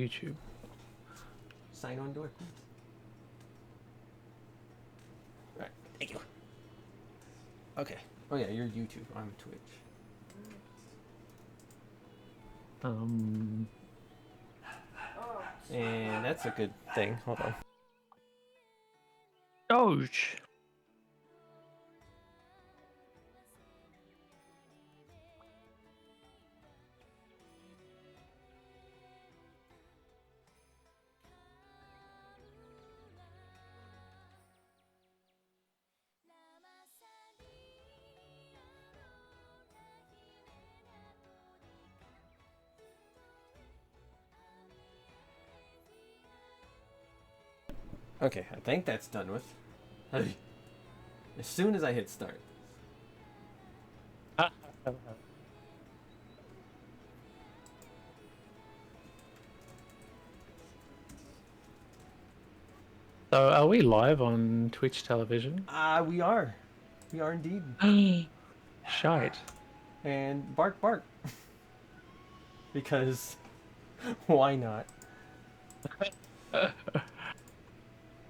YouTube. Sign on door. Right. Thank you. Okay. Oh yeah, you're YouTube. I'm Twitch. And that's a good thing. Hold on. Doge. Okay, I think that's done with. As soon as I hit start. So are we live on Twitch television? We are. We are indeed. Shite. And bark, bark. Because why not?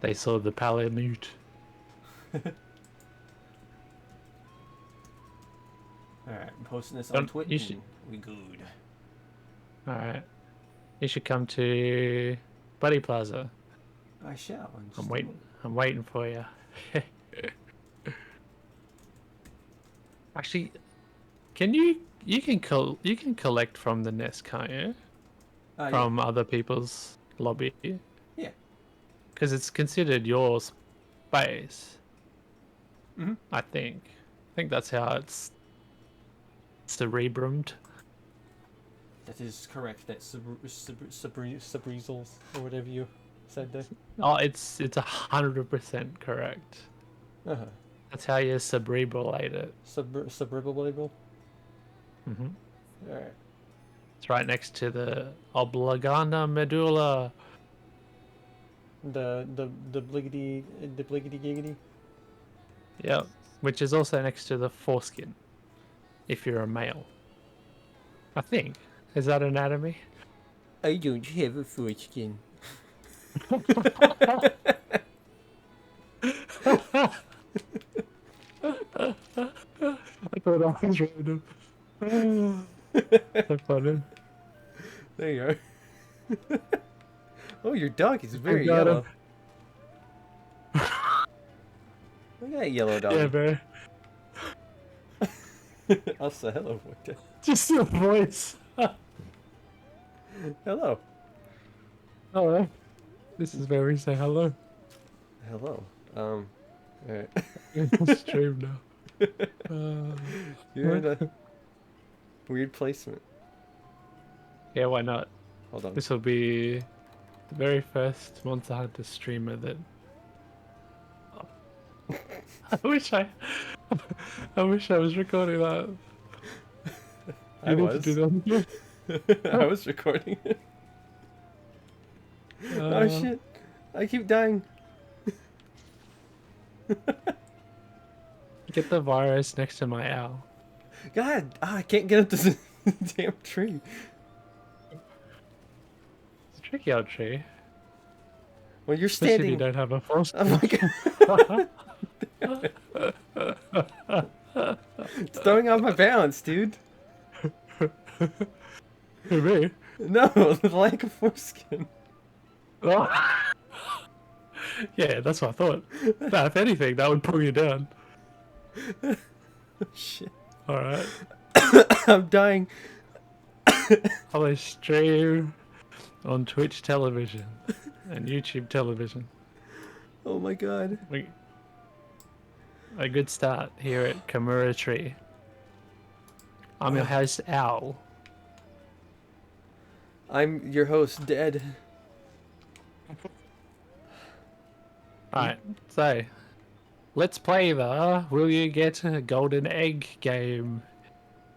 They saw the Palamute. Alright, I'm posting this on Twitch. You should... We good. Alright. You should come to Buddy Plaza. I shall. I'm waiting for you. Actually, you can collect from the nest, can't you? From other people's lobby. Yeah. Because it's considered your space. Mm-hmm. I think that's how it's cerebrumed. That is correct. That's Sabreezels or whatever you said there. Oh, it's 100% correct. Uh-huh. That's how you cerebrate it. Cerebral. Mm-hmm. Alright. It's right next to the oblongata medulla. The bliggity giggity. Yep. Which is also next to the foreskin. If you're a male. I think. Is that anatomy? I don't have a foreskin. I thought I was random. So funny. There you are. Oh, your dog is very got yellow. Look at that yellow dog. Yeah, bro. I'll say hello for you. Just your voice. Hello. Hello. This is where we say hello. Hello. Alright. You're on the stream now. You're in a weird placement. Yeah, why not? Hold on. This will be the very first Monster Hunter streamer that. I wish I was recording that. I was. To do that. I was recording it. Oh shit! I keep dying. Get the virus next to my owl. God, I can't get up this damn tree. It's a tricky old tree. Well, you're Especially if standing. you don't have a force. Oh my god! It's throwing off my balance, dude. Who, me? No, the lack of foreskin. Oh. Yeah, that's what I thought. Nah, if anything, that would pull you down. Oh, shit. Alright. I'm dying. I'll stream on Twitch television and YouTube television. Oh my god. A good start here at Kamura Tree. I'm your host, Owl. I'm your host, Dead. Alright, so let's play the Will You Get a Golden Egg game.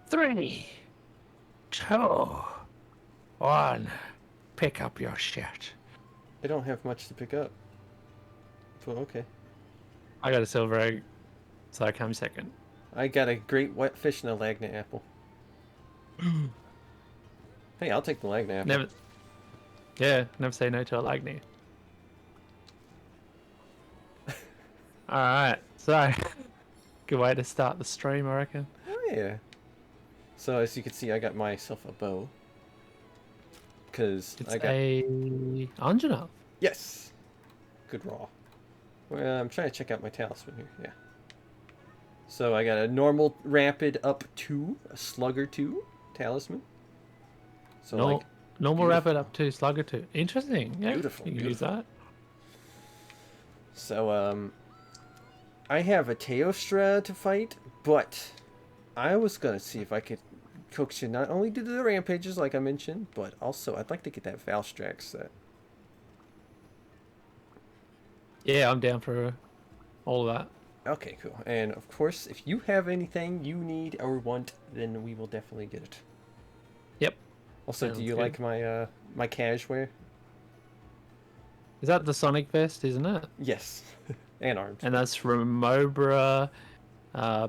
3, 2, 1. Pick up your shit. I don't have much to pick up. Well, okay. I got a silver egg, so I come second. I got a great white fish and a Lagna apple. Hey, I'll take the Lagna apple. Never. Yeah, never say no to a Lagny. Alright, so good way to start the stream, I reckon. Oh yeah. So as you can see, I got myself a bow. Cause It's I got a Anjanath. yes, good raw. Well, I'm trying to check out my talisman here. Yeah. So I got a normal rapid up 2, a slugger 2 talisman. So No, like normal beautiful. rapid up to slugger 2. Interesting. Yeah, Beautiful, you can use beautiful. that. So I have a Teostra to fight, but I was gonna see if I could coax you not only do the rampages like I mentioned, but also I'd like to get that Valstrax set. Yeah, I'm down for all of that. Okay, cool. And of course, if you have anything you need or want, then we will definitely get it. Yep. Also, do Sounds you good. like my my cash wear? Is that the Sonic vest, isn't it? Yes, and arms. And that's Remobra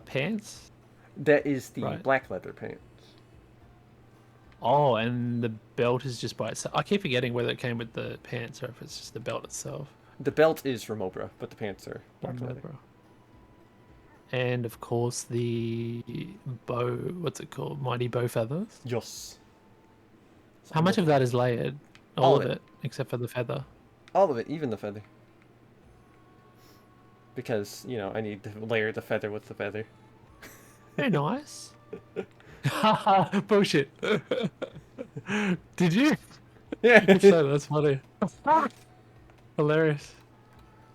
pants, That is the right? black leather pants. Oh, and the belt is just by itself. I keep forgetting whether it came with the pants or if it's just the belt itself. The belt is Remobra, but the pants are black leather. Remobra. And of course the bow. What's it called? Mighty bow feathers. Yes. How much of that is layered? All of it, except for the feather. All of it, even the feather. Because, you know, I need to layer the feather with the feather. Very nice. Haha, bullshit. Did you? Yeah. So that's funny. Hilarious.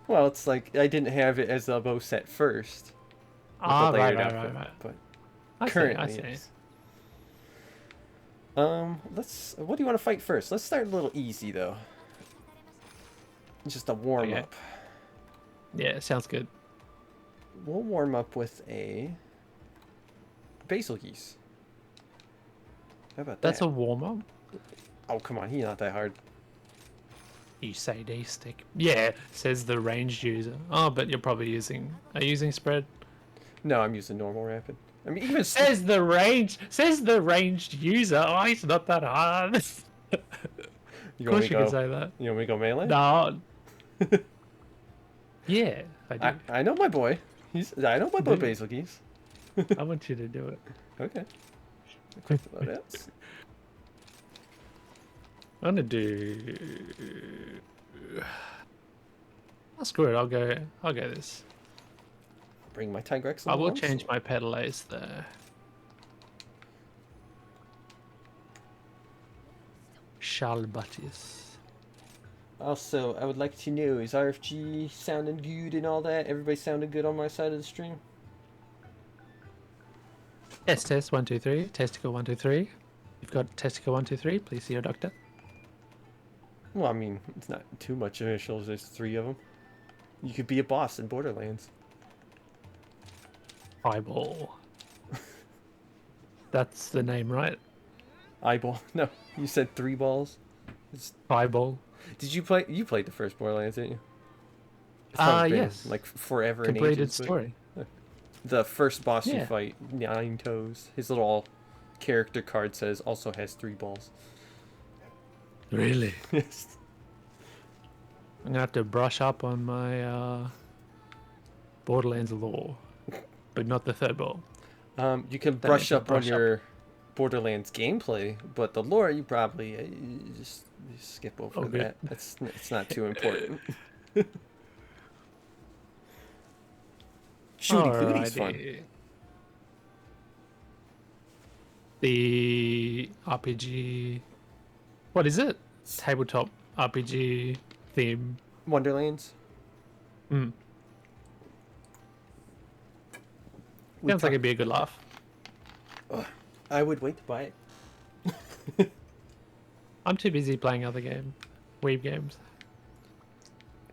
Well, it's like I didn't have it as a bow set first. With Ah, the right, layered right, outfit, right, right. but I see, currently I see. yes. Let's. What do you want to fight first? Let's start a little easy though. Just a warm Okay. up. Yeah, sounds good. We'll warm up with a basil geese. How about That's that? a warm up. Oh come on, he's not that hard. You say D stick. Yeah, says the ranged user. Oh, but you're probably using. Are you using spread? No, I'm using normal rapid. I mean, even Says the ranged user. Oh, it's not that hard. Of you want me course to you can go? say that. You want me to go melee? No. Yeah, I do. I know my boy. I know my boy Do you? basil geese. I want you to do it. Okay. Quick loadouts. I'm gonna do. Oh, screw it. I'll go this. Bring my Tigrex I will along. change my pedalace there. Shalbatis. Also, I would like to know, is RFG sounding good and all that? Everybody sounding good on my side of the stream? Test 1 2 3. Testicle 1 2 3. You've got testicle 1 2 3. Please see your doctor. Well, I mean, it's not too much initials. There's 3 of them. You could be a boss in Borderlands. Eyeball. That's the name, right? Eyeball. No, you said 3 balls. Eyeball. Did you play? You played the first Borderlands, didn't you? It's probably been, Yes. like forever and Completed ages. But story. the first boss you Yeah. fight, Nine Toes. His little character card says also has 3 balls. Really? Yes. I'm gonna have to brush up on my Borderlands lore, but not the third ball. You can That brush means I up on brush up. your Borderlands gameplay, but the lore you probably you just skip over Okay. that. It's not too important. Shooty Cooty's fun. Alrighty. The RPG. What is it? Tabletop RPG theme. Wonderlands. Mm. We Sounds like talk- it'd be a good laugh. I would wait to buy it. I'm too busy playing other games. Weeb games.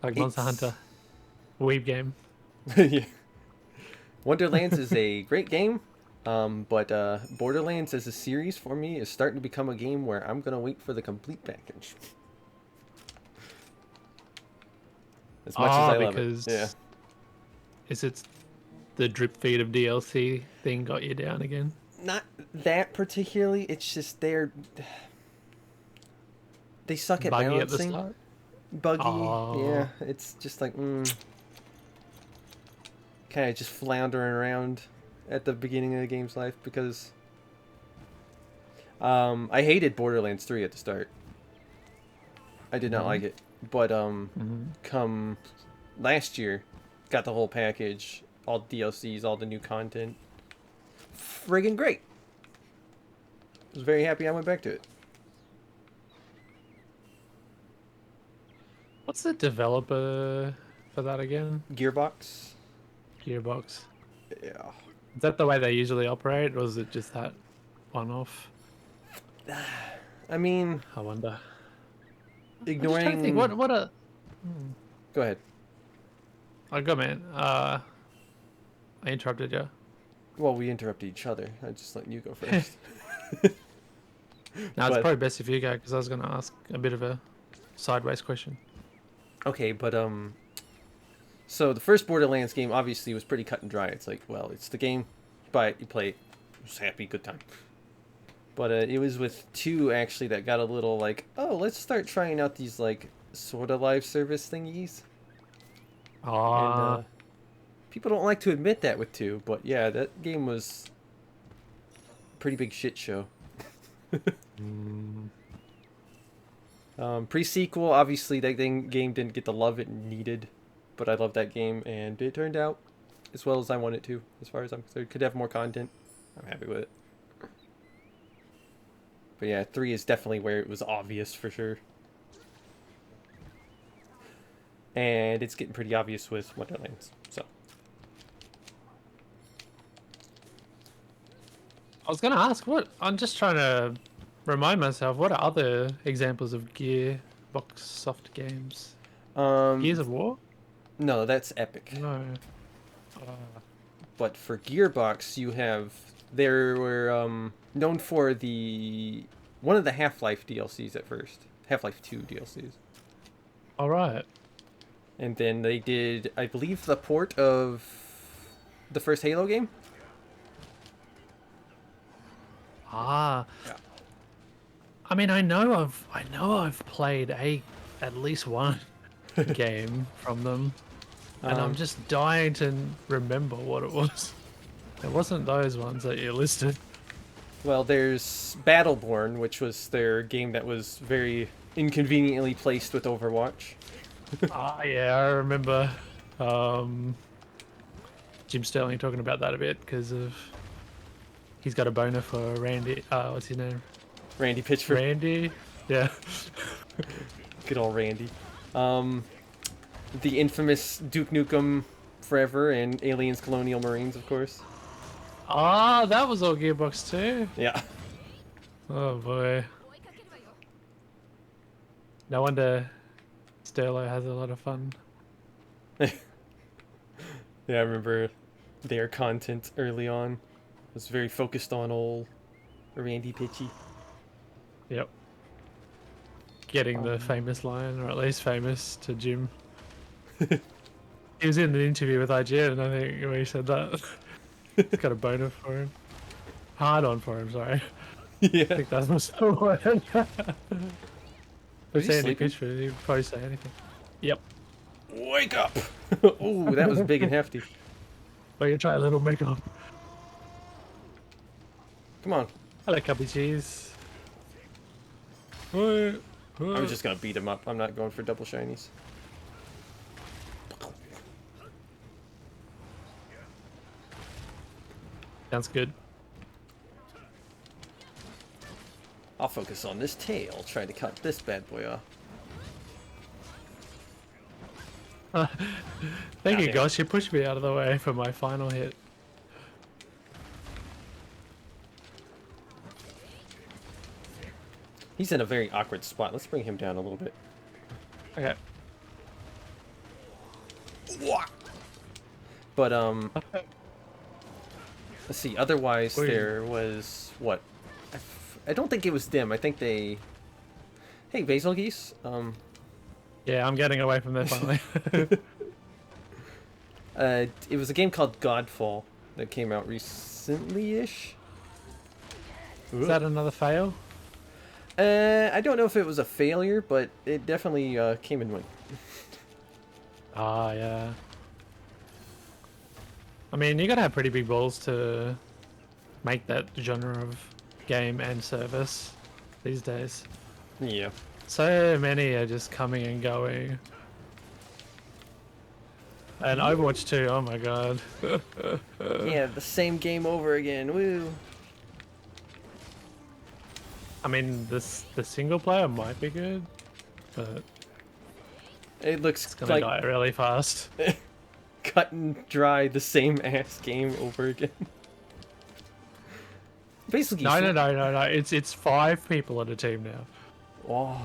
Like Monster It's- Hunter. Weeb game. Yeah. Wonderlands is a great game, but Borderlands as a series for me is starting to become a game where I'm gonna wait for the complete package. As much as I love because it. Yeah. is it the drip feed of DLC thing got you down again? Not that particularly. It's just They suck at Buggy at the balancing. start. Buggy. Oh. Yeah, it's just like kind of just floundering around at the beginning of the game's life because I hated Borderlands 3 at the start. I did not like it, but come last year, got the whole package, all DLCs, all the new content. Friggin' great. Was very happy I went back to it. What's the developer for that again? Gearbox. Gearbox. Yeah. Is that the way they usually operate, or is it just that one-off? I mean, I wonder. I'm just trying to ignoring. think, what a... Go ahead. Oh, go, man. I interrupted you. Well, we interrupted each other. I just let you go first. No, it's But- probably best if you go, because I was going to ask a bit of a sideways question. Okay, but so the first Borderlands game obviously was pretty cut and dry. It's like, well, it's the game, buy it, you play it, just happy, good time. But it was with 2 actually that got a little like, oh, let's start trying out these like sort of live service thingies. Ah, And people don't like to admit that with 2, but yeah, that game was a pretty big shit show. Pre-sequel, obviously that game didn't get the love it needed, but I love that game, and it turned out as well as I wanted it to, as far as I'm concerned. Could have more content. I'm happy with it. But yeah, 3 is definitely where it was obvious for sure. And it's getting pretty obvious with Wonderlands, so. I was going to ask, I'm just trying to remind myself, what are other examples of Gearbox soft games? Gears of War? No, that's Epic. No. But for Gearbox, you have they were known for one of the Half-Life DLCs at first, Half-Life 2 DLCs, All right. and then they did, I believe, the port of the first Halo game. Ah. Yeah. I mean, I know I've played at least one game from them, and I'm just dying to remember what it was. It wasn't those ones that you listed. Well, there's Battleborn, which was their game that was very inconveniently placed with Overwatch. Ah, yeah, I remember Jim Sterling talking about that a bit because of he's got a boner for Randy. What's his name? Randy Pitchford. Randy. Yeah. Good old Randy. The infamous Duke Nukem Forever and Aliens Colonial Marines, of course. Ah, that was all Gearbox too. Yeah. Oh boy. No wonder Sterlo has a lot of fun. Yeah, I remember their content early on was very focused on old Randy Pitchy. Yep. Getting the famous line, or at least famous to Jim. He was in an interview with IGN, I think, where he said that. He's got a boner for him. Hard on for him, sorry. I Yeah. think that was the word. Was If he Andy sleeping? Pitchford, he'd probably say anything. Yep. Wake up! Ooh, that was big and hefty. Well, you try a little makeup. Come on. Hello, Cubby Cheese. I was just gonna beat him up. I'm not going for double shinies. Sounds good. I'll focus on this tail, try to cut this bad boy off. Thank you, damn. Gosh. You pushed me out of the way for my final hit. He's in a very awkward spot. Let's bring him down a little bit. Okay. But let's see. Otherwise, Wait. there was what? I don't think it was them. I think they. Hey, Basil Geese. Yeah, I'm getting away from there finally. It was a game called Godfall that came out recently-ish. Is that another fail? I don't know if it was a failure, but it definitely came and went. Ah, yeah. I mean, you gotta have pretty big balls to make that genre of game and service these days. Yeah. So many are just coming and going. And Overwatch 2, oh my god. Yeah, the same game over again. Woo. I mean, the single player might be good, but It looks it's gonna like die really fast. cut and dry, the same ass game over again. Basically. No. It's 5 people on a team now. Oh.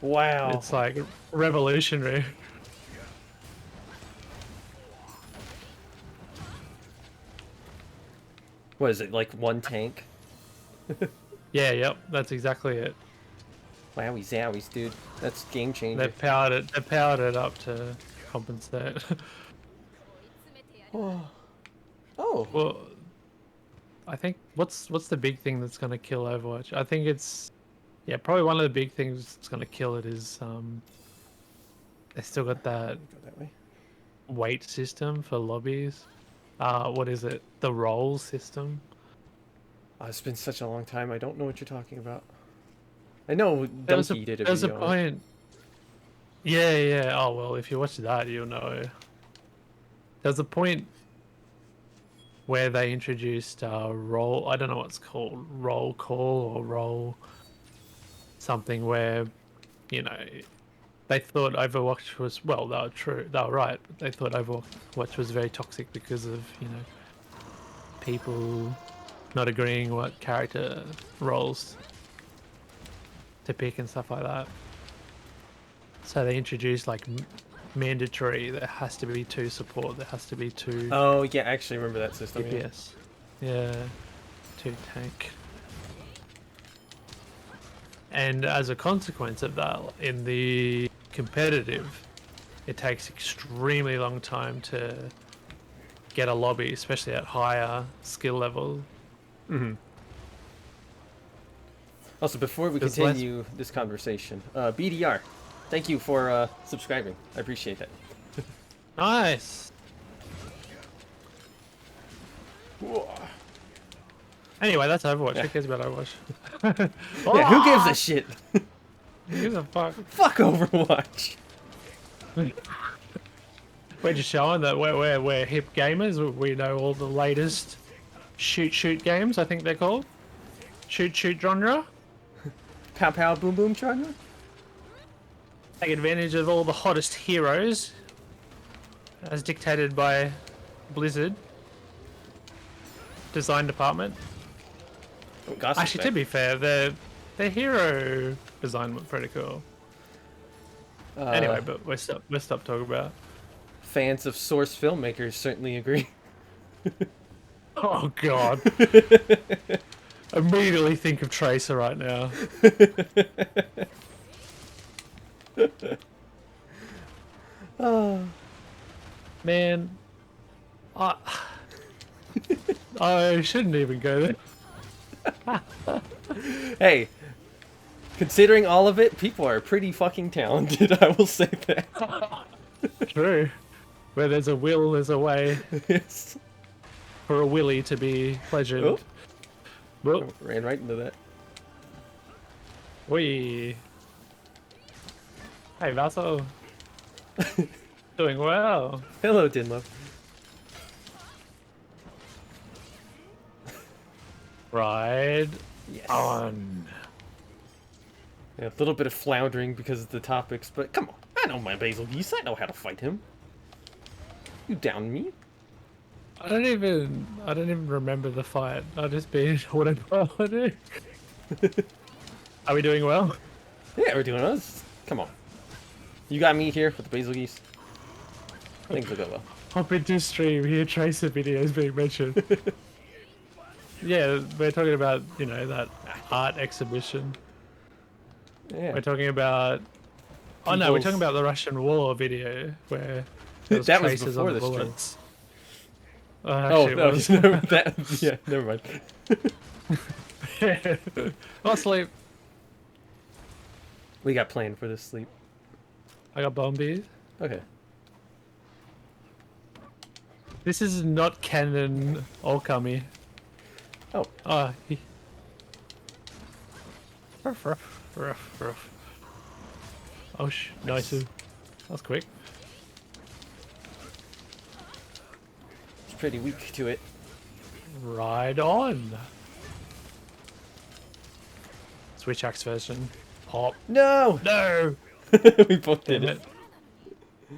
Wow. It's like revolutionary. What is it, like one tank? Yeah, yep, that's exactly it. Wowie zowies, dude. That's game changer. They powered it up to compensate. Oh. Oh. Well, I think what's the big thing that's gonna kill Overwatch? I think it's probably one of the big things that's gonna kill it is they still got that Go that way. weight system for lobbies. What is it? The role system. Oh, it's been such a long time. I don't know what you're talking about. I know There was Donkey did a there was a video on it. point. Yeah. Oh well, if you watch that, you'll know. There's a point where they introduced roll. I don't know what it's called, roll call or roll something. Where, you know, they thought Overwatch was they were true. They were right. But they thought Overwatch was very toxic because of people not agreeing what character roles to pick and stuff like that. So they introduced like mandatory. There has to be 2 support. There has to be 2 Oh, yeah, I actually remember that system. Yeah. DPS. Yeah, 2 tank. And as a consequence of that, in the competitive, it takes extremely long time to get a lobby, especially at higher skill level. Mm-hmm. Also, before we There's continue this conversation, BDR, thank you for subscribing. I appreciate that. Nice. Anyway, that's Overwatch. Yeah. Who cares about Overwatch? Yeah, who gives a shit? Who gives a fuck? Fuck Overwatch. We're just showing that we're hip gamers. We know all the latest shoot games. I think they're called shoot genre. Pow pow boom boom genre? Take advantage of all the hottest heroes, as dictated by Blizzard design department. Oh, gossip Actually, to be fair, their hero design was pretty cool. Anyway, but we're stop talking about. Fans of Source filmmakers certainly agree. Oh god. Immediately think of Tracer right now. Oh. Man, I shouldn't even go there. Hey, considering all of it, people are pretty fucking talented, I will say that. True. Where there's a will, there's a way Yes. for a willy to be pleasured. Oh, Well, ran right into that. we. Hey, Vassal. Doing well. Hello, Dinlo. Ride Yes. on. Yeah, a little bit of floundering because of the topics, but come on. I know my Basil Geese. I know how to fight him. You down me? I don't even remember the fight. I just been whatever I do. Are we doing well? Yeah, we're doing this. Come on. You got me here with the Basil Geese. Things will go well. Hop into stream, hear Tracer videos being mentioned. Yeah, we're talking about, that art exhibition. Yeah. We're talking about... Oh no, we're People's- talking about the Russian war video where there was That was traces before on the the stream. bullets. Oh, Actually, no, it was. that, yeah, never mind. I'll sleep. We got planned for this sleep. I got Bombi. Okay. This is not canon Okami. Oh, Ah, he... Ruff, ruff, ruff, ruff. Oh, nice. That was quick. it's pretty weak to it. Right on. Switch axe version. Pop. No! No! We both did Damn it. it.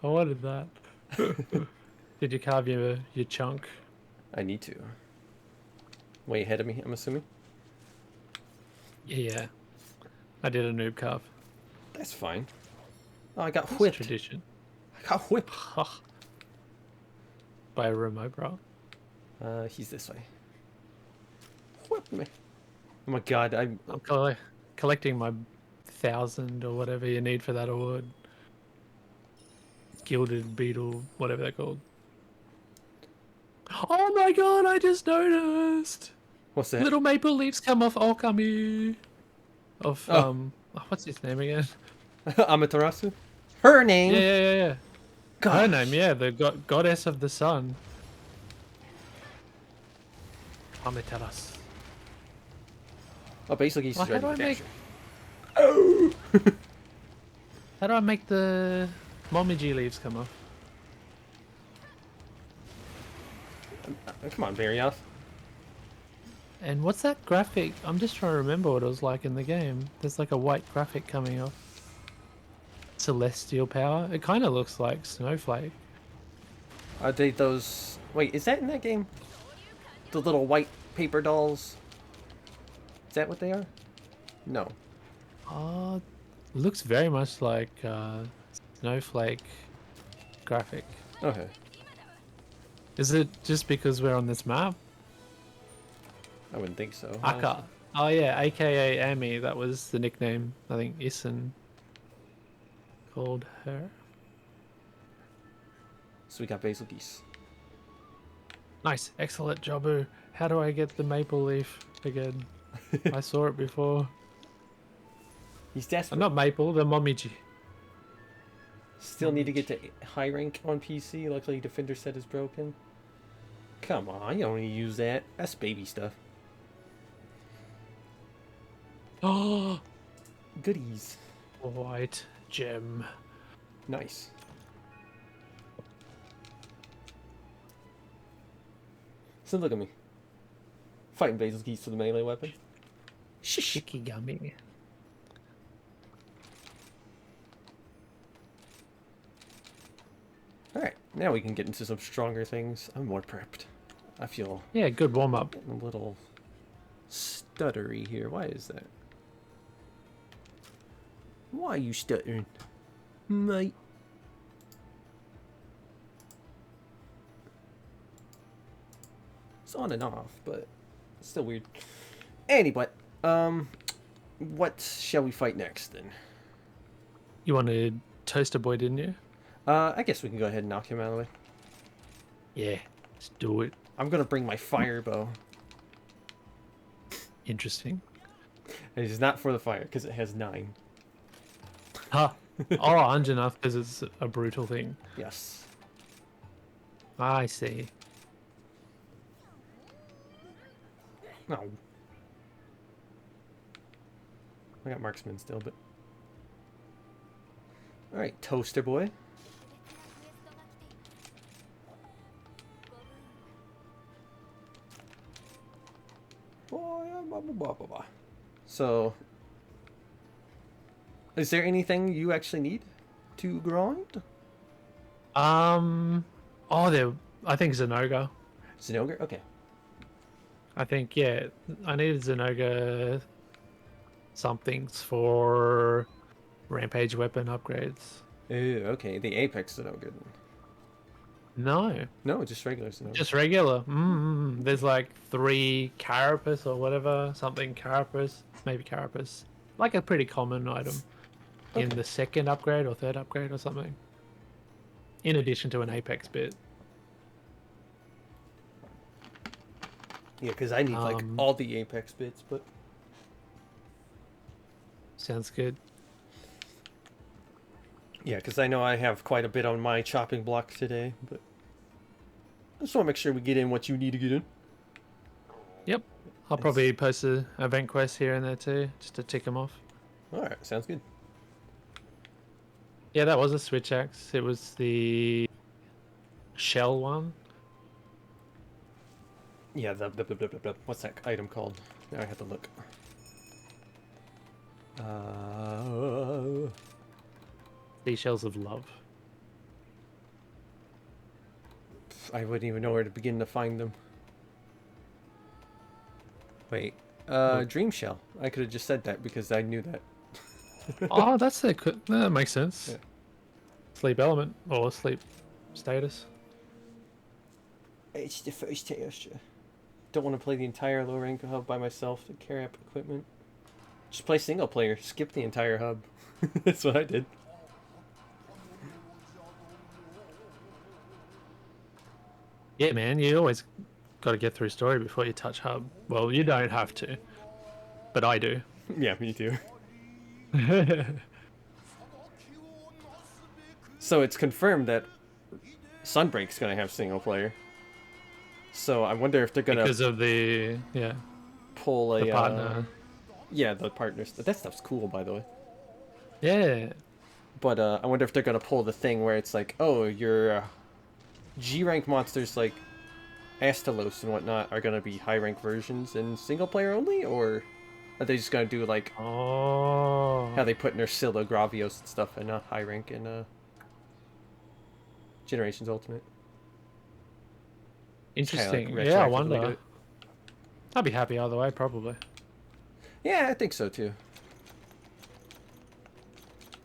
I wanted that. Did you carve your chunk? I need to. Way ahead of me, I'm assuming. Yeah. I did a noob carve. That's fine. Oh, I got It's whipped. tradition. I got whipped. By a remote, bro. He's this way. Whip me. Oh my god, I'm Collecting my 1,000 or whatever you need for that award. Gilded beetle, whatever they're called. Oh my god, I just noticed! What's that? Little maple leaves come off Okami. Of, what's his name again? Amaterasu? Her name? Yeah. Her Gosh. name, yeah, the goddess of the sun. Amaterasu. Oh, basically he's Well, ready how to do I make- capture. How do I make the Momiji leaves come off? Come on, Varioth. And what's that graphic? I'm just trying to remember what it was like in the game. There's like a white graphic coming off. Celestial power. It kind of looks like Snowflake. Are they those... Wait, is that in that game? The little white paper dolls? Is that what they are? No. Looks very much like Snowflake graphic. Okay. Is it just because we're on this map? I wouldn't think so. Aka. Oh yeah, aka Ami. That was the nickname. I think Issen called her. So we got basil geese. Nice, excellent, Jobu. How do I get the maple leaf again? I saw it before. He's desperate. Not maple, the Momiji. Still need to get to high rank on PC. Luckily, Defender set is broken. Come on, you don't need to use that. That's baby stuff. Oh, Goodies. white gem. Nice. So look at me. Fighting basil geese with a melee weapon. Shikigami. Alright, now we can get into some stronger things. I'm more prepped. I feel Yeah, good warm up. a little stuttery here. Why is that? Why are you stuttering? Mate. It's on and off, but it's still weird. Anyway, what shall we fight next then? You wanted Toaster Boy, didn't you? I guess we can go ahead and knock him out of the way. Yeah, let's do it. I'm gonna bring my fire bow. Interesting. It is not for the fire because it has 9. Huh. Oh, Anjanath, because it's a brutal thing. Yes. I see. No. I got marksman still, but. Alright, Toaster Boy. So, is there anything you actually need to grind? Oh, there. I think Zenoga. Zinogre? Okay. I think, yeah. I needed Zenoga somethings for Rampage weapon upgrades. Ooh, okay. The Apex Zinogre. No, No, just regular Zinogre. just regular. There's like 3 Carapace or whatever. Something Carapace. Maybe Carapace. Like a pretty common item in Okay. the 2nd upgrade or 3rd upgrade or something. In addition to an Apex bit. Yeah, because I need like all the Apex bits, but Sounds good. Yeah, because I know I have quite a bit on my chopping block today, but I just want to make sure we get in what you need to get in. Yep. I'll Nice. probably post a event quest here and there too, just to tick them off. All right, sounds good. Yeah, that was a switch axe. It was the shell one. Yeah, what's that item called? Now I have to look. Seashells of love. I wouldn't even know where to begin to find them. Wait, Look. Dream Shell. I could have just said that because I knew that. Oh, that's the that makes sense. Yeah. Sleep element or sleep status. It's the first task. Don't want to play the entire low rank hub by myself to carry up equipment. Just play single player. Skip the entire hub. That's what I did. Yeah, man, you always got to get through story before you touch hub. Well, you don't have to, but I do. Yeah, me too. So it's confirmed that Sunbreak's gonna have single player. So I wonder if they're gonna Because of the pull a the partner. yeah, the partners. That stuff's cool, by the way. Yeah. But I wonder if they're gonna pull the thing where it's like, oh, your G rank monsters like Astalos and whatnot are gonna be high rank versions in single player only, or are they just gonna do like Oh. how they put Nursilla, Gravios, and stuff in a high rank in Generations Ultimate? It's kinda, like, Interesting. Yeah, I retroactively do wonder. it. I'd be happy either way, probably. Yeah, I think so too.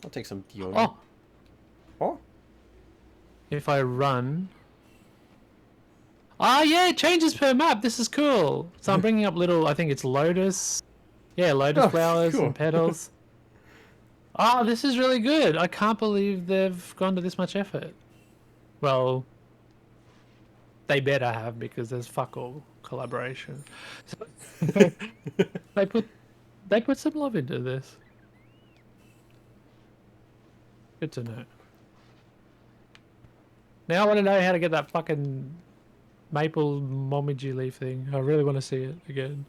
I'll take some deodorant. Oh, Oh? if I run. Ah, yeah, it changes per map. This is cool. So I'm bringing up little, I think it's lotus. Yeah, lotus Oh, flowers cool. and petals. Oh, this is really good. I can't believe they've gone to this much effort. Well, they better have because there's fuck all collaboration. So they put some love into this. Good to know. Now I want to know how to get that fucking maple momiji leaf thing. I really want to see it again.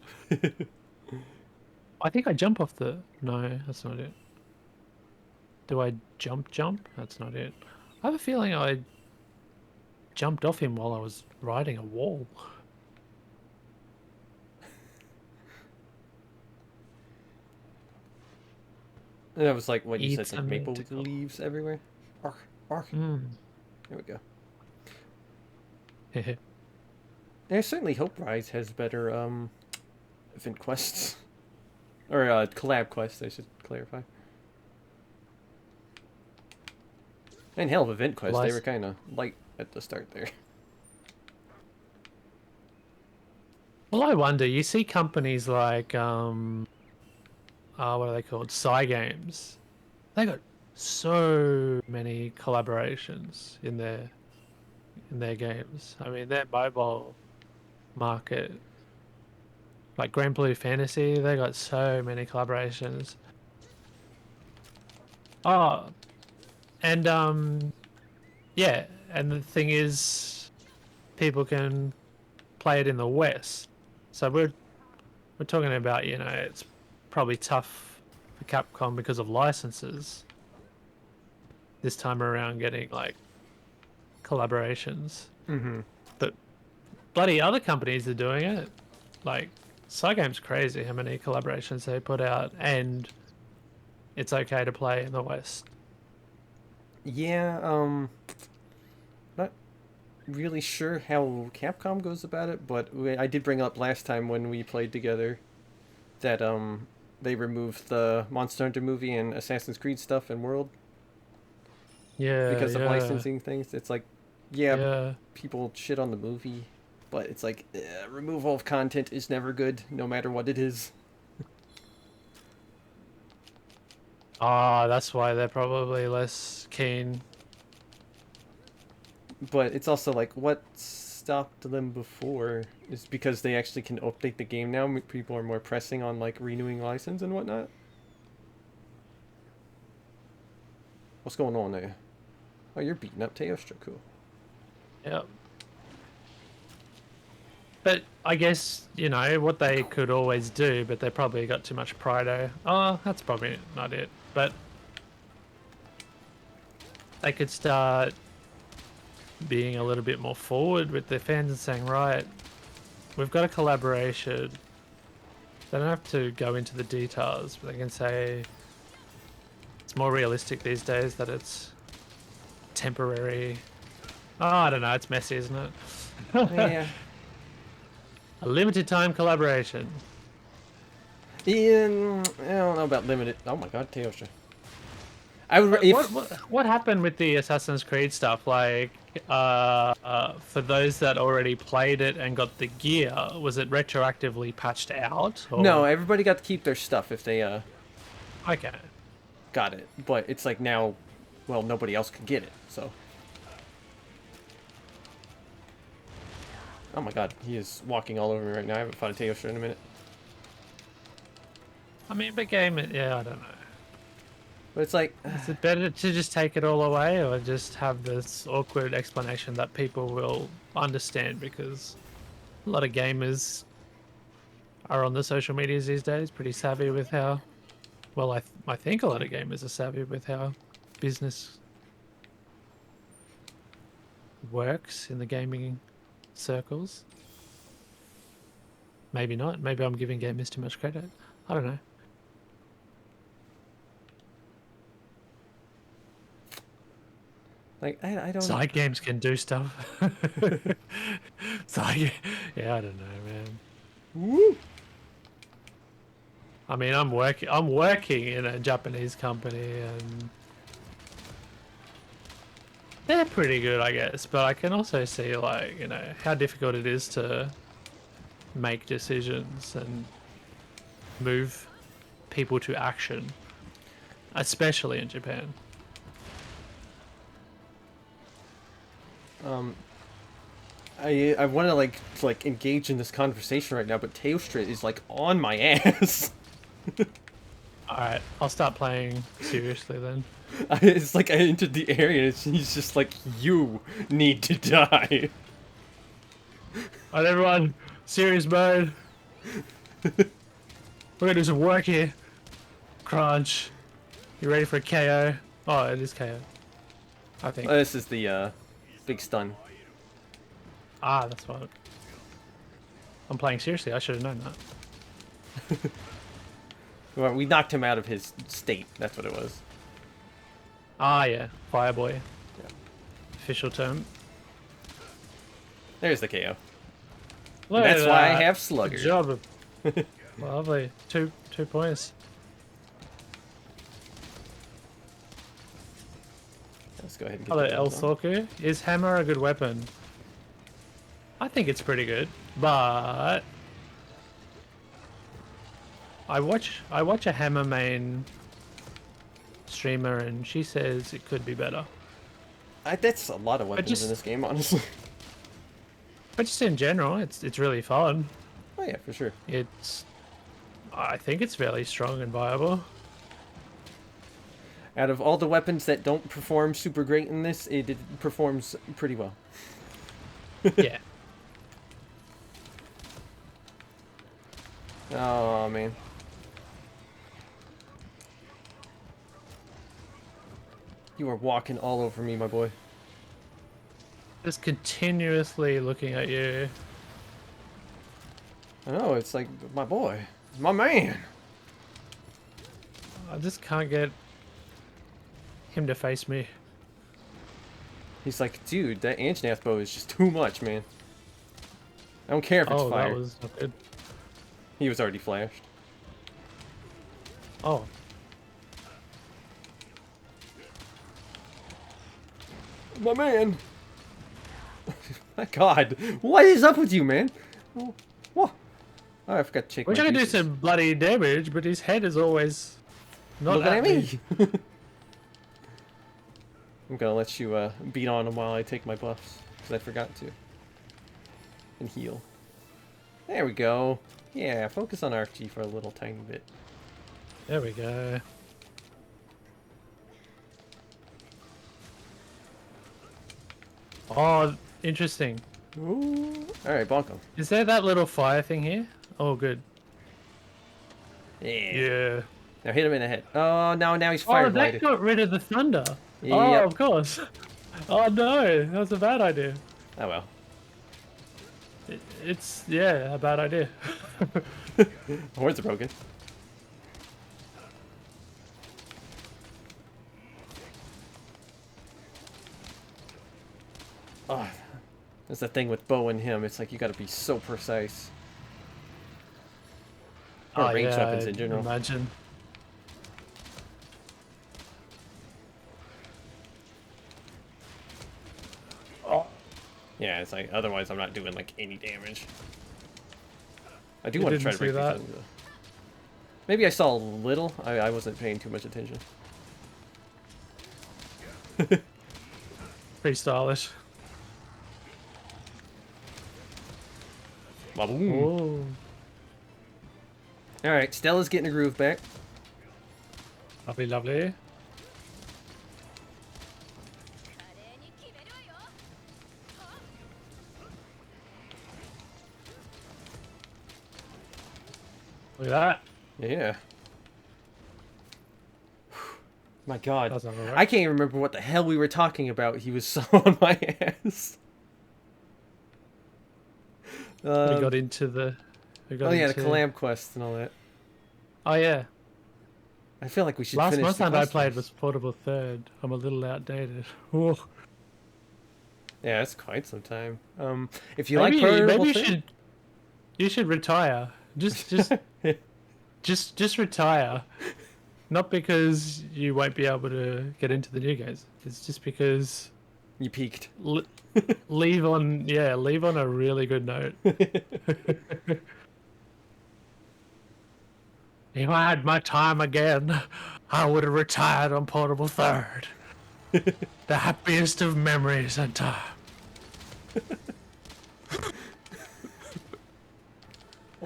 I think I jump off the... No, that's not it. Do I jump? That's not it. I have a feeling I jumped off him while I was riding a wall. And that was like what you Eat said, like some maple tentacle. leaves everywhere. Ark, ark. Mm. There we go. I certainly hope Rise has better event quests. Or collab quests, I should clarify. And hell of event quests, they Lies. were kinda light at the start there. Well, I wonder, you see companies like, what are they called? Cygames. They got so many collaborations in their games. I mean, their mobile market, like Grand Blue Fantasy, they got so many collaborations. Oh, and yeah, and the thing is, people can play it in the West. So we're talking about, it's probably tough for Capcom because of licenses this time around getting like collaborations. Mm-hmm. But bloody other companies are doing it. Like Cygame's crazy how many collaborations they put out, and it's okay to play in the West. Yeah, not really sure how Capcom goes about it, but I did bring up last time when we played together that they removed the Monster Hunter movie and Assassin's Creed stuff in World Yeah, because of yeah, licensing things. It's like, yeah, yeah. people shit on the movie, but it's like removal of content is never good, no matter what it is. Ah, that's why they're probably less keen. But it's also like, what stopped them before is because they actually can update the game now. People are more pressing on like renewing license and whatnot. What's going on there? Oh, you're beating up Teostra. Cool. Yep. But I guess, you know, what they could always do, but they probably got too much pride. Oh, that's probably not it. But they could start being a little bit more forward with their fans and saying, right, we've got a collaboration. They don't have to go into the details, but they can say it's more realistic these days that it's temporary. Oh, I don't know. It's messy, isn't it? Yeah. A limited time collaboration. Ian, I don't know about limited. Oh my god, Teostra. I would if What happened with the Assassin's Creed stuff? Like, for those that already played it and got the gear, was it retroactively patched out? Or... no, everybody got to keep their stuff if they Okay. got it. But it's like now, well, nobody else could get it. So. Oh my god, he is walking all over me right now. I haven't fought a Teostra in a minute. I mean, big game. Yeah, I don't know. But it's like, Is it better to just take it all away, or just have this awkward explanation that people will understand? Because a lot of gamers are on the social medias these days, pretty savvy with how. Well, I think a lot of gamers are savvy with how business works in the gaming circles. Maybe not. Maybe I'm giving gamers too much credit. I don't know. like I don't. Side games can do stuff. Side, yeah, I don't know, man. Woo! I mean, I'm working in a Japanese company, and they're pretty good, I guess. But I can also see, like, you know, how difficult it is to make decisions and move people to action, especially in Japan. I want to like engage in this conversation right now, but Teostra is like on my ass. All right, I'll start playing seriously then. It's like I entered the area and he's just like, you need to die. All right, everyone, serious mode. We're gonna do some work here. Crunch. You ready for a KO? Oh, it is KO. I think. This is the big stun. Ah, that's what. I'm playing seriously. I should have known that. Well, we knocked him out of his state. That's what it was. Ah, yeah. Fireboy. Yeah. Official term. There's the KO. Look That's at why I that. have Slugger. Good job. Lovely. Two points. Let's go ahead and get Hello, the El jump on. Sorku. Is hammer a good weapon? I think it's pretty good, but I watch a hammer main streamer, and she says it could be better. That's a lot of weapons just- in this game, honestly. But just in general, it's really fun. Oh yeah, for sure. I think it's fairly strong and viable. Out of all the weapons that don't perform super great in this, it performs pretty well. Yeah. Oh man. You are walking all over me, my boy. Just continuously looking at you. I know, it's like, my boy. My man. I just can't get him to face me. He's like, dude, that Anjanath bow is just too much, man. I don't care if it's Oh, fire. that was not good. He was already flashed. Oh, My man. My God, what is up with you, man? Oh, what? Oh, I forgot to check. wish my I could do juices. some bloody damage, but his head is always not Looking at at me. me. I'm gonna let you beat on him while I take my buffs, because I forgot to. And heal. There we go. Yeah, focus on RG for a little tiny bit. There we go. Oh, interesting. Ooh. Alright, bonk him. Is there that little fire thing here? Oh, good. Yeah. Yeah. Now hit him in the head. Oh, now he's Oh, fire that blinded. got rid of the thunder. Oh, Yep. of course. Oh no, that was a bad idea. Oh well. It's, yeah, a bad idea. Horns are broken. Oh, that's the thing with Bo and him. It's like you gotta be so precise. Or ranged weapons in general. Imagine. Oh, Yeah, it's like otherwise I'm not doing like any damage. I do You want to try to didn't break see these things, though. Maybe I saw a little. I wasn't paying too much attention. pretty stylish. Baboom. Oh, Alright, Stella's getting a groove back. lovely, lovely. Look at that. Yeah. My god. That's not gonna work. I can't even remember what the hell we were talking about. He was so on my ass. We got into the. We got Oh yeah, into... the Calam quest and all that. Oh yeah. I feel like we should Last finish the time I quest played first. was Portable Third. I'm a little outdated. Oh. Yeah, it's quite some time. If you Maybe, like Portable maybe you Third- should. You should retire. Just retire. Not because you won't be able to get into the new games. It's just because you peaked. leave on a really good note. If I had my time again, I would have retired on Portable Third. The happiest of memories and time.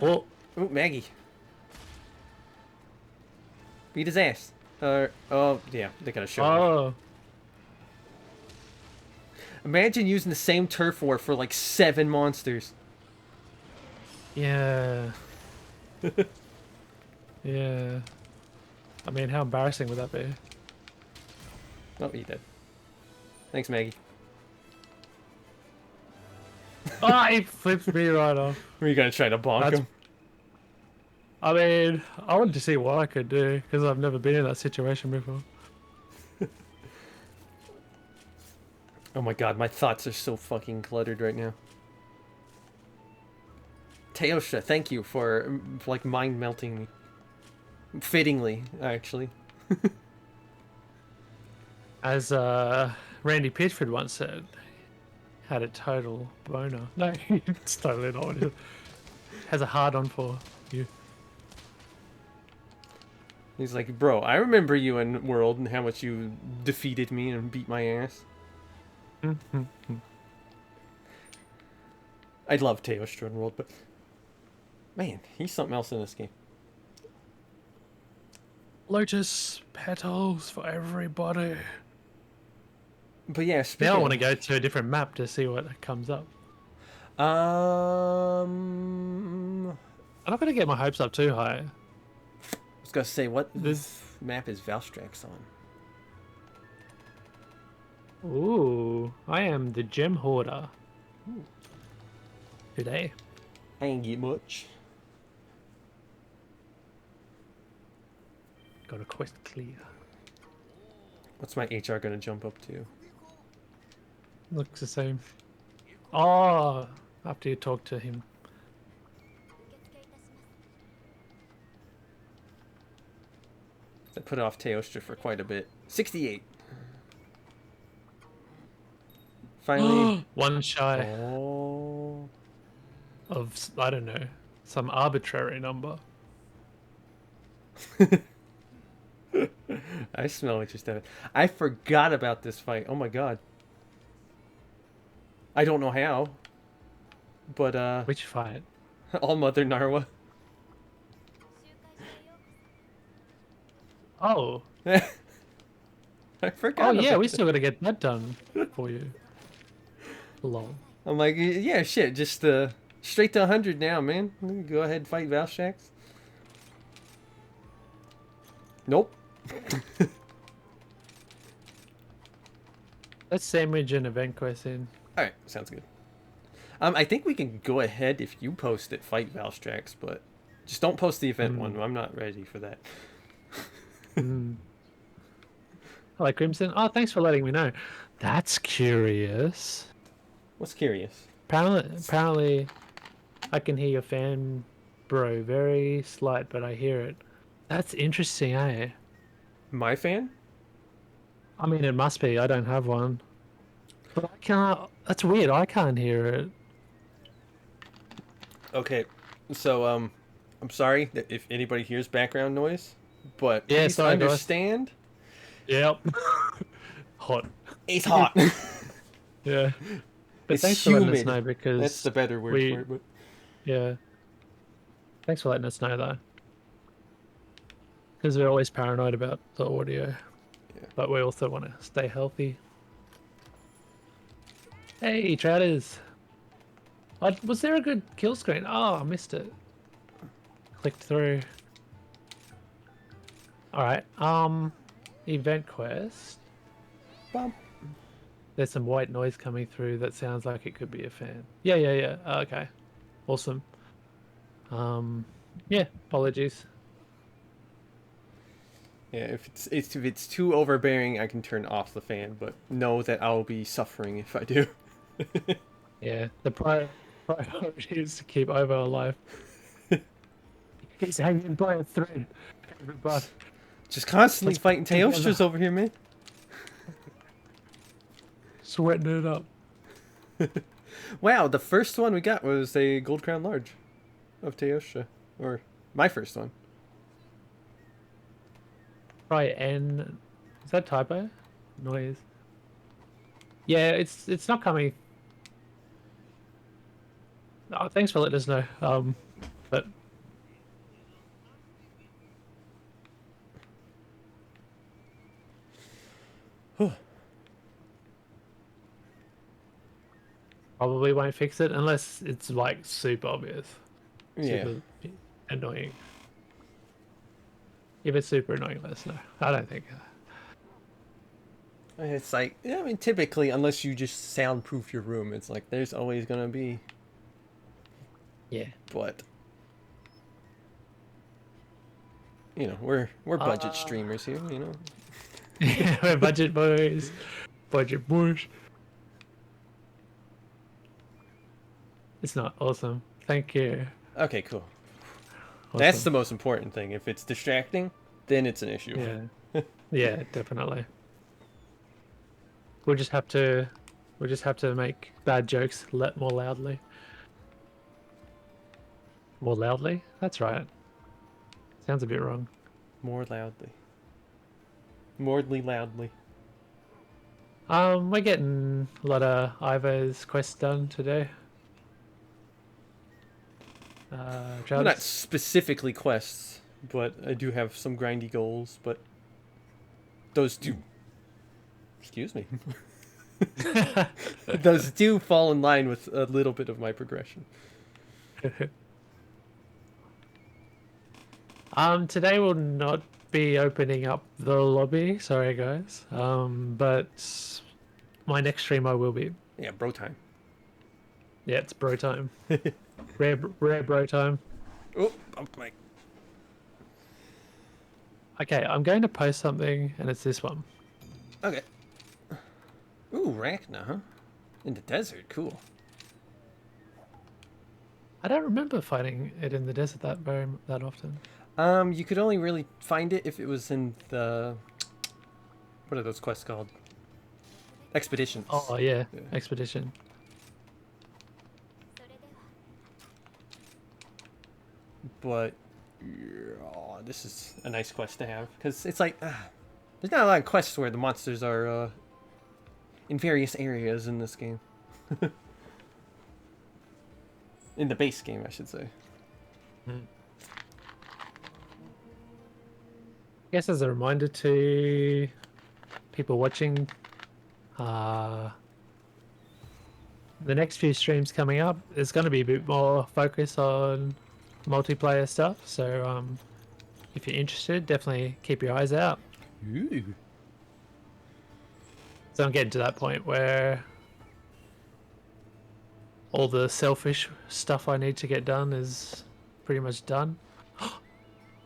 Oh, Ooh, Maggie. Beat his ass. Oh, yeah, they gotta show him. oh. Imagine using the same turf war for like 7 monsters. Yeah. Yeah. I mean, how embarrassing would that be? Oh, he did. Thanks, Maggie. Oh, he flips me right off. Were you gonna try to bonk That's- him? I mean, I wanted to see what I could do because I've never been in that situation before. Oh my god, my thoughts are so fucking cluttered right now. Teosha, thank you for like mind melting me. Fittingly, actually. As Randy Pitchford once said, had a total boner. No, it's totally not what it is. Has a hard on for you. He's like, bro, I remember you in World and how much you defeated me and beat my ass. I love Teosha in World, but man, he's something else in this game. Lotus petals for everybody. But yeah, Now I want to go to a different map to see what comes up. I'm not going to get my hopes up too high. was gonna say, what This- map is Valstrax on? Ooh, I am the gem hoarder. Today. I ain't get much. Got a quest clear. What's my HR gonna jump up to? Looks the same. Oh, after you talk to him. I put off Teosha for quite a bit. 68. Finally. One shy Oh. of, I don't know, some arbitrary number. I smell what you're stabbing. I forgot about this fight. Oh my god. I don't know how. But Which fight? All Mother Narwa. Oh. I forgot. Oh yeah, about we that. still got to get that done for you. Lol. I'm like, yeah, shit, just straight to 100 now, man. Go ahead and fight Valstrax. Nope. Let's sandwich an event quest in. Alright, sounds good. I think we can go ahead if you post it, fight Valstrax, but just don't post the event one. I'm not ready for that. Hello, Crimson. Oh, thanks for letting me know. That's curious. What's curious? Apparently, I can hear your fan, bro. Very slight, but I hear it. That's interesting, eh? My fan? I mean, it must be. I don't have one. But I can't. That's weird. I can't hear it. Okay, so I'm sorry that if anybody hears background noise, but Yeah, please sorry, guys. understand. Yep. Hot. It's hot. Yeah. But It's thanks for letting us humid. know because That's the better word for it. But yeah. Thanks for letting us know though. Because we're always paranoid about the audio. Yeah. But we also want to stay healthy. Hey, Trouters. Was there a good kill screen? Oh, I missed it. Clicked through. Alright, event quest. Bum. There's some white noise coming through that sounds like it could be a fan. Yeah. Okay. Awesome. Yeah, apologies. Yeah, if it's too overbearing, I can turn off the fan, but know that I'll be suffering if I do. Yeah, the priority is to keep Ovo alive. He's hanging by a thread. Everybody. Just constantly Let's fighting together. Teostras over here, man. Sweating it up. Wow, the first one we got was a Gold Crown Large of Teostra. Or my first one. Try N. Is that typo? Noise. Yeah, it's not coming. Oh, thanks for letting us know. But probably won't fix it unless it's like super obvious. Yeah. Super annoying. If it's super annoying, let us know. I don't think. It's like, yeah, I mean, typically, unless you just soundproof your room, it's like there's always gonna be. Yeah. But you know, we're budget streamers here, you know. Yeah, we're budget boys. Budget boys. It's not awesome. Thank you. Okay, cool. Awesome. That's the most important thing. If it's distracting, then it's an issue. Yeah. Yeah, definitely. We'll just have to make bad jokes more loudly. More loudly? That's right. Sounds a bit wrong. More loudly. Mordly loudly. We're getting a lot of Ivo's quests done today. Well, not Travis? specifically quests, but I do have some grindy goals, but those do. Excuse me. Those do fall in line with a little bit of my progression. Today we'll not be opening up the lobby. Sorry, guys. But my next stream I will be. Yeah, bro time. Yeah, it's bro time. rare bro time. Oh, bumped mic. Okay, I'm going to post something, and it's this one. Okay. Ooh, Rachna, huh? In the desert, cool. I don't remember fighting it in the desert that often. You could only really find it if it was in the... What are those quests called? Expeditions. Oh yeah, expedition. But oh, this is a nice quest to have because it's like there's not a lot of quests where the monsters are in various areas in this game. In the base game, I should say. I guess as a reminder to people watching, the next few streams coming up, there's going to be a bit more focus on multiplayer stuff. So if you're interested, definitely keep your eyes out. Ooh. So I'm getting to that point where all the selfish stuff I need to get done is pretty much done.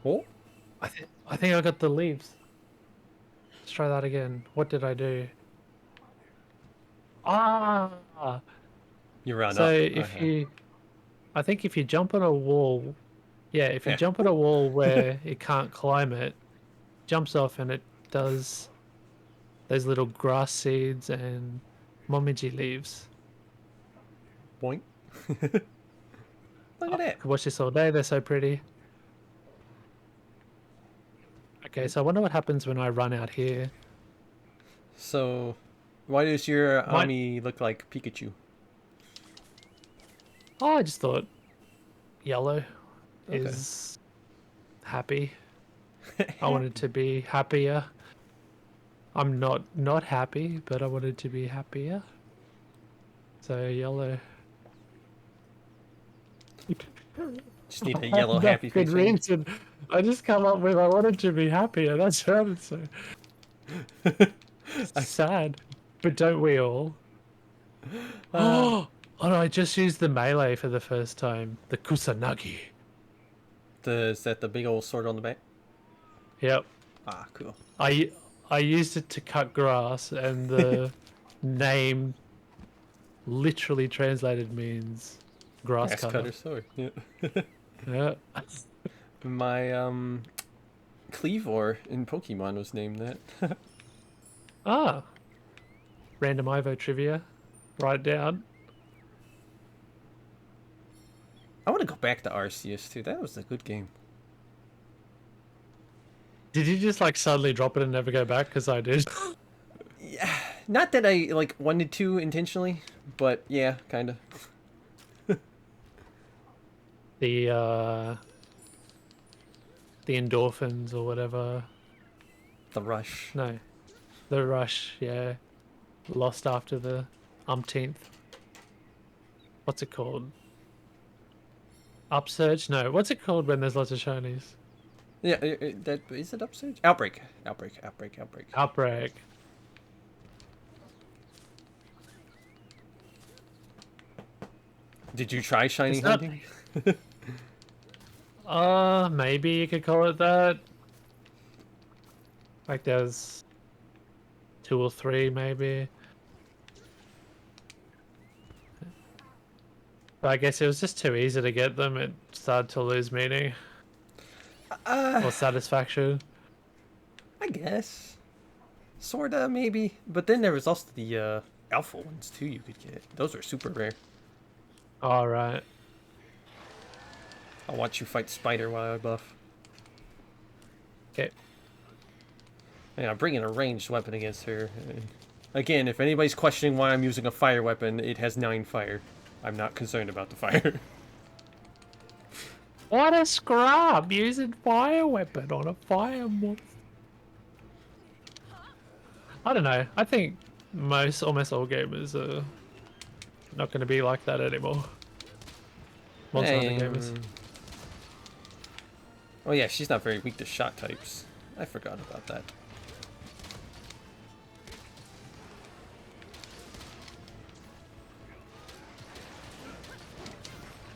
Oh, I think I got the leaves. Let's try that again. What did I do? Ah! you run So up. if you, I think if you jump on a wall, yeah, if you Yeah. jump on a wall where it can't climb it, jumps off and it does those little grass seeds and momiji leaves. Boink. Look I at that. could watch this all day. They're so pretty. Okay, so I wonder what happens when I run out here. So, why does your Might. Ami look like Pikachu? Oh, I just thought yellow Okay. is happy. I wanted to be happier. I'm not happy, but I wanted to be happier. So yellow. Just need a I yellow have no happy good face. Right? reason. I just come up with I wanted to be happier. That sounded so sad. But don't we all? Oh no! I just used the melee for the first time. The Kusanagi. Is that the big old sword on the back? Yep. Ah, cool. I used it to cut grass, and the name literally translated means grass Grass cutter. cutter sword. Yeah. Yeah. My Cleavor in Pokemon was named that. Ah. Random Ivo trivia. Write it down. I want to go back to Arceus too. That was a good game. Did you just like suddenly drop it and never go back? Because I did. Yeah, not that I like wanted to intentionally, but yeah, kind of. The endorphins or whatever. The rush. No, the rush. Yeah, lost after the umpteenth. What's it called? Upsurge? No. What's it called when there's lots of shinies? Yeah, that is it. Upsurge. Outbreak. Outbreak. Outbreak. Outbreak. Outbreak. Did you try shiny It's not- hunting? Maybe you could call it that. Like there's 2 or 3, maybe. But I guess it was just too easy to get them. It started to lose meaning or satisfaction. I guess. Sorta, maybe. But then there was also the alpha ones too you could get. Those are super rare. All right. I'll watch you fight Spider while I buff. Okay. And I'm bringing a ranged weapon against her. Again, if anybody's questioning why I'm using a fire weapon, it has 9 fire. I'm not concerned about the fire. What a scrub using fire weapon on a fire monster. I don't know. I think almost all gamers are not going to be like that anymore. Monster Hunter gamers. Oh yeah, she's not very weak to shot types. I forgot about that.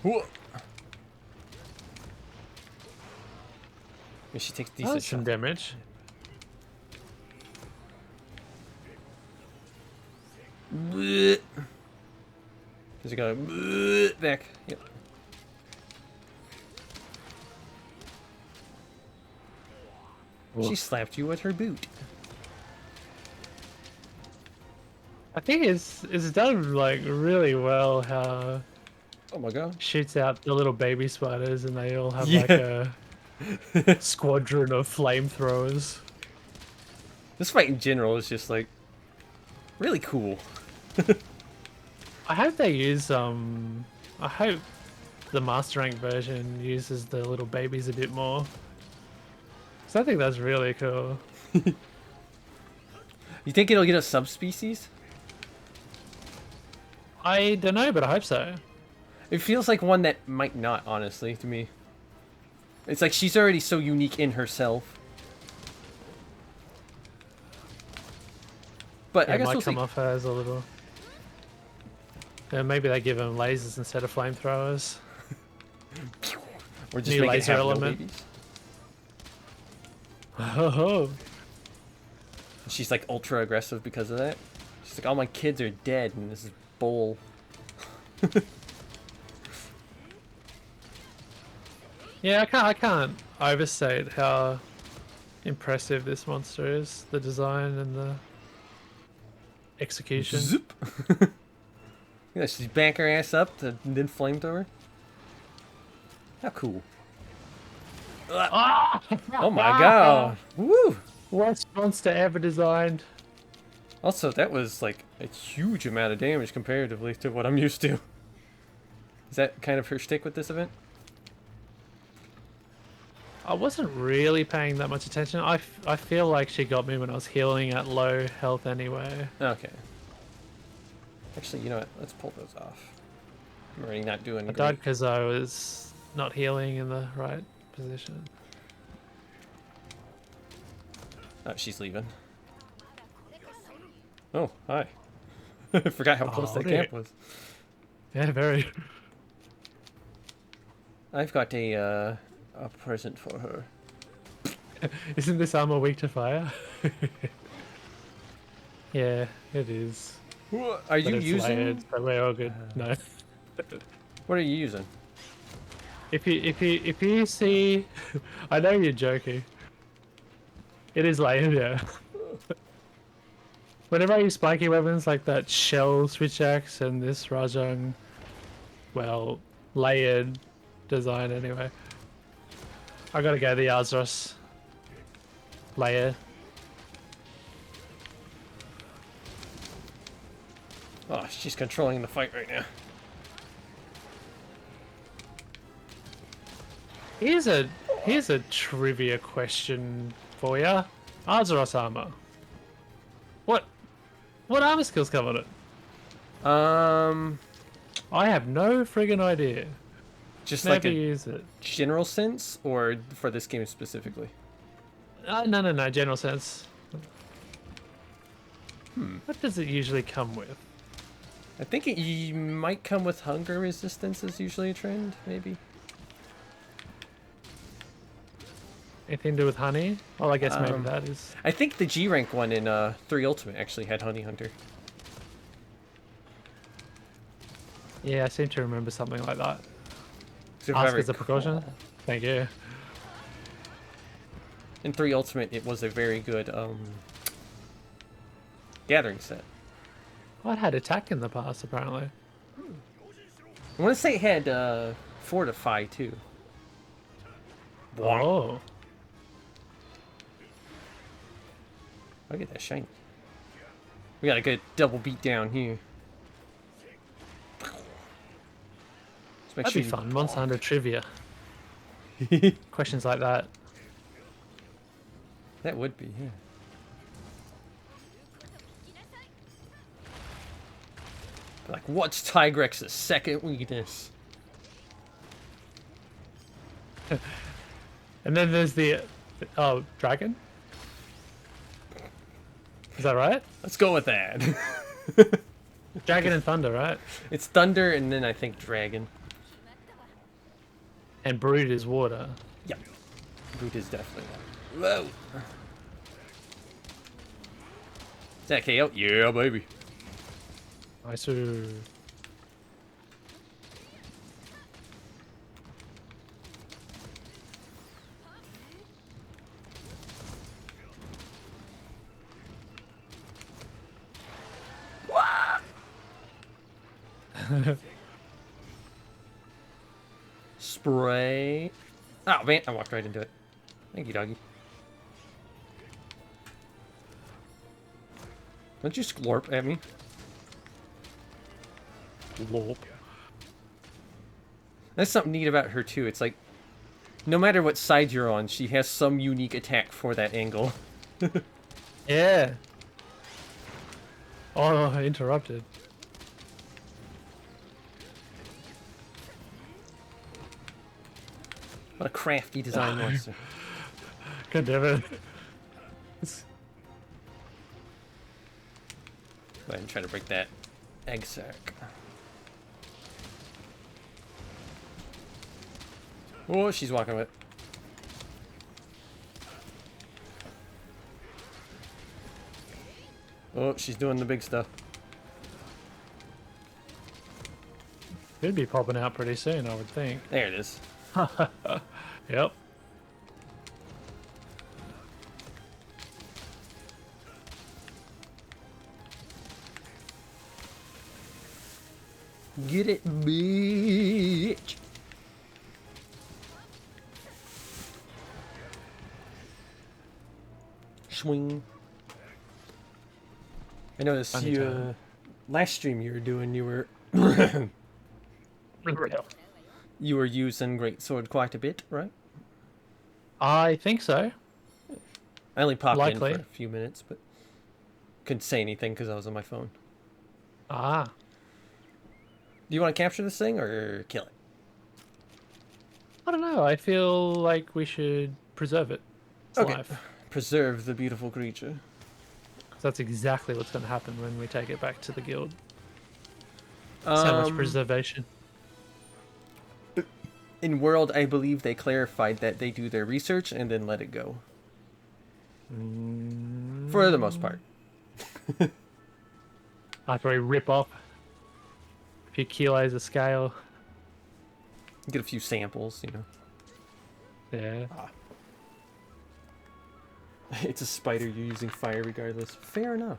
Whoa. Yeah, she takes That decent was some shots. damage. Bleh. Just gotta back. Yep. She slapped you with her boot. I think it's done like really well how Oh my god. shoots out the little baby spiders and they all have Yeah. like a squadron of flamethrowers. This fight in general is just like really cool. I hope they use I hope the master rank version uses the little babies a bit more. Cause I think that's really cool. You think it'll get a subspecies? I don't know, but I hope so. It feels like one that might not, honestly, to me. It's like she's already so unique in herself. But Yeah, I it guess might we'll come see. off as a little. Yeah, maybe they give him lasers instead of flamethrowers. Or just New make it laser have no element. babies. Oh, She's like ultra aggressive because of that. She's like, all my kids are dead in this bowl. yeah. I can't overstate how impressive this monster is. The design and the execution. Zoop. Yeah, she's back her ass up to then flamethrower. How cool. Ah! Oh my god. Woo! Worst monster ever designed. Also, that was like a huge amount of damage comparatively to what I'm used to. Is that kind of her shtick with this event? I wasn't really paying that much attention. I feel like she got me when I was healing at low health anyway. Okay. Actually, you know what? Let's pull those off. I'm already not doing I great. died because I was not healing in the right position. Oh, she's leaving. Oh, hi. I forgot how close that dear. camp was. Yeah, very. I've got a present for her. Isn't this armor weak to fire? Yeah, it is. Are But you it's using? layered, so we're all good. No. What are you using? If you see, I know you're joking. It is layered, yeah. Whenever I use spiky weapons like that shell switch axe and this Rajang, well, layered design anyway. I gotta go the Azros layer. Oh, she's controlling the fight right now. Here's a trivia question for ya. Azeroth armor. What armor skills come on it? I have no friggin' idea. Just Never like a use it. general sense, or for this game specifically? No, general sense. What does it usually come with? I think it might come with hunger resistance is usually a trend, maybe. Anything to do with honey? Well, I guess maybe Um, that is. I think the G rank one in 3 Ultimate actually had Honey Hunter. Yeah, I seem to remember something like that. So if I Ask as a recall, precaution. Thank you. In 3 Ultimate, it was a very good gathering set. Oh, it had attack in the past, apparently. I want to say it had Fortify too. Bwonk. Oh. Look at that shiny. We got a good double beat down here. Let's make That'd sure be you fun. Monster Hunter trivia. Questions like that. That would be, yeah. Like, what's Tigrex's second weakness? And then there's the oh, dragon. Is that right? Let's go with that. Dragon and thunder, right? It's Thunder and then I think Dragon. And brood is water. Yeah. Brute is definitely that. Whoa. Is that KO? Yeah, baby. Nice. Spray. Oh, man. I walked right into it. Thank you, doggy. Don't you sklorp at me? Lorp. That's something neat about her, too. It's like, no matter what side you're on, she has some unique attack for that angle. Yeah. Oh, interrupted. What a crafty design monster. God damn it. Go ahead and try to break that egg sac. Oh, she's walking with. Oh, she's doing the big stuff. It'd be popping out pretty soon, I would think. There it is. Yep. Get it, bitch. Swing. I noticed Funny you, time. last stream you were doing, you were you were using Greatsword quite a bit, right? I think so. I only popped Likely. in for a few minutes, but couldn't say anything because I was on my phone. Ah. Do you want to capture this thing or kill it? I don't know. I feel like we should preserve it. It's Okay. life. Preserve the beautiful creature. 'Cause that's exactly what's going to happen when we take it back to the guild. So much preservation. In World, I believe they clarified that they do their research and then let it go. For the most part. After we rip off a few kilos of scale. Get a few samples, you know. Yeah. It's a spider, you're using fire regardless. Fair enough.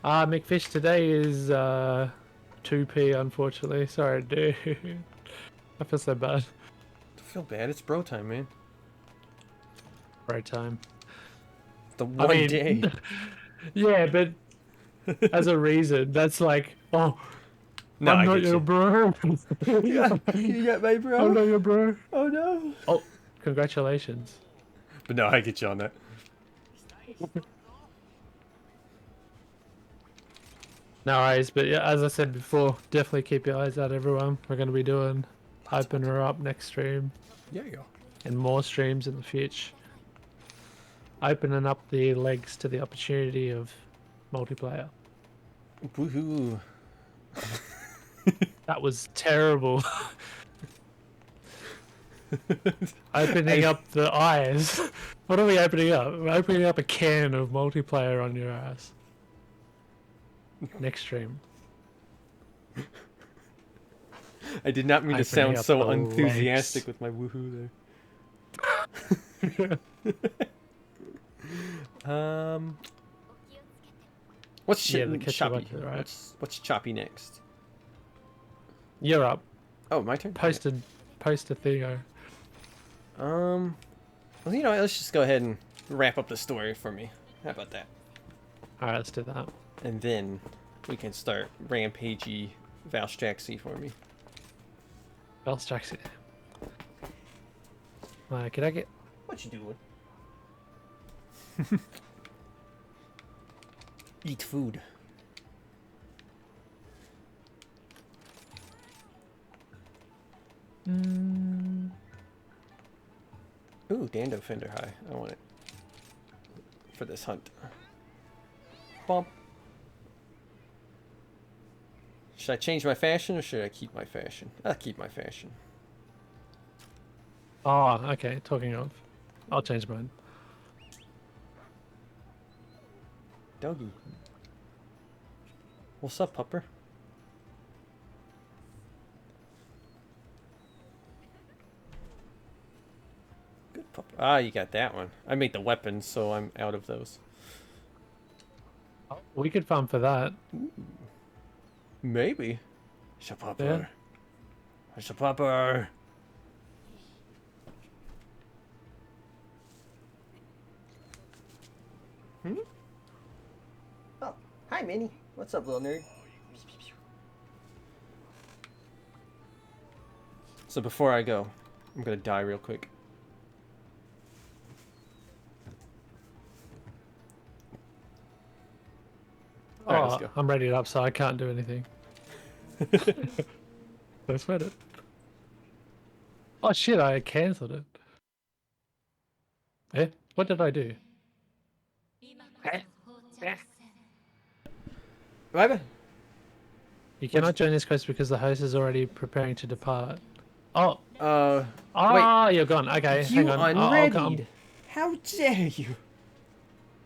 McFish today is 2p, unfortunately. Sorry, dude. I feel so bad. Don't feel bad, it's bro time, man. Right time. The one day. Yeah, but as a reason, that's like, oh, No, I I'm not get your you. bro. You got my bro? I'm not your bro. Oh no. Oh, congratulations. But no, I get you on that. No worries, but yeah, as I said before, definitely keep your eyes out, everyone. We're going to be doing Opener up next stream Yeah, yeah. and more streams in the future. Opening up the legs to the opportunity of multiplayer. Woohoo. That was terrible. Opening up the eyes. What are we opening up? We're opening up a can of multiplayer on your ass. Next stream. I did not mean to Opening sound up so the enthusiastic legs. with my woohoo there. What's Yeah, the choppy? Ketchup, right? What's choppy next? You're up. Oh, my turn. Post a Theo. Well, you know, what, let's just go ahead and wrap up the story for me. How about that? Alright, let's do that. And then we can start rampagey Valstraxy for me. Valstraxy. Can I get... What you doing? Eat food. Ooh, Dando Fender High. I want it for this hunt. Bump. Should I change my fashion or should I keep my fashion? I'll keep my fashion. Oh, okay. Talking of. I'll change mine. Doggy. What's up, pupper? Good pupper. Ah, you got that one. I made the weapons, so I'm out of those. Oh, we could farm for that. Maybe. Shapupper. Shapupper. Oh, hi, Minnie. What's up, little nerd? So before I go, I'm gonna die real quick. Alright, let's go. I'm ready up, so I can't do anything. Don't sweat it. Oh shit! I cancelled it. Eh? What did I do? Eh? Eh? Right? You cannot join this quest because the host is already preparing to depart. Oh, Wait. you're gone. Okay, You hang on. I'll come. unreadied. How dare you?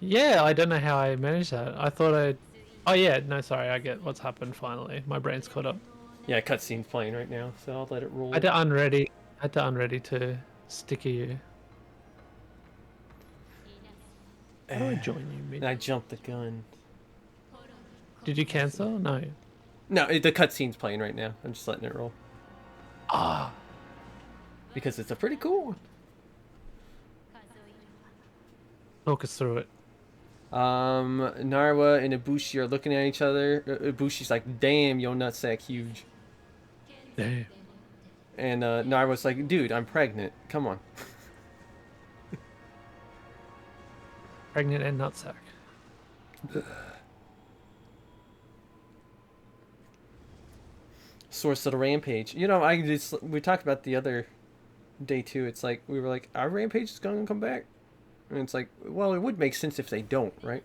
Yeah, I don't know how I managed that. I thought I. Oh yeah, no, sorry. I get what's happened finally. My brain's caught up. Yeah, cutscene's playing right now, so I'll let it roll. I had to unready. I had to unready to sticky you. How do I join you? And I jumped the gun. Did you cancel? No. No, the cutscene's playing right now. I'm just letting it roll. Ah. Because it's a pretty cool one. Talk us through it. Narwa and Ibushi are looking at each other. Ibushi's like, damn, yo nutsack huge. Damn. And Narwa's like, dude, I'm pregnant. Come on. Pregnant and nutsack. Source of the rampage. You know, we talked about the other day too. It's like we were like, our rampage is gonna come back, and it's like, well, it would make sense if they don't, right?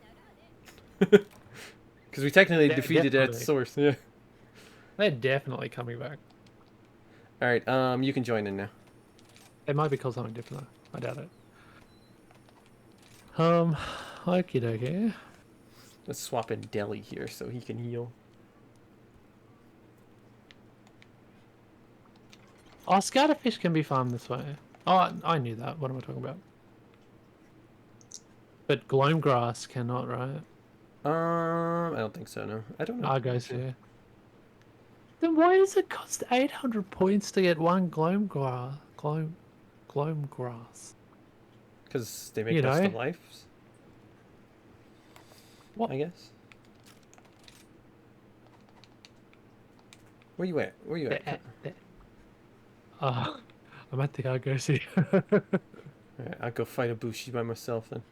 Because we technically defeated it at the source. Yeah. They're definitely coming back. All right. You can join in now. It might be called something different though. I doubt it. Okie dokie. Let's swap in Deli here so he can heal. Oh, scatterfish can be farmed this way. Oh, I knew that. What am I talking about? But gloam grass cannot, right? I don't think so. No, I don't know. Argos here. Then why does it cost 800 points to get one gloam grass? Gloam grass. Because they make You dust know? of lives. What? I guess. Where you at? Where you at? I'm at the Argos here. Alright, I'll go fight Ibushi by myself then.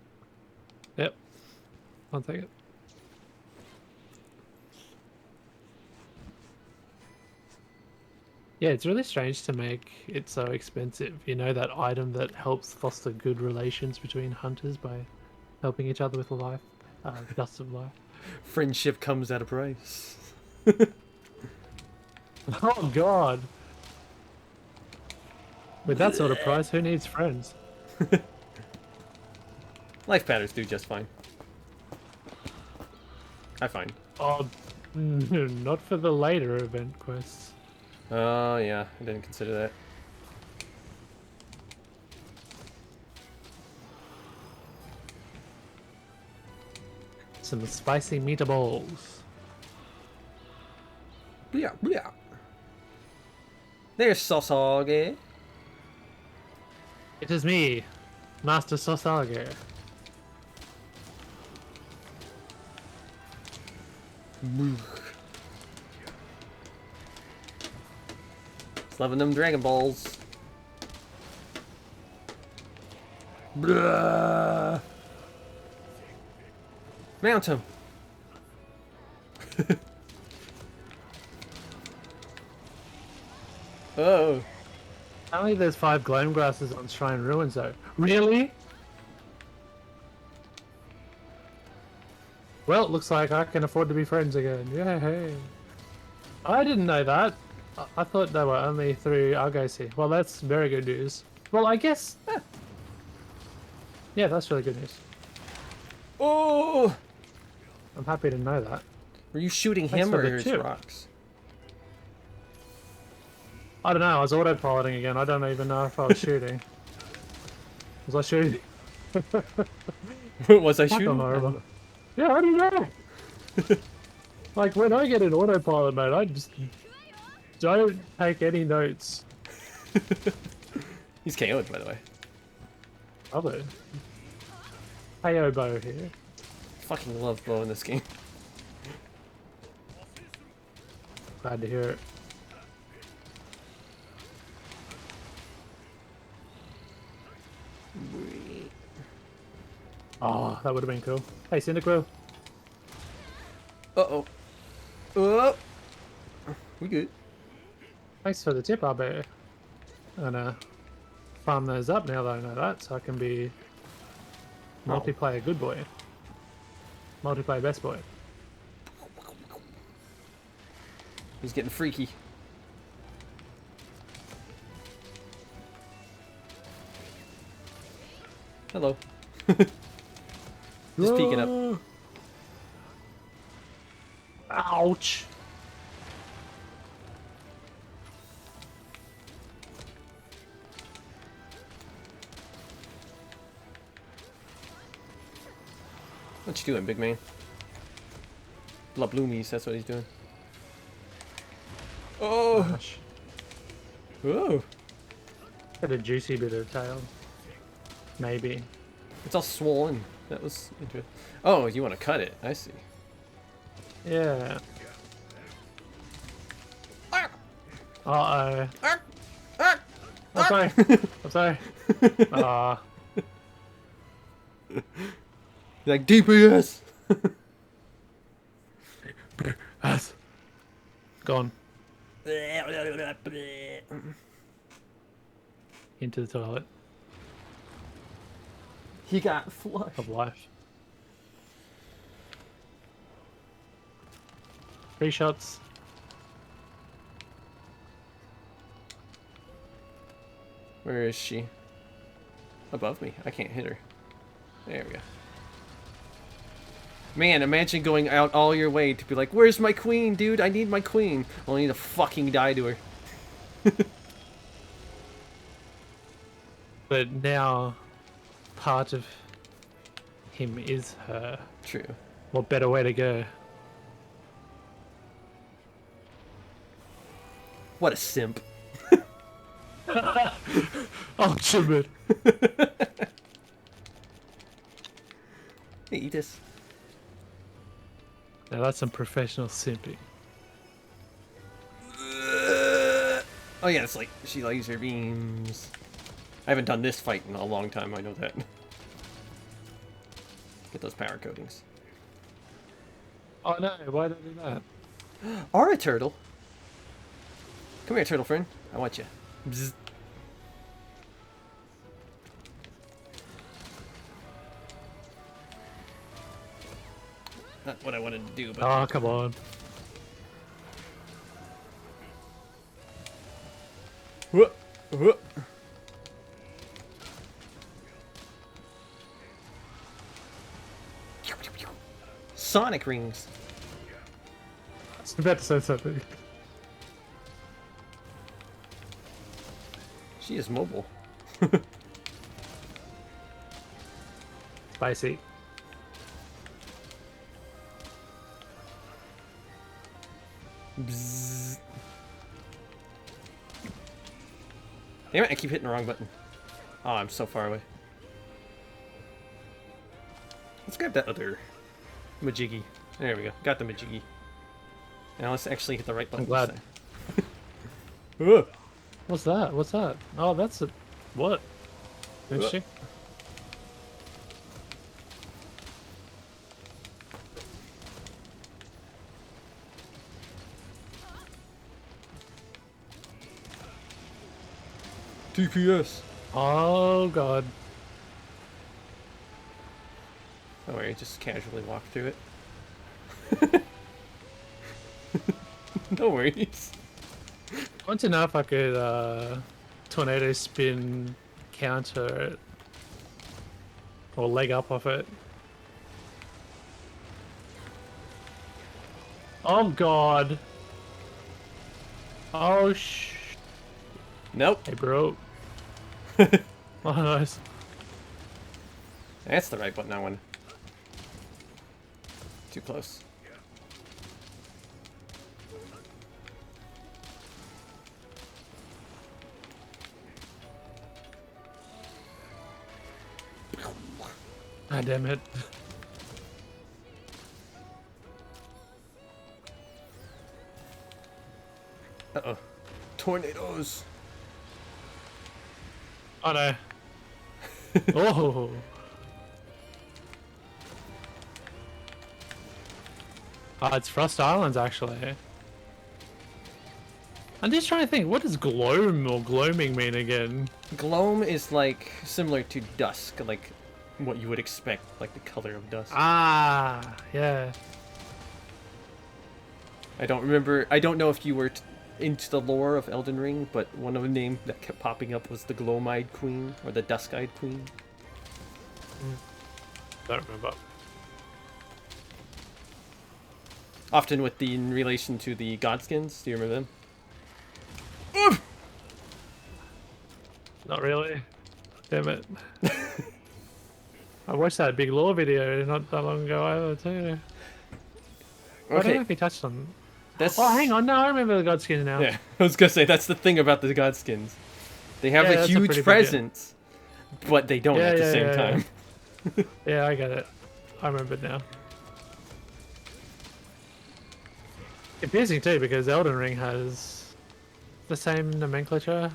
Yep. I'll take it. Yeah, it's really strange to make it so expensive. You know, that item that helps foster good relations between hunters by helping each other with life. Dust of life. Friendship comes at a price. Oh god! With that sort of price, who needs friends? Life patterns do just fine. I find. Oh, not for the later event quests. Oh, yeah. I didn't consider that. Some spicy meatballs. Yeah, yeah. There's Sasage. It is me, Master Sasage. It's loving them Dragon Balls. Blah. Mount him. Oh. Apparently there's 5 gloam grasses on Shrine Ruins though. Really? Well, it looks like I can afford to be friends again. Yay. I didn't know that. I thought they were only through Argos here. Well, that's very good news. Well, I guess... Yeah, that's really good news. Oh! I'm happy to know that. Were you shooting Thanks him for or the his tip. rocks? I don't know, I was autopiloting again. I don't even know if I was shooting. Was I shooting? Was I I don't shooting? know. Yeah, I don't know. Like, when I get an autopilot mode, I just don't take any notes. He's KO'd, by the way. Love it. Heyo Bo here. Fucking love Bo in this game. Glad to hear it. Oh, that would have been cool. Hey, Cyndaquil. Uh-oh. Oh! We good. Thanks for the tip, I'll be gonna farm those up now that I know that, so I can be multiplayer good boy. Multiplayer best boy. He's getting freaky. Hello. Just peeking up. Ouch! What you doing, big man? Bloomies, that's what he's doing. Oh! Gosh. Whoa! Got a juicy bit of tail. Maybe. It's all swollen. That was interesting. Oh, you want to cut it? I see. Yeah. Ah! Uh-oh. Ah! Ah! I'm sorry. I'm sorry. Like DPS! Ass. Gone. Into the toilet He got flushed. of life. 3 shots. Where is she? Above me. I can't hit her. There we go. Man, imagine going out all your way to be like, where's my queen, dude? I need my queen. Only to fucking die to her. But now, part of him is her. True. What better way to go? What a simp. Ultimate. Hey, eat this. Now that's some professional simping. Oh yeah, it's like she laser beams. I haven't done this fight in a long time, I know that. Get those power coatings. Oh no, why did I do that? Are a turtle. Come here, turtle friend. I want you. Bzz. Not what I wanted to do, but Oh, come on. Whoop, whoop. Sonic rings. I was about to say something. She is mobile. Spicy. Bzzz. Damn it, I keep hitting the wrong button. Oh, I'm so far away. Let's grab that other Majiggy. There we go. Got the Majiggy. Now let's actually hit the right button. I'm glad. Ugh. What's that? What's that? Oh, that's a... What? Interesting. DPS. Oh, God. Don't worry, just casually walk through it. No worries. I want to know if I could tornado spin counter it. Or leg up off it. Oh, God. Oh, Nope. Hey, bro. Oh, nice. That's the right button I wanted. Too close. Ah, damn it. Uh-oh. Tornadoes. Oh, no. Oh. It's Frost Islands, actually. I I'm just trying to think, what does gloam or gloaming mean again? Gloam is like similar to dusk, like what you would expect, like the color of dusk. Ah, yeah. I don't remember. I don't know if you were into the lore of Elden Ring, but one of the names that kept popping up was the Gloam-eyed Queen or the Dusk-eyed Queen. Don't remember. Often in relation to the Godskins. Do you remember them? Not really. Damn it. I watched that big lore video not that long ago either too. I don't know Okay, if he touched on. that's. Oh, hang on. No, I remember the Godskin now. Yeah, I was gonna say that's the thing about the Godskins. They have Yeah, a that's a huge pretty big presence, but they don't Yeah, at the yeah, same yeah, yeah. time. Yeah, I get it. I remember it now. Confusing too, because Elden Ring has the same nomenclature.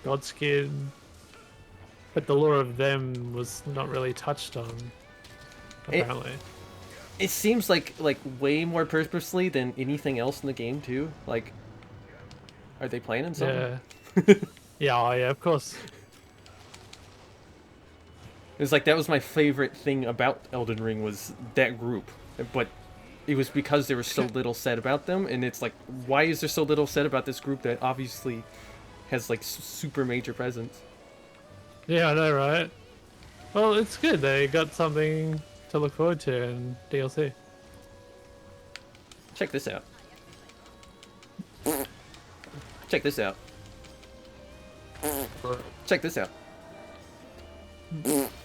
Godskin. But the lore of them was not really touched on, apparently. It seems like way more purposely than anything else in the game too. Like, are they planning something? Yeah. Yeah, oh, yeah, of course. It's like that was my favorite thing about Elden Ring was that group, but it was because there was so little said about them, and it's like, why is there so little said about this group that obviously has like super major presence? Yeah, I know, right? Well, it's good. They got something to look forward to in DLC. Check this out. Check this out. Check this out.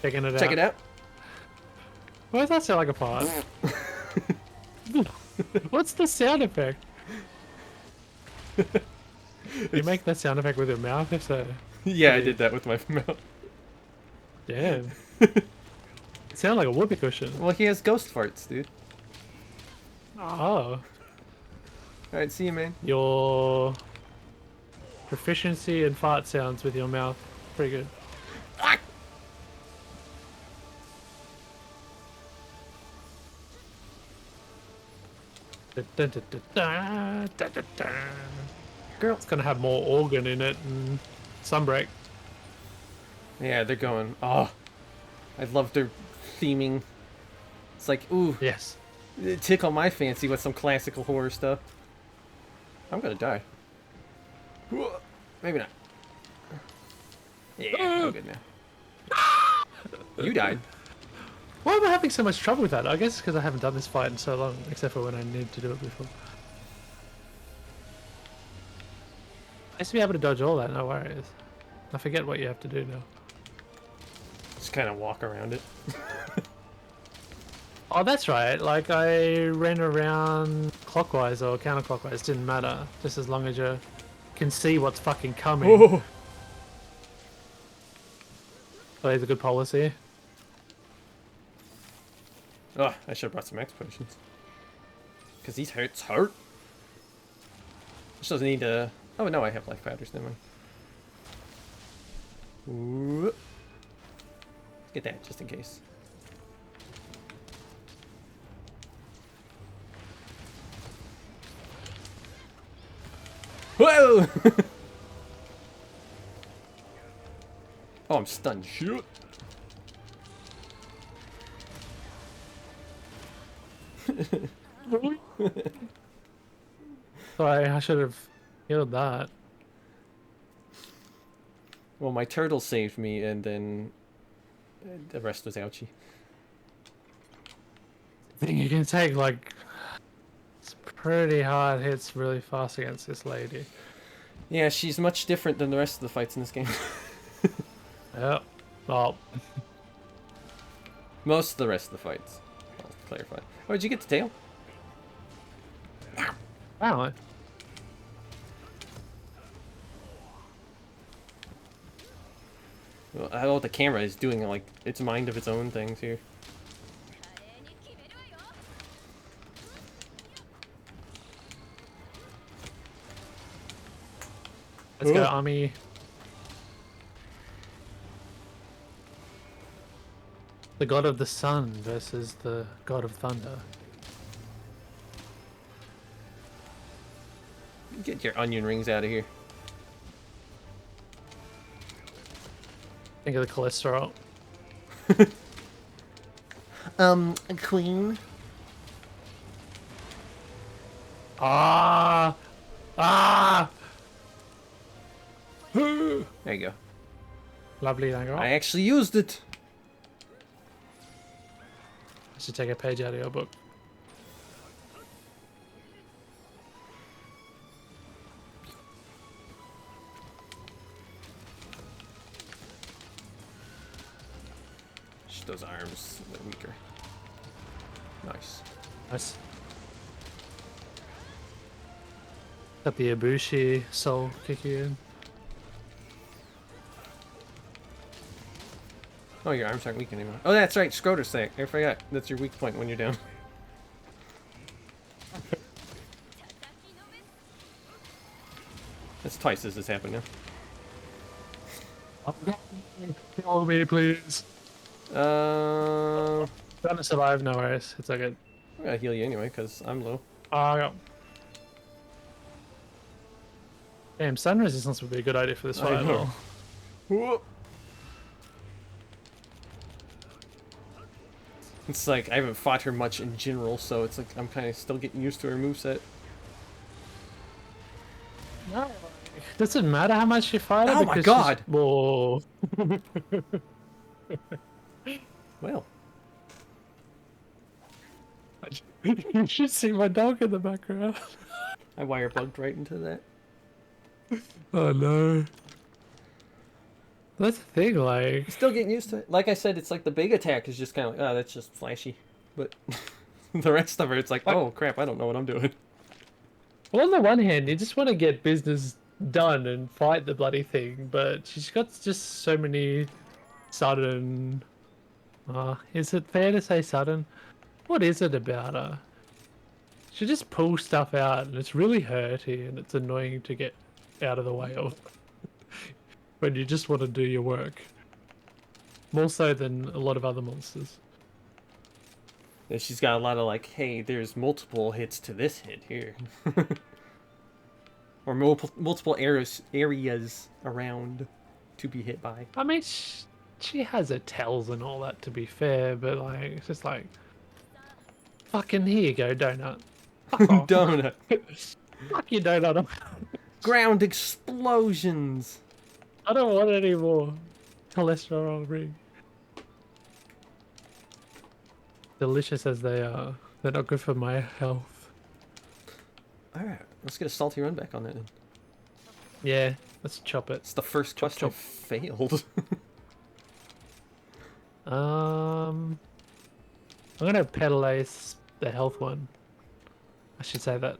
Checking it out. Check it out. Why does that sound like a fart? What's the sound effect? You make that sound effect with your mouth, if so. Yeah, I did that with my mouth. Damn. It sounded like a whoopee cushion. Well, he has ghost farts, dude. Oh. Alright, see you, man. Your proficiency in fart sounds with your mouth. Pretty good. Dun, dun, dun, dun, dun, dun, dun. Girl. It's gonna have more organ in it and Sunbreak. Yeah, they're going. Oh, I love their theming. It's like, ooh, Yes. tickle my fancy with some classical horror stuff. I'm gonna die. Maybe not. Yeah, I'm good now. You died. Why am I having so much trouble with that? I guess it's because I haven't done this fight in so long, except for when I need to do it before. I used to be able to dodge all that, no worries. I forget what you have to do now. Just kind of walk around it. Oh, that's right. Like, I ran around clockwise or counterclockwise, didn't matter. Just as long as you can see what's fucking coming. Oh, Plays a good policy. oh I should have brought some X potions. Because these hurt. Just doesn't need to. Oh no, I have life powders. Never mind. Let's get that just in case. Whoa! Oh, I'm stunned. Shoot. Sorry, I should have healed that. Well, my turtle saved me, and then the rest was ouchie. I think you can take, like, some pretty hard hits really fast against this lady. Yeah, she's much different than the rest of the fights in this game. Yep. Well, Most of the rest of the fights. I'll clarify. Oh, did you get the tail? apparently. Well, I know the camera is doing like its mind of its own things here. Let's go, Ooh. Ami. The god of the sun versus the god of thunder. Get your onion rings out of here. Think of the cholesterol. Queen. Ah! Ah! There you go. Lovely, thank you. I actually used it. I should take a page out of your book. Just those arms a bit weaker. Nice. Nice. Got the Ibushi soul kicking in. Oh, your arms aren't weak anymore. Oh, that's right. Scroter sack. I forgot. That's your weak point when you're down. That's twice as this happened now. Follow me, please. I'm Trying to survive, no worries. It's okay. gonna heal you anyway, because I'm low. Yeah. Damn, stun resistance would be a good idea for this fight. I know. Whoop. It's like, I haven't fought her much in general, so it's like, I'm kind of still getting used to her moveset. No, doesn't matter how much you fight her. Oh my because God. Whoa. Well. You should see my dog in the background. I wire bugged right into that. Oh no. That's the thing, like... Still getting used to it. Like I said, it's like the big attack is just kind of like, oh, that's just flashy. But the rest of it, it's like, oh crap, I don't know what I'm doing. Well, on the one hand, you just want to get business done and fight the bloody thing, but she's got just so many sudden... is it fair to say sudden? What is it about her? She just pulls stuff out and it's really hurty and it's annoying to get out of the way of when you just want to do your work. More so than a lot of other monsters. And she's got a lot of like, hey, there's multiple hits to this hit here. Or multiple areas around to be hit by. I mean, she has her tells and all that, to be fair, but like, it's just like, fucking here you go, donut. Fuck off. Donut. Fuck you, donut. Ground explosions. I don't want any more cholesterol ring. Delicious as they are, they're not good for my health. Alright, let's get a salty run back on that then. Yeah, let's chop it. It's the first quest I failed. I'm gonna pedalace the health one. I should say that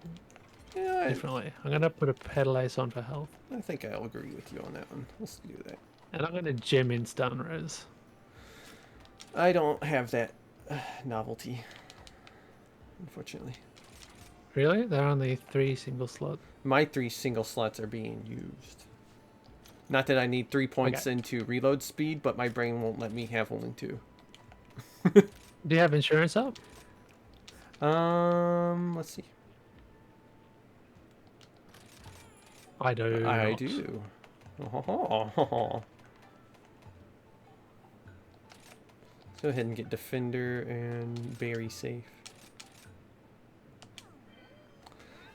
Yeah, differently. I'm gonna put a pedalace on for health. I think I'll agree with you on that one. Let's do that. And I'm gonna gem in stun res. I don't have that novelty, unfortunately. Really? There are only 3 single slots. My 3 single slots are being used. Not that I need 3 points into reload speed, but my brain won't let me have only 2. Do you have insurance up? Let's see. I do. I not. do. Oh. Let's go ahead and get Defender and very safe.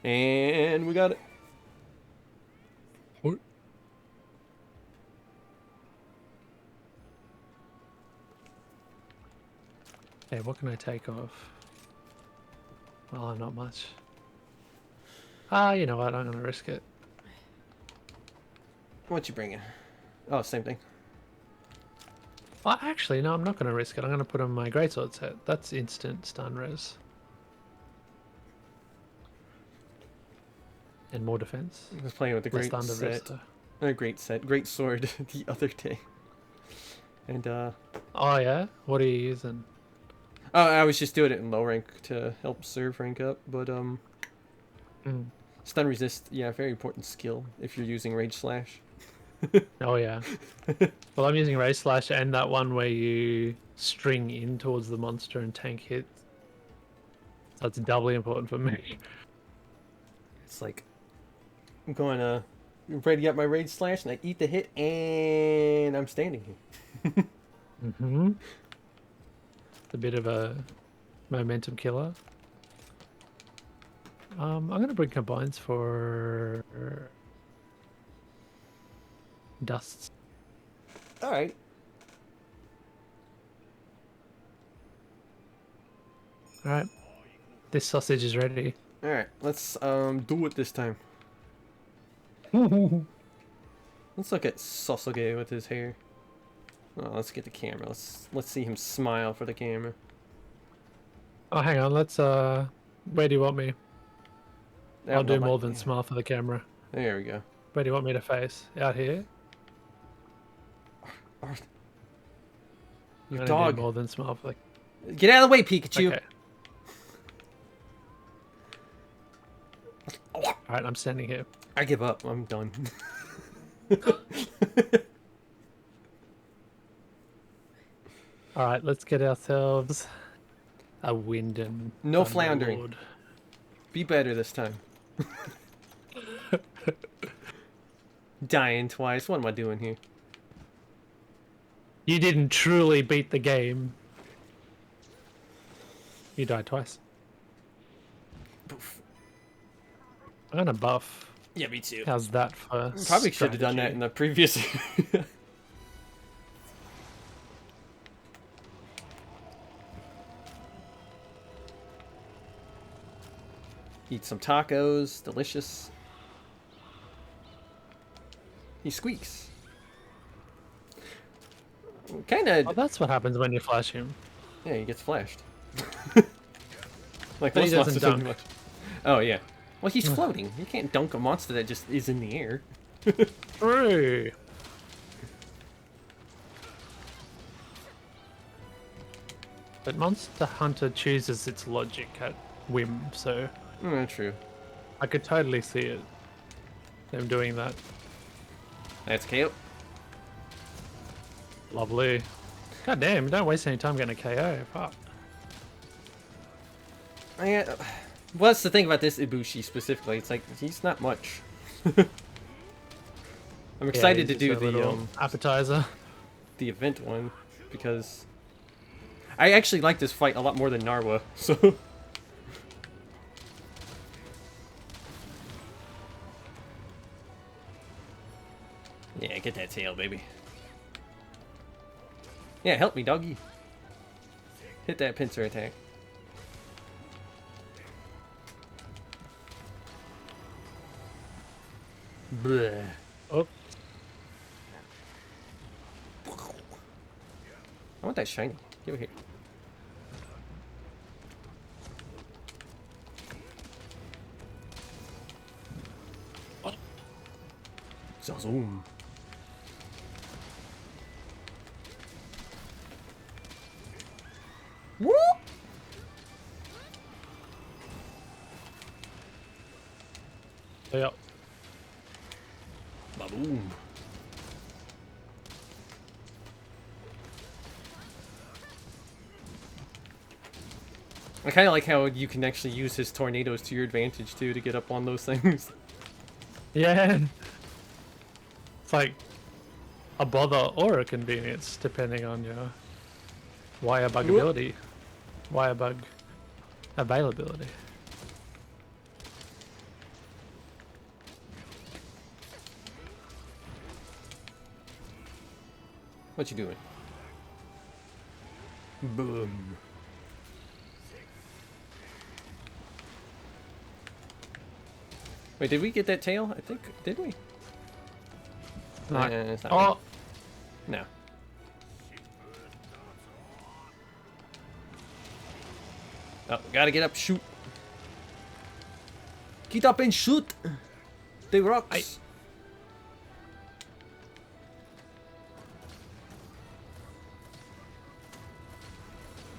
And we got it. What? Hey, what can I take off? Oh, not much. You know what? I'm gonna risk it. What you bringing? Oh, same thing. Oh, actually, no, I'm not gonna risk it. I'm gonna put on my greatsword set. That's instant stun res. And more defense. I was playing with the Less great thunder set. rest. Great sword the other day. And Oh yeah? What are you using? oh, I was just doing it in low rank to help serve rank up, but stun resist, yeah, very important skill if you're using Rage Slash. Oh yeah. Well, I'm using Ray Slash and that one where you string in towards the monster and tank hits. So it's doubly important for me. It's like I'm going to ready up my Rage Slash, and I eat the hit, and I'm standing here. Mm-hmm. It's a bit of a momentum killer. I'm gonna bring combines for dusts. All right. All right, this sausage is ready. All right. Let's do it this time. Oh, Let's look at Sasuke with his hair. Oh, let's get the camera. Let's see him smile for the camera. hang on. Let's. Where do you want me? I'll do more than yeah. smile for the camera. There we go. Where do you want me to face? Out here? Arth- I'm Your gonna do dog. more than smile for the. Get out of the way, Pikachu. Okay. All right, I'm standing here. I give up. I'm done. All right, let's get ourselves a wind and No Thunder floundering. Lord. Be better this time. Dying twice. What am I doing here? You didn't truly beat the game. You died twice. Poof. I'm gonna buff. Yeah, me too. How's that for Probably should have done that strategy? in the previous. Eat some tacos. Delicious. He squeaks. Kind Oh, of. that's what happens when you flash him. Yeah, he gets flashed. Like But he most monsters doesn't pretty dunk. much. Oh yeah. Well, he's floating. You can't dunk a monster that just is in the air. True. But Monster Hunter chooses its logic at whim, so True. I could totally see it. Them doing that. That's KO. Lovely. God damn, don't waste any time getting a KO. Fuck. Yeah. Well, that's the thing about this Ibushi specifically. It's like he's not much. I'm excited to he's do just a little appetizer. the event one because I actually like this fight a lot more than Narwa. So yeah, get that tail, baby. Yeah, help me, doggy. Hit that pincer attack. Bleh. Oh, I want that shiny. Give it here. Zazoom. Whoop! yeah. Baboom. I kind of like how you can actually use his tornadoes to your advantage too to get up on those things. Yeah. It's like a bother or a convenience, depending on your wire bug Whoop. ability. Wire bug availability. What you doing? Boom. Wait, did we get that tail? I think, did we? No. It's not Oh, me. No. Oh, gotta get up, shoot. Get up and shoot. The rocks.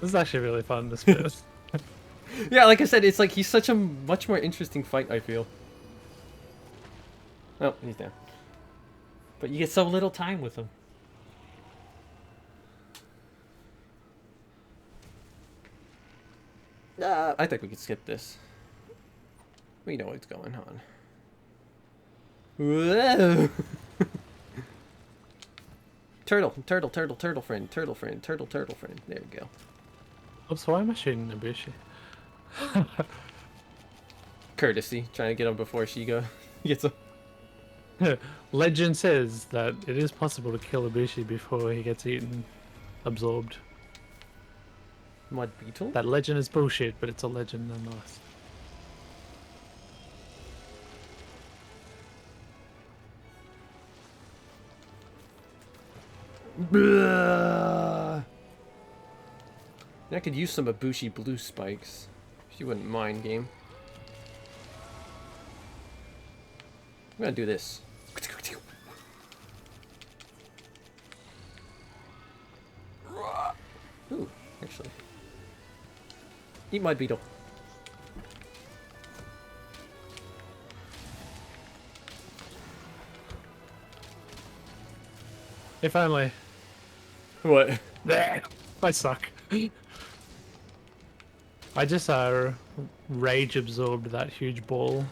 this is actually really fun, this bit. Yeah, like I said, it's like he's such a much more interesting fight, I feel. Oh, he's down. But you get so little time with him. I think we could skip this. We know what's going on. Whoa. Turtle friend. Turtle friend. There we go. Oops, why am I shooting Ibushi? Courtesy, trying to get him before she gets him. Legend says that it is possible to kill Ibushi before he gets eaten, absorbed. Mud beetle? That legend is bullshit, but it's a legend nonetheless. Blah. I could use some Ibushi blue spikes. If you wouldn't mind, game. I'm gonna do this. Ooh, actually. Eat my beetle. If only. What? I suck. I just rage absorbed that huge ball.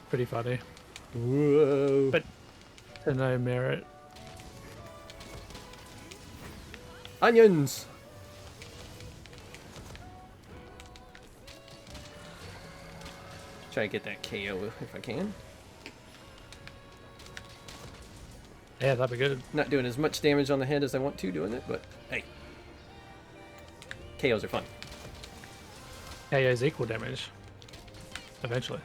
Pretty funny. Whoa. But to no merit. Onions! Try to get that KO if I can. Yeah, that'd be good. Not doing as much damage on the head as I want to doing it, but hey. KOs are fun. KO's equal damage. Eventually.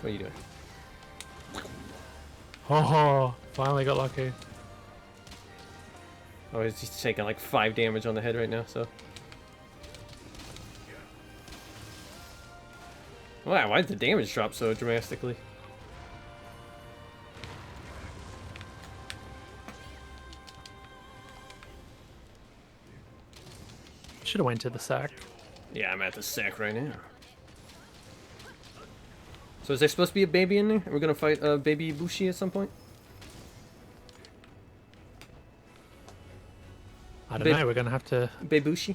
What are you doing? Oh, finally got lucky. Oh, he's taking like 5 damage on the head right now, so. Wow, why did the damage drop so dramatically? Should have went to the sack. Yeah, I'm at the sack right now. So is there supposed to be a baby in there? Are we gonna fight baby Ibushi at some point? I don't know. We're gonna have to Babushi?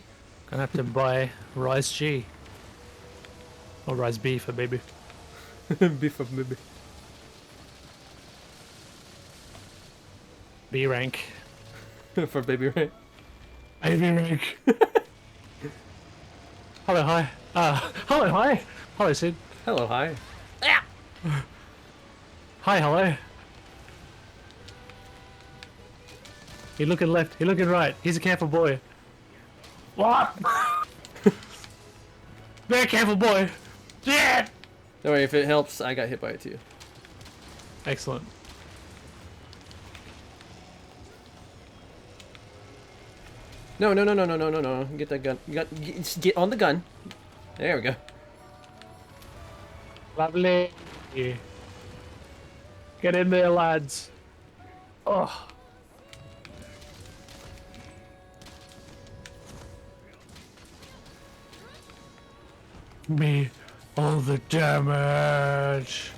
buy Rise G or Rise B for baby. Beef of baby. B rank. For baby, right? Baby rank. Hello, hi. Hello, hi. Hello, Sid. Hello, hi. Hi, hello. He looking left. He looking right. He's a careful boy. What? Very careful boy. Yeah. Don't worry, if it helps, I got hit by it too. Excellent. No. Get that gun. Get on the gun. There we go. Lovely. Get in there, lads. Oh. Me, all the damage.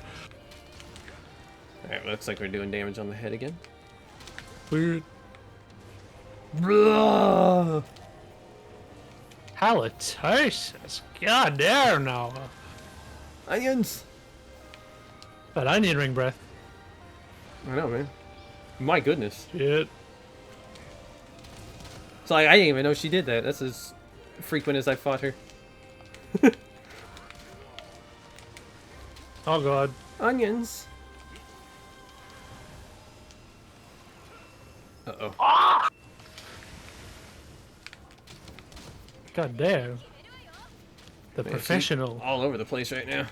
Alright, looks like we're doing damage on the head again. Weird. Blah. Halitosis. God damn now. Onions! That onion ring breath. I know, man. My goodness. Shit. So I didn't even know she did that. That's as frequent as I fought her. Oh god. Onions. Uh-oh. God damn. The Man, she's professional. all over the place right now.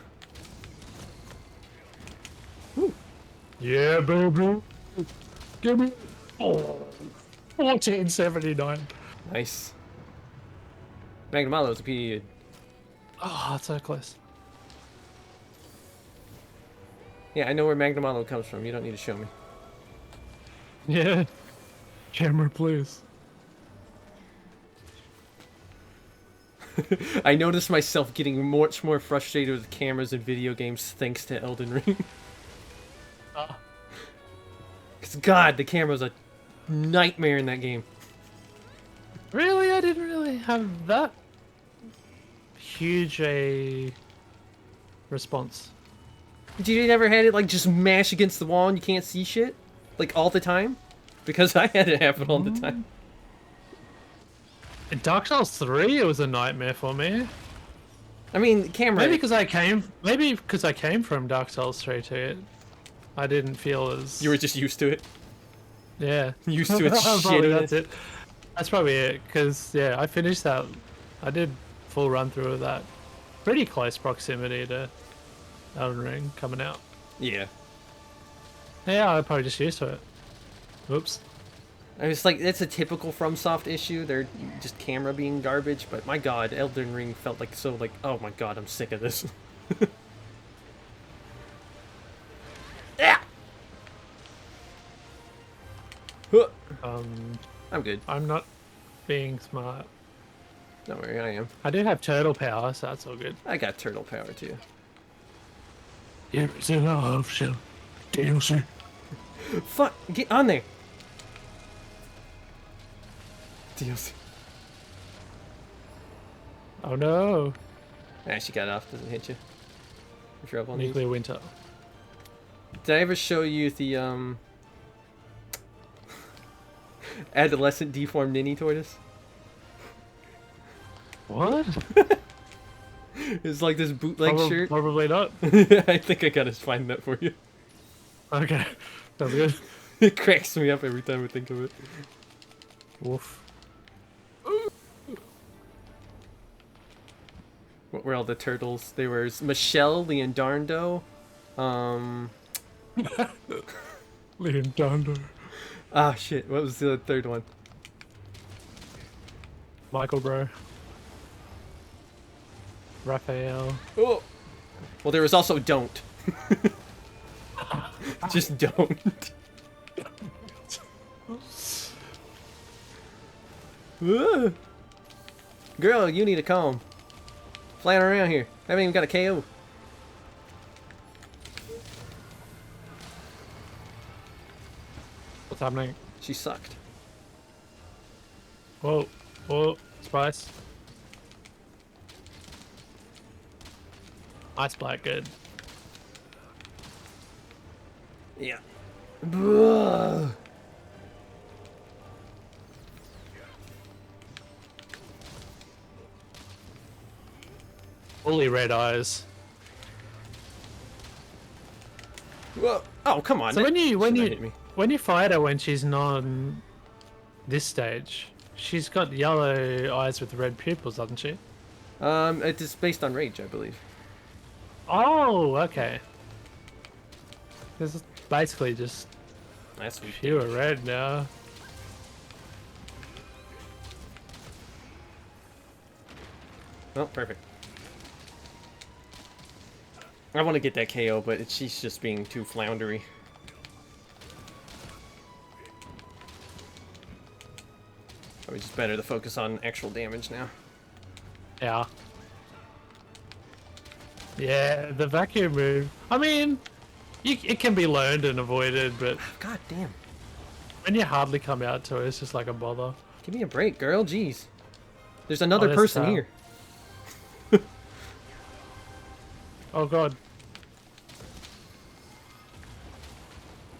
Yeah, baby. Give me 1479. Nice. Magnamalo's a period. Oh, that's so close. Yeah, I know where Magnamalo comes from. You don't need to show me. Yeah. Camera, please. I noticed myself getting much more frustrated with cameras in video games thanks to Elden Ring. Because, God, the camera's a nightmare in that game. Really? I didn't really have that huge a response. You never had it like just mash against the wall and you can't see shit? Like all the time? Because I had it happen all the time. In Dark Souls 3, it was a nightmare for me. I mean, camera. Maybe because I came from Dark Souls 3 to it. I didn't feel as... You were just used to it. Yeah. Used to its Probably shittiness. that's it. That's probably it, because, yeah, I finished that. I did full run through of that. Pretty close proximity to Elden Ring coming out. Yeah. Yeah, I probably just used to it. Whoops. I was like, it's a typical FromSoft issue. They're just camera being garbage, but my god, Elden Ring felt like so like, oh my god, I'm sick of this. Yeah. Huh. I'm good. I'm not being smart. Don't worry, I am. I do have turtle power, so that's all good. I got turtle power too. Here is an option. DLC. Fuck, get on there. DLC. Oh no. She got off. Doesn't hit you. If you're up on these. Nuclear winter. Did I ever show you the adolescent deformed ninny tortoise? What? It's like this bootleg shirt. Probably not. I think I gotta find that for you. Okay. Sounds good. It cracks me up every time I think of it. Woof. What were all the turtles? There was Michelle Leonardo. Leonardo. Ah, shit. What was the third one? Michael Bro. Raphael. Oh! Well, there was also Don't. Just don't. Ah. Girl, you need a comb. Flying around here. I haven't even got a KO. What's happening? She sucked. Whoa. Whoa. Spice. Ice Black, good. Yeah. Ugh. Fully red eyes. Whoa. Oh, come on. So when you hit me. when you fight her when she's not on this stage, she's got yellow eyes with red pupils, doesn't she? It is based on rage, I believe. Oh, okay. This is basically just That's pure red now. Oh, perfect. I want to get that KO, but she's just being too floundery. Probably just better to focus on actual damage now. Yeah. Yeah, the vacuum move. I mean, it can be learned and avoided, but God damn. when you hardly come out to it, it's just like a bother. Give me a break, girl. Jeez. There's another there's person Sal. here. Oh god.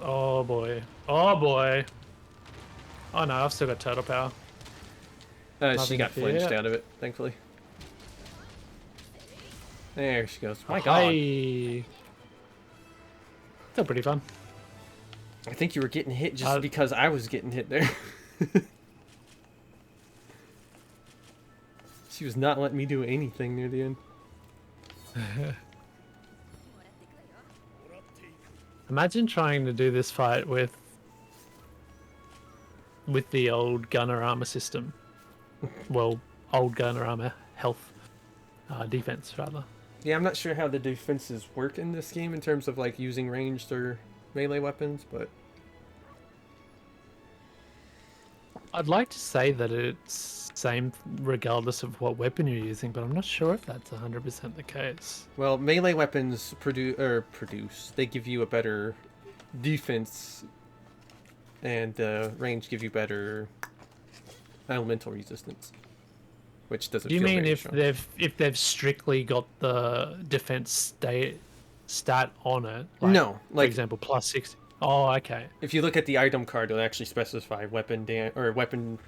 Oh boy. Oh boy. Oh no, I've still got turtle power. She Nothing got to flinched fear. out of it, thankfully. There she goes. My god. Hi. Still pretty fun. I think you were getting hit just because I was getting hit there. She was not letting me do anything near the end. Imagine trying to do this fight with the old gunner armor system. Well, old gunner armor health, defense rather. Yeah, I'm not sure how the defenses work in this game in terms of like using ranged or melee weapons, but I'd like to say that it's same regardless of what weapon you're using, but I'm not sure if that's 100% the case. well, melee weapons produce. They give you a better defense, and range give you better elemental resistance. which doesn't Do you feel mean very if strong. they've strictly got the defense stat on it? Like, No, for like example, plus 60. Oh, okay. if you look at the item card, it'll actually specify weapon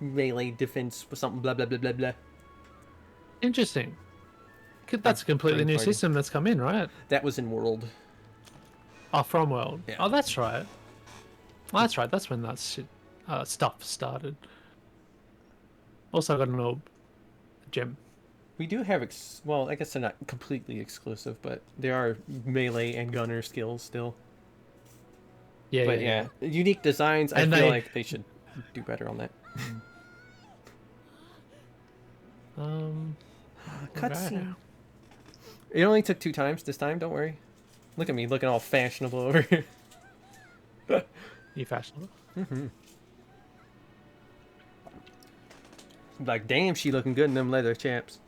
melee defense or something blah blah blah blah blah. Interesting. That's a completely brain new farting. system that's come in, right? That was in World. Oh, from World. Yeah. Oh, that's right. Oh, that's right. That's when that stuff started. Also got an orb. Gem. We do have well, I guess they're not completely exclusive, but there are melee and gunner skills still. Yeah, But yeah, unique designs. And I feel they- like they should do better on that. Cutscene. It only took 2 times this time. Don't worry. Look at me looking all fashionable over here. You fashionable. Like, damn, she looking good in them leather chaps.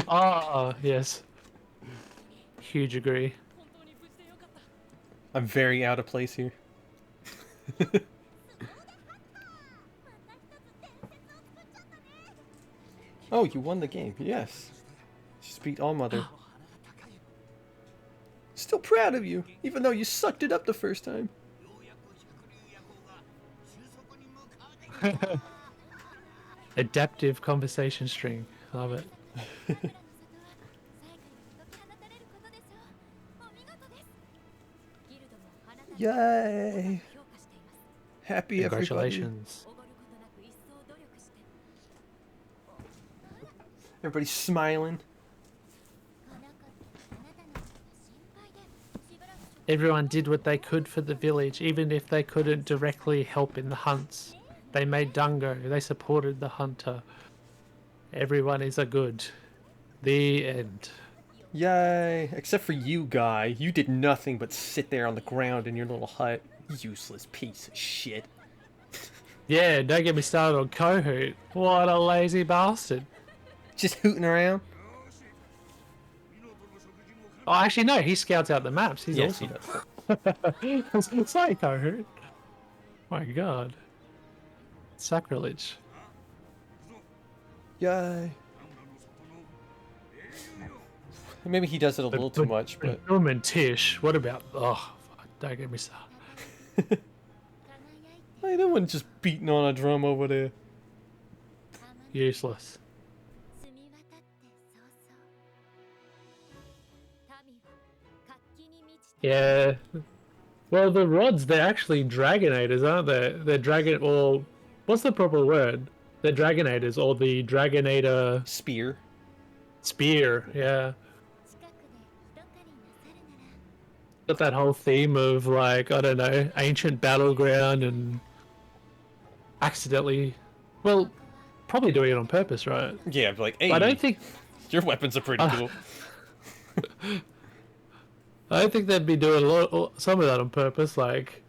Ah, yes. Huge agree. I'm very out of place here. Oh, you won the game. Yes. Just beat All Mother. Still proud of you, even though you sucked it up the first time. Adaptive conversation string. Love it. Yay! Happy everybody. Congratulations. Everybody's smiling. Everyone did what they could for the village, even if they couldn't directly help in the hunts. They made Dungo. They supported the hunter. Everyone is a good. The end. Yay! Except for you, Guy. You did nothing but sit there on the ground in your little hut. Useless piece of shit. Yeah, don't get me started on Kohoot. What a lazy bastard. Just hooting around. Oh, actually, no, he scouts out the maps. He's Yes, awesome. he does. It's like Kohoot. My god. Sacrilege. Yay! Maybe he does it a little too much, but Boom and Tish. What about? Oh, fuck, don't get me started. hey, that one's just beating on a drum over there. Useless. Yeah. Well, the rods, they're actually Dragonators, aren't they? They're Dragon... Or... What's the proper word? They're Dragonators, or the Dragonator Spear. Spear, yeah. Got that whole theme of, like, I don't know, ancient battleground and accidentally... Well, probably doing it on purpose, right? Yeah, like, hey, I don't think... your weapons are pretty cool. I don't think they'd be doing some of that on purpose, like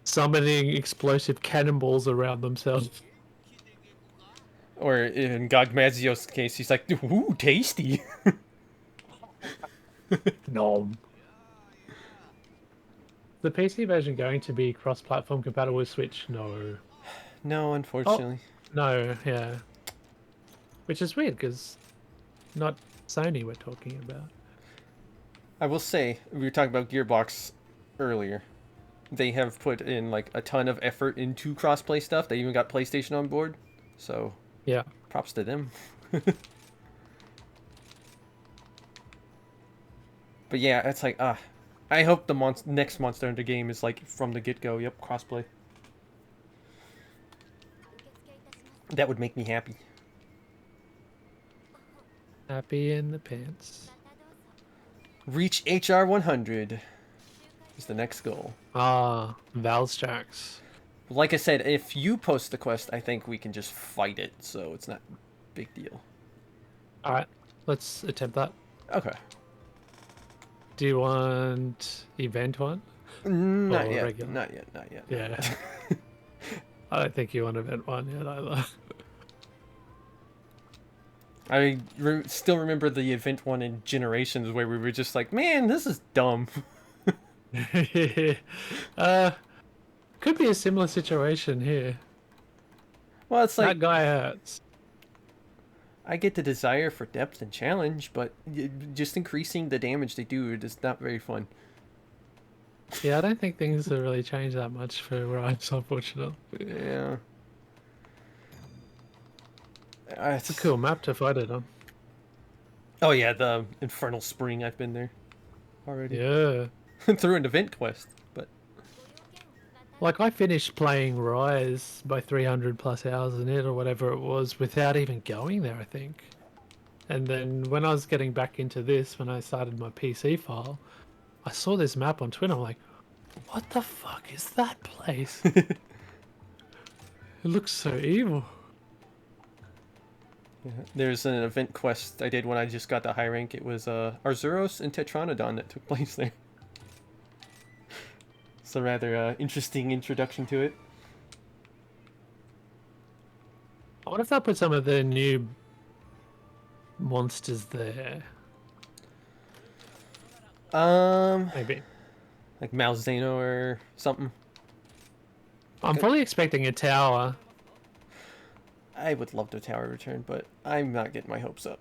summoning explosive cannonballs around themselves. Or in God Mazio's case, he's like, ooh, tasty. Nom. The PC version going to be cross-platform compatible with Switch? No. No, unfortunately. No, yeah. Which is weird, because not Sony we're talking about. I will say, we were talking about Gearbox earlier. They have put in like a ton of effort into crossplay stuff. They even got PlayStation on board. So, Yeah. props to them. But yeah, it's like, I hope the next Monster Hunter game is like from the get-go. Yep, crossplay. That would make me happy. Happy in the pants. Reach HR 100 is the next goal. Ah, Valstrax. Like I said, if you post the quest, I think we can just fight it, so it's not a big deal. Alright, let's attempt that. Okay. Do you want event one? Not Or yet. regular? Not yet. Not yet. Yeah. I don't think you want event one yet either. I still remember the event one in Generations where we were just like, man, this is dumb. Could be a similar situation here. Well, it's like That guy hurts. I get the desire for depth and challenge, but just increasing the damage they do is not very fun. Yeah, I don't think things have really changed that much for Rise, unfortunately. Yeah. It's a cool map to fight it on. Oh yeah, the Infernal Spring. I've been there already. Yeah. Through an event quest, but Like, I finished playing Rise by 300 plus hours in it, or whatever it was, without even going there, I think. And then when I was getting back into this, when I started my PC file, I saw this map on Twitter. I'm like, what the fuck is that place? It looks so evil. yeah. There's an event quest I did when I just got the high rank. It was Arzuros and Tetranodon that took place there. It's a rather interesting introduction to it. I wonder if they'll put some of the new monsters there. Maybe. Like Malzeno or something. I'm probably expecting a tower. I would love the tower return, but I'm not getting my hopes up.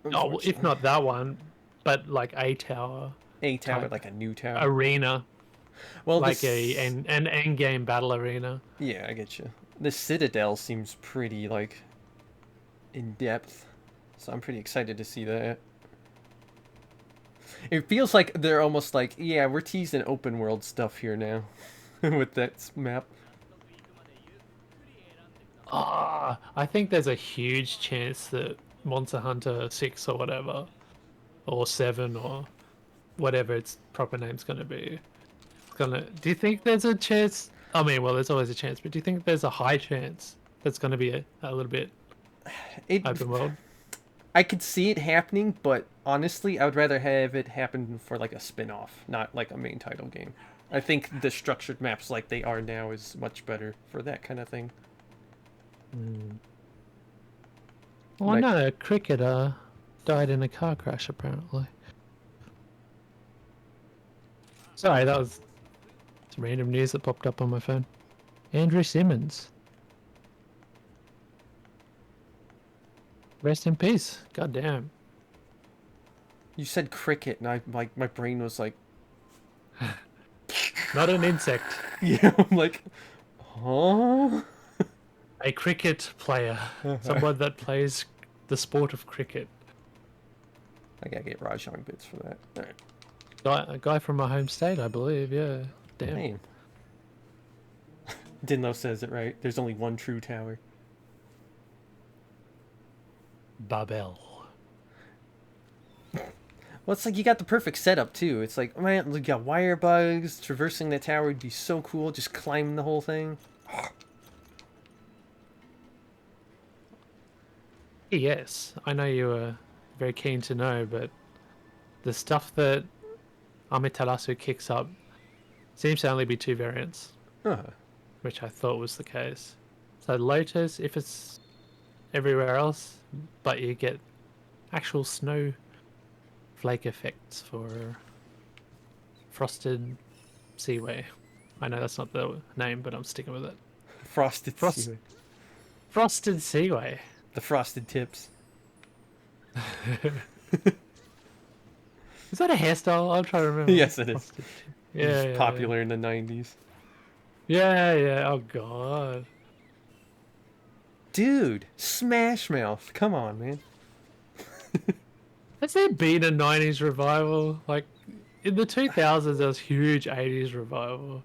Oh, well, if Unfortunately. not that one, but like a tower A tower, type like a new tower. arena, Well, like this... an end game battle arena. Yeah, I get you. The Citadel seems pretty, like, in-depth. So I'm pretty excited to see that. It feels like they're almost like, yeah, we're teasing open world stuff here now. With that map. Ah, I think there's a huge chance that Monster Hunter 6 or whatever, or 7 or whatever its proper name's going to be, do you think there's a chance? I mean, well, there's always a chance, but do you think there's a high chance that's going to be a little bit open world? I could see it happening, but honestly, I would rather have it happen for like a spin-off, not like a main title game. I think the structured maps like they are now is much better for that kind of thing. Well, Like- no, a cricketer died in a car crash, apparently. Sorry, that was some random news that popped up on my phone. Andrew Simmons. Rest in peace. God damn. You said cricket, and I like my brain was like, Not an insect. yeah, I'm like, huh? A cricket player. Someone that plays the sport of cricket. I gotta get Rajang bits for that. All right. A guy from my home state, I believe, yeah. Damn. Damn. Dinlo says it right. There's only one true tower. Babel. Well, it's like you got the perfect setup too. It's like, man, you got wire bugs. Traversing that tower would be so cool. Just climbing the whole thing. Yes, I know you were very keen to know, but the stuff that Amaterasu kicks up seems to only be 2 variants, which I thought was the case. So Lotus, if it's everywhere else, but you get actual snow flake effects for Frosted Seaway. I know that's not the name, but I'm sticking with it. Frosted Frost- Seaway. Frosted Seaway. The frosted tips. Is that a hairstyle? I'm trying to remember. Yes, it is. Frosted- It Yeah, was yeah, popular in the 90s. Yeah, yeah. Oh god. Dude, Smash Mouth. Come on, man. Has there been a 90s revival? Like, in the 2000s, there was huge 80s revival.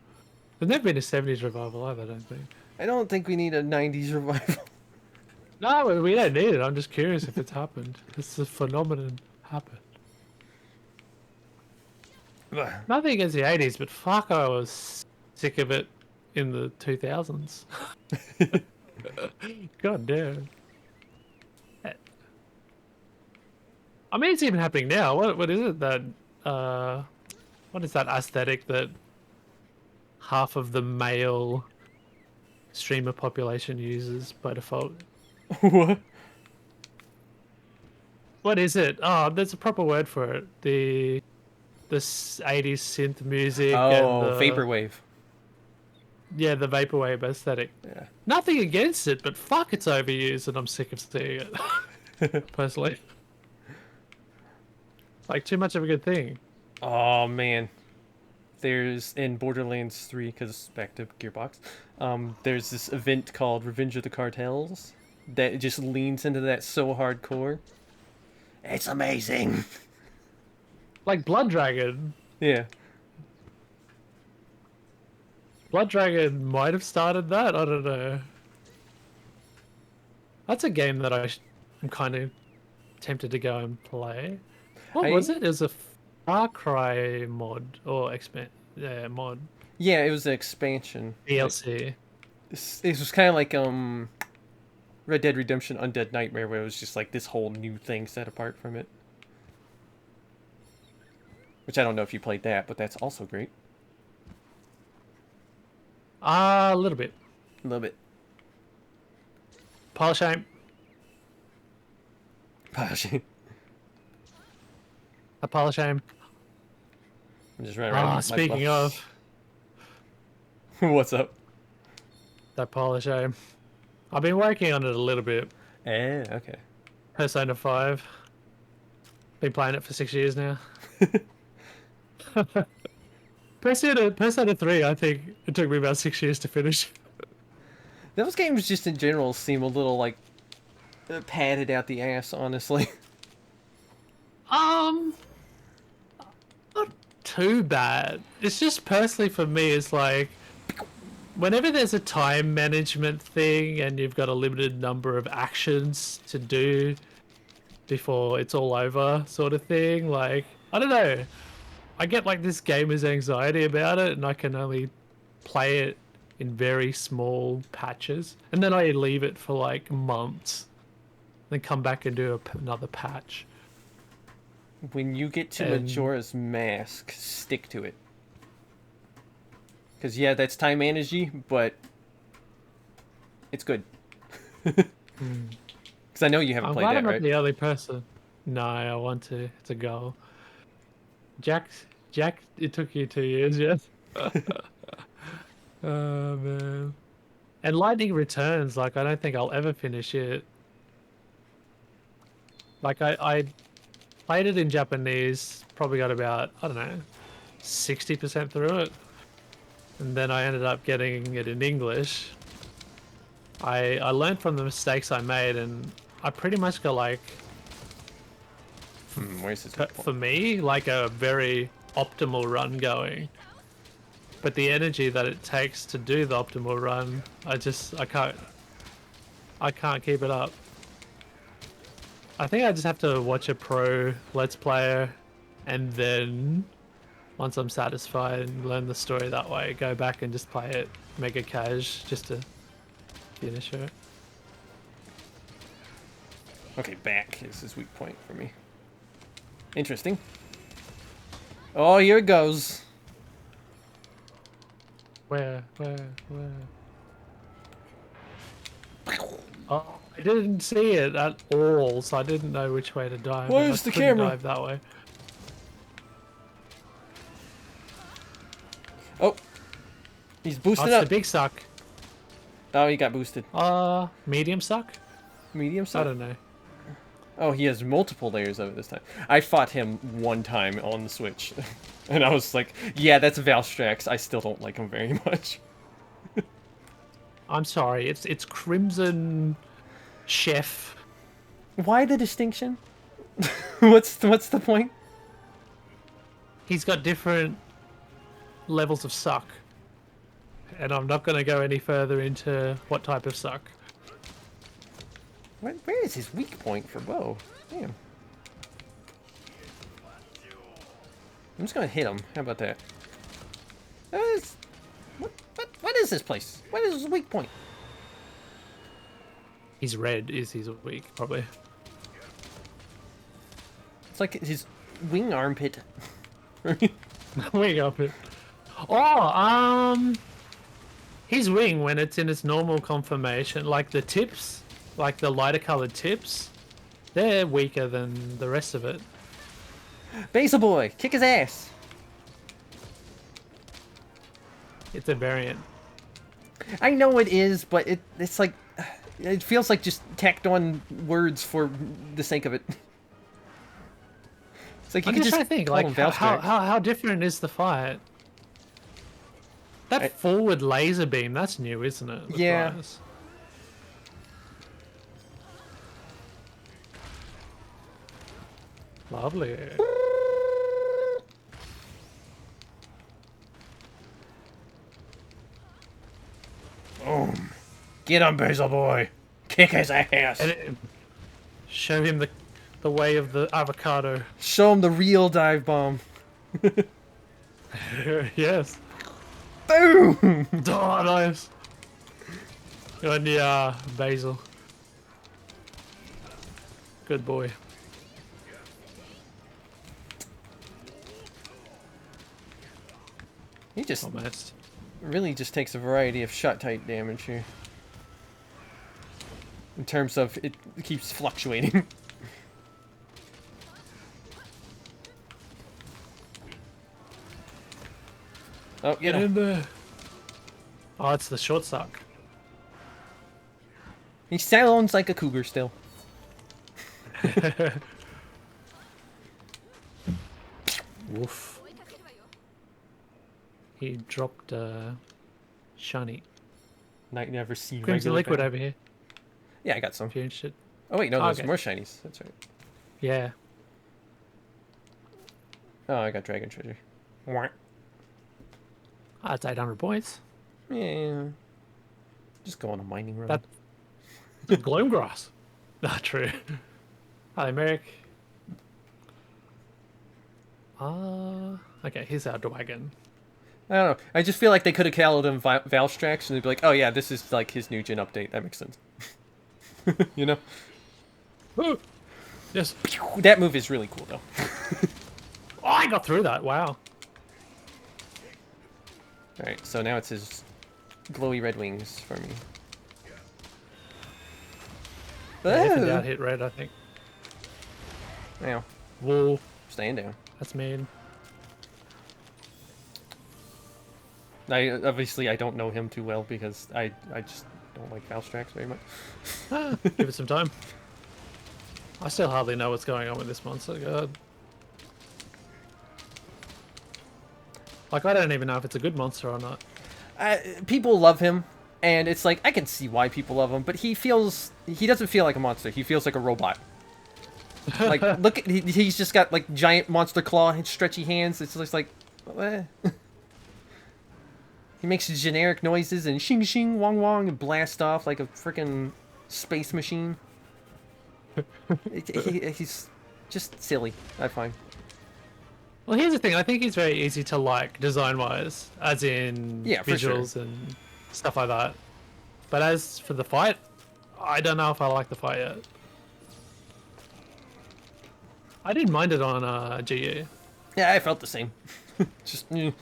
There's never been a 70s revival either, I don't think. I don't think we need a 90s revival. No, we don't need it. I'm just curious if it's happened. It's a phenomenon happened. Nothing against the 80s, but fuck, I was sick of it in the 2000s. God damn. I mean, it's even happening now. What is it that what is that aesthetic that half of the male streamer population uses by default? What? What is it? Oh, there's a proper word for it. The 80s synth music. Oh, and the... Vaporwave. Yeah, the vaporwave aesthetic. Yeah. Nothing against it, but fuck, it's overused, and I'm sick of seeing it. Personally, like too much of a good thing. Oh man, there's in Borderlands 3, because back to Gearbox, there's this event called Revenge of the Cartels that just leans into that so hardcore. It's amazing. Like Blood Dragon. Yeah. Blood Dragon might have started that. I don't know. That's a game that I'm kind of tempted to go and play. What was it? It was a Far Cry mod or mod Yeah, it was an expansion. DLC. It was kind of like Red Dead Redemption Undead Nightmare, where it was just like this whole new thing set apart from it. Which I don't know if you played that, but that's also great. A little bit. A little bit. Pile of shame. A pile of shame. I'm just running around. Speaking of what's up? that pile of shame, I've been working on it a little bit. Okay. Persona 5. Been playing it for 6 years now. Persona 3, I think it took me about 6 years to finish. Those games just in general seem a little like padded out the ass, honestly. Not too bad. It's just personally for me, it's like whenever there's a time management thing and you've got a limited number of actions to do before it's all over, sort of thing. Like, I don't know. I get like this gamer's anxiety about it, and I can only play it in very small patches, and then I leave it for like months, then come back and do another patch. When you get to Majora's Mask, stick to it. Because yeah, that's time energy, but it's good. Because I know you haven't played that, I'm right? not the only person. No, I want to. It's a goal. Jack, it took you 2 years, yeah? Oh, man. And Lightning Returns, like, I don't think I'll ever finish it. Like, I played it in Japanese, probably got about, I don't know, 60% through it. And then I ended up getting it in English. I learned from the mistakes I made, and I pretty much got, like, Where's this for me, like a very optimal run going. But the energy that it takes to do the optimal run, I can't keep it up. I think I just have to watch a pro Let's Player, and then once I'm satisfied and learn the story that way, go back and just play it mega cash just to finish it. Okay, back is his weak point for me. Interesting. Oh, here it goes. Where? Oh, I didn't see it at all, so I didn't know which way to dive. Where's the camera? Dive that way. Oh, he's boosted That's up. the big suck. Oh, he got boosted. Medium suck? Medium suck? I don't know. Oh, he has multiple layers of it this time. I fought him one time on the Switch. And I was like, yeah, that's Valstrax. I still don't like him very much. I'm sorry, it's Crimson Chef. Why the distinction? What's the point? He's got different levels of suck. And I'm not going to go any further into what type of suck. Where is his weak point for bow? Damn. I'm just gonna hit him. How about that? What is this place? What is his weak point? He's red is his weak, probably. It's like his wing armpit. Wing up it. Oh, his wing, when it's in its normal conformation, like the tips, like the lighter colored tips, they're weaker than the rest of it. Basil boy, kick his ass. It's a variant. I know it is, but it's like it feels like just tacked on words for the sake of it. It's like you I'm could just just trying to think, call like, them how Valstrax. how different is the fight? That I- forward laser beam, that's new, isn't it? With Yeah. Rise. Lovely. Boom. Get him, Basil Boy. Kick his ass. And show him the way of the avocado. Show him the real dive bomb. Yes. Boom. Oh, nice. And yeah, Basil. Good boy. He just Almost. really just takes a variety of shot type damage here. In terms of it keeps fluctuating. Oh, Get in there. Oh, it's the short suck. He sounds like a cougar still. Woof. He dropped shiny. Night never seen Crimson regular liquid battle. over here. Yeah, I got some. If you're interested. Oh wait, no, there's Okay. more shinies. That's right. Yeah. Oh, I got dragon treasure. Wah. That's 800 points. Yeah. Just go on a mining run. That gloom grass. Not true. Hi, Merrick. Okay, here's our dragon. I don't know. I just feel like they could have called him Valstrax and they'd be like, oh yeah, this is like his new gen update. That makes sense. You know? Ooh. Yes. That move is really cool though. Oh, I got through that. Wow. Alright, so now it's his glowy red wings for me. Yeah, if in Oh. doubt, hit red, I think. Now, Whoa. staying down. That's mean. I don't know him too well because I just don't like Valstrax very much. Give it some time. I still hardly know what's going on with this monster. God. Like, I don't even know if it's a good monster or not. People love him, and it's like I can see why people love him, but he doesn't feel like a monster. He feels like a robot. Like look, he's just got like giant monster claw and stretchy hands. It's just like, eh. He makes generic noises and shing shing wong wong and blast off like a freaking space machine. He's just silly, I find. Well, here's the thing. I think he's very easy to like design-wise, as in Yeah, for sure. visuals and stuff like that. But as for the fight, I don't know if I like the fight yet. I didn't mind it on GU. Yeah, I felt the same. Just In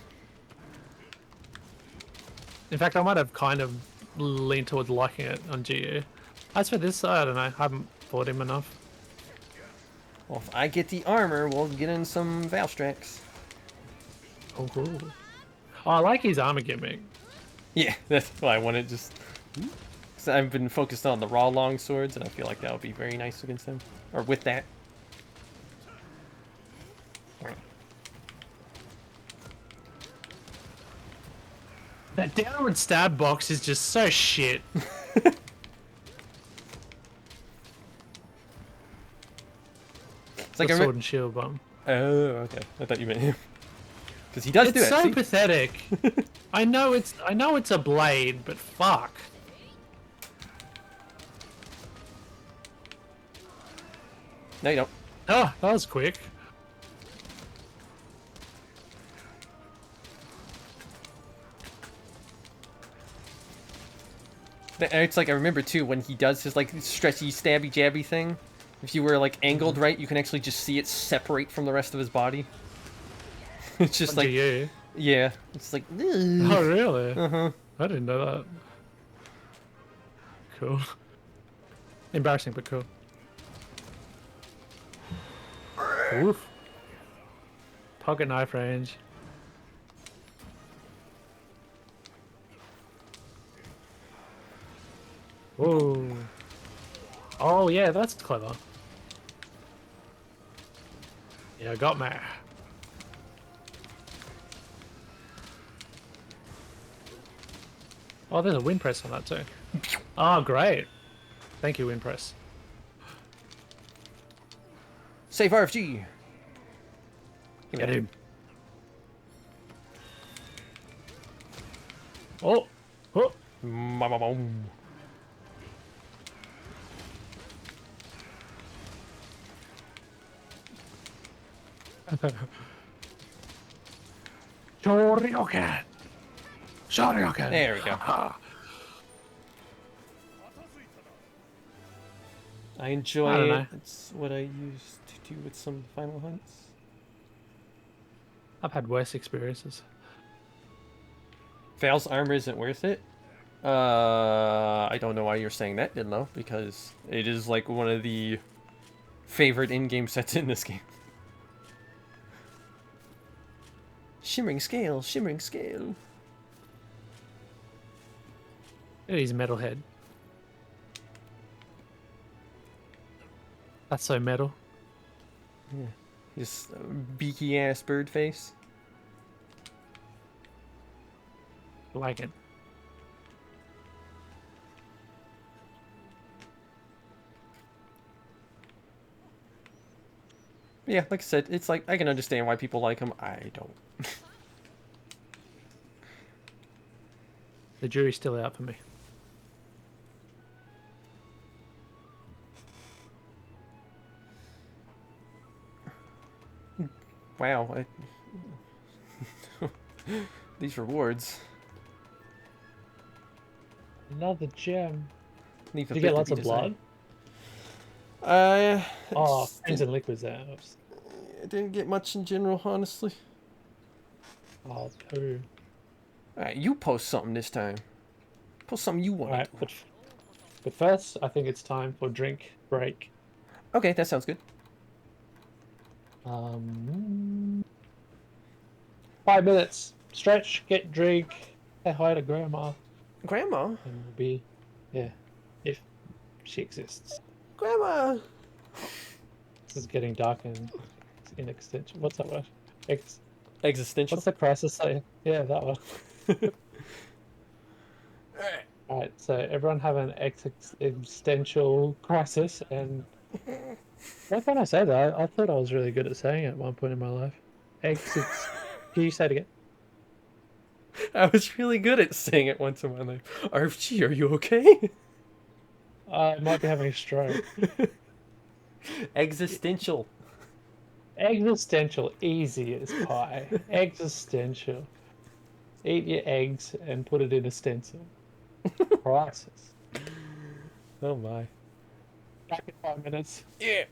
fact, I might have kind of leaned towards liking it on GU. As for this, I don't know. I haven't fought him enough. well, if I get the armor, we'll get in some Valstrax. Oh, cool. Oh, I like his armor gimmick. Yeah, that's why I wanted just. Cause I've been focused on the raw long swords, and I feel like that would be very nice against them, or with that. That downward stab box is just so shit. It's like The I sword and shield bomb. Oh, okay. I thought you meant him. Because he does do It's it. so See? pathetic. I know it's a blade, but fuck. No, you don't. Oh, that was quick. It's like I remember too when he does his like stretchy stabby jabby thing. If you were like angled right, you can actually just see it separate from the rest of his body. It's just On like GU. yeah, it's like Oh, really? uh-huh. I didn't know that. Cool. Embarrassing, but cool. Oof. Pocket knife range. Whoa. Oh yeah, that's clever. Yeah, got me. Oh, there's a wind press on that too. Oh, great. Thank you, wind press. Save RFG. Give me Get that. him. Oh. Oh. Ma-ma-boom. Shoryuken. Shoryuken. There we go. I enjoy I don't it. know. It's what I used to do with some Final Hunts. I've had worse experiences. Val's armor isn't worth it. I don't know why you're saying that, Didlo, because it is like one of the favorite in-game sets in this game. Shimmering scale, shimmering scale. He's metalhead. That's so metal. Yeah. This beaky ass bird face. Like it. Yeah, like I said, it's like I can understand why people like him. I don't. The jury's still out for me. Wow. These rewards. Another gem. Leave a Did you bit get to lots be of blood? desired. Oh, Just friends and liquids there. Oops. I didn't get much in general, honestly. Oh, two. Alright, you post something this time. Post something you want Alright, to do. but first, I think it's time for drink break. Okay, that sounds good. 5 minutes. Stretch, get drink, say hi to grandma, Grandma? and we'll be, yeah, if she exists. Grandma! This is getting dark and in extension. What's that word? Existential? What's the crisis say? Yeah, that one. Alright. Alright, so everyone have an existential crisis, and why can't I say that? I thought I was really good at saying it at one point in my life. Exits. Can you say it again? I was really good at saying it once in my life. RFG, are you okay? I might be having a stroke. Existential. Existential, easy as pie. Existential. Eat your eggs and put it in a stencil. Crisis. Oh my. Back in 5 minutes. Yeah.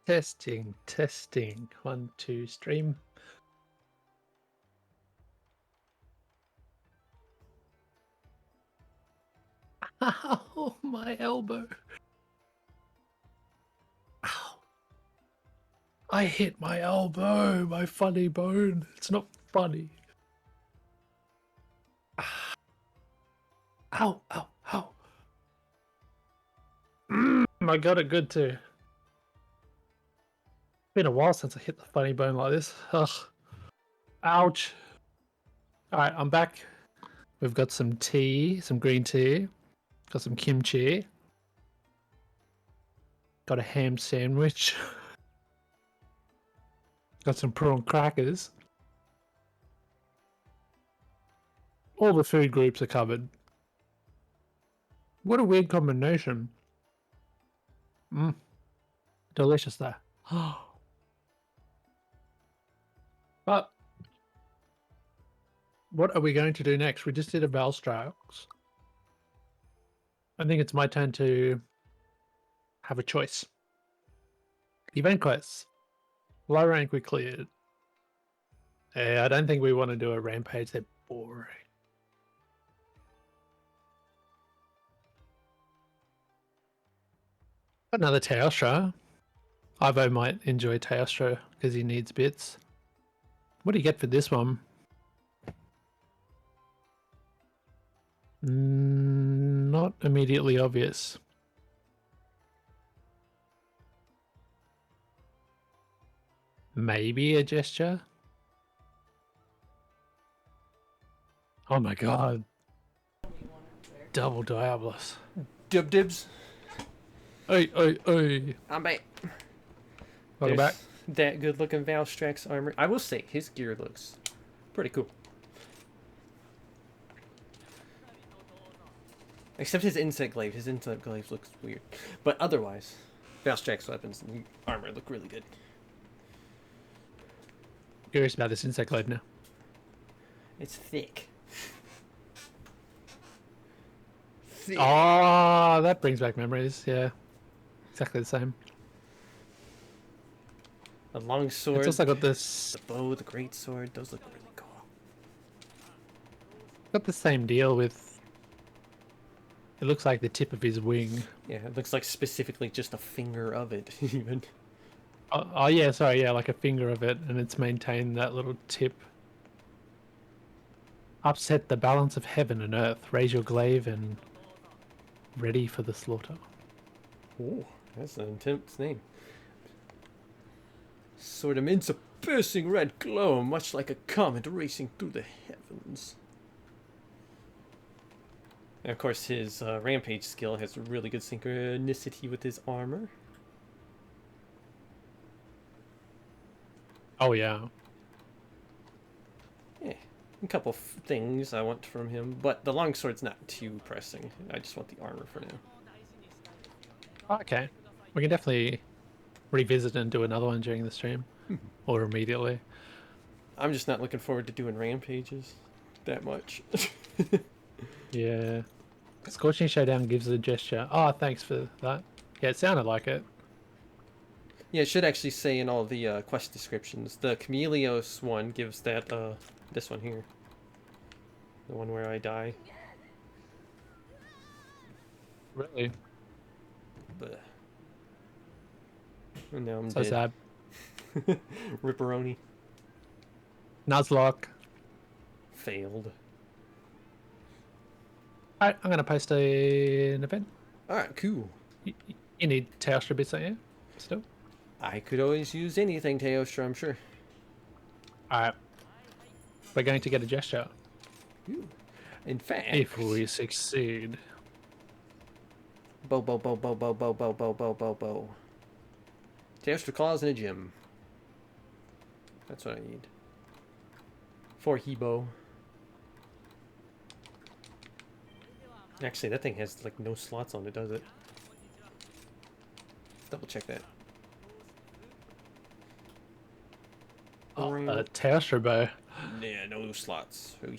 Testing, testing. 1, 2, stream. Ow, my elbow. Ow. I hit my elbow, my funny bone. It's not funny. Ow, ow, ow. I got it good too. Been a while since I hit the funny bone like this. Ugh. Ouch. Alright, I'm back. We've got some tea, some green tea. Got some kimchi. Got a ham sandwich. Got some prawn crackers. All the food groups are covered. What a weird combination. Delicious though. But what are we going to do next? We just did a Valstrax. I think it's my turn to have a choice. Event quests. Low rank we cleared. Yeah, I don't think we want to do a rampage. They're boring. Another Teostra. Ivo might enjoy Teostra because he needs bits. What do you get for this one? Not immediately obvious. Maybe a gesture? Oh my god. Double Diablos. Dub dibs. Oi, oi, oi. I'm back. Welcome back. That good looking Valstrax armor. I will say, his gear looks pretty cool. Except his insect glaive. His insect glaive looks weird. But otherwise, Valstrax weapons and armor look really good. Curious about this insect glaive now. It's thick. Oh, that brings back memories. Yeah, exactly the same. A long sword. It's also got this. The bow, the great sword. Those look really cool. Got the same deal with. It looks like the tip of his wing. Yeah, it looks like specifically just a finger of it, even. Oh yeah, sorry, yeah, like a finger of it, and it's maintained that little tip. Upset the balance of heaven and earth. Raise your glaive and ready for the slaughter. Oh, that's an intense name. Sword emits a piercing red glow, much like a comet racing through the heavens. And of course, his rampage skill has really good synchronicity with his armor. Oh yeah. Yeah, a couple things I want from him, but the longsword's not too pressing. I just want the armor for now. Okay, we can definitely revisit and do another one during the stream, or immediately. I'm just not looking forward to doing rampages that much. Yeah. Scorching Showdown gives a gesture. Oh, thanks for that. Yeah, it sounded like it. Yeah, it should actually say in all the quest descriptions. The Chameleos one gives that, this one here. The one where I die. Really? But and now I'm So dead. sad. Ripperoni. Nuzlocke. Failed. Alright, I'm gonna post an event. Alright, cool. You need Teostra bits, don't you? Still? I could always use anything, Teostra, I'm sure. Alright. We're going to get a gesture. Ooh. In fact... If we succeed. Bow, bow, bow, bow, bow, bow, bow, bow, bow, bow, bow. Teostra claws in a gym. That's what I need. For Hebo. Actually, that thing has, like, no slots on it, does it? Double check that. Oh, Teostra bow. Yeah, no slots. Ooh.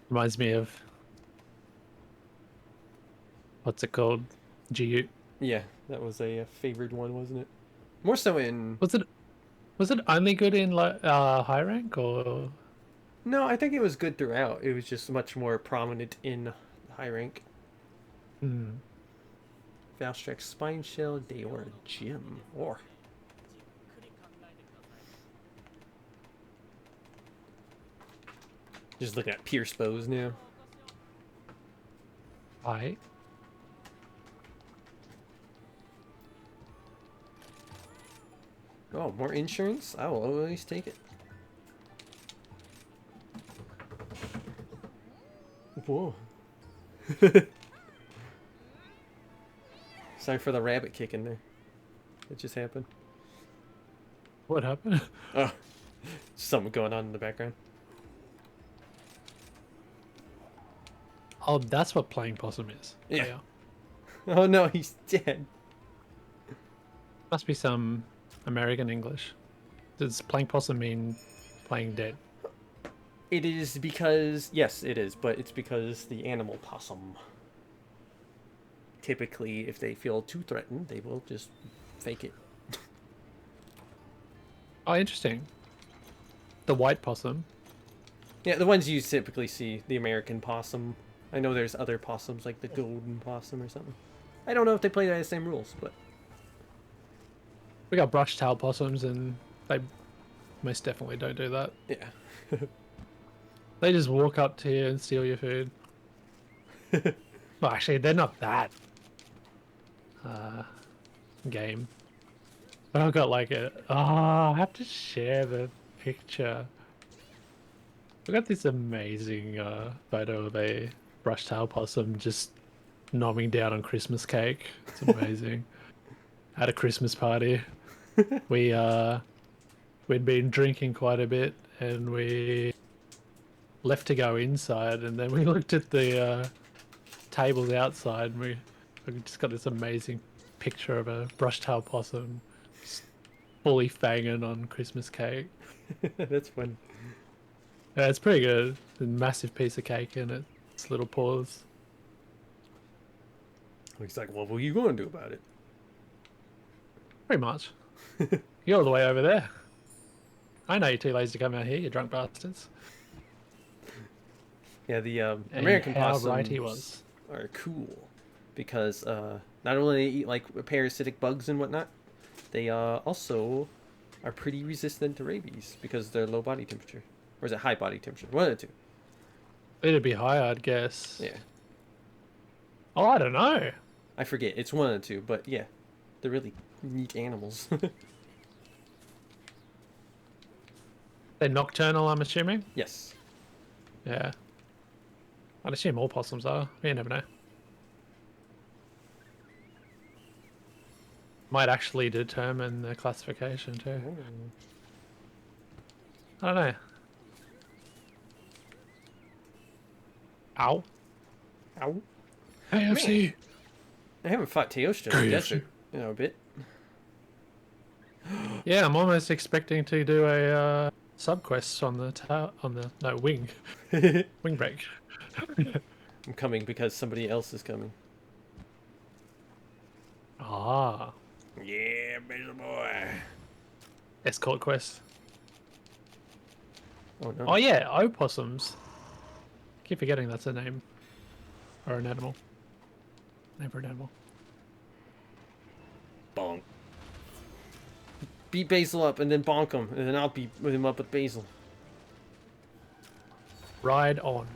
Reminds me of... What's it called? GU. Yeah, That was a favored one, wasn't it? More so in... Was it only good in like high rank or? No, I think it was good throughout. It was just much more prominent in high rank. Hmm. Valstrax Spine Shell, Daor Gym. Or... Just looking at Pierce bows now. High. Oh, more insurance? I will always take it. Whoa. Sorry for the rabbit kick in there. It just happened. What happened? Oh, something going on in the background. Oh, that's what playing possum is. Yeah. Oh no, he's dead. Must be some American English. Does playing possum mean playing dead? It is because, yes, it is, but it's because the animal possum. Typically, if they feel too threatened, they will just fake it. Oh, interesting. The white possum. Yeah, the ones you typically see, the American possum. I know there's other possums, like the golden possum or something. I don't know if they play by the same rules, but... We got brush tail possums, and they most definitely don't do that. Yeah. They just walk up to you and steal your food. Well, actually, they're not that game. But I've got like a... Oh, I have to share the picture. We got this amazing photo of a brush tail possum just nomming down on Christmas cake. It's amazing. At a Christmas party. We'd been drinking quite a bit, and we left to go inside, and then we looked at the tables outside, and we just got this amazing picture of a brush-tailed possum just fully fanging on Christmas cake. That's fun. Yeah, it's pretty good. A massive piece of cake in it. Its little paws. He's like, well, what are you going to do about it? Pretty much. You're all the way over there. I know you're too lazy to come out here, you drunk bastards. Yeah, the And American how possums right he was. are cool because not only they eat like parasitic bugs and whatnot, they also are pretty resistant to rabies because they're low body temperature. Or is it high body temperature? One of the two. It'd be higher, I'd guess. Yeah. Oh, I don't know. I forget. It's one of the two, but yeah. They're really neat animals. They're nocturnal, I'm assuming? Yes. Yeah. I'd assume all possums are. You never know. Might actually determine the classification too. I don't know. Ow. Ow. AFC. I haven't fought Teostra in the desert, a bit. Yeah, I'm almost expecting to do a sub quest on the wing break. I'm coming because somebody else is coming. Ah, Yeah, baby boy. escort quest. Oh no. Oh yeah, opossums. Keep forgetting that's a name or an animal. Name for an animal. Bonk. Beat Basil up and then bonk him, and then I'll beat him up with Basil. Ride on.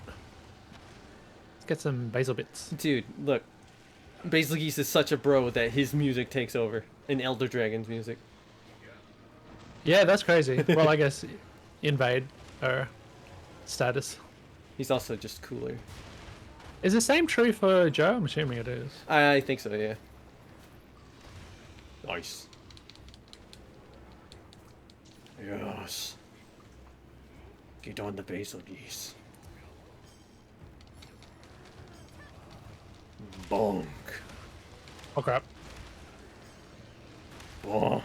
Let's get some basil bits. Dude, look. Basil Geese is such a bro that his music takes over. And Elder Dragon's music. Yeah, that's crazy. Well, I guess invade or status. He's also just cooler. Is the same true for Joe? I'm assuming it is. I think so, yeah. Nice. Yes. Get on the Basil Geese. Bonk. Oh crap. Bonk.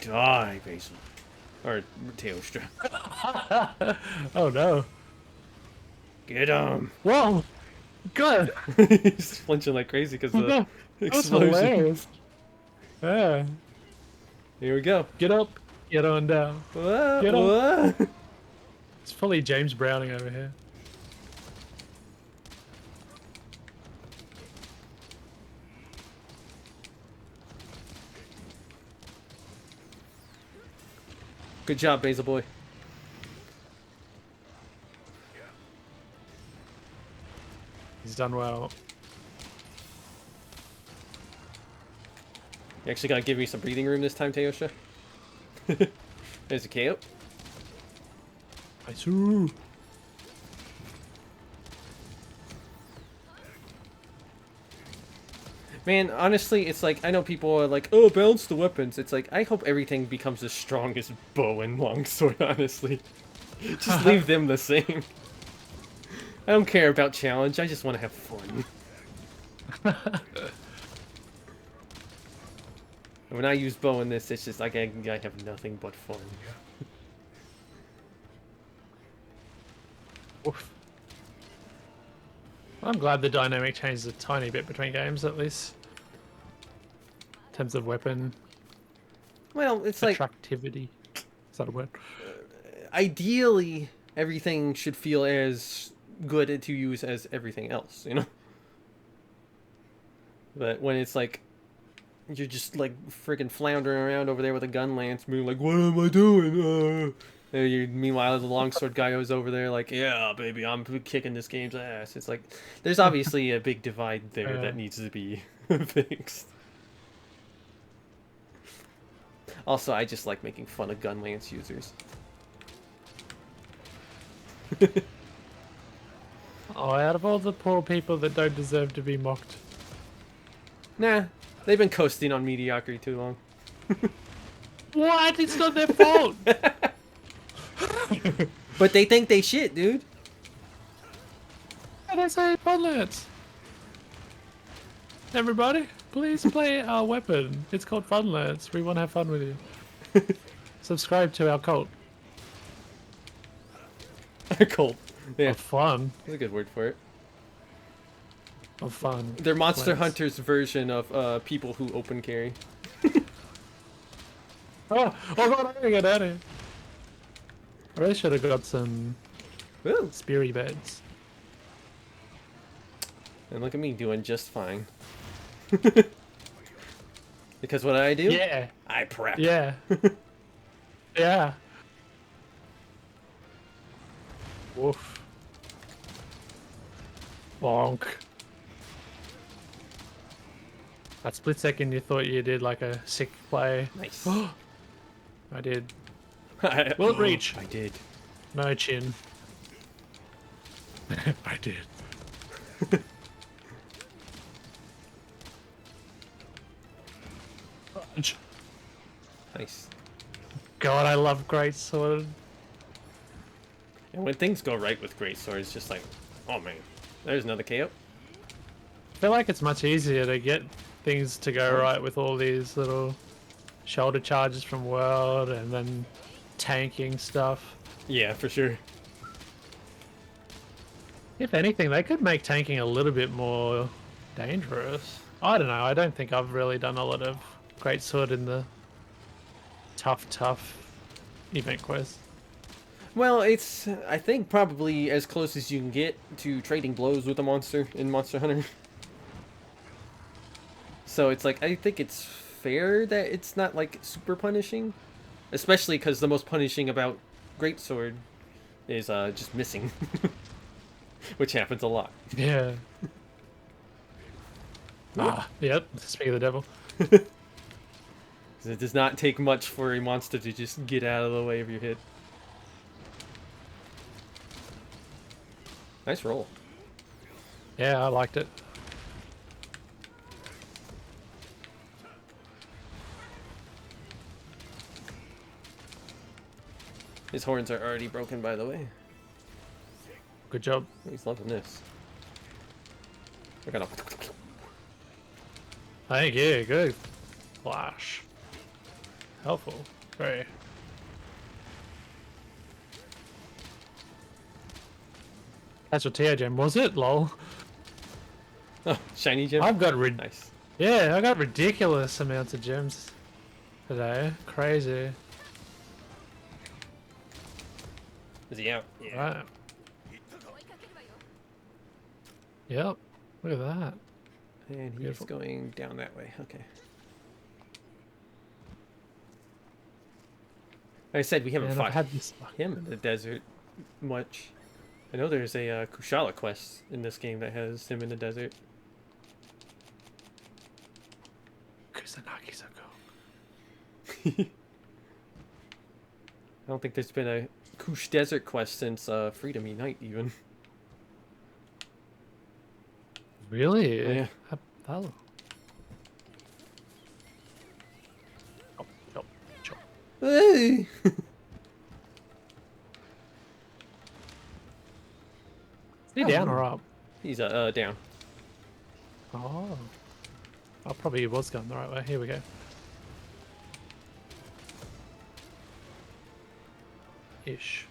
Die, Basil. Or Teostra. Oh no. Get him. Whoa! Good. He's flinching like crazy because of the That was explosion. hilarious. Yeah. Here we go. Get up. Get on down. Whoa, Get up. whoa. It's fully James Browning over here. Good job, Basil boy. He's done well. You actually gotta give me some breathing room this time, Teosha. There's a KO. Nice. Ooh. Man, honestly, it's like, I know people are like, oh, balance the weapons. It's like, I hope everything becomes as strong as bow and longsword, honestly. Just leave them the same. I don't care about challenge, I just want to have fun. And when I use bow in this, it's just like, I have nothing but fun. Oof. I'm glad the dynamic changes a tiny bit between games, at least. In terms of weapon Well, it's like, attractivity. Is that a word? ideally, everything should feel as good to use as everything else, you know? But when it's like, you're just like freaking floundering around over there with a gun lance, being like, what am I doing? Meanwhile, the longsword guy was over there like, yeah, baby, I'm kicking this game's ass. It's like, there's obviously a big divide there that needs to be fixed. Also, I just like making fun of gun lance users. Oh, out of all the poor people that don't deserve to be mocked. Nah, they've been coasting on mediocrity too long. What? It's not their fault! But they think they shit, dude. And I say Funlance. Everybody, please play our weapon. It's called Funlance. We want to have fun with you. Subscribe to our cult Cold. Yeah, of fun. that's a good word for it. Of fun. They're Monster Lance. Hunter's version of people who open carry. Oh god, I gotta get out of here. I really should have got some Woo! speary beds. And look at me doing just fine. Because what I do? Yeah. I prep. Yeah. Yeah. Woof. Bonk. That split second you thought you did like a sick play. Nice. I did. I- Will it reach? I did. No chin. I did. Punch. Nice. God, I love great sword. And when things go right with great swords, it's just like, oh man, there's another KO. I feel like it's much easier to get things to go right with all these little shoulder charges from World and then tanking stuff. Yeah, for sure. If anything, they could make tanking a little bit more dangerous. I don't know. I don't think I've really done a lot of greatsword in the tough event quest. Well, it's, I think, probably as close as you can get to trading blows with a monster in Monster Hunter. So it's like, I think it's fair that it's not, like, super punishing. Especially because the most punishing about greatsword is just missing. Which happens a lot. Yeah. Yep. Speaking of the devil. It does not take much for a monster to just get out of the way of your hit. Nice roll. Yeah, I liked it. His horns are already broken, by the way. Good job. He's loving this. We're gonna... Thank you. Good. Flash. Helpful. Very. That's what Teo Gem was it? Lol. Oh, shiny gem. I've got Nice. yeah, I got ridiculous amounts of gems today. Crazy. Is he out? Yeah. Right. Yep. Look at that. And he's Beautiful. going down that way. Okay. Like I said, we haven't Man, fought I've had this. him in the desert much. I know there's a Kushala quest in this game that has him in the desert. Kusanagi Soko. I don't think there's been a Kush Desert quest since Freedom Unite even. Really? Yeah. Oh. Chop, chop. Hey! Is he down or up? He's down. Oh. I probably was going the right way. Here we go. Ish.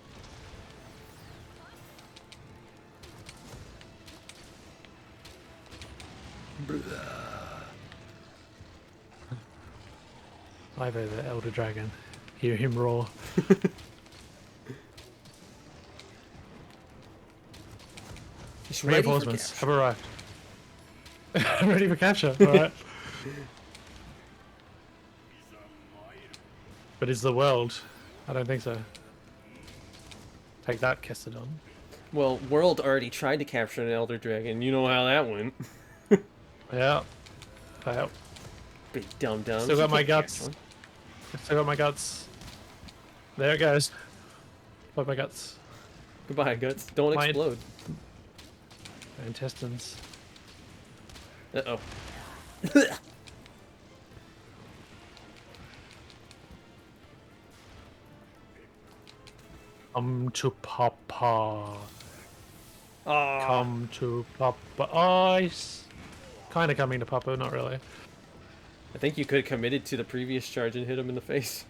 Ivo the Elder Dragon. Hear him roar. He's ready for Reinforcements capture. have arrived. Ready for capture. Alright. But is the world? I don't think so. Take that, Kestodon. Well, World already tried to capture an Elder Dragon. You know how that went. Yeah. Well, Big dum dum. Still got my guts. Still got my guts. There it goes. Got my guts. Goodbye, guts. Don't My- explode. My intestines. Uh oh. Come to Papa. Ah. Come to Papa. Ice. Kind of coming to Papa, not really. I think you could have committed to the previous charge and hit him in the face.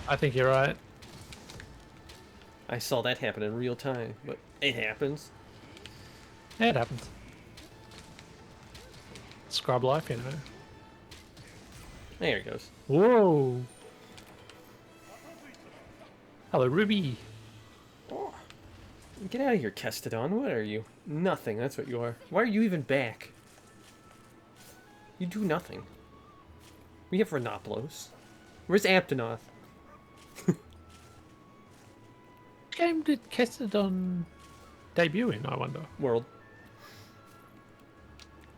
I think you're right. I saw that happen in real time, but it happens. Yeah, it happens. Scrub life, you know. There he goes. Whoa. Hello, Ruby. Oh. Get out of here, Kestodon. What are you? Nothing, that's what you are. Why are you even back? You do nothing. We have Renoplos. Where's Aptonoth? What game did Kestodon debut in, I wonder? World.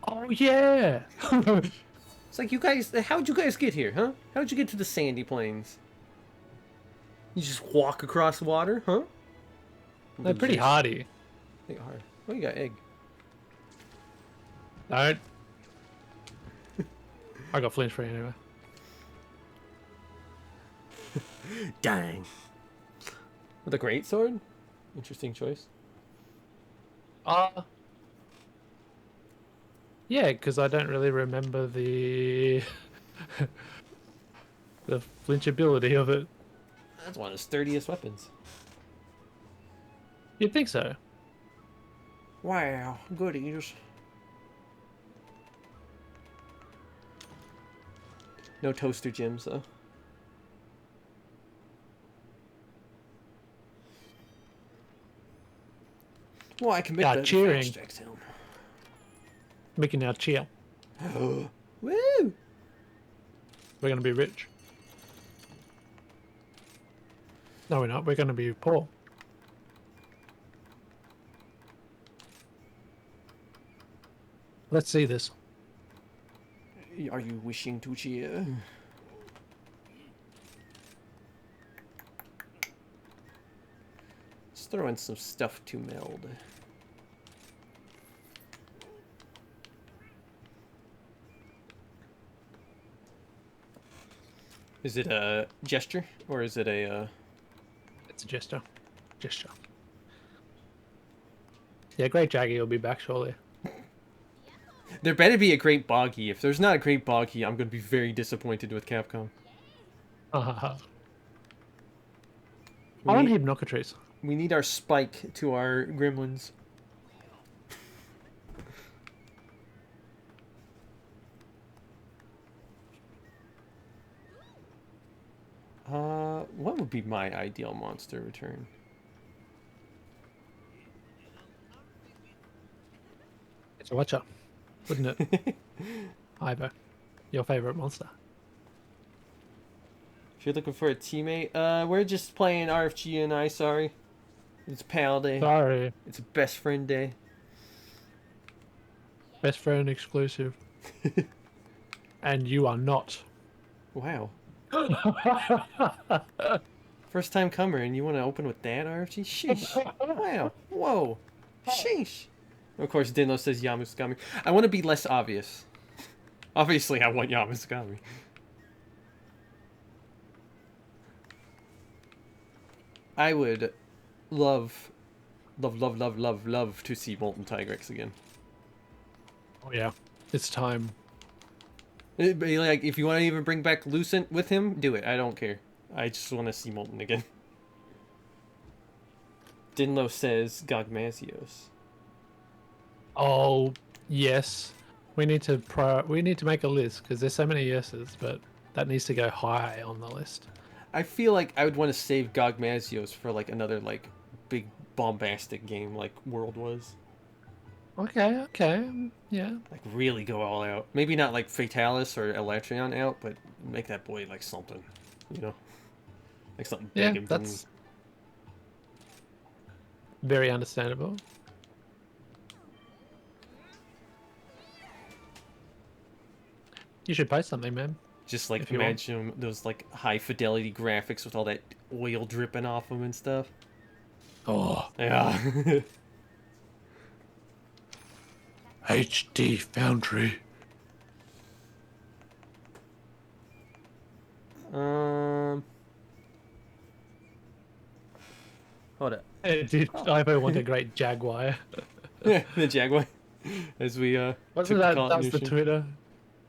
Oh, yeah. It's like, you guys, how'd you guys get here, huh? How'd you get to the sandy plains? You just walk across water, huh? They're pretty Losers. hardy. They are. Oh, you got egg. Don't. I got flinch free anyway. Dang. With a great sword? Interesting choice. Yeah, because I don't really remember the the flinchability of it. That's one of his sturdiest weapons. You'd think so. Wow, goodies. No toaster gems, though. Well, I commit Yeah, the cheering. fast-track helm. Making our cheer. Woo! We're gonna be rich. No, we're not. We're gonna be poor. Let's see this. Are you wishing to cheer? Let's throw in some stuff to meld. Is it a gesture or is it a? It's a gesture. Gesture. Yeah, Great Jaggy will be back shortly. There better be a Great Boggy. If there's not a Great Boggy, I'm going to be very disappointed with Capcom. I We want need, Hypnocatrice. we need our spike to our gremlins. What would be my ideal monster return? It's a Watcher, wouldn't it? Ivo, your favorite monster. If you're looking for a teammate, we're just playing RFG and I, sorry. It's pal day. Sorry, It's best friend day. best friend exclusive. And you are not. Wow. First time comer and you want to open with that RFG? Sheesh. Wow. Whoa. Sheesh. Of course, Dinlo says Yamuskami. I want to be less obvious. Obviously, I want Yamuskami. I would love to see Molten Tigrex again. Oh yeah, it's time. Like, if you want to even bring back Lucent with him, do it. I don't care. I just want to see Molten again. Dinlo says Gogmazios. Oh yes, we need to make a list because there's so many yeses, but that needs to go high on the list. I feel like I would want to save Gogmazios for like another like big bombastic game like World was. Okay, okay, yeah. Like really go all out. Maybe not like Fatalis or Elatrion out, but make that boy like something, you know, like something big Yeah, and that's very understandable. You should post something, man. just like if you want. imagine those like high fidelity graphics with all that oil dripping off them and stuff. Oh, Yeah. HD Foundry. Hold up. Did Ivo want a great Jaguar? The Jaguar. As we Wasn't took that the call that at was the Nushin. Twitter?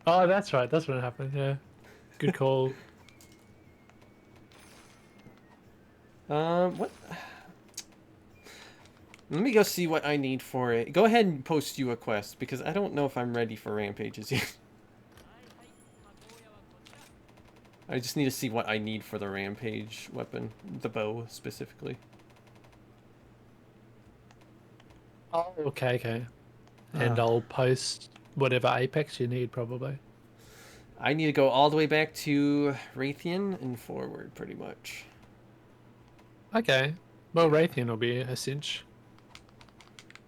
Oh, that's right. That's when it happened. Yeah, good call. What? Let me go see what I need for it. Go ahead and post you a quest because I don't know if I'm ready for rampages yet. I just need to see what I need for the rampage weapon, the bow specifically. Oh, okay. And I'll post whatever Apex you need, probably. I need to go all the way back to Raytheon and forward, pretty much. Okay. Well, Raytheon will be a cinch.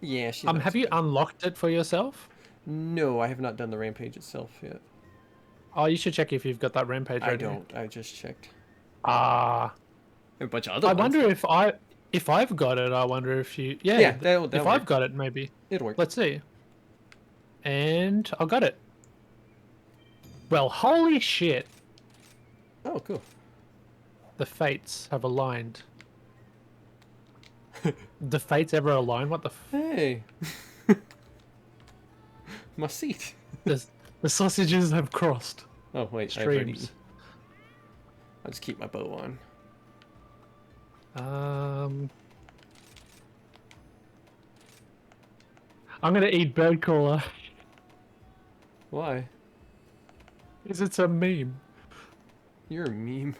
Yeah, she's Have you unlocked it for yourself? No, I have not done the rampage itself yet. Oh, you should check if you've got that rampage I ready. don't. I just checked. Ah. A bunch of other I ones. wonder if I've got it. I wonder if you. Yeah. Yeah, that'll if work. I've got it, maybe. It'll work. Let's see. And I got it. Well, holy shit! Oh, cool. The fates have aligned. The fates ever align? What the? Hey. My seat. The sausages have crossed. Oh, wait. I've already... Streams. I'll just keep my bow on. I'm gonna eat bird caller. Why? Because it's a meme. You're a meme.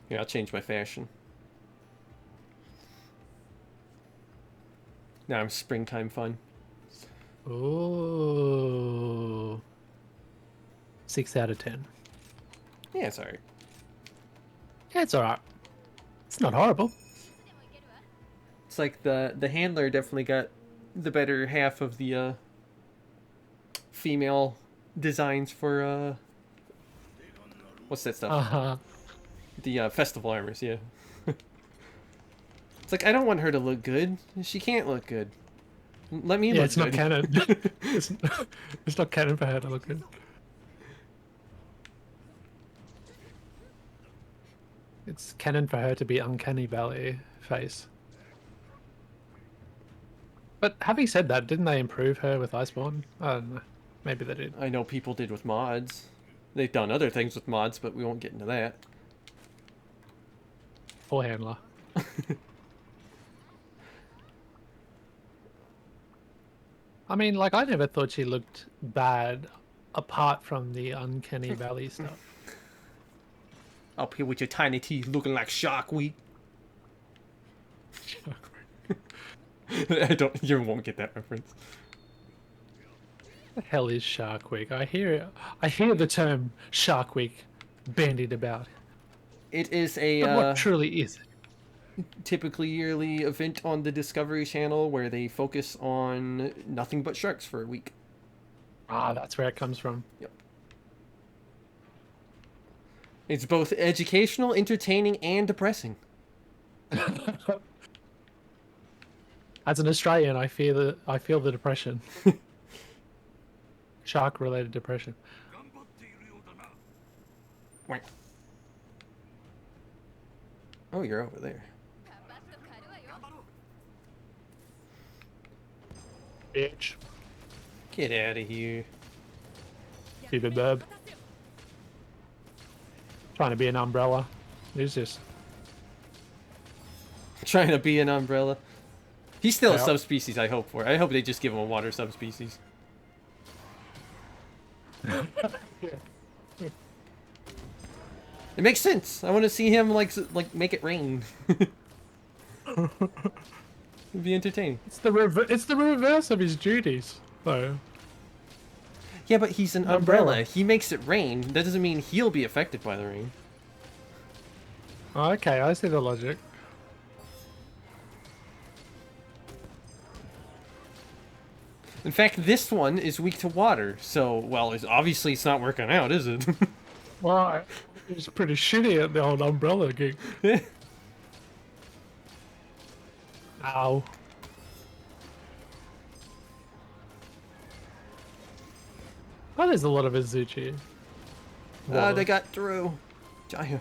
Here, I'll change my fashion. Now I'm springtime fun. Ooh. 6 out of 10. Yeah, it's alright. Yeah, it's alright. It's not horrible. It's like the handler definitely got the better half of the female designs for what's that stuff? Uh-huh. The festival armors, yeah. It's like I don't want her to look good. She can't look good. Let me look it's good. not canon. it's not canon for her to look good. It's canon for her to be Uncanny Valley face. But having said that, didn't they improve her with Iceborne? I don't know. Maybe they did. I know people did with mods. They've done other things with mods, but we won't get into that. Poor handler. I mean, like, I never thought she looked bad, apart from the uncanny valley stuff. Up here with your tiny teeth looking like Shark Week. I don't. You won't get that reference. What the hell is Shark Week? I hear the term Shark Week bandied about. It is But what a truly is it? typically yearly event on the Discovery Channel where they focus on nothing but sharks for a week. Ah, that's where it comes from. Yep. It's both educational, entertaining, and depressing. As an Australian, I feel the depression. Shark-related depression. Wait. Oh, you're over there. Bitch. Get out of here. Stupid burb. Trying to be an umbrella. Who's this? Trying to be an umbrella. He's still a Yeah. subspecies, I hope for. I hope they just give him a water subspecies. It makes sense. I want to see him like make it rain. It'd be entertaining. It's the reverse of his duties, though. Yeah, but he's an umbrella. He makes it rain. That doesn't mean he'll be affected by the rain. Oh, okay, I see the logic. In fact, this one is weak to water. So, well, obviously it's not working out, is it? Well, he's pretty shitty at the old umbrella gig. Ow. Oh, there's a lot of Azuchi. They got through. Jaya.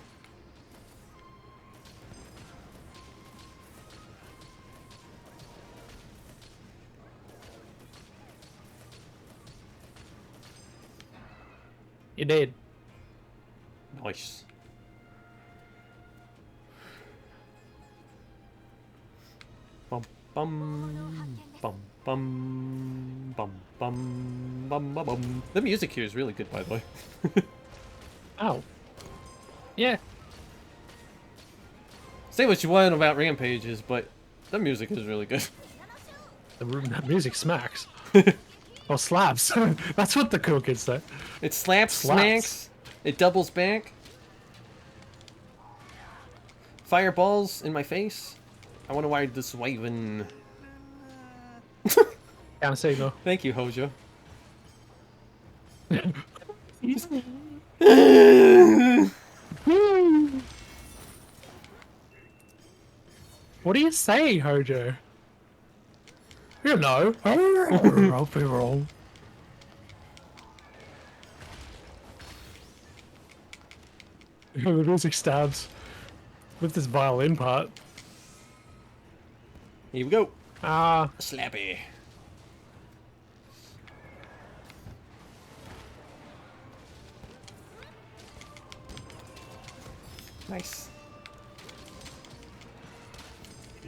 You did. Nice. Bum bum bum bum bum bum bum bum bum. The music here is really good, by the way. Ow. Yeah. Say what you want about Rampages, but the music is really good. The music smacks. Or slaps. That's what the cool kids say. It slaps, Slaps. smacks, it doubles back. Fireballs in my face. I want to ride this Wyvern. Down signal. Thank you, Hojo. What are you saying, Hojo? You know. I'll be wrong. The music stabs with this violin part. Here we go. Ah, Slappy. Nice.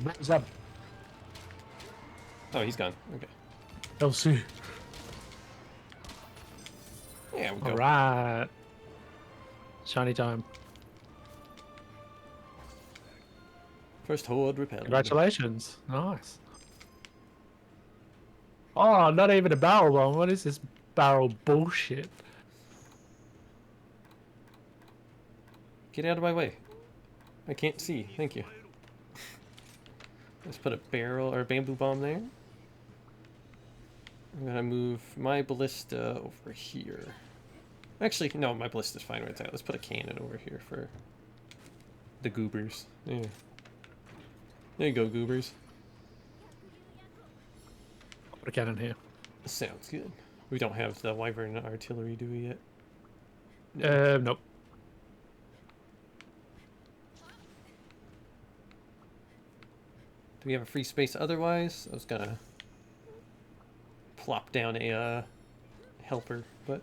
what's up? Oh, he's gone. Okay. LC. Yeah, we go. Alright. Shiny time. First horde repelled. Congratulations. Nice. Oh, not even a barrel bomb. What is this barrel bullshit? Get out of my way. I can't see. Thank you. Let's put a barrel or a bamboo bomb there. I'm gonna move my ballista over here. Actually, no, my ballista's fine right there. Let's put a cannon over here for the goobers. Yeah. There you go, goobers. Put a cannon here. Sounds good. We don't have the Wyvern artillery, do we yet? Nope. Do we have a free space otherwise? I was gonna plop down a helper, but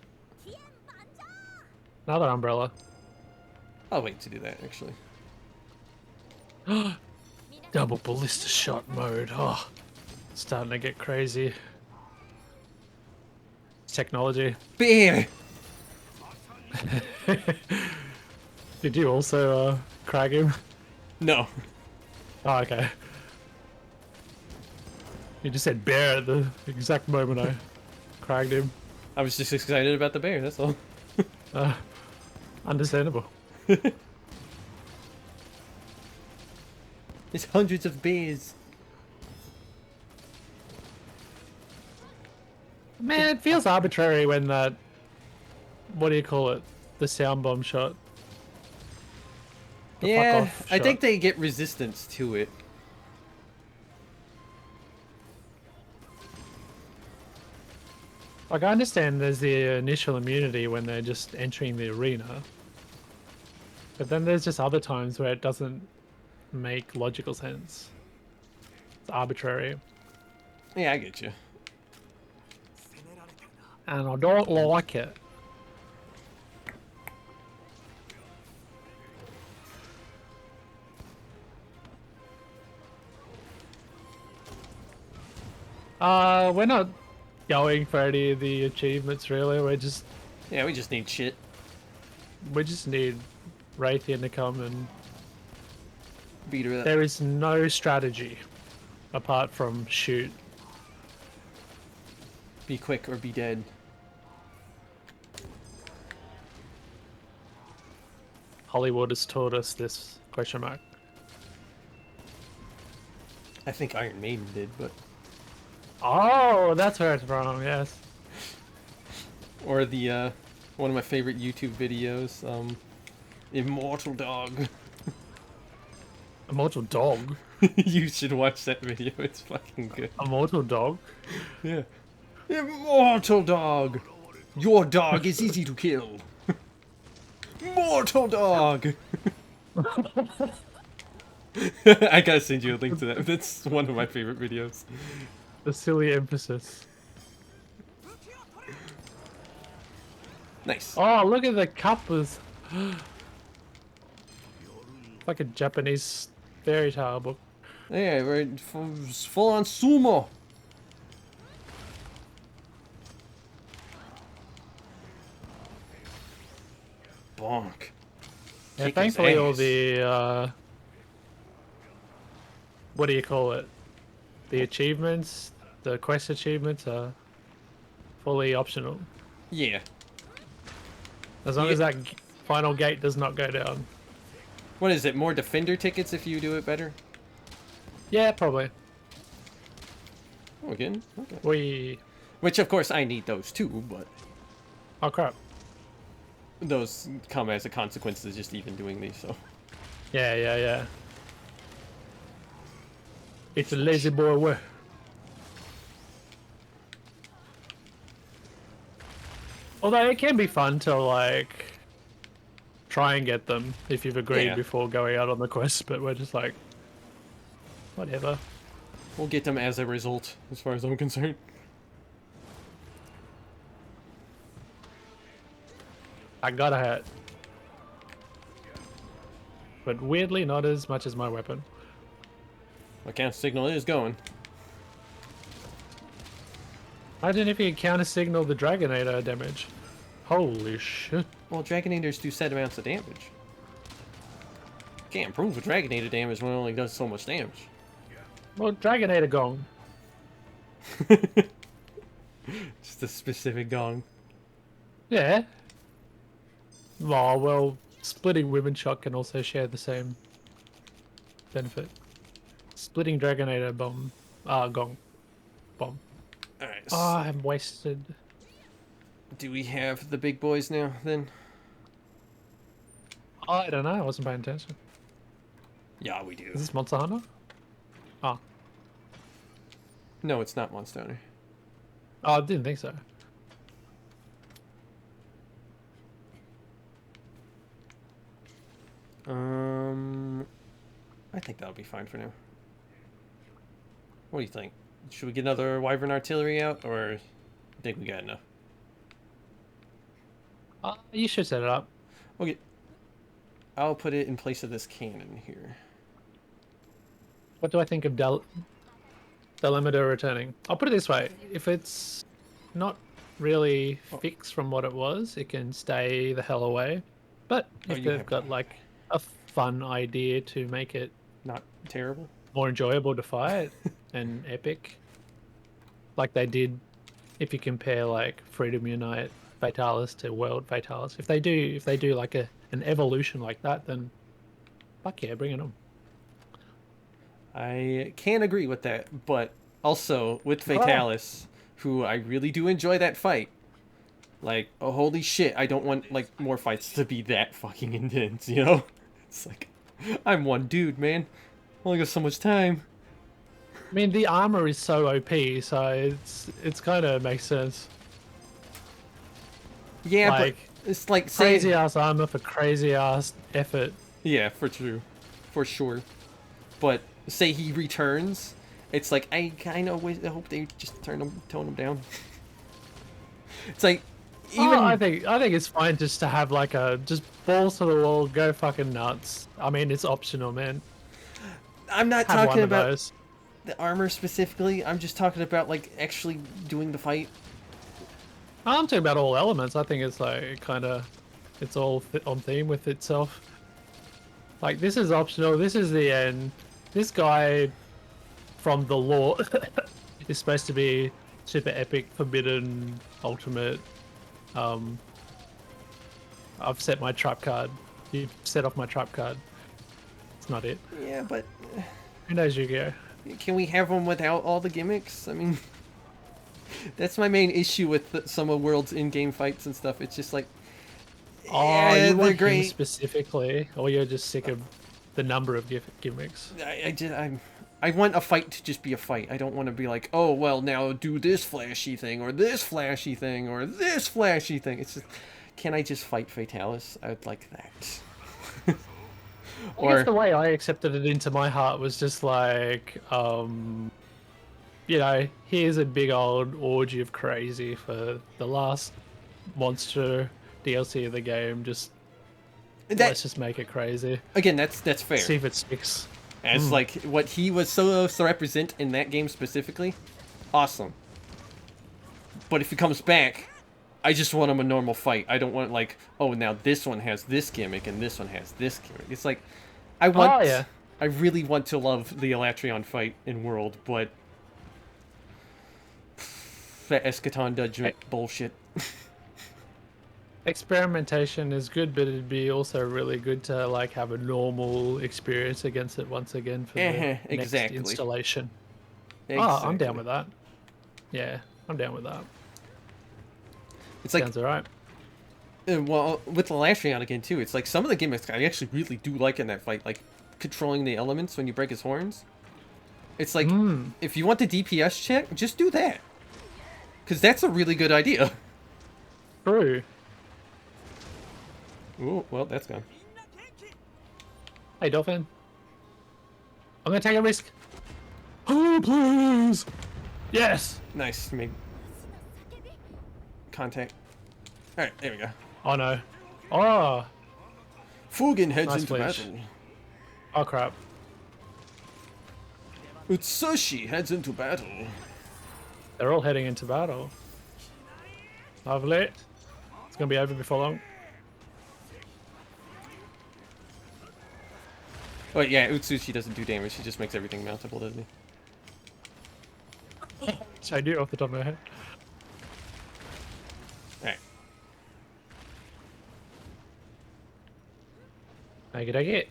Another umbrella. I'll wait to do that, actually. Double ballista shot mode. Oh, starting to get crazy. technology. Bear! Did you also crag him? No. Oh, okay. You just said bear at the exact moment I cragged him. I was just excited about the bear, that's all. Understandable. There's hundreds of bears. Man, it feels arbitrary when that... What do you call it? The sound bomb shot. The fuck Yeah, off I think shot. they get resistance to it. Like, I understand there's the initial immunity when they're just entering the arena. But then there's just other times where it doesn't make logical sense. It's arbitrary. Yeah, I get you. And I don't like it. We're not going for any of the achievements really. Yeah, we just need shit. We just need Raytheon to come, and Beat her up. there is no strategy apart from shoot. Be quick or be dead. Hollywood has taught us this, question mark. I think Iron Maiden did, but... Oh, that's where it's from, yes. Or the, one of my favorite YouTube videos, Immortal Dog. Immortal Dog? You should watch that video, it's fucking good. Immortal Dog? Yeah. Immortal Dog! Your dog is easy to kill. Mortal Dog! I gotta send you a link to that. That's one of my favorite videos. The silly emphasis. Nice. Oh, look at the cup with... like a Japanese fairy tale book. Yeah, we're full on sumo. Bonk. Yeah, Kick his thankfully all ass. the, what do you call it? The achievements, the quest achievements are fully optional. Yeah. As long Yeah. as that final gate does not go down. What is it? More defender tickets if you do it better? Yeah, probably. Oh, again? Okay. We... Which, of course, I need those too, but Oh, crap. those come as a consequence of just even doing these, so. Yeah, yeah, yeah. It's a lazy boy way. Although it can be fun to, like, try and get them if you've agreed Yeah. before going out on the quest, but we're just like, whatever. We'll get them as a result, as far as I'm concerned. I got a hat. But weirdly not as much as my weapon. My count signal is going. Imagine if you could counter signal the Dragonator damage. Holy shit. Well, Dragonators do set amounts of damage. Can't improve with Dragonator damage when it only does so much damage. Well, Dragonator gong. Just a specific gong. Yeah. Oh, well, splitting women shot can also share the same benefit. Splitting Dragonator bomb. Gong. Bomb. Alright, Oh, I'm wasted. do we have the big boys now, then? I don't know, I wasn't paying attention. Yeah, we do. Is this Monster Hunter? Oh. No, it's not Monster Hunter. Oh, I didn't think so. I think that'll be fine for now. What do you think? Should we get another Wyvern artillery out, or you think we got enough? You should set it up. Okay. I'll put it in place of this cannon here. What do I think of Delimiter returning? I'll put it this way. If it's not really fix from what it was. It can stay the hell away. But Oh, if you they've have got like a fun idea to make it not terrible. more enjoyable to fight and epic, like they did, if you compare like Freedom Unite Fatalis to World Fatalis, if they do like an evolution like that, then fuck yeah, bring it on. I can agree with that, but also with Oh. Fatalis, who I really do enjoy that fight. Like, oh, holy shit, I don't want, like, more fights to be that fucking intense, you know? It's like, I'm one dude, man. Only got so much time. I mean, the armor is so OP, so it's kind of makes sense. Yeah, Like, but it's like, crazy say... ass armor for crazy ass effort. Yeah, for true. For sure. But, say he returns, it's like, I kind of hope they just tone him down. It's like, even... Oh, I think it's fine just to have like a just balls to the wall, go fucking nuts. I mean, it's optional, man. I'm not Have one talking of about those. the armor specifically. I'm just talking about, like, actually doing the fight. I'm talking about all elements. I think it's like kind of, it's all on theme with itself. Like this is optional. This is the end. This guy from the lore is supposed to be super epic, forbidden, ultimate. I've set my trap card. You've set off my trap card. It's not it. Yeah, but Who knows, Yu-Gi-Oh? can we have them without all the gimmicks? I mean, that's my main issue with some of World's in-game fights and stuff. It's just like, Oh, yeah, you they're want him great. specifically, or you're just sick of the number of gimmicks? I want a fight to just be a fight. I don't want to be like, oh, well, now do this flashy thing, or this flashy thing, or this flashy thing. It's just, can I just fight Fatalis? I would like that. I guess the way I accepted it into my heart was just like, you know, here's a big old orgy of crazy for the last monster DLC of the game. Just let's just make it crazy. Again, that's fair. See if it sticks. As like what he was supposed to represent in that game specifically, awesome. But if he comes back, I just want him a normal fight. I don't want like, oh, now this one has this gimmick and this one has this gimmick. It's like, I really want to love the Elatrion fight in World, but that Eschaton Judgment bullshit. Experimentation is good, but it'd be also really good to like have a normal experience against it once again for the next installation. Oh, I'm down with that. Yeah, I'm down with that. It's like, sounds alright. Well, with Elatrion again too, it's like some of the gimmicks I actually really do like in that fight, like controlling the elements when you break his horns. It's like, if you want the DPS check, just do that. Because that's a really good idea. True. Ooh, well, that's gone. Hey, Dolphin. I'm gonna take a risk. Oh, please! Yes! Nice, made contact. Alright, there we go. Oh no. Oh! Fugen heads Nice into flash. battle. Oh crap. Utsushi heads into battle. They're all heading into battle. Lovely. It's gonna be over before long. Oh, yeah, Utsushi doesn't do damage, he just makes everything mountable, doesn't he? So I knew off the top of my head. Alright. Make it.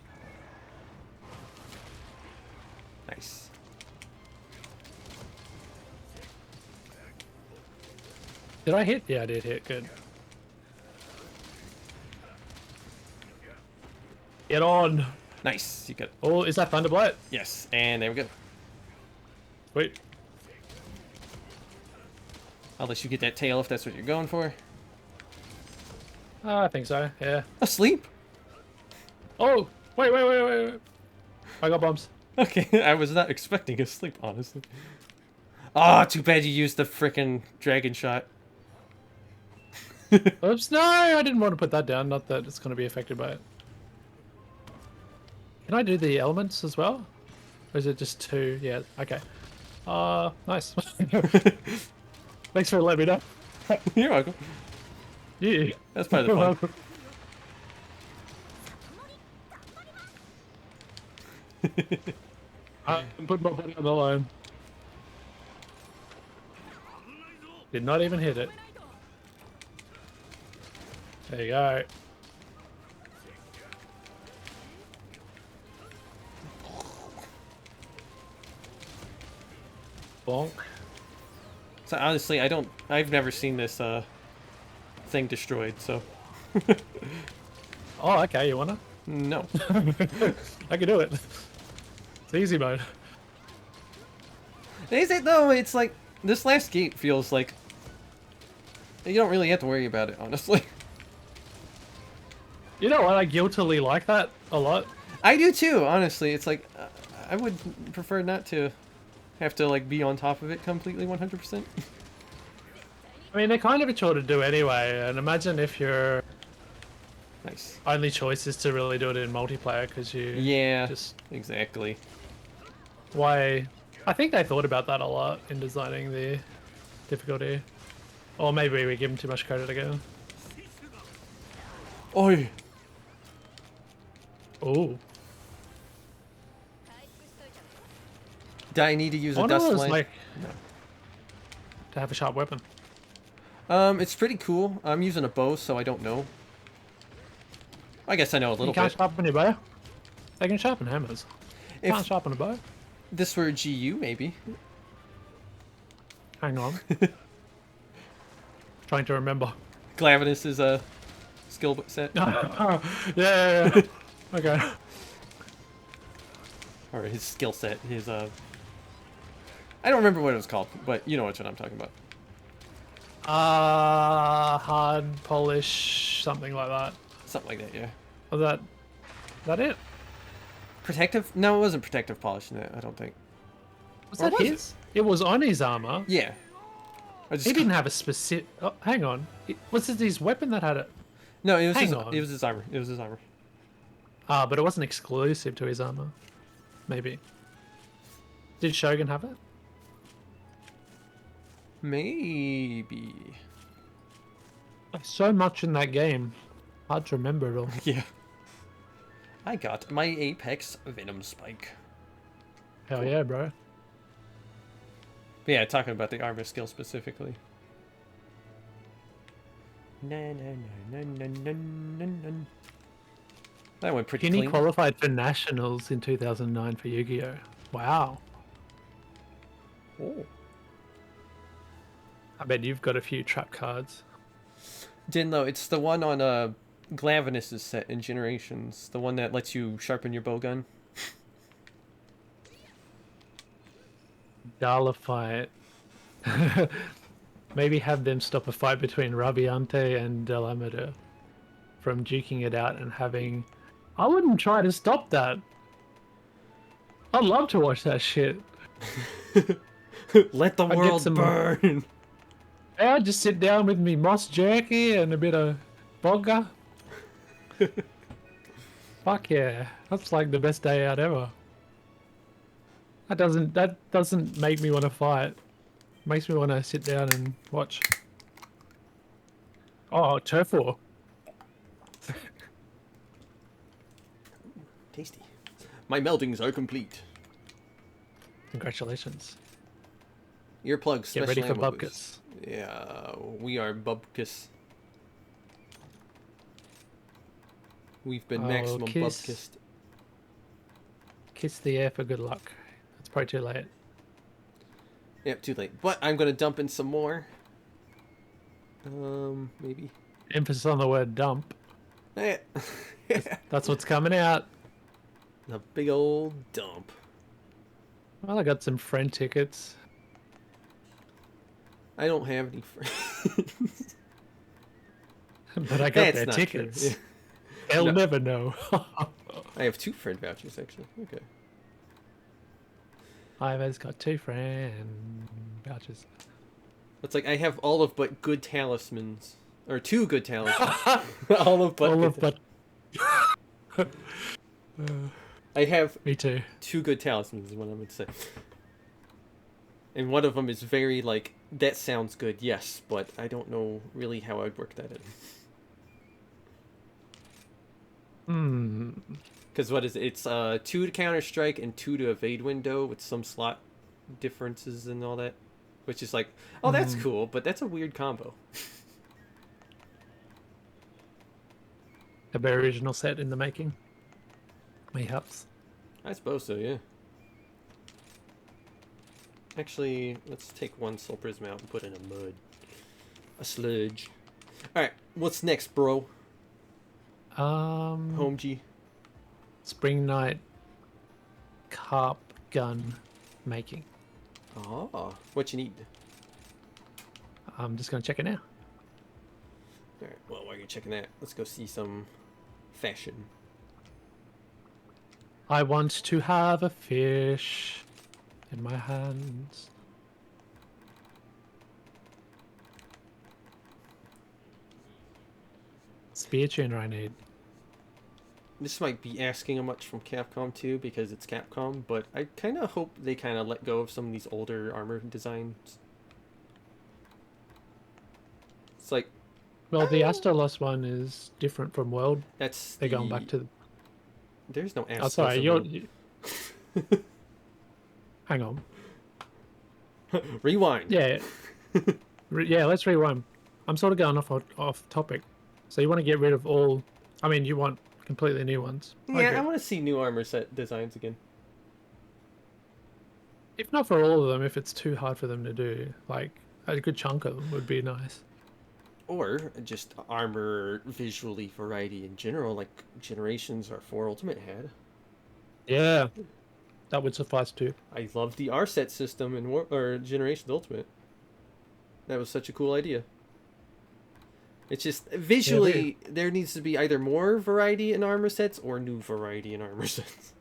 Nice. Did I hit? Yeah, I did hit. Good. Get on! Nice, you got it. Oh, is that Thunderblight? Yes, and there we go. Wait. I'll let you get that tail if that's what you're going for. I think so, yeah. Asleep? Oh! Wait. I got bombs. Okay, I was not expecting a sleep, honestly. Ah, too bad you used the frickin' dragon shot. Oops, no! I didn't want to put that down, not that it's going to be affected by it. Can I do the elements as well? Or is it just two? Yeah, okay. Nice. Thanks for letting me know. You're welcome. Yeah. That's part of the fun. Put my body on the line. Did not even hit it. There you go. Bonk. So honestly, I've never seen this thing destroyed, so Oh, okay, you wanna? no. I can do it. It's easy mode. Is it though? It's like this last gate feels like you don't really have to worry about it, honestly. You know what? I guiltily like that a lot. I do too, honestly. It's like I would prefer not to have to like be on top of it completely 100%. I mean, they're kind of a chore to do anyway, and imagine if your Nice. only choice is to really do it in multiplayer, because you Yeah, just... exactly. Why... I think they thought about that a lot in designing the difficulty. Or maybe we give them too much credit again. Oi! Ooh. Do I need to use a Wonder dust what it's line? like to have a sharp weapon. It's pretty cool. I'm using a bow, so I don't know. I guess I know a little You can't bit. sharpen your bow? They can sharpen hammers. If Can't sharpen a bow? this were a GU, maybe. Hang on. Trying to remember. Glavinus is a skill set. Yeah. Okay. Or his skill set. His, I don't remember what it was called, but you know what I'm talking about. Hard polish, something like that. Something like that, yeah. Was that it? Protective? No, it wasn't protective polish in that, I don't think. Was Or that was his? It was on his armor. Yeah. I just He didn't have a specific... Oh, hang on. Was it his weapon that had it? No, it was Hang his, on. it was his armor. It was his armor. Ah, but it wasn't exclusive to his armor. Maybe. Did Shogun have it? Maybe. So much in that game. Hard to remember it all. Yeah. I got my Apex Venom Spike. Hell yeah, bro. But yeah, talking about the armor skill specifically. Na, na, na, na, na, na, na. That went pretty Guinea clean. qualified for nationals in 2009 for Yu-Gi-Oh! Wow. Oh. I bet you've got a few trap cards. Dinlo, it's the one on Glavinus' set in Generations. The one that lets you sharpen your bowgun. Gala fight. Maybe have them stop a fight between Rabiante and Delamere from duking it out and having... I wouldn't try to stop that. I'd love to watch that shit. Let the I'd get world some- burn! I'd just sit down with me moss jerky and a bit of vodka. Fuck yeah. That's like the best day out ever. That doesn't make me want to fight. Makes me want to sit down and watch. Oh, turf war. Tasty. My meldings are complete. Congratulations. Earplugs. Get ready for special ammo Bubkus. boost. Yeah, we are Bubkus. We've been maximum Bubkissed. Kiss the air for good luck. It's probably too late. Yep, too late. But I'm gonna dump in some more. Maybe. Emphasis on the word dump. Eh. That's what's coming out. The big old dump. Well, I got some friend tickets. I don't have any friends. But I got That's their not tickets. true. Yeah. They'll No. never know. I have 2 friend vouchers, actually. Okay. Ivan's got 2 friend vouchers. It's like I have all of but good talismans. Or 2 good talismans. all of but All good of but I have me too. 2 good talismans is what I would say. And one of them is very, like, That sounds good, yes, but I don't know really how I'd work that in. Hmm. Because what is it? It's 2 to counter strike and 2 to evade window with some slot differences and all that. Which is like, oh, that's Hmm. cool, but that's a weird combo. A very original set in the making. Mayhaps. I suppose so, yeah. Actually, let's take one Soul Prism out and put in a mud. A sludge. Alright, what's next, bro? Home G. Spring Night carp gun making. Oh, what you need? I'm just gonna check it now. Alright, well, while you're checking that, let's go see some fashion. I want to have a fish in my hands. Spear tuner I need. This might be asking a much from Capcom too, because it's Capcom, but I kind of hope they kind of let go of some of these older armor designs. It's like, Well, the Astolos one is different from World. that's They're going back to. There's no Oh, sorry. Hang on. Rewind. Yeah. Yeah. Let's rewind. I'm sort of going off topic. So you want to get rid of all? I mean, you want completely new ones. Yeah, Okay. I want to see new armor set designs again. If not for all of them, if it's too hard for them to do, like a good chunk of them would be nice. Or just armor visually variety in general, like Generations or 4 Ultimate had. Yeah, that would suffice too. I love the R set system in Generations Ultimate. That was such a cool idea. It's just visually there needs to be either more variety in armor sets or new variety in armor sets.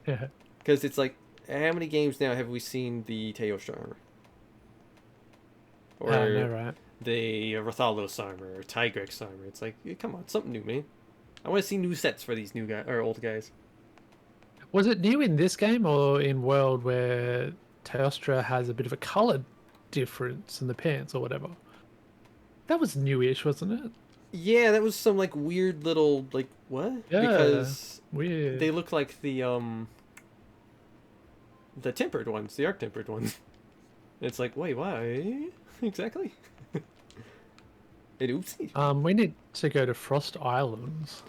Yeah. Because it's like, how many games now have we seen the Teostra armor? Or I know, right? the Rathalos armor or Tigrex armor? It's like, come on, something new, man. I want to see new sets for these new guys or old guys. Was it new in this game or in World where Teostra has a bit of a color difference in the pants or whatever? That was newish, wasn't it? Yeah, that was some like weird little like what? Yeah, Because weird. they look like the tempered ones, the arc tempered ones. It's like, wait, why exactly? And oopsie. We need to go to Frost Islands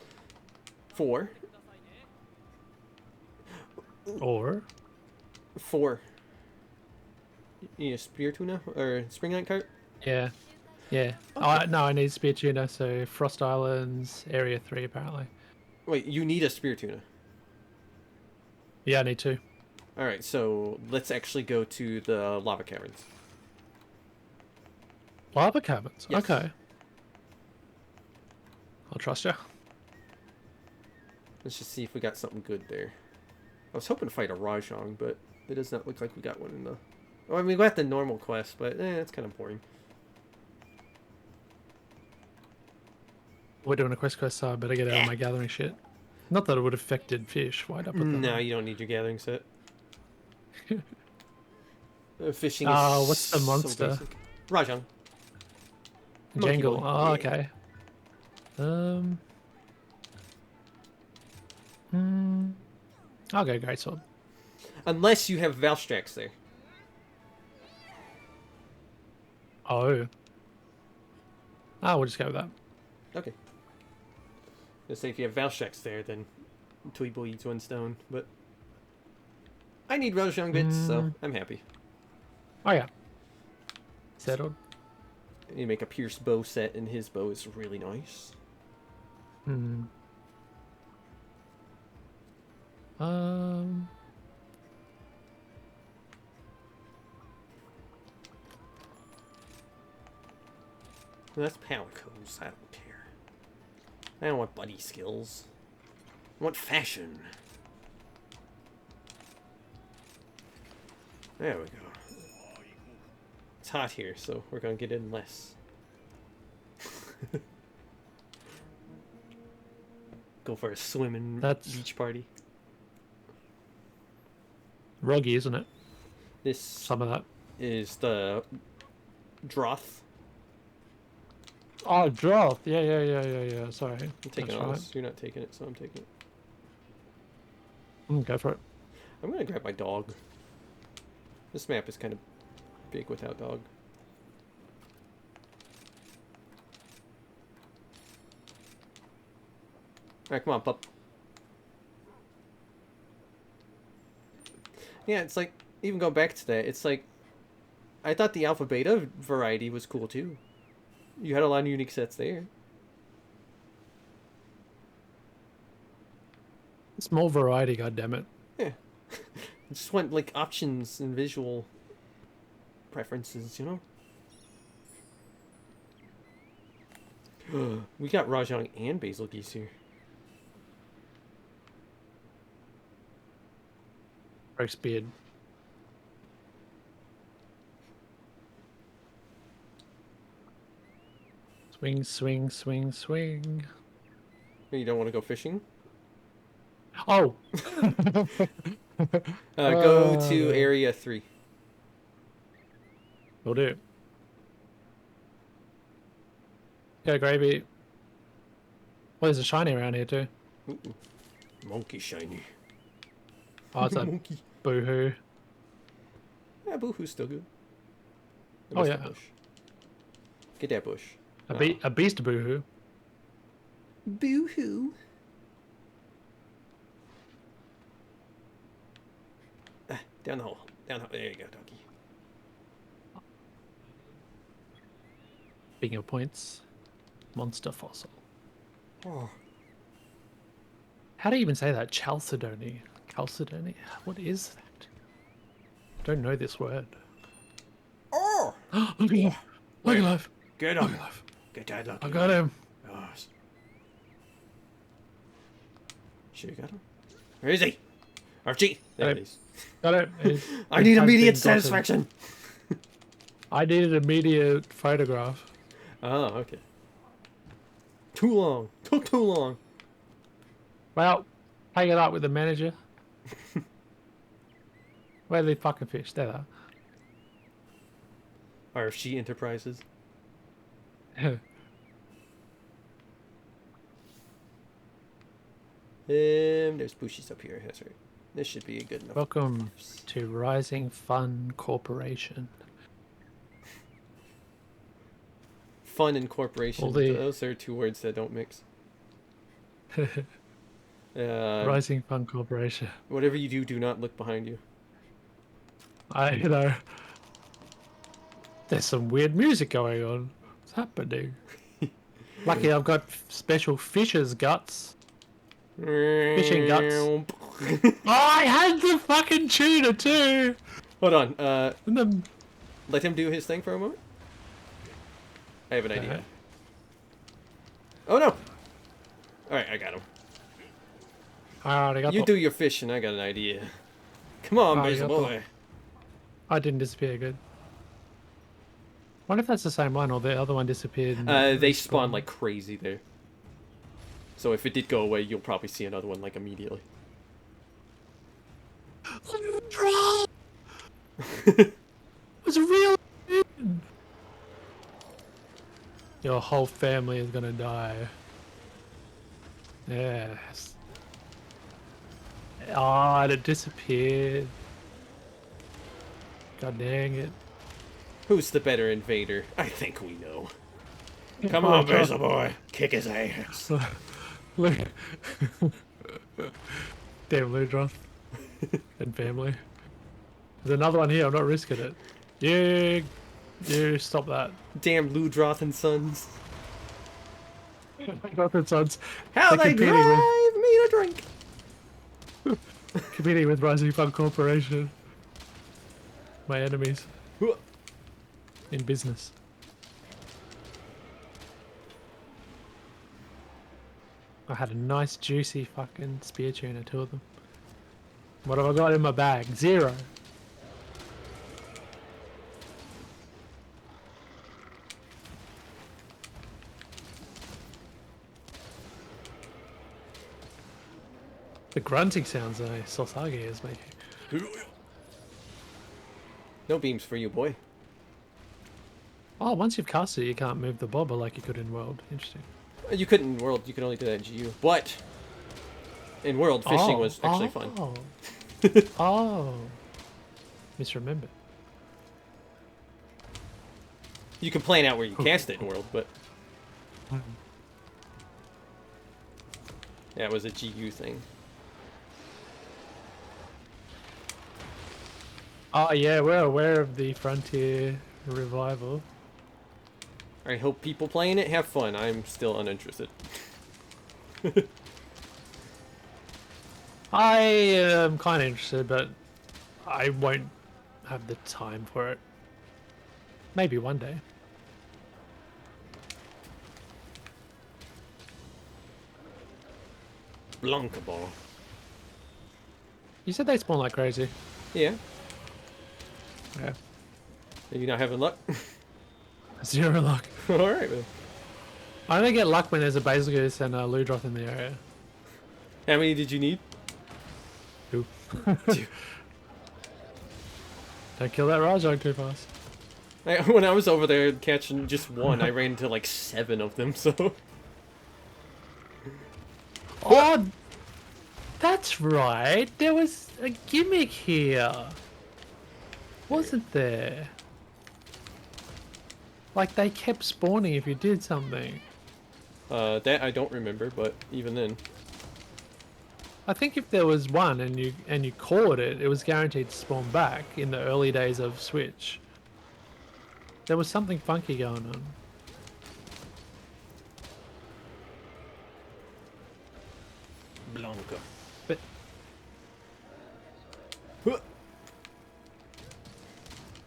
4. or 4. You need a spear tuna or spring night cart? yeah. Yeah. Okay. No, I need spear tuna, so Frost Islands, Area 3 apparently. Wait, you need a spear tuna. Yeah, I need to. Alright, so let's actually go to the lava caverns. Lava caverns. Yes. Okay. I'll trust you. Let's just see if we got something good there. I was hoping to fight a Rajang, but it does not look like we got one in the... Oh, I mean, we got the normal quest, but that's kind of boring. We're doing a quest, so I better get out of my gathering shit. Not that it would have affected fish. Why'd I put that No, on? you don't need your gathering set. Fishing is What's the monster? so basic. Rajang. Monkey Jangle. boy. Oh, Yeah. okay. I'll go Greatsword. Unless you have Valstrax there. Oh. We'll just go with that. Okay. Let's say if you have Valstrax there, then Tweebo eats 1 stone, but... I need Rajang bits, so I'm happy. Oh, yeah. Settled. You make a pierced bow set, and his bow is really nice. Hmm. That's Palicos. I don't care. I don't want buddy skills. I want fashion. There we go. It's hot here, so we're gonna get in less. Go for a swimming beach party. Roggy, isn't it? This Some of that. is the Droth. Oh, Droth. Yeah. Sorry. I'm taking That's all right. this. You're not taking it, so I'm taking it. Go for it. I'm gonna grab my dog. This map is kind of big without dog. Alright, come on, pup. Yeah, it's like, even going back to that, it's like, I thought the alpha beta variety was cool too. You had a lot of unique sets there. Small variety, goddammit. Yeah. Just want, like, options and visual preferences, you know? We got Rajang and Basil Geese here. Roast beard. Swing, swing, swing, swing. You don't want to go fishing? Oh! Go to no. area 3. Will do. Yeah, gravy. Well, there's a shiny around here too. Ooh. Monkey shiny. Oh, it's a Monkey. boohoo. Yeah, Boohoo's still good. Oh, Where's yeah. the bush? Get that bush. A beast boohoo. Boohoo. Down the hole. Down the hole. There you go, doggy. Speaking of points, monster fossil. Oh. How do you even say that? Chalcedony. Chalcedony? What is that? Don't know this word. Oh! Look at him. Look Wait. alive. Get Look him. alive. Get that doggy. I got him. Yes. Sure you got him? Where is he? Archie! There Got he him. is. Got it. I need Has immediate been gotten. satisfaction! I need an immediate photograph. Oh, okay. Too long. Took too long. Well, take it up with the manager. Where are the fucking fish? There RFG Enterprises. they There's bushes up here. That's right. This should be a good enough. Welcome to Rising Fun Corporation. Fun and corporation. All the- Those are two words that don't mix. Rising Fun Corporation. Whatever you do, do not look behind you. There's some weird music going on. What's happening? Lucky I've got special fish's guts. Fishing guts. Oh, I had the fucking tuna too. Hold on. And then, Let him do his thing for a moment. I have an idea. Okay. Oh no! Alright, I got him. I already got You the- do your fishing, I got an idea. Come on, Oh, you Basil got the- boy. I didn't disappear. Good. Wonder if that's the same one or the other one disappeared. and They respawned. spawn like crazy there. So if it did go away, you'll probably see another one like immediately. It was a real. Your whole family is gonna die. Yes. Oh, and it disappeared. God dang it. Who's the better invader? I think we know. Come on, Basil boy. Kick his ass. Look. Damn, Ludroth. And family. There's another one here, I'm not risking it. You stop that. Damn Ludroth and Sons. Ludroth and Sons. How They're they competing drive me to drink. Competing with Rising Fun Corporation. My enemies in business. I had a nice juicy fucking spear tuna, 2 of them. What have I got in my bag? 0. The grunting sounds Sosage is making. No beams for you, boy. Oh, once you've casted it, you can't move the bobber like you could in World. Interesting. You couldn't in World, you could only do that in GU. But in World, fishing was actually fun. Oh. Misremembered. You can plan out where you cast it in World, but that was a GU thing. Oh yeah, we're aware of the Frontier revival. I hope people playing it have fun. I'm still uninterested. I am kind of interested, but I won't have the time for it. Maybe one day. Blanca ball. You said they spawn like crazy. Yeah. Yeah. Are you not having luck? 0 luck. Alright, man. I only get luck when there's a Basilgoose and a Ludroth in the area. How many did you need? 2. Don't kill that Rajog too fast. When I was over there catching just one, I ran into like 7 of them, so... Oh! That's right! There was a gimmick here! Wasn't there? Like they kept spawning if you did something. That I don't remember, but even then. I think if there was one and you caught it, it was guaranteed to spawn back in the early days of Switch. There was something funky going on. Blanca. But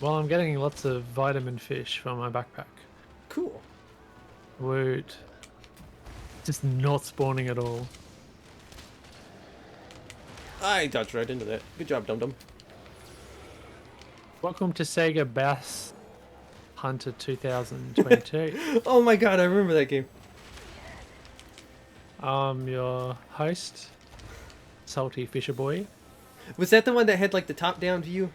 well, I'm getting lots of vitamin fish from my backpack. Cool. Woot. Just not spawning at all. I dodged right into that. Good job, Dum Dum. Welcome to Sega Bass Hunter 2022. Oh my god, I remember that game. I'm your host, Salty Fisher Boy. Was that the one that had like the top-down view?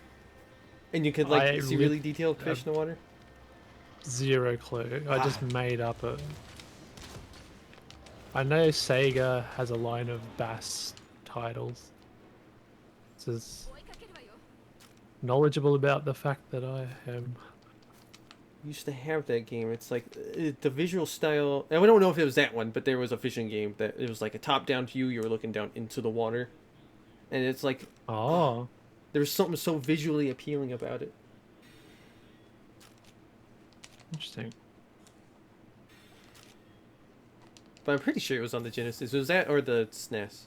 And you could like I see really detailed fish in the water? Zero clue. I just made up a... I know Sega has a line of Bass titles. This is knowledgeable about the fact that I am. Used to have that game. It's like the visual style. I don't know if it was that one, but there was a fishing game that it was like a top-down view. You were looking down into the water, and it's like Oh, there was something so visually appealing about it. interesting. But I'm pretty sure it was on the Genesis. Was that or the SNES?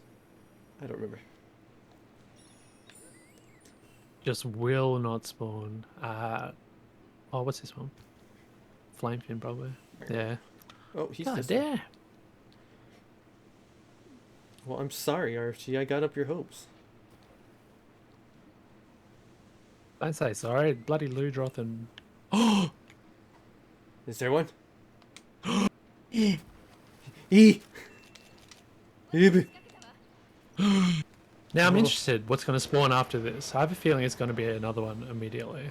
I don't remember. Just will not spawn. Oh, what's this one? Flamefin, probably. Yeah. Oh, he's God just... damn. Well, I'm sorry, RFG. I got up your hopes. Don't say sorry. Bloody Ludroth and... Is there one? E. Now I'm interested. What's going to spawn after this? I have a feeling it's going to be another one immediately.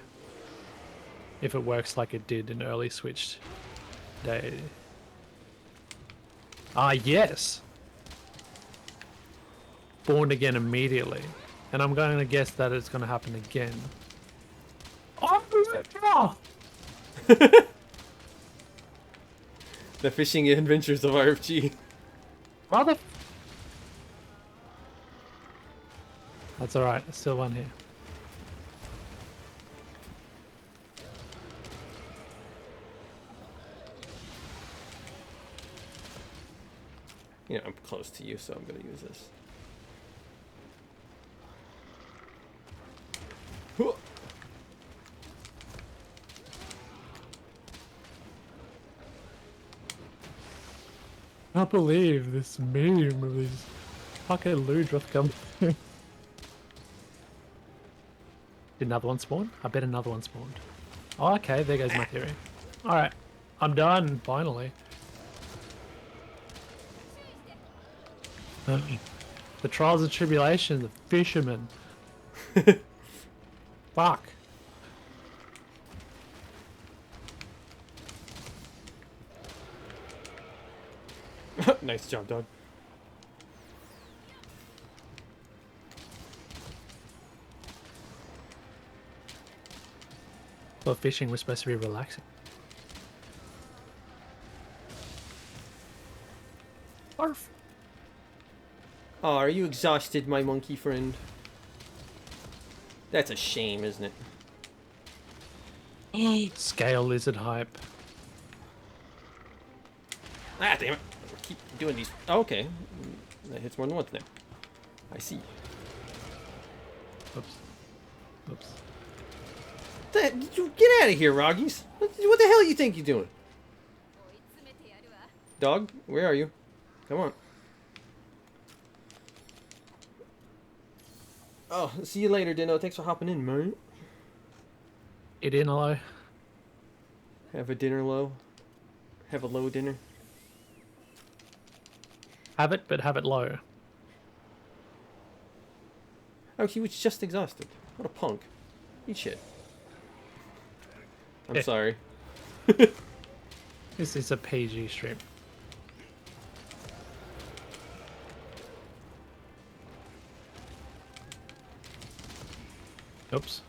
If it works like it did in early Switch day. Ah, yes! Spawned again immediately. And I'm going to guess that it's going to happen again. Oh! The fishing adventures of RFG. Mother... That's alright, there's still one here. You know, I'm close to you, so I'm gonna use this. I can't believe this meme of these fucking Ludroth come. Did another one spawn? I bet another one spawned. Oh, okay, there goes my theory. Alright, I'm done, finally. The trials and tribulations of fishermen. Fuck. Nice job, dog. Thought fishing was supposed to be relaxing. Arf. Oh, are you exhausted, my monkey friend? That's a shame, isn't it? Scale lizard hype. Ah, damn it. Keep doing these. Oh, okay. That hits more than once now. I see. Oops. Oops. You get out of here, Roggies. What the hell you think you're doing? Dog, where are you? Come on. Oh, see you later, Dino. Thanks for hopping in, man. It in hello. Have a dinner low. Have a low dinner. Have it, but have it low. Oh, he was just exhausted. What a punk. Eat shit. I'm Yeah. sorry. This is a PG stream. Oops.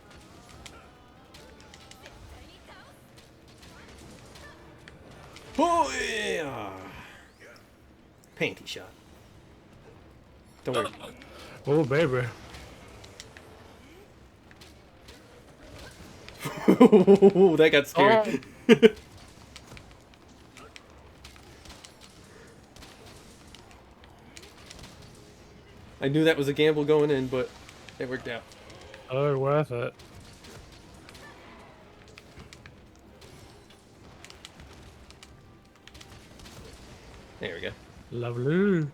Oh, yeah. Panty shot. Don't worry. Oh, baby. That got scary. I knew that was a gamble going in, but it worked out. Oh, worth it. There we go. Lovely.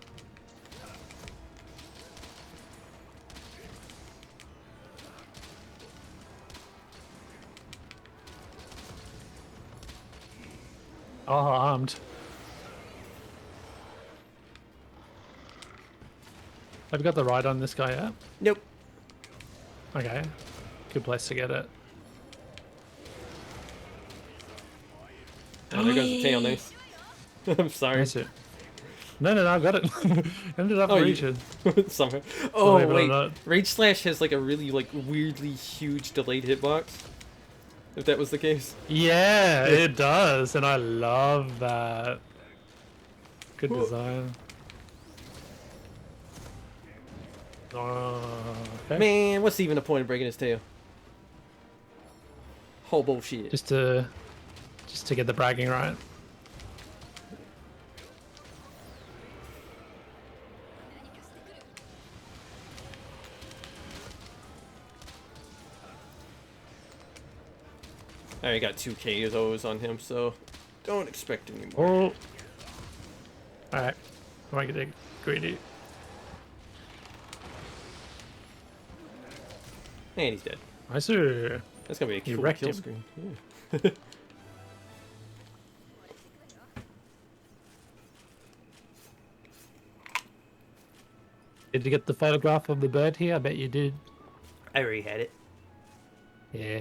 Oh, armed. Have you got the ride on this guy yet? Nope. Okay. Good place to get it. Oh, there goes the tail. Nice. I'm sorry. Nice it. No, I got it. Ended up Oh, you- reaching. Somehow. Oh Believe it or wait, not. Rage Slash has like a really like weirdly huge delayed hitbox. If that was the case. Yeah, it does, and I love that. Good Whoa. design. Okay. Man, what's even the point of breaking his tail? Whole bullshit. Just to get the bragging right. I already got 2 KOs on him, so don't expect any more. Oh. Alright. I might get greedy. And he's dead. I see. That's gonna be a You cool wrecked kill him. screen. Yeah. Did you get the photograph of the bird here? I bet you did. I already had it. Yeah.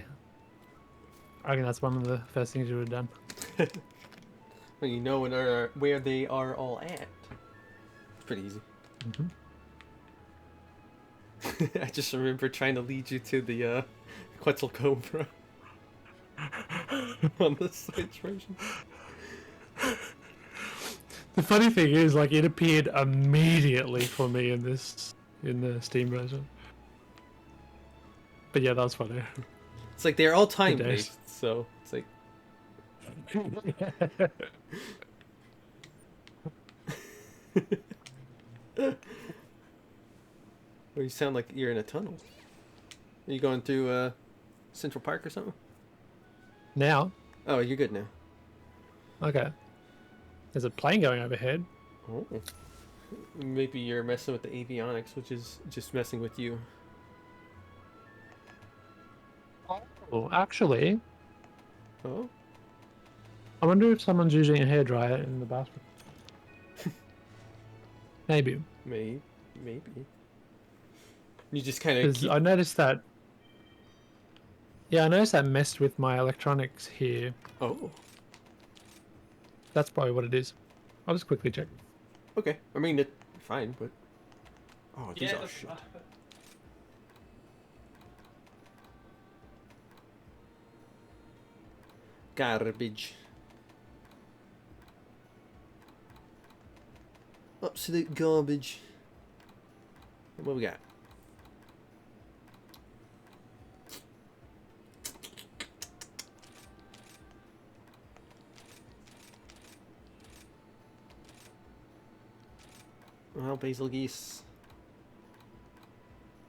I reckon that's one of the first things you would have done. Well, you know where they are all at. It's pretty easy. Mhm. I just remember trying to lead you to the Quetzalcoatl on the Switch version. The funny thing is, like, it appeared immediately for me in the Steam version. But yeah, that was funny. It's like they're all days. time-based, so it's like... Well, you sound like you're in a tunnel. Are you going through Central Park or something? Now, Oh, you're good now. okay. There's a plane going overhead. Oh. Maybe you're messing with the avionics, which is just messing with you. Oh, actually, Oh? I wonder if someone's using a hairdryer in the bathroom. Maybe. Maybe. You just kind of Because I noticed that. Yeah, I noticed that messed with my electronics here. Oh. That's probably what it is. I'll just quickly check. Okay. I mean, it's fine, but... Oh, these Yeah, are shit. Garbage. Absolute garbage. What we got? Well, Basil Geese.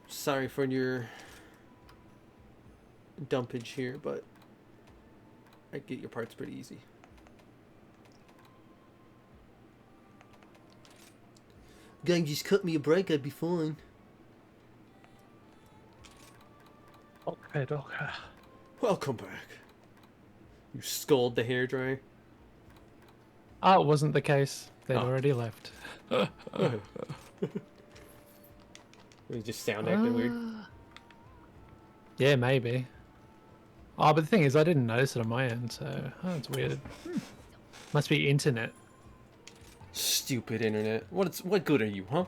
Sorry for your dumpage here, but I get your parts pretty easy. Gang, just cut me a break, I'd be fine. Okay, okay. Welcome back. You scold the hairdryer. Oh, it wasn't the case. They'd Oh. already left. We just sound acting weird. Yeah, maybe. Oh, but the thing is, I didn't notice it on my end, so it's weird. Must be internet. Stupid internet. What good are you, huh?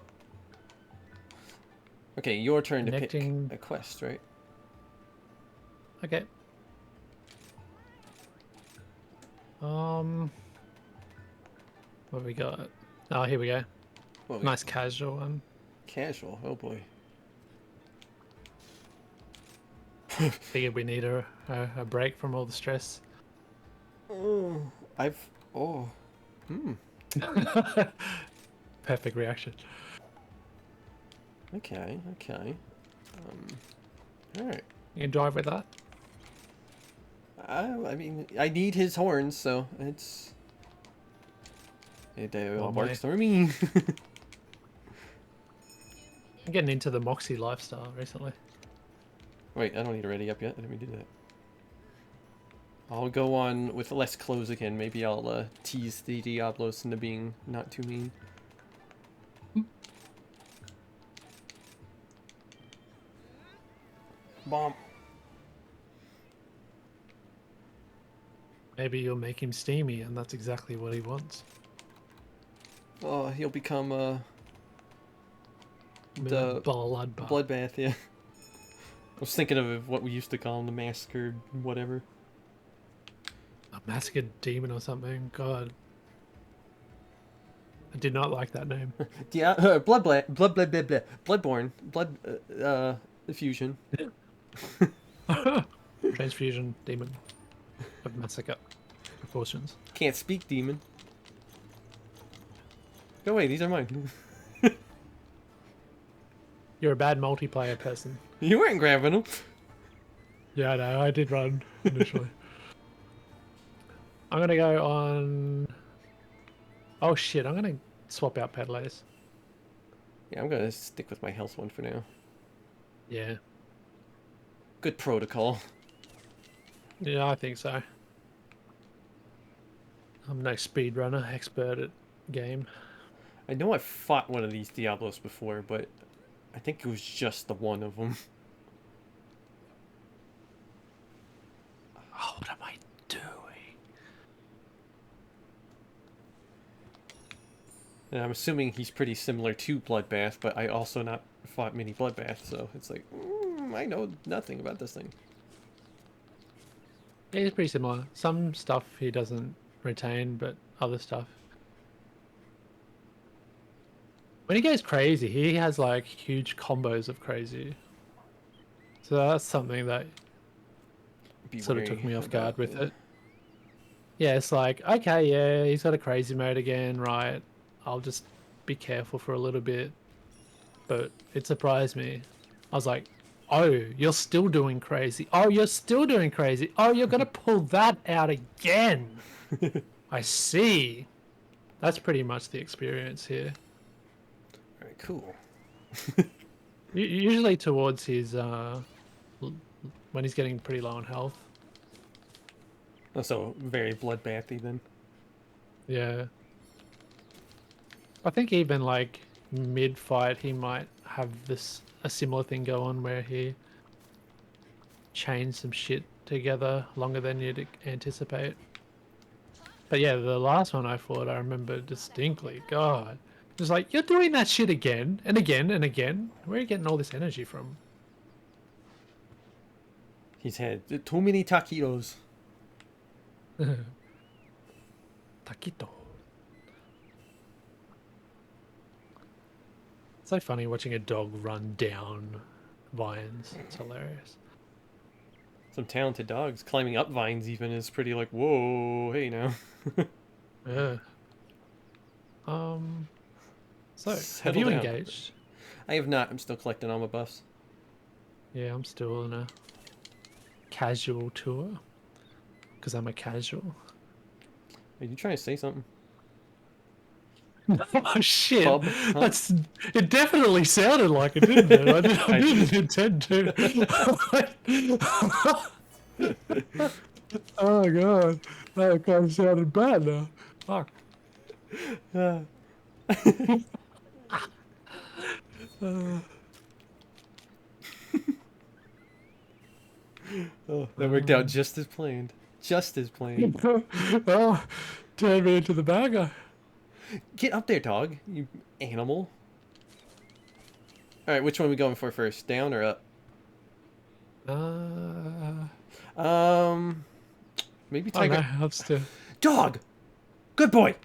Okay, your turn to Connecting. pick a quest, right? Okay. What have we got? Oh, here we go. What we Nice casual one. Casual. Oh boy. Figured we need a break from all the stress. Oh, oh. Perfect reaction. Okay. All right. You can drive with that? I mean, I need his horns, so it Oh, works for me. I'm getting into the Moxie lifestyle recently. Wait, I don't need to ready up yet. Let me do that. I'll go on with less clothes again. Maybe I'll tease the Diablos into being not too mean. Bomb. Maybe you'll make him steamy, and that's exactly what he wants. Oh, he'll become the bloodbath. bloodbath. Yeah. I was thinking of what we used to call him, the massacred whatever. A massacred demon or something. God. I did not like that name. Yeah, bloodborne, fusion. Transfusion demon of massacre proportions. Can't speak demon. Go away, these are mine. You're a bad multiplayer person. You weren't grabbing them. Yeah, I know. I did run initially. I'm gonna go on. Oh shit! I'm gonna swap out pedalays. Yeah, I'm gonna stick with my health one for now. Yeah. Good protocol. Yeah, I think so. I'm no speedrunner, expert at game. I know I fought one of these Diablos before, but I think it was just the one of them. Oh, what am I doing? And I'm assuming he's pretty similar to Bloodbath, but I also not fought many Bloodbaths, so it's like, I know nothing about this thing. Yeah, he's pretty similar. Some stuff he doesn't retain, but other stuff. When he goes crazy, he has like huge combos of crazy. So that's something that Be sort of wary took me off about, guard with it. Yeah, it's like, okay, yeah, he's got a crazy mode again, right? I'll just be careful for a little bit. But it surprised me. I was like, oh, you're still doing crazy. Oh, you're still doing crazy. Oh, you're going to pull that out again. I see. That's pretty much the experience here. Alright, cool. Usually towards his, when he's getting pretty low on health. Also, very bloodbathy then. Yeah. I think even like mid-fight he might have a similar thing go on where he chains some shit together longer than you'd anticipate. But yeah, the last one I fought, I remember distinctly. God, Just like, you're doing that shit again and again and again. Where are you getting all this energy from? He's had too many taquitos. Taquito. It's so funny watching a dog run down vines. It's hilarious. Some talented dogs climbing up vines even is pretty like, whoa, hey now. Yeah. So, have Settle you down. engaged? I have not. I'm still collecting all my buffs. Yeah, I'm still on a casual tour. Because I'm a casual. Are you trying to say something? Oh shit! Bub, huh? That's it. Definitely sounded like it, didn't it? I didn't intend to. Oh god, that kind of sounded bad now. Fuck. Oh, that worked out just as planned. Just as planned. Oh, turn me into the bad guy. Get up there, dog. You animal. Alright, which one are we going for first? Down or up? Maybe I don't Tiger. know. I'm still. Dog! Good boy!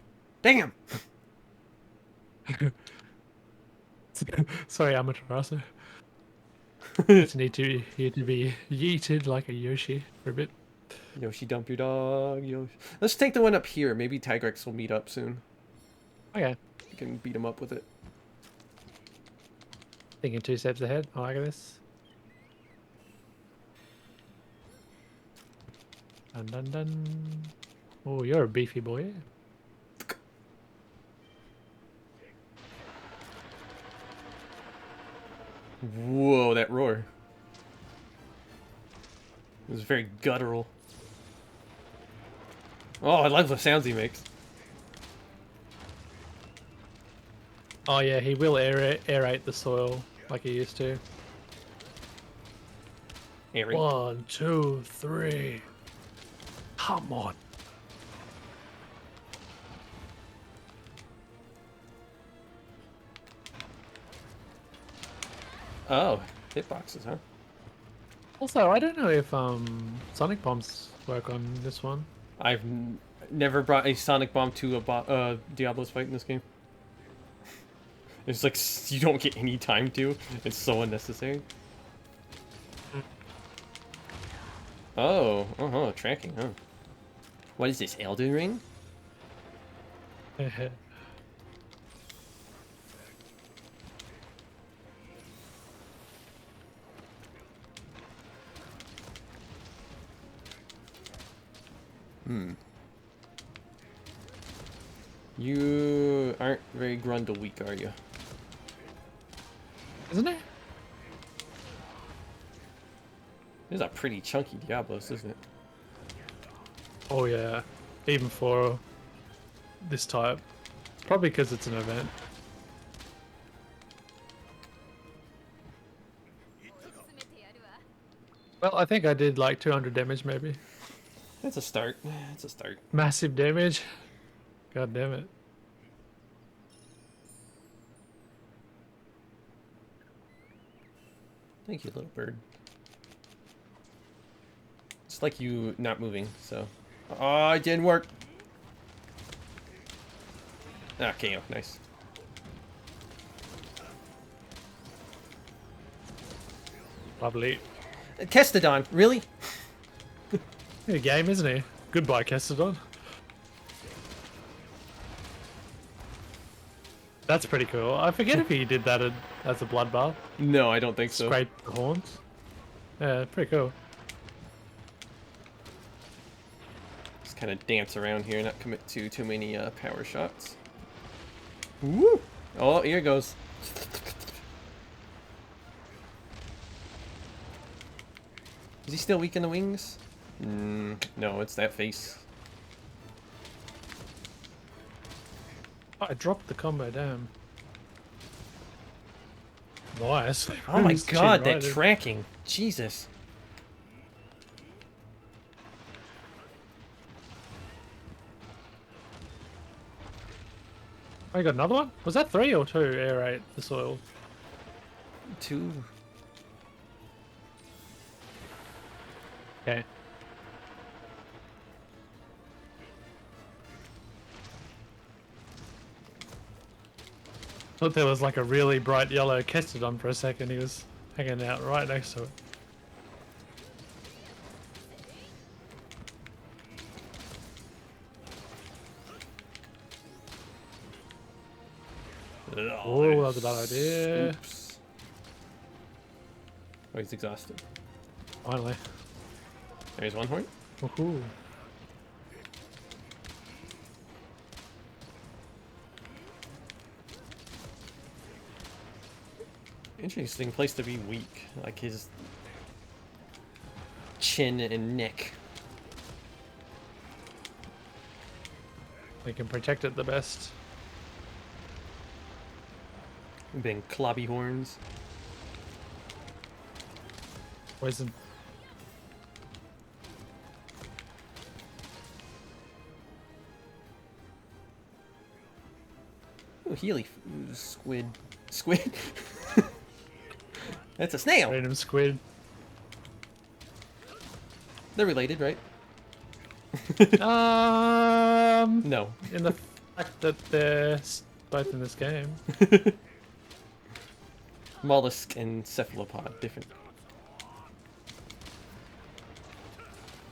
Damn! Sorry, Amaterasu. Just need to here to be yeeted like a Yoshi for a bit. Yoshi, dump your dog. Yoshi. Let's take the one up here. Maybe Tigrex will meet up soon. Okay, You can beat him up with it. thinking 2 steps ahead. I like this. Dun dun dun. Oh, you're a beefy boy. Whoa, that roar. It was very guttural. Oh, I love the sounds he makes. Oh yeah, he will aerate the soil like he used to. Airy. 1, 2, 3. Come on. Oh, hitboxes, huh? Also, I don't know if Sonic Bombs work on this one. I've never brought a Sonic Bomb to a Diablo's fight in this game. It's like you don't get any time to. It's so unnecessary. Oh, tracking, huh? What is this, Elden Ring? You aren't very Grundle weak, are you? Isn't it? This is a pretty chunky Diablos, isn't it? Oh yeah, even for this type. Probably because it's an event. Well, I think I did like 200 damage maybe. That's a start. It's a start. Massive damage. God damn it. Thank you, little bird. It's like you not moving, so. Oh, it didn't work. Ah, KO. Nice. Lovely. Kestodon, really? Good game, isn't he? Goodbye, Kestodon. That's pretty cool. I forget if he did that as a bloodbath. No, I don't think so. Scrape the horns. Yeah, pretty cool. Just kind of dance around here, not commit to too many power shots. Woo! Oh, here it goes. Is he still weak in the wings? No, it's that face. Oh, I dropped the combo, damn. Nice. Oh my Who's god, that cheating, right? tracking. Jesus. I got another one? Was that 3 or 2 aerate the soil? 2. Okay. Thought there was like a really bright yellow Kestodon for a second. He was hanging out right next to it. Oh, that was a bad idea. Oops. Oh, he's exhausted. Finally. There's one horn. Woohoo. Interesting place to be weak. Like his chin and neck. We can protect it the best. Being clobby horns. Poison. Ooh, Healy squid. Squid? That's a snail! Random squid. They're related, right? No. In the fact that they're both in this game. Mollusk and cephalopod, different.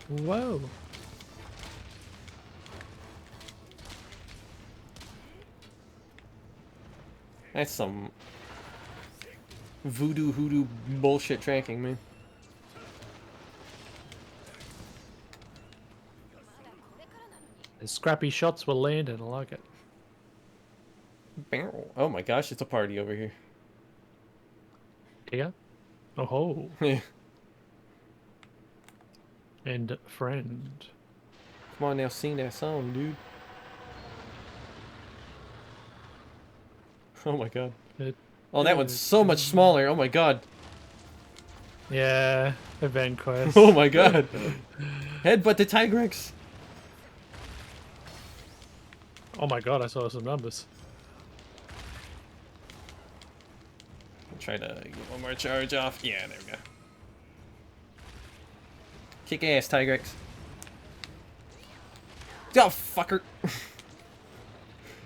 Whoa. That's some voodoo hoodoo bullshit tracking, man. The scrappy shots were landing. I like it. Barrel. Oh my gosh, it's a party over here. Yeah. Oh ho. Yeah. And friend. Come on now, sing that song, dude. Oh my god. It, Oh, that one's so much smaller. Oh my god. yeah. Event quest. Oh my god. Headbutt the Tigrex. Oh my god, I saw some numbers. Try to get one more charge off. Yeah, there we go. Kick ass, Tigrex. Oh, fucker.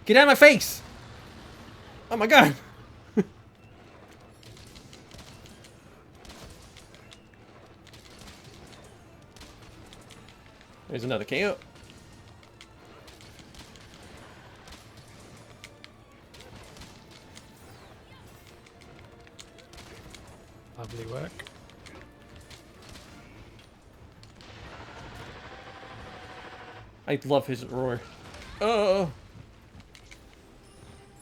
Get out of my face! Oh my god! There's another KO. Lovely work. I love his roar. Oh!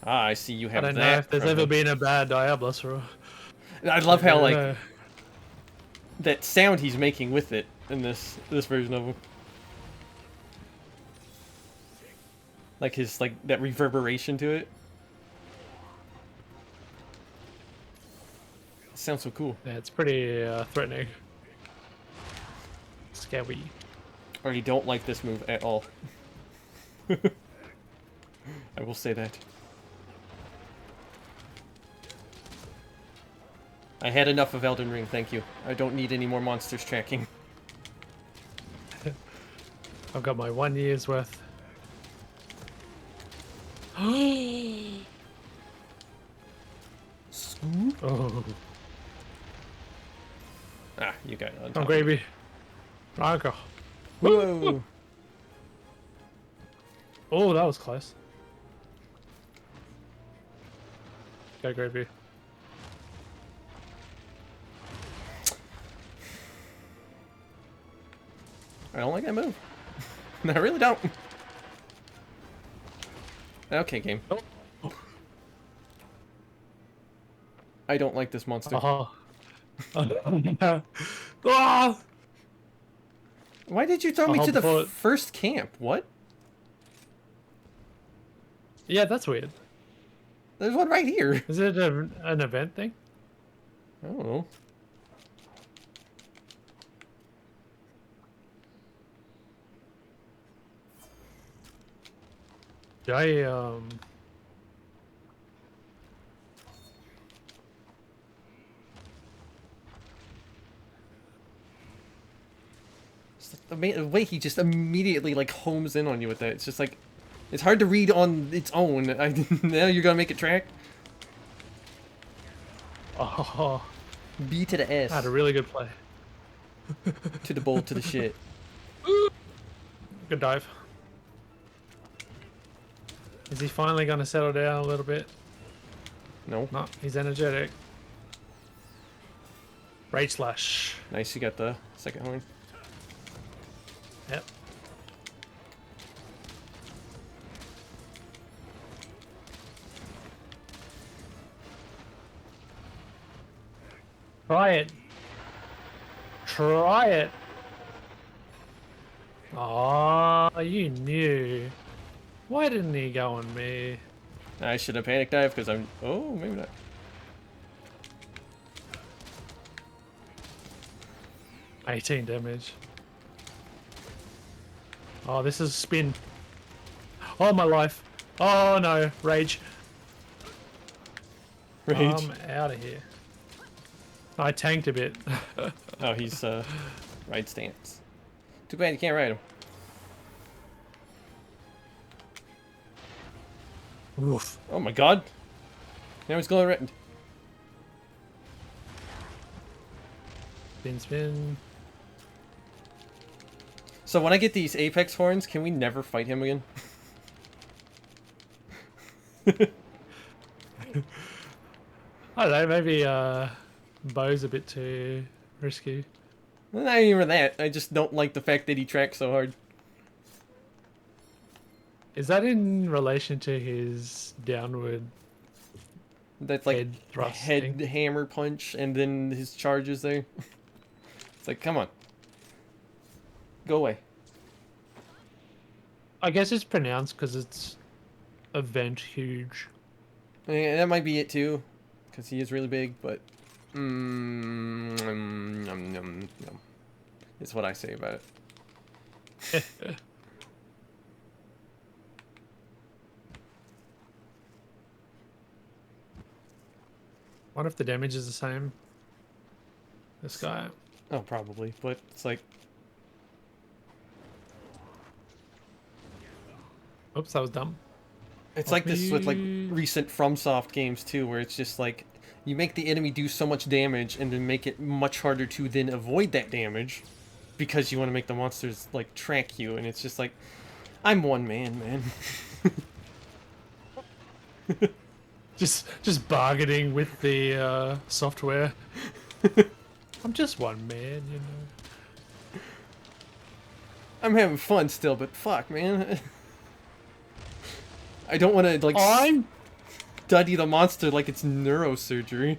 Ah, I see you I have don't know that. if there's ever been a bad Diablos roar. I love how, like, Uh, that sound he's making with it in this version of him. Like his, like, that reverberation to it. Sounds so cool. yeah, it's pretty threatening. Scary. I already don't like this move at all. I will say that. I had enough of Elden Ring, thank you. I don't need any more monsters tracking. I've got my 1 year's worth. Scoop? Oh, Ah, you got it on I'm top. gravy. Rango. Whoa! Oh, that was close. Go gravy. I don't like that move. I really don't. Okay, game. Oh. I don't like this monster. Oh. Ah! Why did you throw I'll me to hold the the fort. first camp? What? Yeah, that's weird. There's one right here. Is it an event thing? I don't know. I It's like the way he just immediately like homes in on you with that. It's just like, it's hard to read on its own. Now you're gonna make it track. Oh, B to the S. I had a really good play. To the bowl to the shit. Good dive. Is he finally going to settle down a little bit? No. No, he's energetic. Rage slash. Nice, you got the second horn. Yep. Try it. Try it. Oh, you knew. Why didn't he go on me? I should have panic dive because I'm. Oh, maybe not. $18 damage. Oh, this is spin. Oh, my life. Oh, no. Rage. Rage. I'm out of here. I tanked a bit. Oh, he's ride stance. Too bad you can't ride him. Oof. Oh my god. Now he's glowing red. Spin, spin. So when I get these apex horns, can we never fight him again? I don't know, maybe bow's a bit too risky. Not even that. I just don't like the fact that he tracks so hard. Is that in relation to his downward That's like head thrust head thing? hammer punch and then his charges there. It's like, come on. Go away. I guess it's pronounced because it's event huge. Yeah, that might be it too, because he is really big, but it's what I say about it. What if the damage is the same? This guy. Oh, probably, but it's like, Oops, that was dumb. it's like this with like recent FromSoft games too, where it's just like you make the enemy do so much damage and then make it much harder to then avoid that damage because you want to make the monsters like track you, and it's just like, I'm one man. Just bargaining with the software. I'm just one man, you know. I'm having fun still, but fuck, man. I don't want to like I'm study the monster like it's neurosurgery.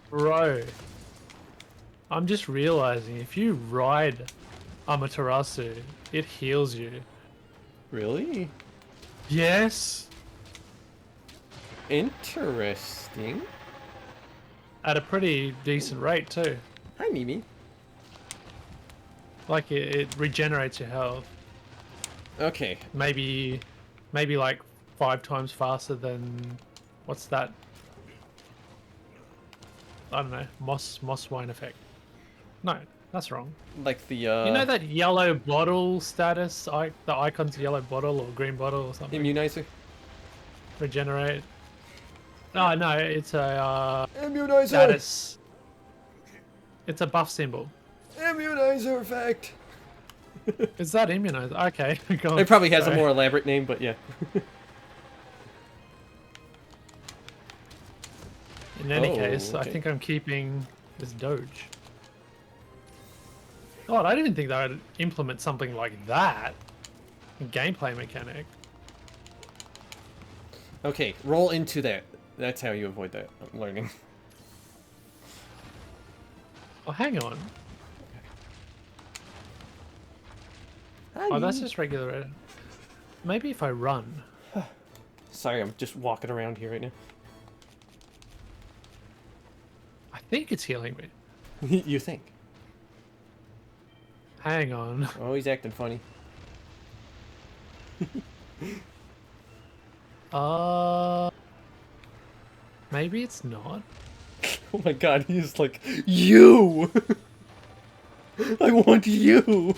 bro. I'm just realizing if you ride Amaterasu, it heals you. Really? Yes. Interesting. At a pretty decent rate too. Hi, Mimi. Like it regenerates your health. Okay. Maybe like 5 times faster than what's that? I don't know. Moss wine effect. No, that's wrong. Like the You know that yellow bottle status? The icon's yellow bottle or green bottle or something. immunizer? Regenerate. Oh no, it's a Immunizer! status. It's a buff symbol. Immunizer effect! Is that immunizer? Okay, go on. It probably has Sorry. a more elaborate name, but yeah. In any Oh, case, I okay. think I'm keeping this Doge. God, I didn't think they would implement something like that. A gameplay mechanic. Okay, roll into that. That's how you avoid that. I'm learning. Oh, hang on. Hi. Oh, that's just regular. Maybe if I run. Sorry, I'm just walking around here right now. I think it's healing me. You think? Hang on. Oh, he's acting funny. Maybe it's not. Oh my god, he's like, you! I want you.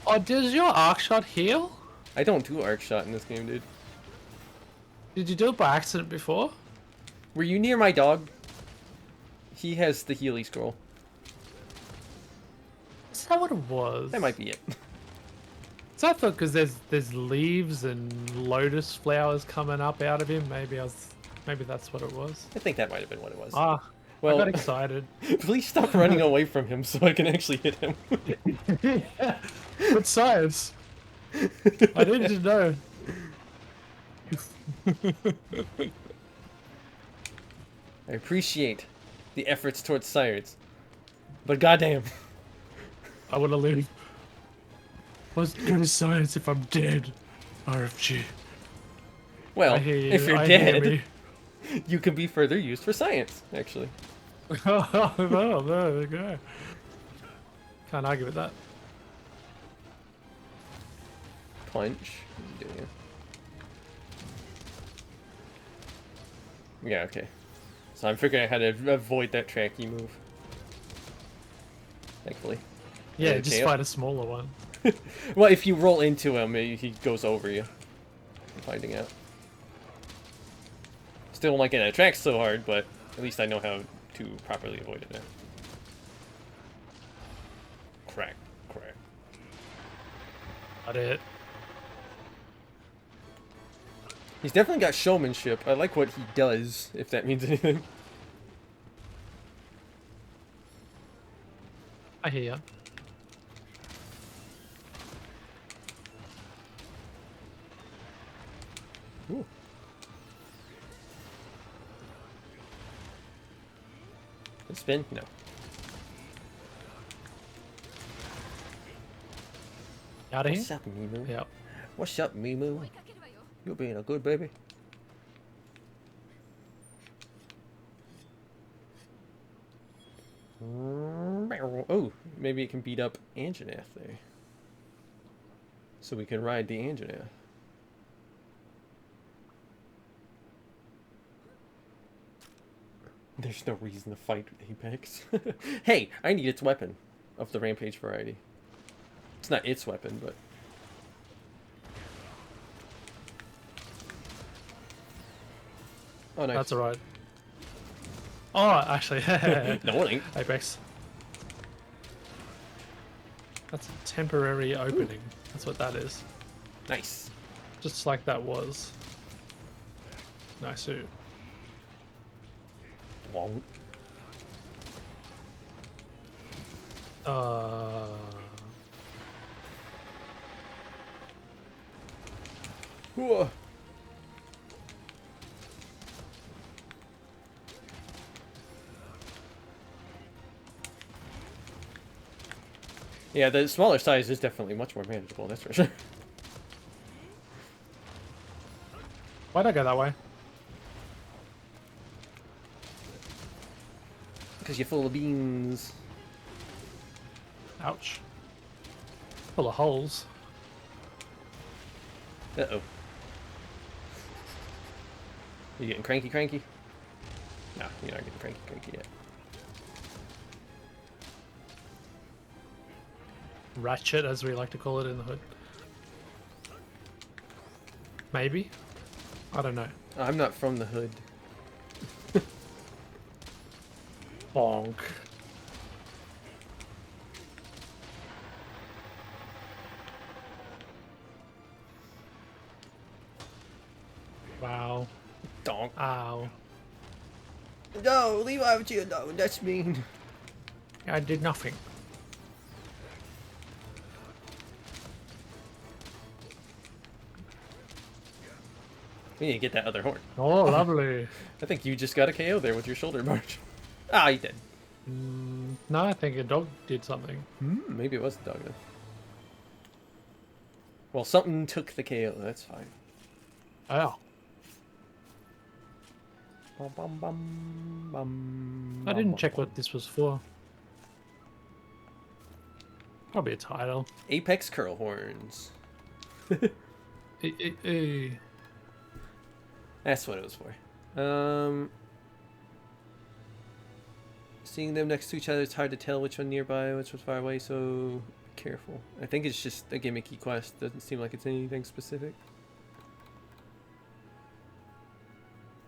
Oh, does your arc shot heal? I don't do arc shot in this game, dude. Did you do it by accident before? Were you near my dog? He has the Healy scroll. Is that what it was? That might be it. So I thought because there's leaves and lotus flowers coming up out of him. Maybe that's what it was. I think that might have been what it was. Ah, Well, I got excited. please stop running away from him so I can actually hit him. Yeah, good science. I needed to know. I appreciate the efforts towards science, but goddamn. I want to live. What's good as science if I'm dead? RFG. Well, I hear you. if you're I hear dead, me. you can be further used for science, actually. Oh, no, there we go. Can't argue with that. Punch. What are you doing here? Yeah, okay. So I'm figuring out how to avoid that tracky move. Thankfully. Yeah, Yeah, just okay. fight a smaller one. Well, if you roll into him, he goes over you. I'm finding out. Still not getting attacked so hard, but at least I know how to properly avoid it now. Crack, crack. Got it. He's definitely got showmanship. I like what he does, if that means anything. I hear ya. Ooh. Good spin? No. Out of here? What's up, Mimu? Yep. What's up, Mimu? You're being a good baby. Oh, maybe it can beat up Anjanath there. So we can ride the Anjanath. There's no reason to fight Apex. Hey, I need its weapon of the Rampage variety. It's not its weapon, but... Oh, nice. That's alright. Oh, actually, No, it ain't. Apex. That's a temporary opening. That's what that is. Nice. Just like that was. Nice suit. Won't. Whoa. Yeah, the smaller size is definitely much more manageable, that's for sure. Why'd I go that way? Because you're full of beans. Ouch. Full of holes. Uh-oh. You getting cranky? No, you're not getting cranky yet. Ratchet, as we like to call it in the hood. Maybe? I don't know. I'm not from the hood. Bonk. Wow. Donk. Ow. No, leave out you. No, that's mean. I did nothing. We need to get that other horn. Oh, lovely. I think you just got a KO there with your shoulder barge. Ah, you did. No, I think a dog did something. Maybe it was the dog then. Well, something took the KO. That's fine. Oh. Bum, bum, bum, bum, I bum, didn't bum, check bum. what this was for. Probably a title. Apex curl horns. That's what it was for. Seeing them next to each other, it's hard to tell which one nearby, which was far away, so be careful. I think it's just a gimmicky quest. Doesn't seem like it's anything specific.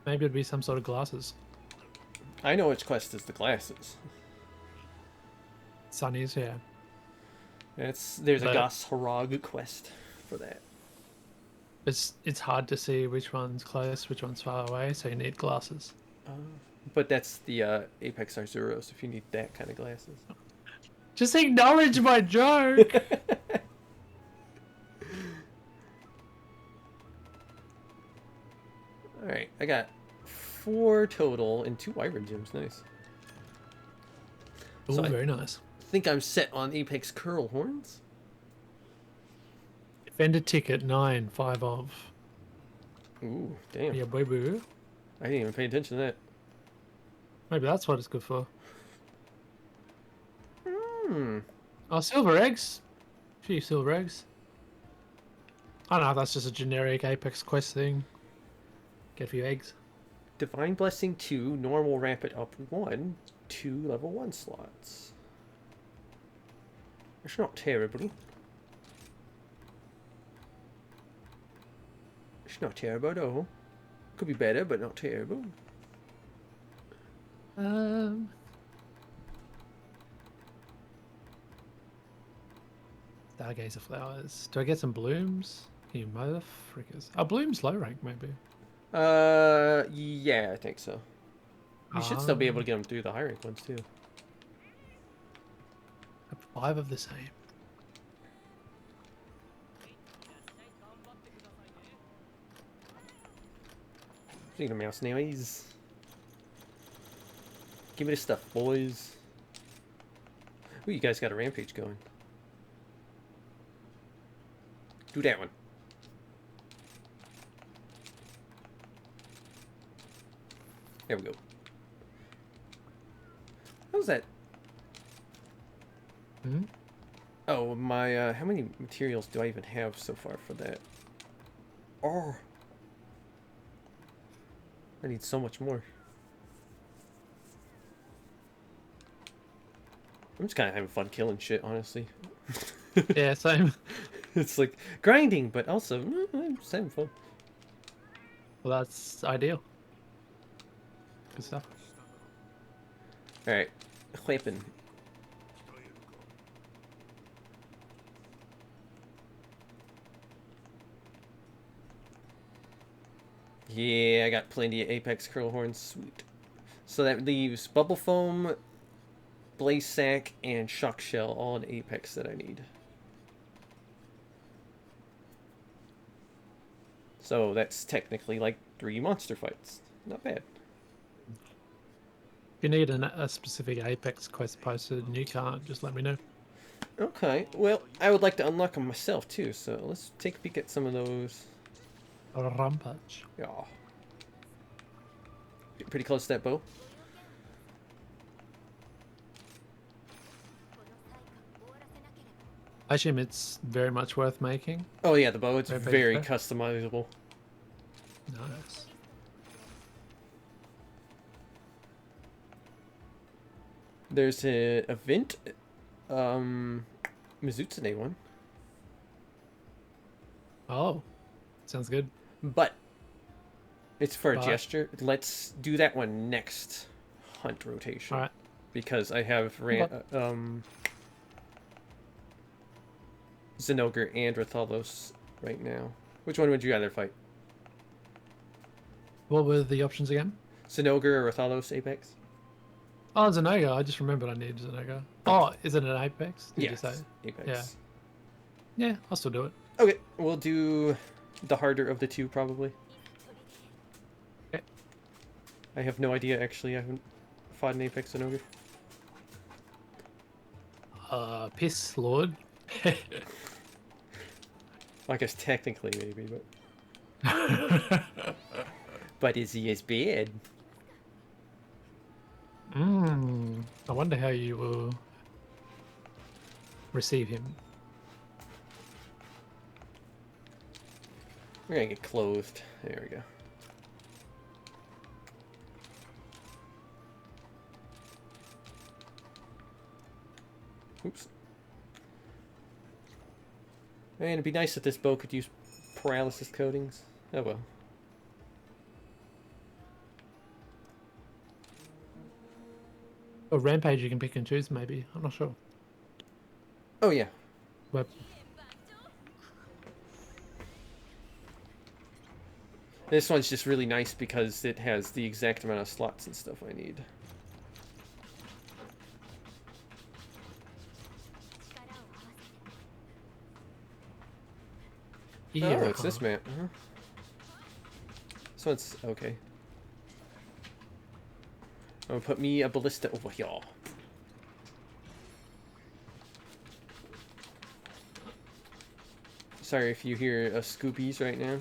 Maybe it'd be some sort of glasses. I know which quest is the glasses. Sunnies, yeah. There's a But- Gas Harag quest for that. It's hard to see which one's close, which one's far away, so you need glasses. But that's the Apex Arzuros, if you need that kind of glasses. Just acknowledge my joke! Alright, I got 4 total and 2 Wyvern gems. Nice. Oh, So very nice. I think I'm set on Apex Curl Horns. Defender ticket 9, 5 of. Ooh, damn. Yeah, boo boo. I didn't even pay attention to that. Maybe that's what it's good for. Hmm. Oh, silver eggs. A few silver eggs. I don't know if that's just a generic Apex quest thing. Get a few eggs. Divine Blessing 2, normal rapid up 1, 2 level 1 slots. It's not terrible. It's not terrible at all. Could be better, but not terrible. Stargazer flowers. Do I get some blooms? You motherfrickers. Are blooms low rank, maybe? Yeah, I think so. You should still be able to get them through the high rank ones too. 5 of the same. Speaking of mouse noise. Give me the stuff, boys. Ooh, you guys got a rampage going. Do that one. There we go. How's that? Hmm? Oh, my, how many materials do I even have so far for that? Oh. I need so much more. I'm just kind of having fun killing shit, honestly. Yeah, same. It's like grinding, but also just having fun. Well, that's ideal. Good stuff. Alright, weapon. Yeah, I got plenty of Apex Curl Horns. Sweet. So that leaves Bubble Foam, Blaze Sack, and Shock Shell all in Apex that I need. So that's technically like 3 monster fights. Not bad. If you need a specific Apex quest posted and you can't, just let me know. Okay, well, I would like to unlock them myself too, so let's take a peek at some of those. Rampage. Yeah. Get pretty close to that bow. I assume it's very much worth making. Oh yeah, the bow, it's Very very fair. customizable. Nice. There's a event, Mizutsune one, Oh, sounds good. but it's for a But- gesture. Let's do that one next hunt rotation. Alright. Because I have Zinogre and Rathalos right now. Which one would you rather fight? What were the options again? Zinogre or Rathalos Apex? Oh, Zenoga. I just remembered I needed Zenoga. Oh, is it an Apex? Did you Yes, say? Apex. Yeah, I'll still do it. Okay, we'll do the harder of the two, probably. Okay. I have no idea, actually. I haven't fought an Apex Zinogre. Piss Lord. I guess technically, maybe, but... But is he as bad? I wonder how you will receive him. We're gonna get clothed. There we go. Oops. Man, it'd be nice if this bow could use paralysis coatings. Oh well. Or Rampage you can pick and choose, maybe. I'm not sure. Oh yeah. But This one's just really nice because it has the exact amount of slots and stuff I need. yeah, Oh, it's this map. Uh-huh. This one's okay. I'm gonna put me a ballista over here. Sorry if you hear Scoopies right now.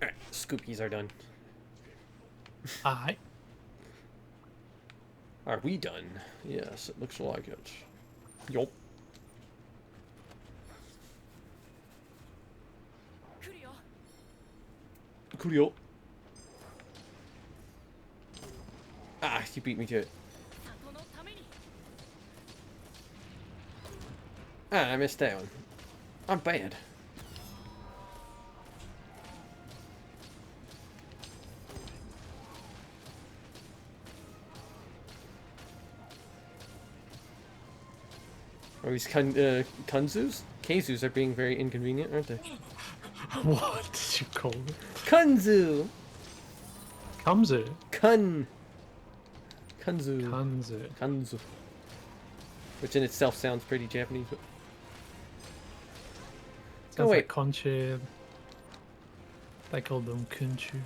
Alright, Scoopies are done. Aye. Are we done? Yes, it looks like it. Yup. Coolio. Ah, you beat me to it. Ah, I missed that one. I'm bad. Are these Kunzus? Kazus are being very inconvenient, aren't they? What did you call it? Kunzu! Kamzu. Kunzu. Kanzu. Kunzu. Which in itself sounds pretty Japanese, but... Sounds wait. like Conchu. They called them Kunchu.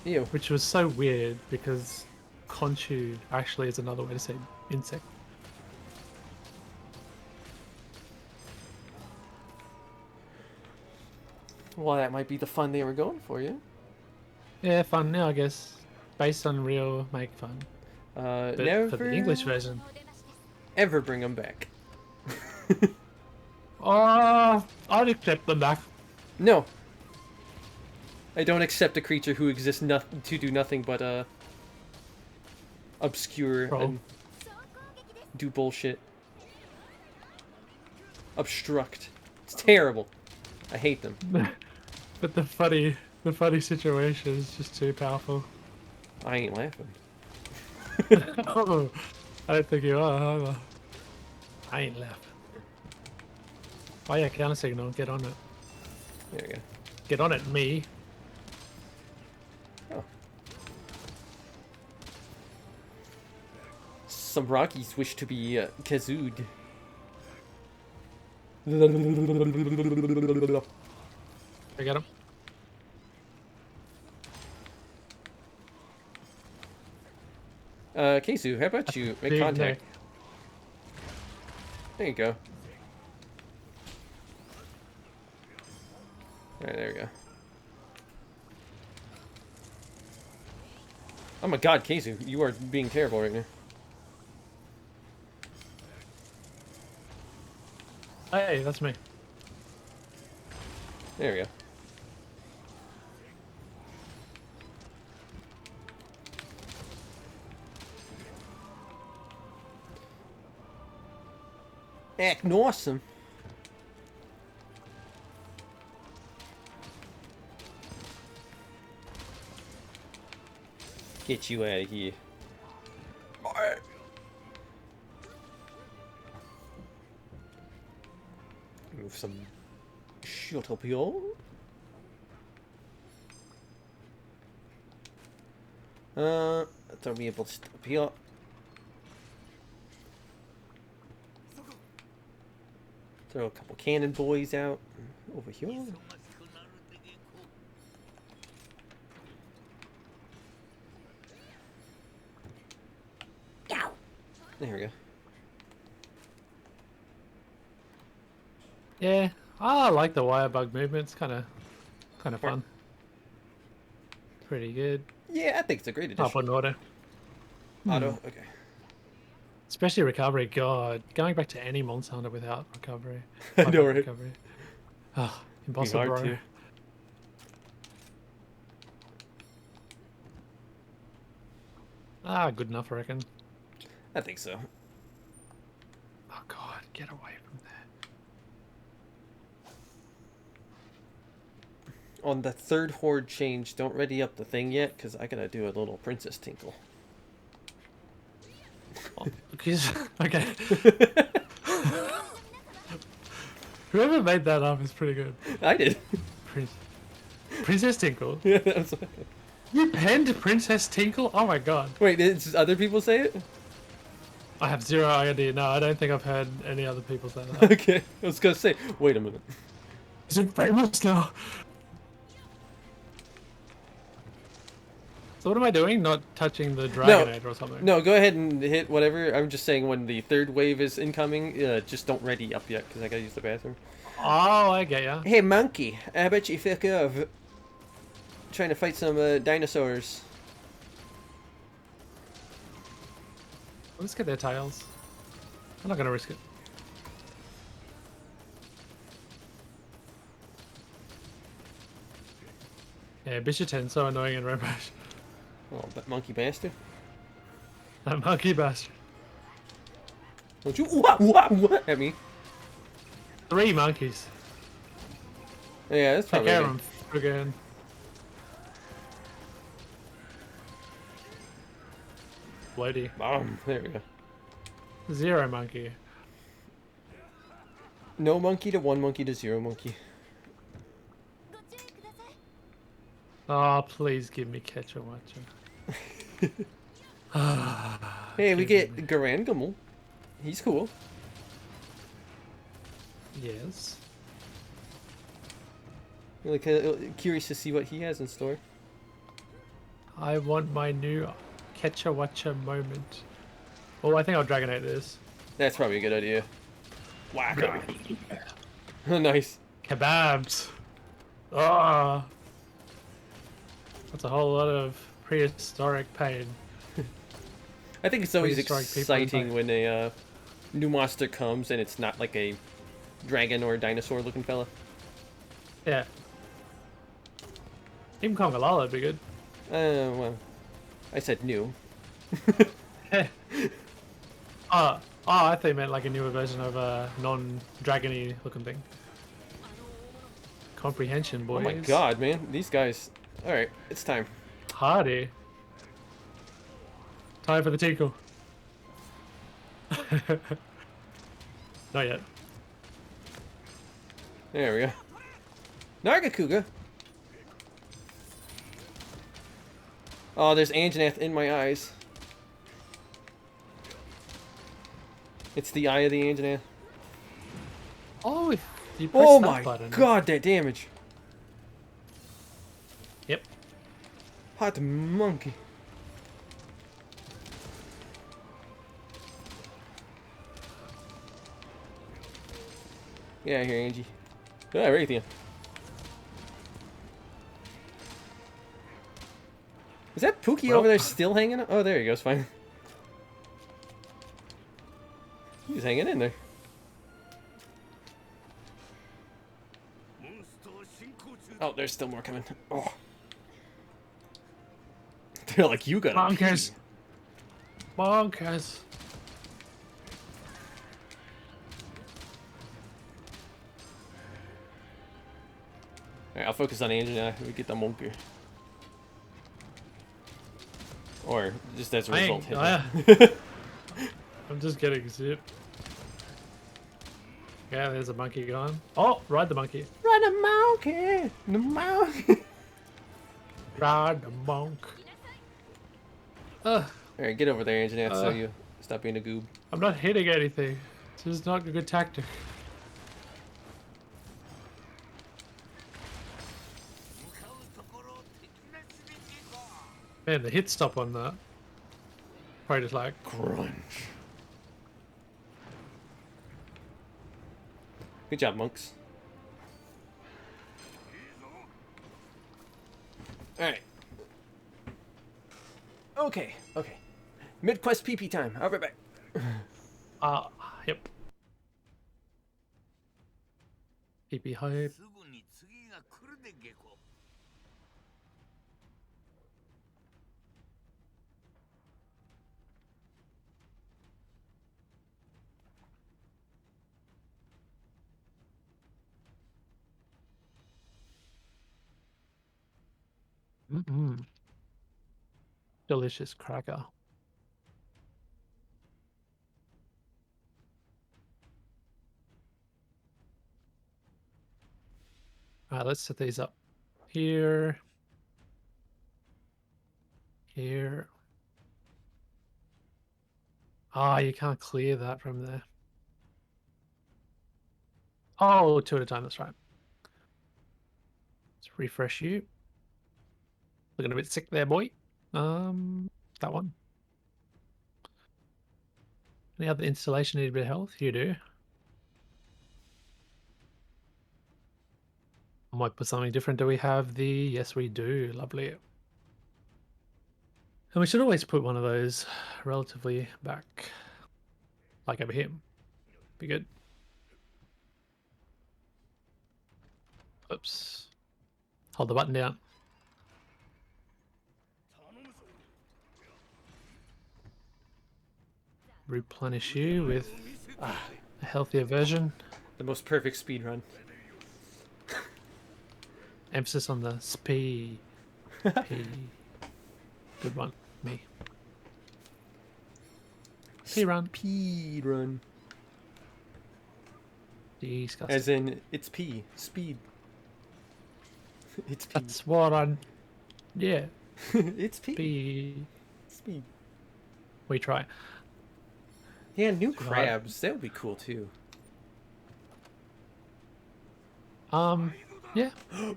Ew. Which was so weird because Conchu actually is another way to say insect. Well, that might be the fun they were going for, yeah? Yeah, fun now, I guess. Based on real, make fun. But Never... for the English version. Ever bring them back. Oh, I'd accept them back. No. I don't accept a creature who exists to do nothing but, obscure Bro. and do bullshit. Obstruct. It's terrible. I hate them. But the funny situation is just too powerful. I ain't laughing. Oh, I don't think you are either. I ain't laughing. Oh yeah, counter signal, get on it. There we go. Get on it, me. Oh. Some Rockies wish to be kazooed. I get him. Keizu, how about you make Big contact? neck. There you go. Alright, there we go. Oh my god, Keizu, you are being terrible right now. Hey, that's me. There we go. Act awesome. Get you out of here. Move some shut up here. Throw me a ballista up here. Throw a couple cannon boys out over here. There we go. Yeah, I like the wire bug movement. It's kind of Kind of fun. Pretty good. Yeah, I think it's a great I'll addition. put an order. Auto. Okay. Especially recovery. God, going back to any Monster Hunter without recovery. I Like know, that right? recovery. Oh, impossible, hard bro. to. Ah, good enough, I reckon. I think so. Oh God, get away from there. On the third horde change, don't ready up the thing yet, because I gotta do a little Princess Tinkle. Oh, because, okay. Whoever made that up is pretty good. I did. Princess Tinkle. Yeah, that was... You penned Princess Tinkle? Oh my God. Wait, did other people say it? I have zero idea. No, I don't think I've heard any other people say that. Okay, I was gonna say, wait a minute. Is it famous now? So what am I doing? Not touching the Dragonade or something? No, go ahead and hit whatever. I'm just saying when the third wave is incoming, just don't ready up yet, because I gotta use the bathroom. Oh, I get ya. Hey, monkey, I bet you fuck off. Trying to fight some dinosaurs. Let's get their tails. I'm not gonna risk it. Yeah, Bishaten's so annoying in Rampage. Oh, that monkey bastard. That monkey bastard. Don't you what at me? 3 monkeys. Yeah, that's Take probably care good. of them again. Bloody. There we go. 0 monkey. No monkey to 1 monkey to 0 monkey. Oh, please give me Ketcha Watcha. Hey, we Give get Garangamel. He's cool. Yes. Like, curious to see what he has in store. I want my new Ketcha Watcha moment. Oh, I think I'll Dragonate this. That's probably a good idea. Wacko. Nice. Kebabs. Ah. That's a whole lot of prehistoric pain. I think it's always Prehistoric people exciting inside. when a new monster comes and it's not like a dragon or dinosaur looking fella. Yeah. Even Kongalala would be good. Well, I said new. Oh, I thought you meant like a newer version of a non-dragony looking thing. Comprehension, boys. Oh my god, man. These guys. Alright, it's time. Hardy. Time for the tinkle. Not yet. There we go. Nargacuga. Oh, there's Anjanath in my eyes. It's the eye of the Anjanath. Oh, if you press Oh that my button. god, that damage. Yep. Hot monkey. Get out of here, Angie. Ah, Raytheon. Is that Pookie Well- over there still hanging? Oh, there he goes. Fine. He's hanging in there. Oh, there's still more coming. Oh. They're like, you gotta Bonkers. pee. Bonkers. Alright, I'll focus on Angie now. We get the monkey. Or just as a I result, ain't- hit him. I'm just getting zipped. Yeah, there's a monkey gone. Oh, ride the monkey. Run a monkey! The monkey! Ride the monk. Ugh, Alright, get over there, Anjanath, so Uh. you stop being a goob. I'm not hitting anything. This is not a good tactic. Man, the hit stop on that. Probably just like, Crunch. Good job, monks. Okay, okay. Mid-quest PP time. I'll be back. Yep. PP hype. すぐに次が来るで下戸 Delicious cracker. Alright, let's set these up here. Here. Ah, you can't clear that from there. Oh, two at a time, that's right. Let's refresh you. Looking a bit sick there, boy. That one. Any other installation need a bit of health? You do. I might put something different. Do we have the... Yes, we do. Lovely. And we should always put one of those relatively back. Like over here. Be good. Oops. Hold the button down. Replenish you with a healthier version. The most perfect speed run. Emphasis on the speed. Good one. Me. Speed run. Speed run. Disgusting. As in, it's P. Speed. It's P. That's what I... Yeah. It's P. Speed. Speed. We try. Yeah, new crabs. That would be cool too. Yeah.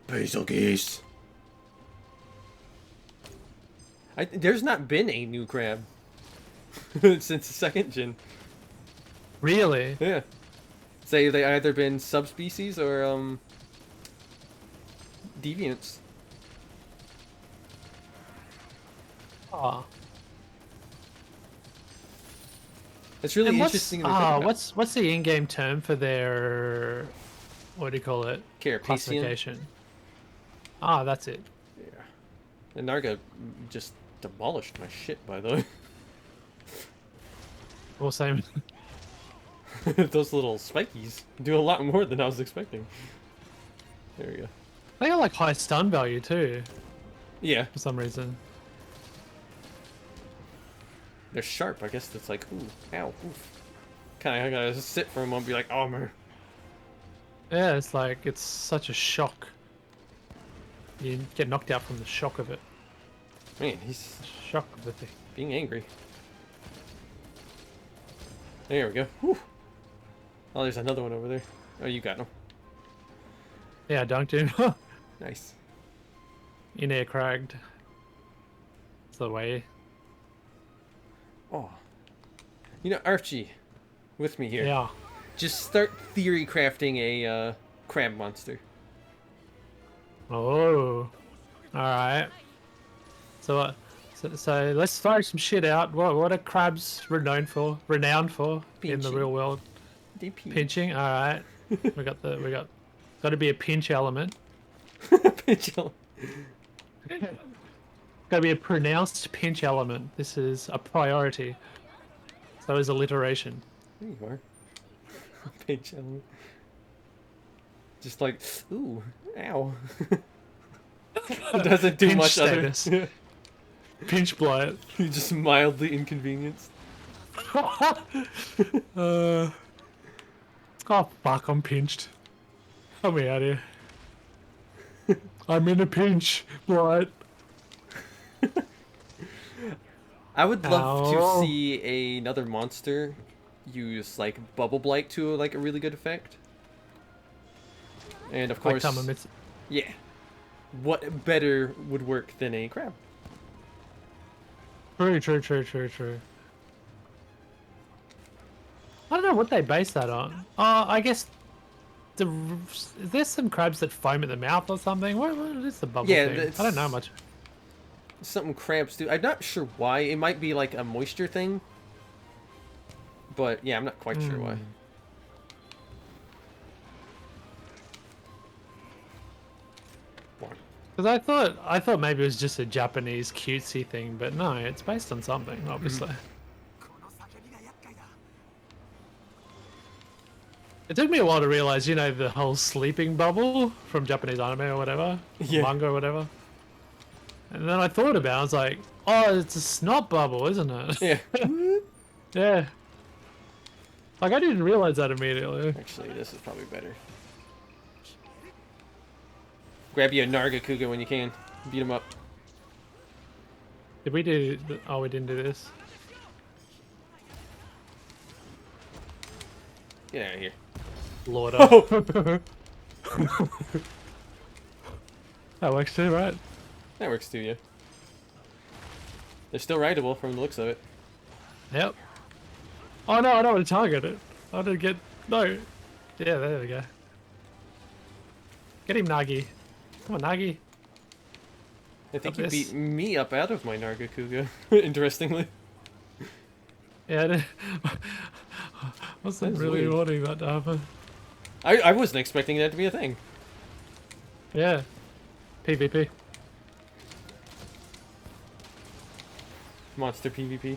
Basil geese. There's not been a new crab since the second gen. Really? Yeah. Say they either been subspecies or deviants. Ah. It's really And interesting. To think about. what's the in-game term for their... What do you call it? Carapacian. Classification. Ah, that's it. Yeah. And Narga just demolished my shit, by the way. All same. Those little spikies do a lot more than I was expecting. There we go. They got like high stun value too, Yeah, for some reason. they're sharp. I guess that's like, ooh, ow, oof. Kind of gotta sit for a moment and be like, armor. Yeah, it's like, it's such a shock. You get knocked out from the shock of it. Man, he's Shock of the thing. being angry. There we go. Whew. Oh, there's another one over there. Oh, you got him. Yeah, dunked him. Nice. In air cragged. It's the way. Oh. You know, Archie, with me here. Yeah. Just start theory crafting a crab monster. Oh. Alright. So, so let's throw some shit out. What are crabs renowned for in the Pinching. real world? DP. Pinching. Alright. we got to be a pinch element. Pinch. Got to be a pronounced pinch element. This is a priority. So is alliteration. There you are. Pinch element. Just like, ooh, ow. It doesn't do Pinch much status. other. Pinch blight. You just mildly inconvenienced. Oh fuck, I'm pinched. I'm out here. I'm in a pinch, blight. I would love Ow. to see another monster use like bubble blight to like a really good effect. And of Like course, Tamamitsu. yeah. What better would work than a crab? True. I don't know what they base that on. I guess there's some crabs that foam at the mouth or something. What is the bubble Yeah, thing? it's- I don't know much. something crabs do. I'm not sure why. It might be like a moisture thing. But yeah, I'm not quite sure why. Because I thought maybe it was just a Japanese cutesy thing, but no, it's based on something, obviously. It took me a while to realize, you know, the whole sleeping bubble from Japanese anime or whatever, Yeah. manga or whatever. And then I thought about it, I was like, oh, it's a snot bubble, isn't it? Yeah. Yeah. Like, I didn't realize that immediately. Actually, this is probably better. Grab you a Nargacuga when you can. Beat him up. Did we do... Oh, we didn't do this. Get out of here. Lord Oh! That works too, right? That works too, yeah. They're still rideable from the looks of it. Yep. Oh no, I don't want to target it. I didn't get... No. Yeah, there we go. Get him, Nagi. Come on, Nagi. I think Up you this. beat me up out of my Nargacuga, interestingly. Yeah, I didn't- wasn't That's really weird. wanting that to happen. I wasn't expecting that to be a thing. Yeah. PvP. Monster PvP.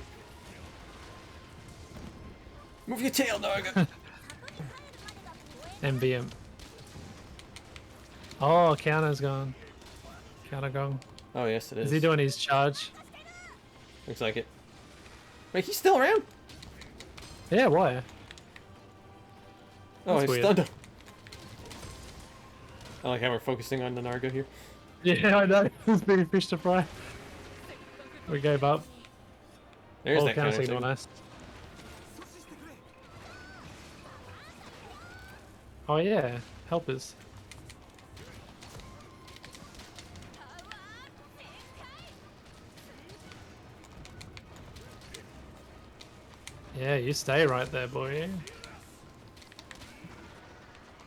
Move your tail, Narga! MVM. Oh, counter's gone. Counter gone. Oh, yes, it is. Is he doing his charge? Looks like it. Wait, he's still around? Yeah, why? Oh, That's I weird. stunned him. I like how we're focusing on the Narga here. Yeah, I know. There's big fish to fry. We gave up. There's Oh, that counter counter signal, thing. nice. Oh yeah, helpers. Yeah, you stay right there, boy.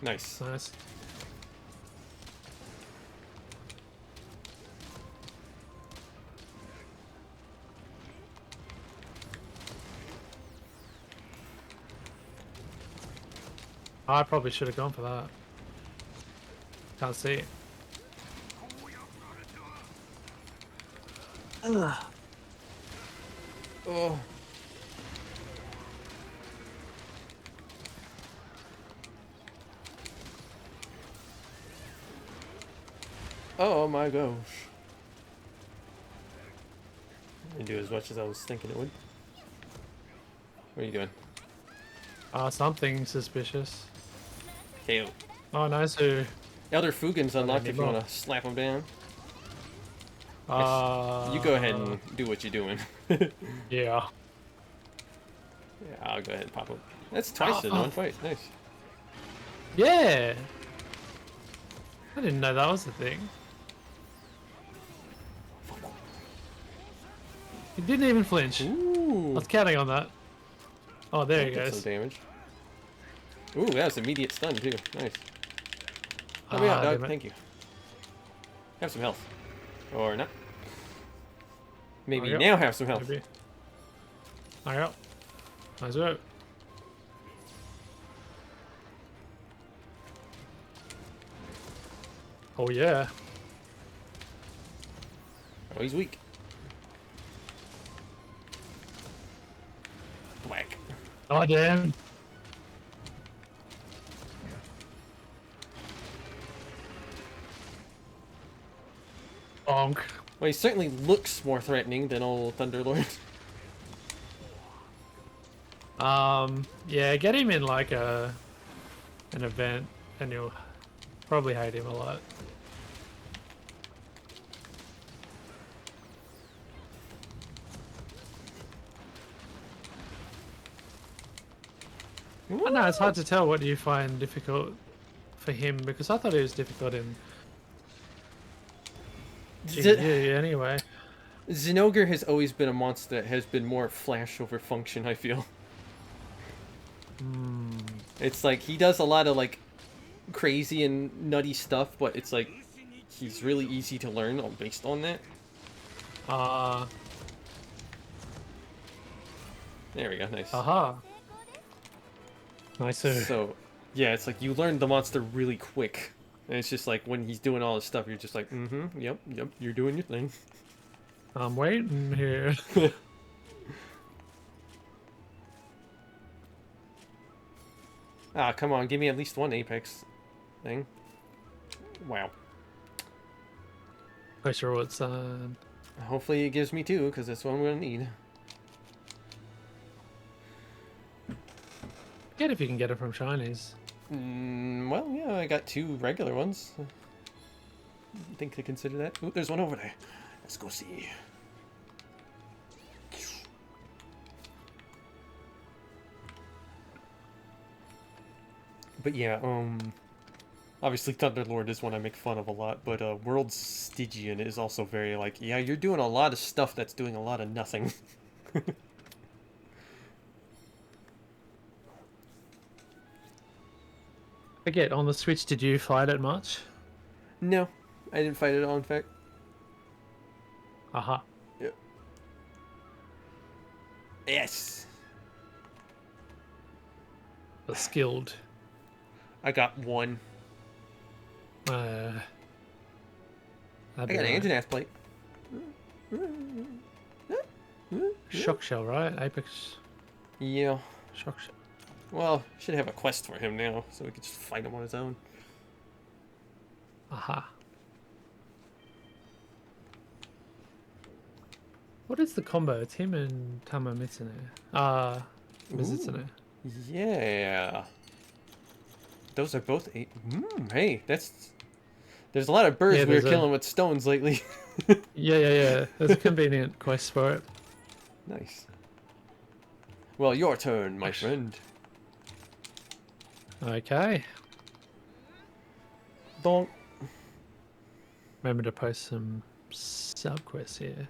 Nice. Nice. I probably should have gone for that. Can't see it. Oh. Oh my gosh. Didn't do as much as I was thinking it would. What are you doing? Something suspicious. KO. Oh, nice. Who? Elder Fugin's unlocked if you anymore. want to slap him down. Uh, You go ahead and do what you're doing. Yeah. Yeah, I'll go ahead and pop him. That's twice in one fight. Nice. Yeah. I didn't know that was a thing. He didn't even flinch. I Ooh. was counting on that. Oh, there he Did goes. some damage. Ooh, that was immediate stun too. Nice. Help me out, damn dog. it. Thank you. Have some health. Or not. Maybe There we go. now have some health. Maybe. There you go. Nice work. Oh yeah. Oh, he's weak. Whack. Oh damn. Bonk. Well, he certainly looks more threatening than old Thunderlord. Yeah, get him in like an event, and you'll probably hate him a lot. I know it's hard to tell what you find difficult for him because I thought he was difficult in GU anyway. Zinogre has always been a monster that has been more flash over function, I feel. It's like he does a lot of like crazy and nutty stuff, but it's like he's really easy to learn based on that. Ah, There we go, nice. aha. Nice. So, yeah, it's like you learn the monster really quick. And it's just like when he's doing all this stuff, you're just like, mm-hmm, yep, you're doing your thing. I'm waiting here. Ah, come on, give me at least one Apex thing. Wow. Push reward sign. Hopefully it gives me two, because that's what I'm going to need. Get if you can get it from Chinese. Well, yeah, I got two regular ones. Think to consider that. Ooh, there's one over there. Let's go see. But yeah, obviously Thunderlord is one I make fun of a lot, but World Stygian is also very like, yeah, you're doing a lot of stuff that's doing a lot of nothing. Forget, on the Switch, did you fight it much? No, I didn't fight it all, in fact. Aha. Yep. Yes! But skilled. I got one. Uh, I got an engine ass plate. Shock shell, right? Apex Yeah. shock shell. Well, should have a quest for him now, so we can just fight him on his own. Aha. What is the combo? It's him and Tama Mitsune. Mizutsune. Yeah. Those are both eight. Hey, that's... There's a lot of birds Yeah, we were there's killing with stones lately. Yeah. There's a convenient quest for it. Nice. Well, your turn, my friend. Okay. Don't. Remember to post some sub quests here.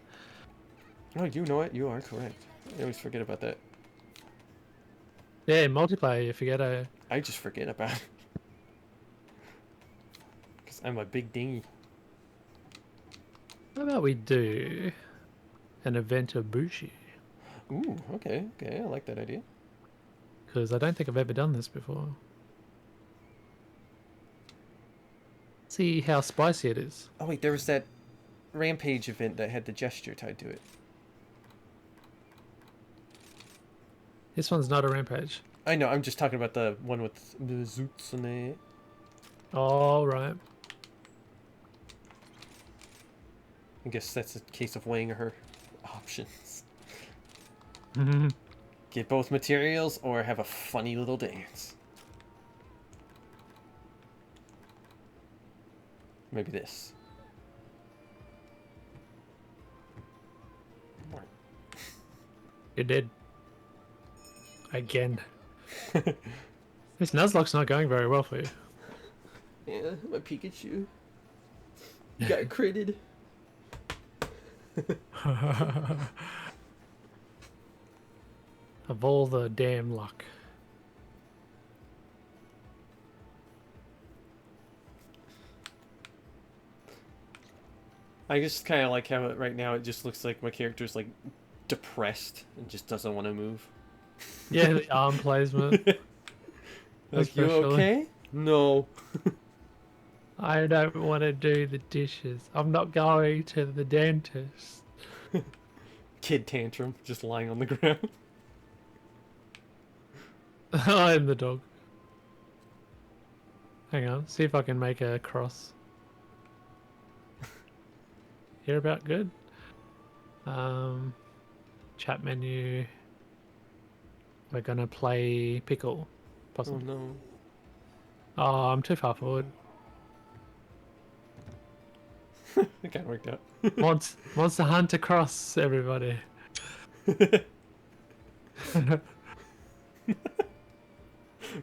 Oh, you know it. You are correct. I always forget about that. Yeah, multiplayer, you forget I just forget about it. Because I'm a big dingy. How about we do an event of Bushi? Ooh, okay. I like that idea. Because I don't think I've ever done this before. See how spicy it is. Oh, wait, there was that Rampage event that had the gesture tied to it. This one's not a rampage. I know, I'm just talking about the one with Mizutsune. All right. I guess that's a case of weighing her options. Mhm. Get both materials or have a funny little dance. Maybe this. You're dead. Again. This Nuzlocke's not going very well for you. Yeah, my Pikachu. Got critted. Of all the damn luck. I just kind of like how it right now it just looks like my character's like depressed and just doesn't want to move. Yeah, the arm placement. Like, you Especially. okay? No. I don't want to do the dishes. I'm not going to the dentist. Kid tantrum, just lying on the ground. I'm the dog. Hang on, see if I can make a cross. Here about good. Chat menu. We're gonna play pickle. Oh Possibly. no. Oh, I'm too far forward. It kind of worked out. Monster Hunter Cross, everybody. We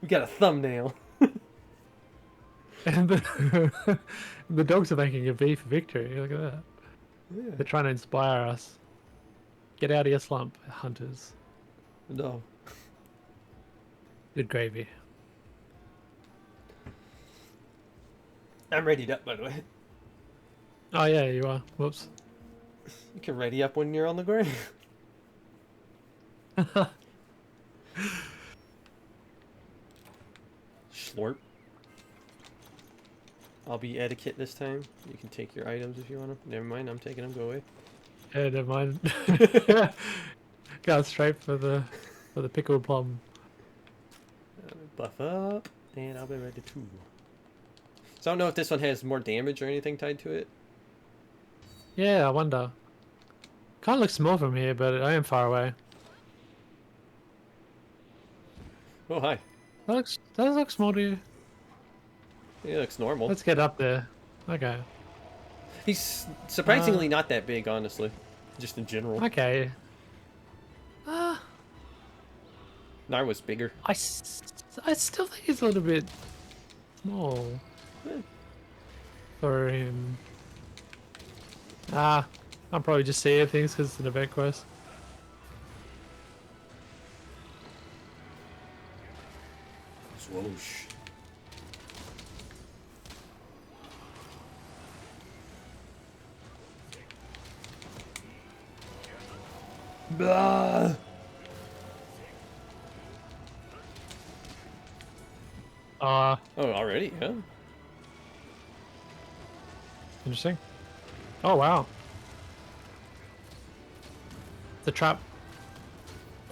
got a thumbnail. And the dogs are making a V for victory. Look at that. Yeah. They're trying to inspire us. Get out of your slump, hunters. No. Good gravy. I'm readied up, by the way. Oh yeah, you are. Whoops. You can ready up when you're on the ground. Slurp. I'll be etiquette this time. You can take your items if you want them. Never mind, I'm taking them. Go away. Yeah, never mind. Got straight for the pickle plum. Buff up, and I'll be ready too. So I don't know if this one has more damage or anything tied to it. Yeah, I wonder. Kind of looks small from here, but I am far away. Oh, hi. That looks small to you. He looks normal. Let's get up there. Okay. He's surprisingly not that big, honestly. Just in general. Okay. Nar was bigger. I still think it's a little bit small Eh. for him. I'm probably just saying things because it's an event quest. Swoosh. Blah. Oh, already? Yeah. interesting. Oh, wow. The trap.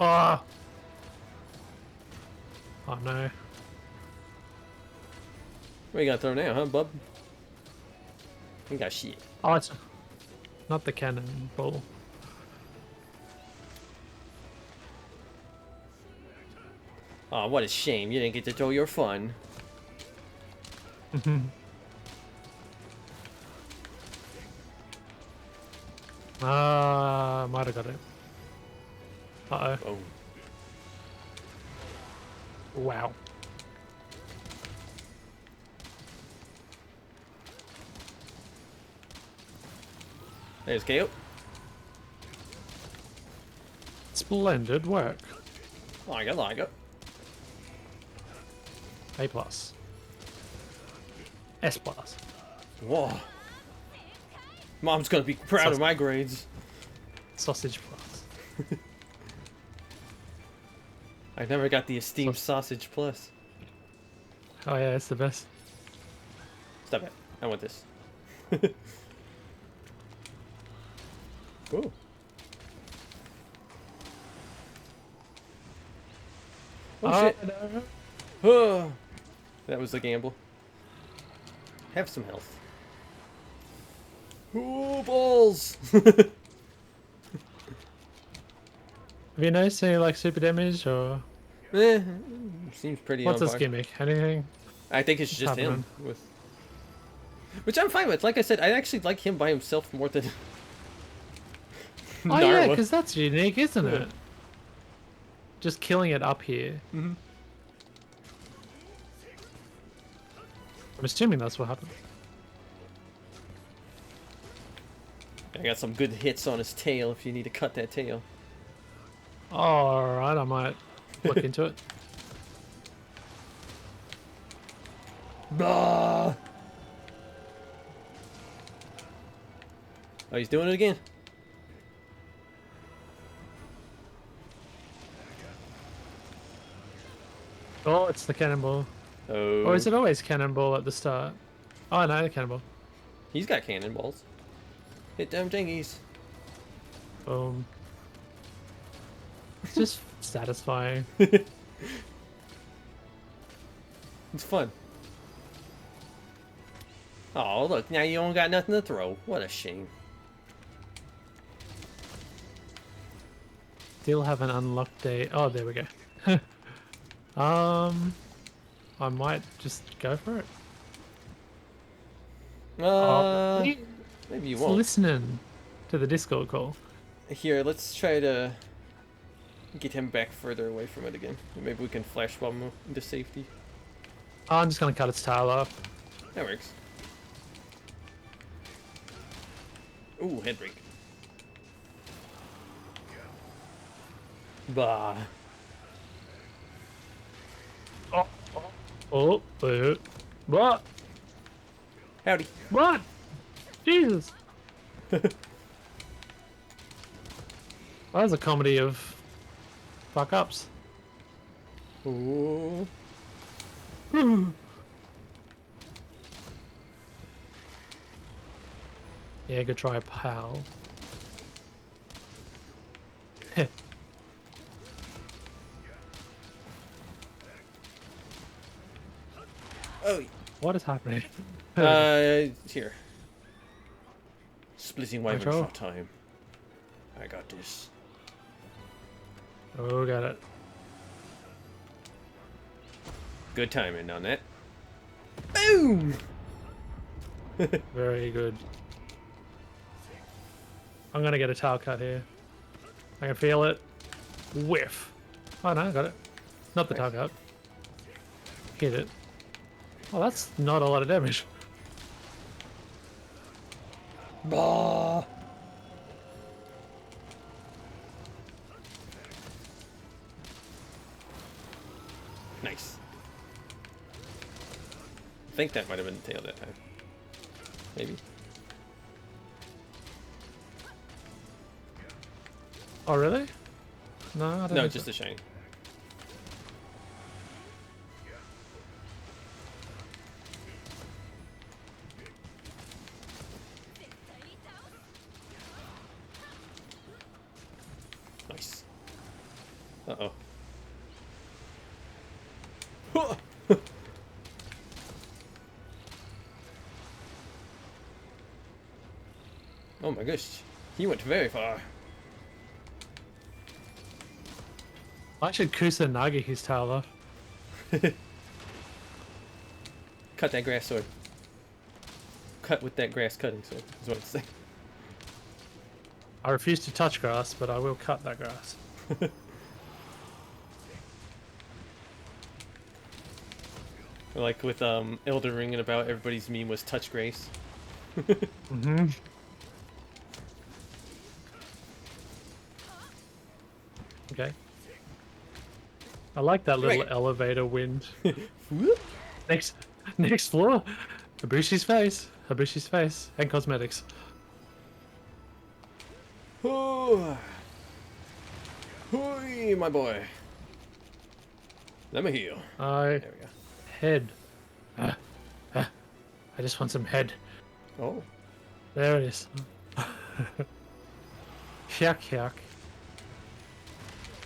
Oh. Oh, no. What you got thrown now, huh, bub? You got shit. Oh, it's not the cannonball. Oh, what a shame. You didn't get to throw your fun. Might have got it. Uh-oh. Oh. Wow. There's KO. Splendid work. Like it, like it. A plus. S plus. Whoa. Mom's gonna be proud of my grades. Sausage plus. I never got the esteemed sausage plus. Oh yeah, it's the best. Stop it. I want this. Ooh. Oh shit. No. Oh. That was the gamble. Have some health. Ooh, balls! Have you noticed any like super damage or Seems pretty what's on his par. gimmick? Anything? I think it's just him. happening? With... Which I'm fine with. Like I said, I actually like him by himself more than Oh yeah, Narwa. because that's unique, isn't Yeah. it? Just killing it up here. Mhm. I'm assuming that's what happened. I got some good hits on his tail if you need to cut that tail. Alright, I might look into it. Bah! Oh, he's doing it again. Oh, it's the cannonball. Oh. Or is it always cannonball at the start? Oh no, the cannonball. He's got cannonballs. Hit them dingies. Boom. It's just satisfying. It's fun. Oh, look, now you don't got nothing to throw. What a shame. Still haven't unlocked a. Oh, there we go. I might just go for it. Maybe you It's won't. listening to the Discord call. Here, let's try to get him back further away from it again. Maybe we can flash bomb him into safety. Oh, I'm just gonna cut its tail off. That works. Ooh, head break. Bah. Oh, what? Howdy. What? Jesus! That was a comedy of fuck ups. Ooh. Yeah, good try, pal. Oh. What is happening? Here. Splitting wyvern Control. shot time. I got this. Oh, got it. Good timing on that. Boom! Very good. I'm gonna get a tail cut here. I can feel it. Whiff. Oh no, I got it. Not the tail cut. Hit it. Oh, that's not a lot of damage. Bah! Nice. I think that might have been the tail that time. Maybe. Oh really? No, I don't No, think just so. the shine. Nice. Uh-oh. Oh my gosh. He went very far. I should Kusanagi his tail off. Cut that grass sword. Cut with that grass cutting sword, is what it's saying. I refuse to touch grass, but I will cut that grass. Like with Elden Ring and about everybody's meme was touch grace. Mm-hmm. Okay. I like that little Right. elevator wind. Whoop. Next floor. Habushi's face. Habushi's face. And cosmetics. Oh. Hoi, my boy. Let me heal. I There we go. head. I just want some head. Oh. There it is. Yuck, yuck.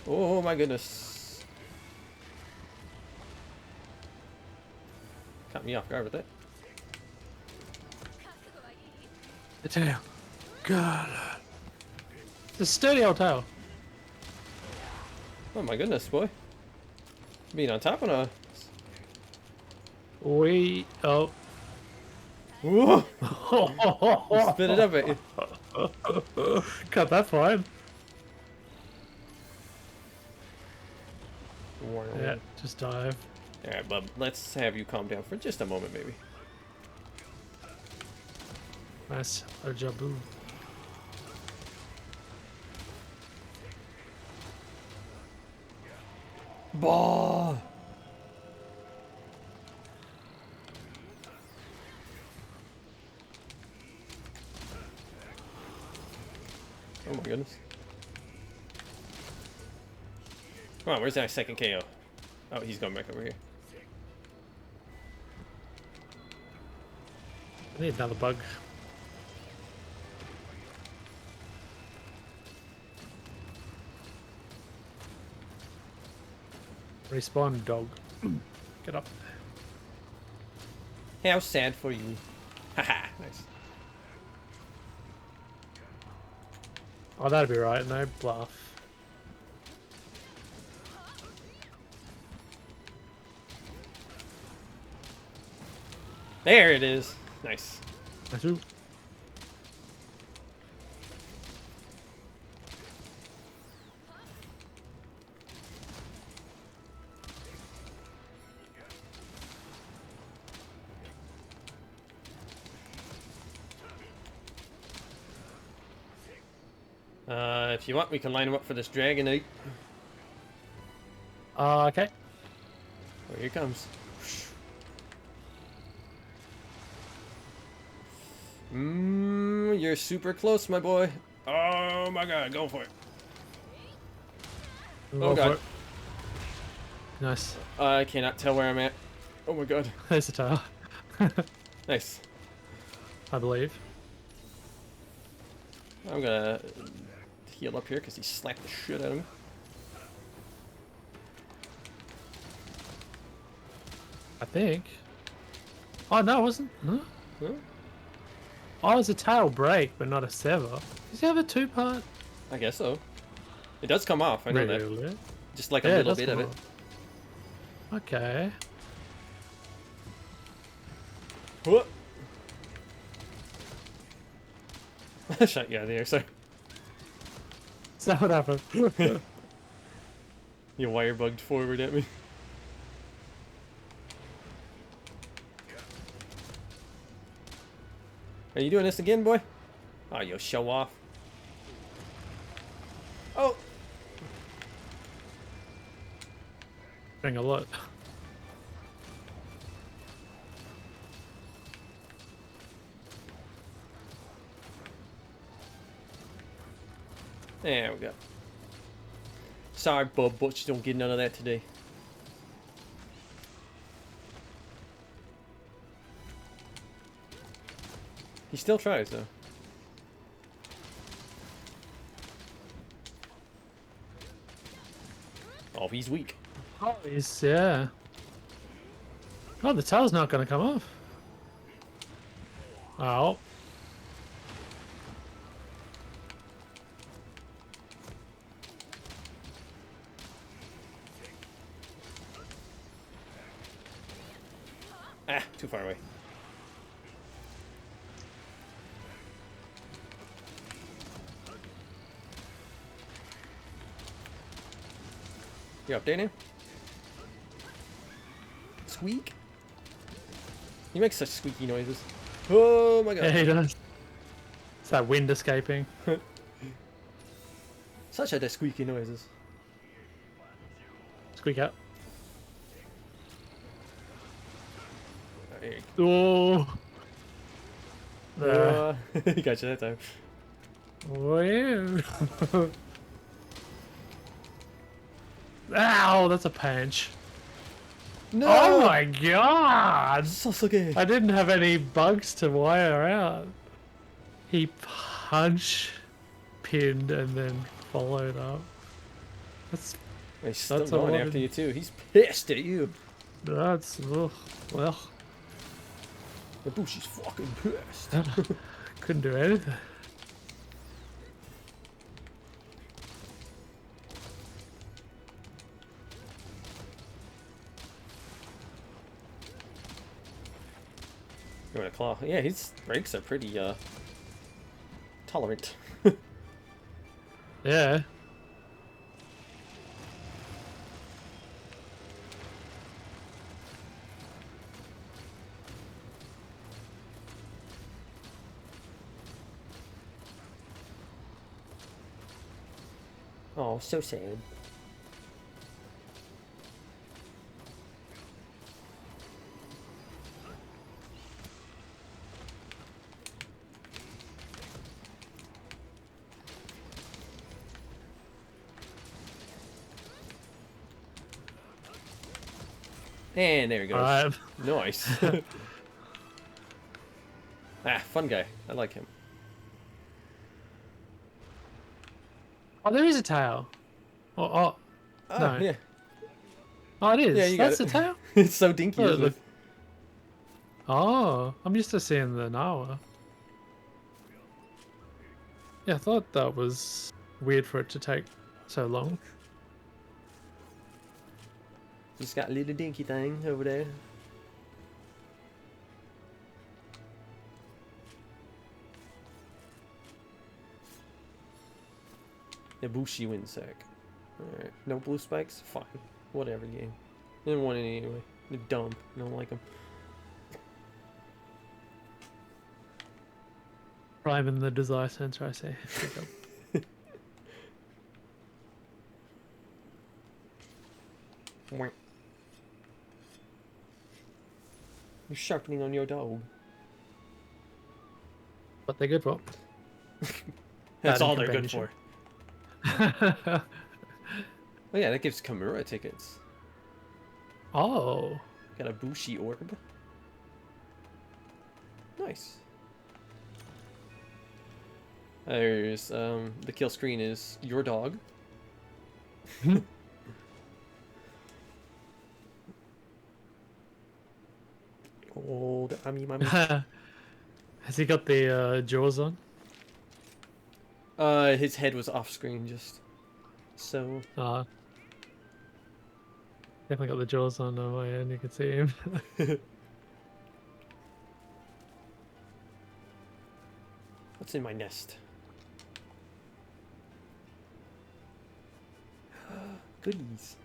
Oh my goodness. Caught me off guard with that. The tail. God. It's a sturdy old tail. Oh my goodness, boy. Being on top of us. Oh. Whoa! Spit it up at you. Cut that fine. Yeah, just dive. Alright, bub. Let's have you calm down for just a moment, maybe. Nice. Jabu. Bah! Oh my goodness. Come on, where's that second KO? Oh, he's going back over here. I need another bug. Respawn dog. Get up. How sad for you. Haha, nice. Oh, that'd be right. No bluff. There it is. Nice. I do. If you want, we can line him up for this Dragonite. Okay. Oh, here he comes. You're super close, my boy. Oh my god, go for it. Oh Go for god. it. Nice. I cannot tell where I'm at. Oh my god. There's the tail. Nice. I believe. I'm gonna heal up here because he slapped the shit out of me. I think. Oh no, it wasn't. Huh? Huh? Oh, it was a tail break, but not a sever. Does he have a two-part? I guess so. It does come off, I know that. Really? Just like a Yeah, it little does bit of come it. off. Okay. Whoop. I shot you out of the air, sorry. Is that what happened? You wire bugged forward at me. Are you doing this again, boy? Oh, you'll show off. Oh! Doing a lot. There we go. Sorry, bub, but you don't get none of that today. He still tries, though. Oh, he's weak. Oh, he's, yeah. Oh, the tail's not going to come off. Oh. Ah, too far away. You updating? Squeak? You make such squeaky noises. Oh my god. Yeah, he does. It's that wind escaping. Such a squeaky noises. Squeak out. There you go. Oh. There. He got you that time. Oh, yeah. Ow, that's a punch. No! Oh my god! Sasuke! I didn't have any bugs to wire out. He punch pinned and then followed up. That's He's still That's a going lot after of- you too. He's pissed at you. ugh, well, Ibushi's fucking pissed. couldn't do anything. You want a claw? Yeah, his brakes are pretty tolerant. Yeah. Oh, so sad. And there he goes. Alright. Nice. Ah, fun guy. I like him. Oh, there is a tail. Oh, Ah, No. yeah. oh, it is. Yeah, you got That's it. the tail. It's so dinky, Oh, isn't look. it? Oh, I'm used to seeing the Nawa. Yeah, I thought that was weird for it to take so long. Just got a little dinky thing over there. Ibushi Windsack. Alright. No blue spikes? Fine. Whatever game. Didn't want any anyway. They're dumb. I don't like them. Prime in the desire sensor, I say. Good job. You're sharpening on your dog. What they're good for. That's Bad all they're good companionship. for. Oh yeah, that gives Kamura tickets. Oh. Got a Bushi orb. Nice. There's the kill screen is your dog. Old Ami Mami. Has he got the jaws on? His head was off screen just so. Definitely got the jaws on my end. You can see him. What's in my nest? Goodies.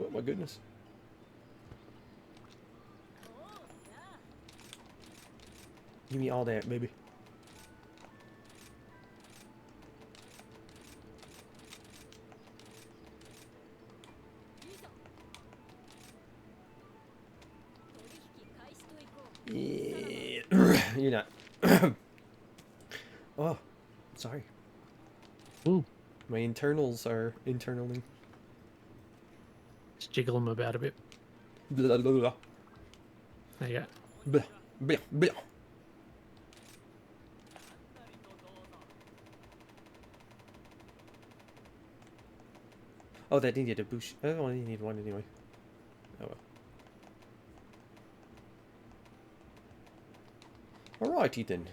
Oh my goodness. Give me all that, baby. Yeah. You're not. Oh, sorry. Ooh. My internals are internally. Just jiggle him about a bit. Blah, blah, blah. There you go. Blah, blah, blah. Oh, that needed a boost. I only need one anyway. Oh well. Alrighty then.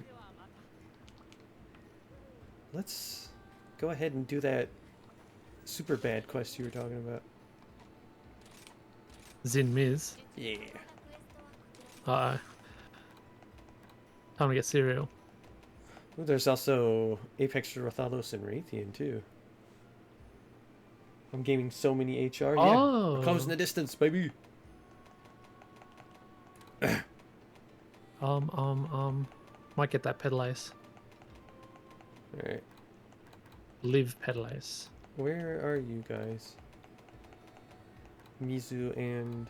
Let's go ahead and do that super bad quest you were talking about. Zin Miz. Yeah. Uh-oh. Time to get cereal. Ooh, there's also Apex Rathalos and Raytheon too. I'm gaming so many HR. Yeah. Oh. We're closing the distance, baby. Might get that pedalace. Alright. Live pedalace. Where are you guys? Mizu and...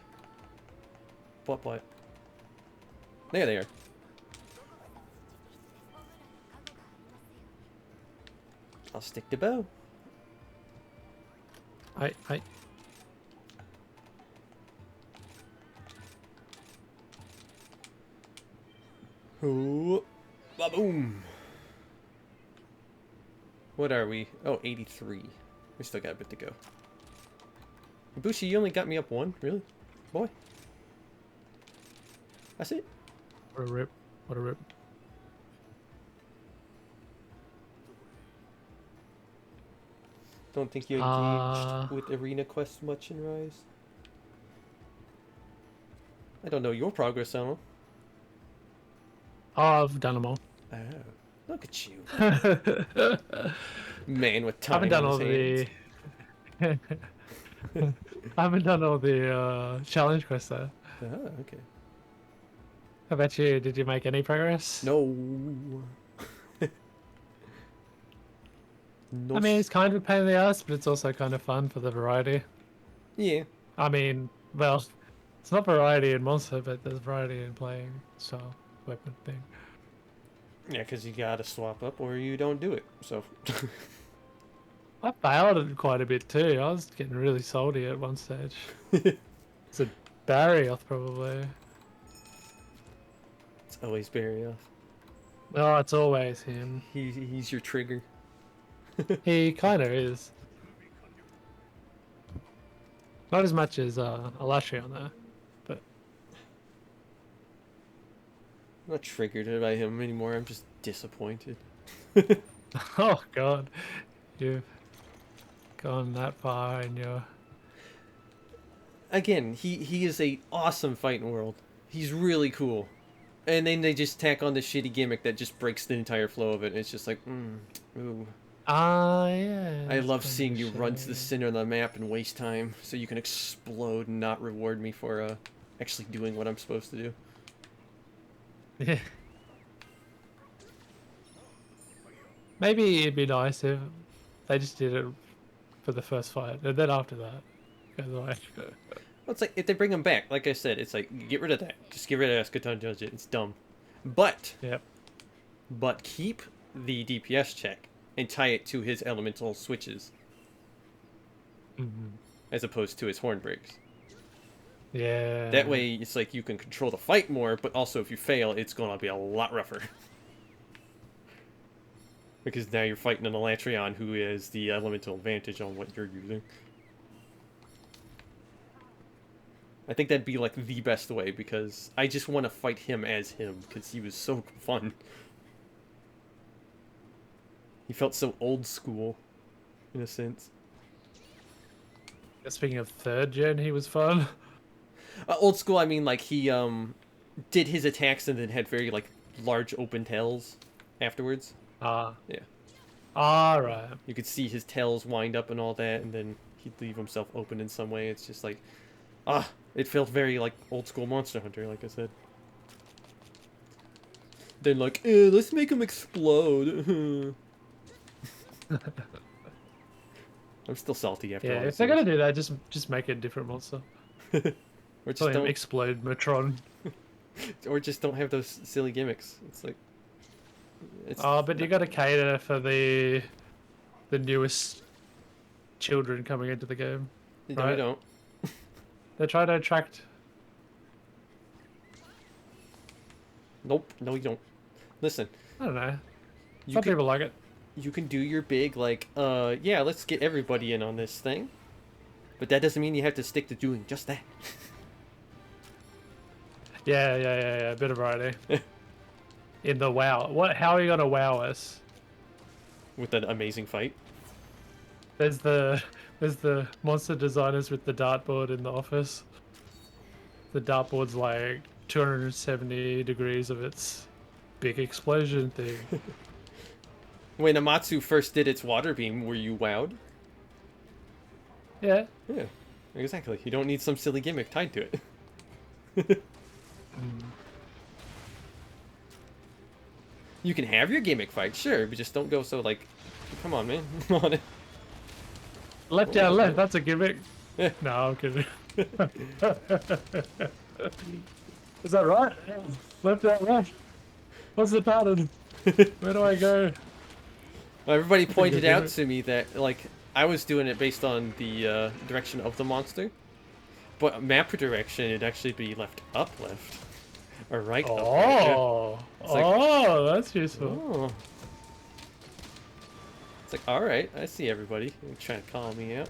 What? There they are. I'll stick to bow. I. Oh, ba-boom. What are we? Oh, 83. We still got a bit to go. Bushi, you only got me up one? Really? Boy. That's it? What a rip. What a rip. Don't think you engaged with Arena Quest much in Rise? I don't know your progress on them. Oh, I've done them all. Oh, look at you. I Man with time haven't done on all his hands. the. I haven't done all the challenge quests though. Oh, okay. How about you? Did you make any progress? No. No. I mean, it's kind of a pain in the ass, but it's also kind of fun for the variety. Yeah. I mean, well, it's not variety in monster, but there's variety in playing style weapon thing. Yeah, because you gotta swap up or you don't do it. So. I failed it quite a bit too. I was getting really salty at one stage. It's a Barrioth probably. It's always Barrioth. Oh, it's always him. He's your trigger. He kind of is. Not as much as Alashion though, but I'm not triggered by him anymore. I'm just disappointed. oh god, you've gone that far and you're... Again, he is a awesome fighting world. He's really cool. And then they just tack on the shitty gimmick that just breaks the entire flow of it. And it's just like, ooh. Yeah. I that's love kinda seeing you run to the shame. center of the map and waste time so you can explode and not reward me for actually doing what I'm supposed to do. Yeah. Maybe it'd be nice if they just did it for the first fight, and then after that, goes away. Well, it's like, if they bring him back, like I said, it's like, get rid of that. Just get rid of Eschaton Judge it. It's dumb. But Yep. keep the DPS check and tie it to his elemental switches. as opposed to his horn breaks. Yeah. That way, it's like you can control the fight more, but also if you fail, it's going to be a lot rougher. Because now you're fighting an Elatreon who has the elemental advantage on what you're using. I think that'd be like the best way, because I just want to fight him as him, because he was so fun. He felt so old school, in a sense. Speaking of third gen, he was fun. Old school, I mean, like, he did his attacks and then had very, like, large open tails afterwards. Ah. Yeah. Ah, right. You could see his tails wind up and all that, and then he'd leave himself open in some way. It's just like, it felt very, like, old school Monster Hunter, like I said. Then, like, let's make him explode. I'm still salty after all Yeah, this. if they're gonna do that, just make a different monster. Or just Call him don't, Explode Metron. or just don't have those silly gimmicks. It's like, Oh, but you gotta cater for the newest children coming into the game. no, you right. don't. They try to attract. Nope, no, you don't. Listen, I don't know. you Some can, people like it. you can do your big, like, yeah, let's get everybody in on this thing. But that doesn't mean you have to stick to doing just that. Yeah. A bit of variety. In the WoW, how are you gonna WoW us? With an amazing fight. There's the monster designers with the dartboard in the office. The dartboard's like 270 degrees of its big explosion thing. When Amatsu first did its water beam, were you wowed? Yeah. Yeah, exactly. You don't need some silly gimmick tied to it. You can have your gimmick fight, sure, but just don't go so, like, come on, man. Come on. Left down left, that's a gimmick. Yeah. No, I'm kidding. Is that right? Left down left. What's the pattern? Where do I go? Well, everybody pointed gimmick. out to me that, like, I was doing it based on the direction of the monster. But map direction, it'd actually be left, or right, up, right. Oh, like- oh, that's useful. Oh. It's like, alright, I see everybody. You're trying to call me out.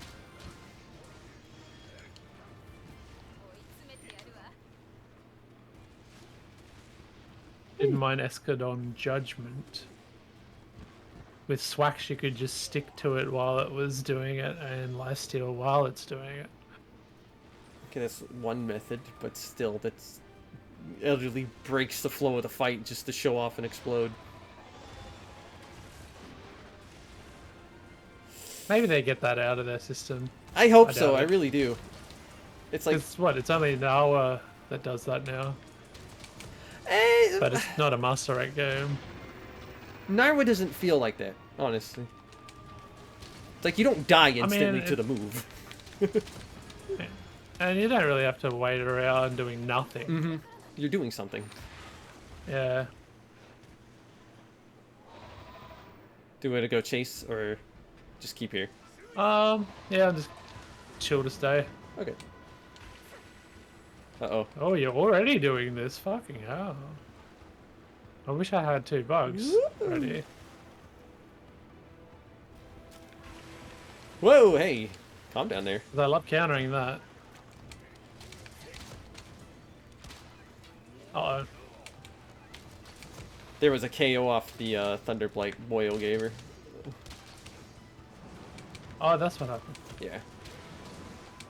Didn't mind Escadon Judgment. With Swax, you could just stick to it while it was doing it, and Lifesteal while it's doing it. Okay, that's one method, but still, that's utterly breaks the flow of the fight just to show off and explode. Maybe they get that out of their system. I hope I so, doubt I it. really do. It's like, It's what? It's only Nawa that does that now, eh, but it's not a Master Rank game. Narwa doesn't feel like that, honestly. It's like you don't die instantly to it- the move. And you don't really have to wait around doing nothing. Mm-hmm. You're doing something. Yeah. Do we want to go chase or just keep here? Yeah, I'm just chill to stay. Okay. Uh-oh. Oh, you're already doing this? Fucking hell. I wish I had 2 bugs ready. Whoa, hey! Calm down there. 'Cause I love countering that. Uh-oh. There was a KO off the Thunderblight Boyle gave her. Oh, that's what happened. Yeah.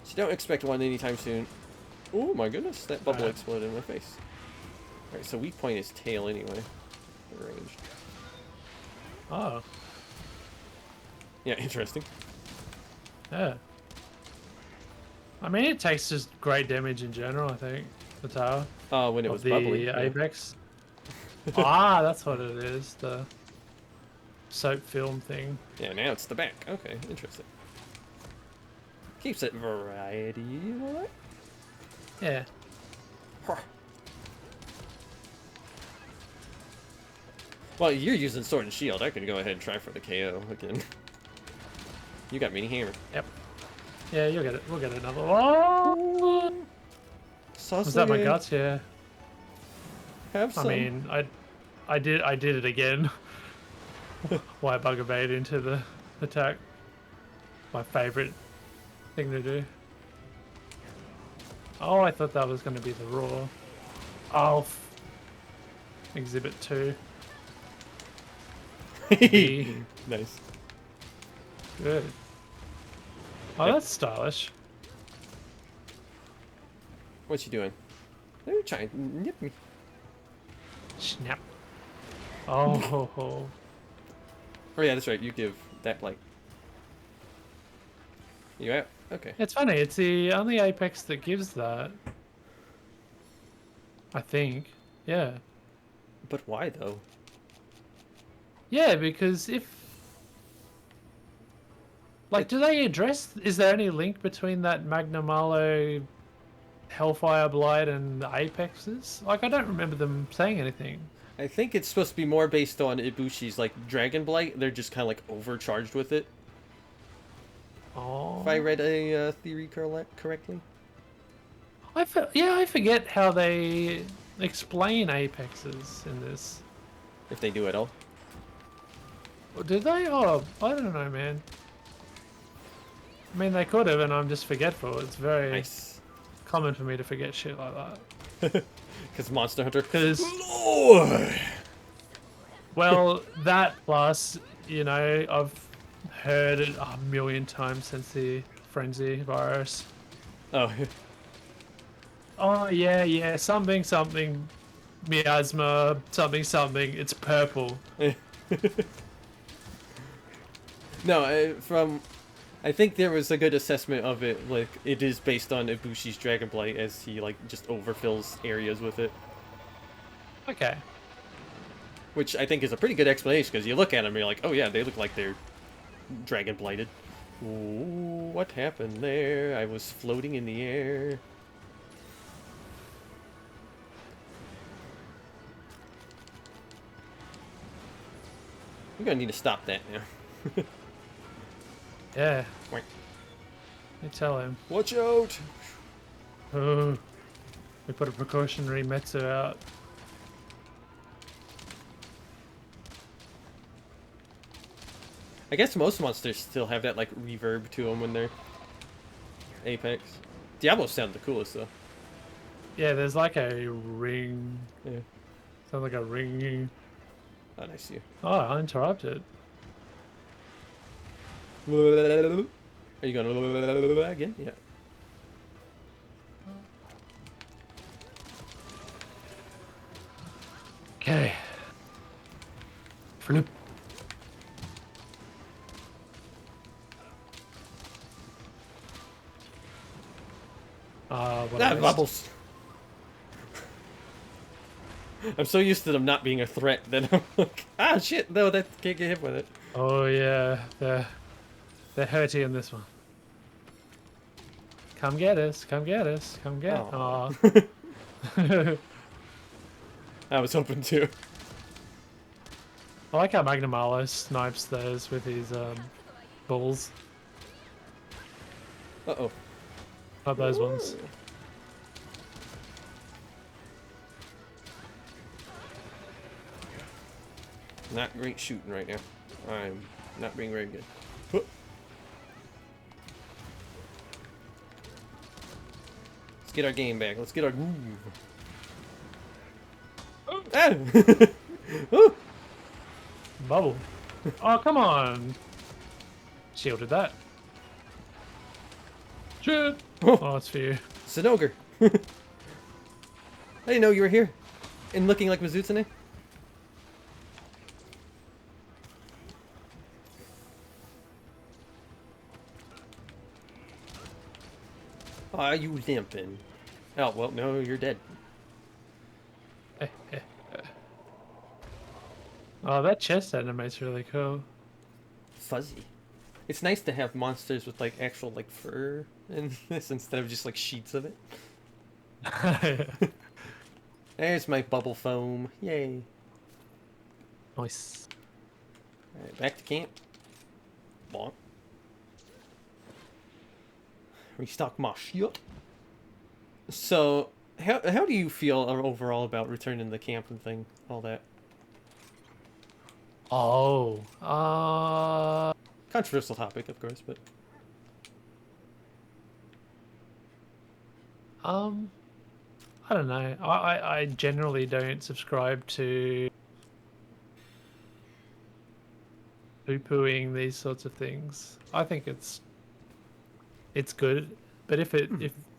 So don't expect one anytime soon. Oh my goodness, that bubble Alright. exploded in my face. Alright, so weak point is tail anyway. Ranged. Oh, Yeah, interesting. yeah. I mean, it takes just great damage in general, I think. The tower. When it Of was the bubbly. yeah. Apex. Ah, that's what it is. The soap film thing. Yeah, now it's the back. Okay, interesting. Keeps it variety, alright? Yeah. Well, you're using Sword and Shield. I can go ahead and try for the KO again. You got mini hammer. Yep. Yeah, you'll get it. We'll get another. Oh! Sauce Was that my again. guts? Yeah. Have I some. mean, I did it again. White bugger bait into the attack. My favorite thing to do. Oh, I thought that was going to be the raw. Oh, exhibit 2. B. Nice. Good. Oh, Yep. that's stylish. What's you doing? They're trying to nip me. Snap. Oh, ho, ho. Oh yeah, that's right. You give that like. You out? Okay. It's funny. It's the only Apex that gives that. I think. Yeah. But why though? Yeah, because if... Like, do they address... Is there any link between that Magnum Malo, Hellfire Blight, and the Apexes? Like, I don't remember them saying anything. I think it's supposed to be more based on Ibushi's like Dragon Blight. They're just kind of like overcharged with it. Oh. If I read a theory correctly. Yeah, I forget how they explain Apexes in this. If they do at all. Do they? Oh, I don't know, man. I mean, they could have, and I'm just forgetful. It's very Nice. common for me to forget shit like that. Because Monster Hunter. 'Cause- Lord! Well, that plus, you know, I've heard it a million times since the Frenzy virus. Oh. Oh, yeah, something, miasma, something, it's purple. No, I think there was a good assessment of it. Like, it is based on Ibushi's Dragon Blight as he, like, just overfills areas with it. Okay. Which I think is a pretty good explanation, because you look at them and you're like, oh yeah, they look like they're Dragon Blighted. Ooh, what happened there? I was floating in the air. We're gonna need to stop that now. Yeah. Wait. You tell him. Watch out! Oh, we put a precautionary Metsu out. I guess most monsters still have that, like, reverb to them when they're Apex. Diablo sound the coolest, though. Yeah, there's like a ring. Yeah. Sounds like a ringing. Oh, nice you. Oh, uninterrupted. Are you going again? Yeah. Okay. Flip. What a waste. Bubbles. I'm so used to them not being a threat that I'm like, ah, shit, no, that can't get hit with it. Oh yeah, they're hurty in this one. Come get us, come get us, come get. Aw. Aw. I was hoping to. I like how Magnum Malo snipes those with his balls. Uh-oh. Not those ones. Not great shooting right now. I'm not being very good. Huh. Let's get our game back. Let's get our groove. Ah! Ooh. Bubble. Oh, come on. Shielded that. Shit. Oh, it's for you. Sinogar. I didn't know you were here. And looking like Mizutsune. Are you limping? Oh, well, no, you're dead. Oh, that chest animate's really cool. Fuzzy. It's nice to have monsters with, like, actual, like, fur in this instead of just, like, sheets of it. There's my bubble foam. Yay. Nice. Alright, back to camp. Bonk. Restock my shit. So, how do you feel overall about returning the camp and thing, all that? Oh, Controversial topic, of course, but I don't know. I generally don't subscribe to poo-pooing these sorts of things. I think it's good, but if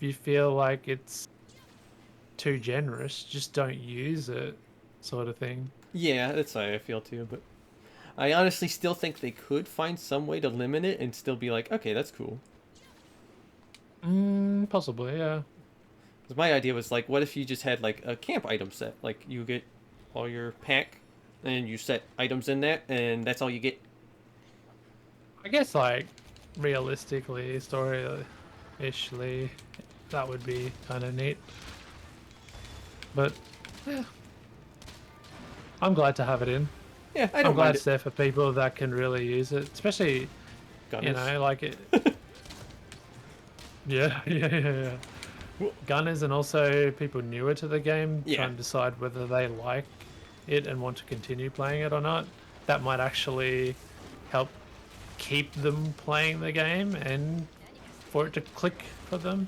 you feel like it's too generous, just don't use it, sort of thing. yeah, that's how I feel too. But I honestly still think they could find some way to limit it and still be like, okay, that's cool. Possibly, yeah. 'Cause my idea was like, what if you just had like a camp item set? Like you get all your pack, and you set items in that, and that's all you get. I guess like realistically, story-ishly, that would be kind of neat. But yeah, I'm glad to have it in. Yeah, I I'm don't glad mind it's there for people that can really use it, especially it. you Gunners. know like it. Yeah. Gunners and also people newer to the game Yeah. trying to decide whether they like it and want to continue playing it or not. That might actually help keep them playing the game and for it to click for them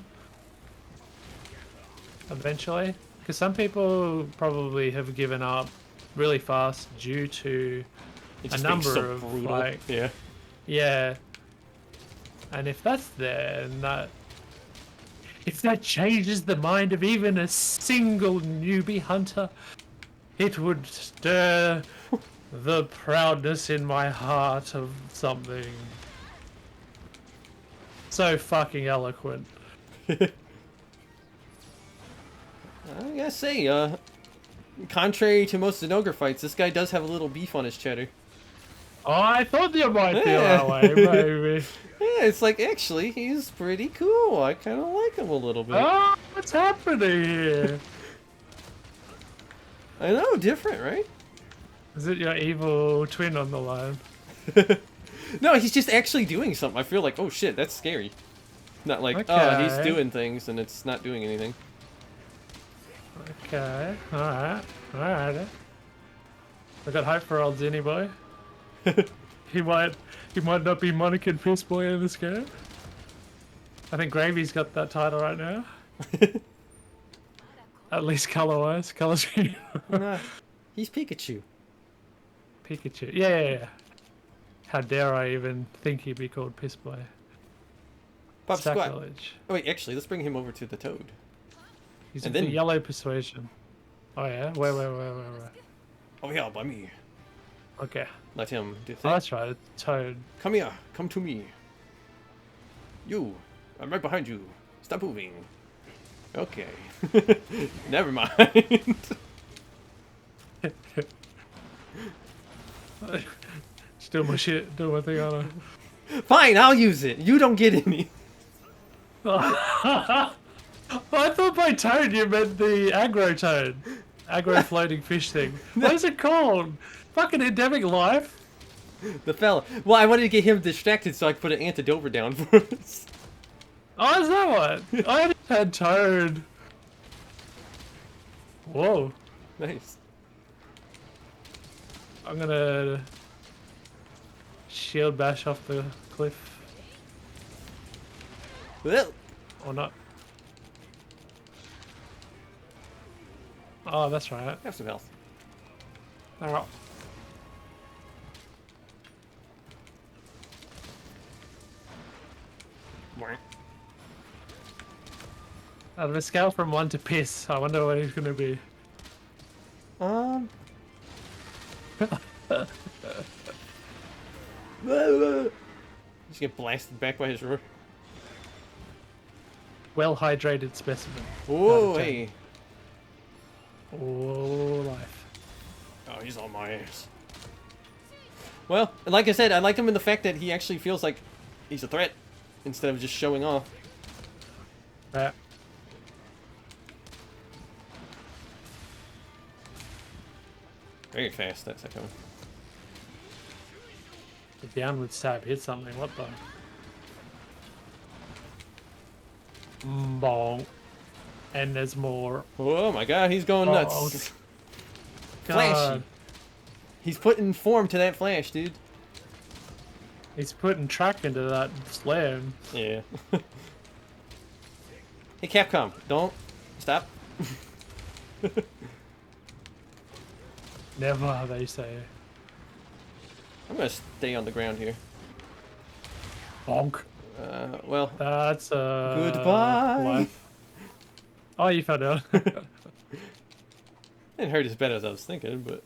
eventually. Because some people probably have given up really fast due to It a just being number so of brutal. like Yeah. yeah. And if that's there, and if that changes the mind of even a single newbie hunter, it would stir the proudness in my heart of something so fucking eloquent. I gotta say, contrary to most Zenogre fights, this guy does have a little beef on his cheddar. Oh, I thought you might feel Yeah. that way, baby. Yeah, it's like, actually, he's pretty cool. I kind of like him a little bit. Oh, what's happening here? I know, different, right? Is it your evil twin on the line? No, he's just actually doing something. I feel like, oh shit, that's scary. Not like, oh, he's Okay. doing things and it's not doing anything. Okay, alright. I got hype for old Zinny boy. He might not be Monacan Fist Boy in this game. I think Gravy's got that title right now. At least color-wise. Color scheme. Nah, he's Pikachu. Pikachu. Yeah. How dare I even think he'd be called Piss Boy? Bob Squat. Sacrilege. Oh wait, actually, let's bring him over to the Toad. He's And a then- yellow persuasion. Oh yeah? Where? Oh yeah, by me. Okay. Let him do Oh, thing. that's right. It's Toad. Come here, come to me. You, I'm right behind you. Stop moving. Okay. Never mind. Still my shit. Do my thing on Fine, I'll use it. You don't get any. I thought by Toad you meant the aggro Toad. Aggro floating fish thing. What is it called? Fucking endemic life? The fella. Well, I wanted to get him distracted so I could put an antidote down for us. Oh, is that what? I just had Toad. Whoa. Nice. I'm gonna shield bash off the cliff. Well, Or not. Oh, that's right. have some health. Alright. Out of a scale from 1 to piss, I wonder what he's gonna be. Just get blasted back by his roar. Well hydrated specimen. Whoa, Out of 10. hey. Oh, life. Oh, he's on my ass. Well, like I said, I like him in the fact that he actually feels like he's a threat instead of just showing off. Yeah. Very fast, that's that coming. The downward stab hit something. What the? Bonk. And there's more. Oh my god, he's going nuts. Oh, Flashy. God. He's putting form to that flash, dude. He's putting track into that slam. Yeah. Hey, Capcom, don't stop. Never, they say. I'm gonna stay on the ground here. Bonk. Well, That's goodbye. life. Oh, you found out. Didn't hurt as bad as I was thinking, but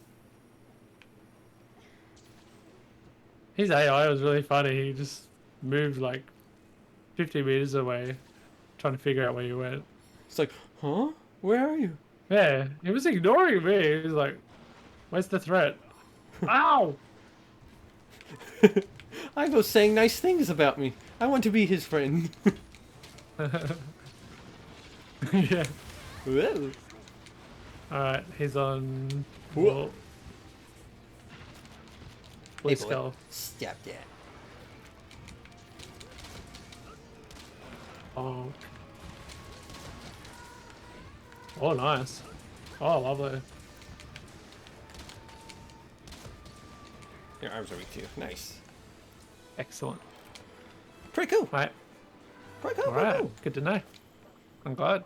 His AI was really funny. He just moved like 50 meters away, trying to figure out where you went. it's like, huh? Where are you? Yeah, he was ignoring me. He was like, "Where's the threat?" Ow! I was saying nice things about me. I want to be his friend. Yeah. Whoa. All right, he's on. Whoa. Well, Hey, Blue boy. Skull. Stop that. Oh. Oh, nice. Oh, lovely. Your arms are weak too. Nice. Excellent. Pretty cool. Right. Pretty cool. All Pretty right. cool. Good to know. I'm glad.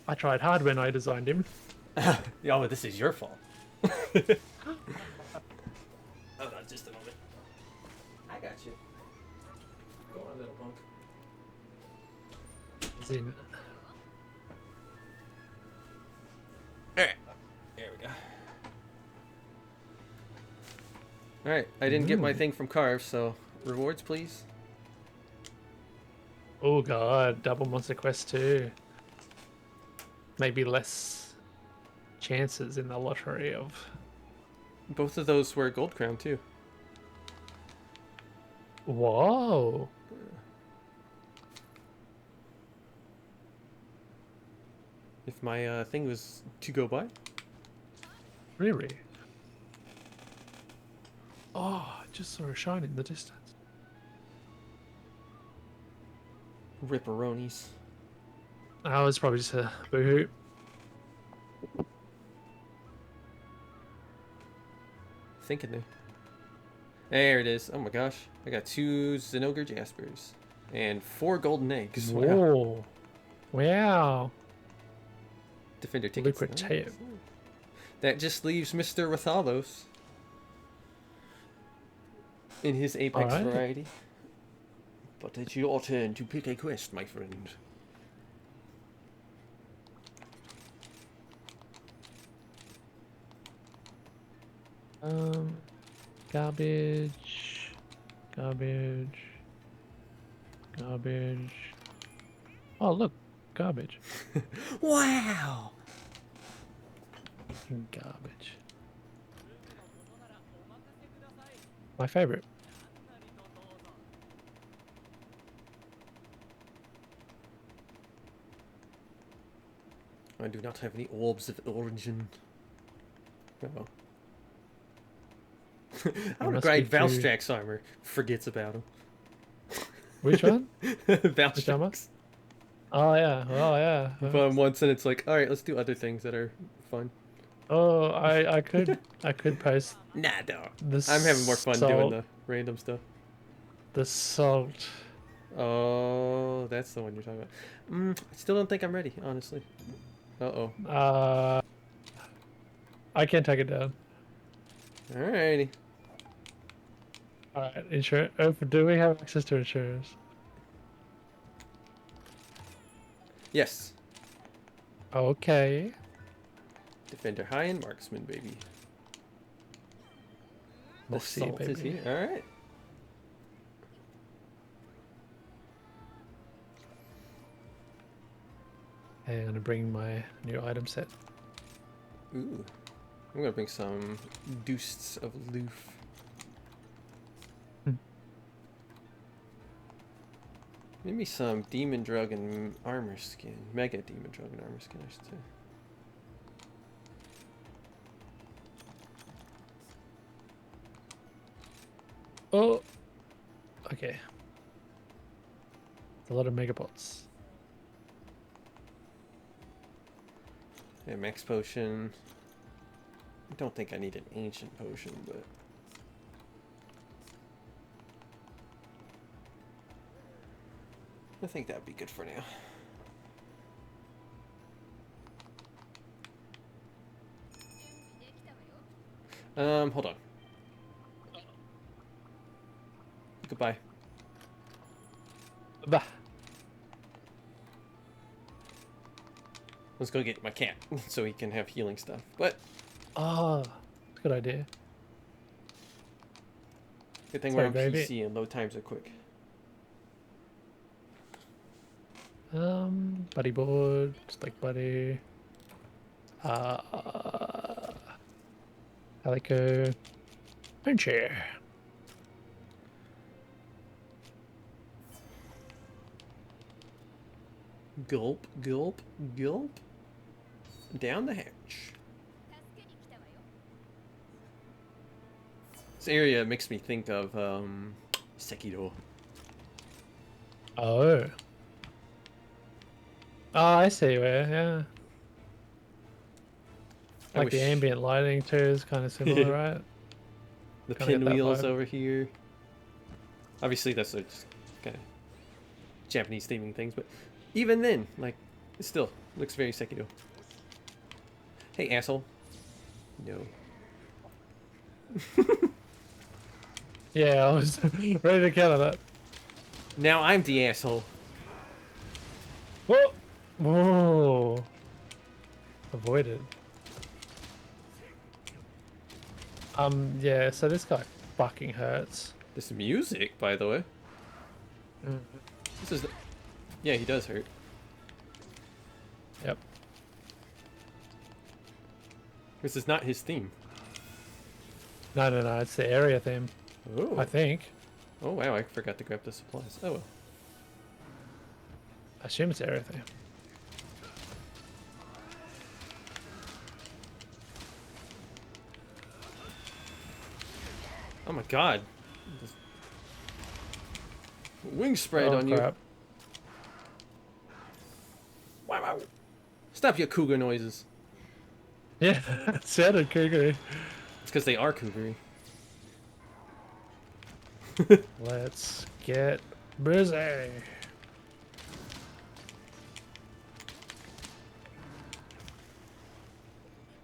I tried hard when I designed him. Oh, this is your fault. Hold on just a moment. I got you. Go on, little punk. He's in. Alright. There we go. Alright, I didn't get my thing from Carve, so rewards, please. Oh god, double Monster Quest 2. Maybe less chances in the lottery of. Both of those were Gold Crown, too. Whoa. If my thing was to go by. Really? Oh, I just saw a shine in the distance. Ripperonis. That was probably just a boohoo. Thinking there. There it is. Oh my gosh. I got 2 Zinogre Jaspers. And 4 golden eggs. Wow. Whoa. Wow. Defender tickets. Lucrative. That just leaves Mr. Rathalos in his Apex Alright. variety. But it's your turn to pick a quest, my friend. Garbage. Garbage. Garbage. Oh, look. Garbage. Wow! Garbage. My favorite. I do not have any orbs of origin. Uh-oh. I want to must grind be too- Valstrax armor. Forgets about him. Which one? Valstrax. Oh yeah. Oh yeah. You put him once and it's like, alright, let's do other things that are fun. Oh, I could post Nah, no. the I'm having more fun salt, doing the random stuff. the salt. Oh, that's the one you're talking about. I still don't think I'm ready, honestly. Uh-oh. I can take it down. Alrighty. All right, insurance. Oh, do we have access to insurance? Yes. Okay. Defender high and marksman, baby. The We'll see, salt is baby. here. Alright. Hey, I'm gonna bring my new item set. Ooh. I'm gonna bring some deuces of loof. Maybe some demon drug and armor skin. Mega demon drug and armor skin, I should say. Oh. Okay. It's a lot of megabots. Yeah, max potion. I don't think I need an ancient potion, but I think that'd be good for now. Hold on. Goodbye. Bah. Let's go get my cat so he can have healing stuff. But Oh, good idea. good thing Sorry, we're on baby. PC and load times are quick. Buddy board, just like buddy. Calico. Phone chair. Gulp, gulp, gulp. Down the hatch. This area makes me think of Sekiro. Oh. Oh, I see where, yeah. I Like the wish- ambient lighting too is kind of similar, right? The Kinda get that pinwheels vibe. over here. Obviously, that's just kind of Japanese theming things, but even then, like, it still looks very Sekiro. Hey, asshole. No. Yeah, I was ready to counter that. Now I'm the asshole. Whoa! Whoa! Avoided. Yeah, so this guy fucking hurts. This music, by the way. Mm. This is. Yeah, he does hurt. Yep. This is not his theme. No, it's the area theme, Oh. I think. Oh wow, I forgot to grab the supplies. Oh well. I assume it's area theme. Oh my god. This wing spread Oh, on crap. you. Wow, wow. Stop your cougar noises. Yeah, it sounded cougar. It's because they are cougary. Let's get busy.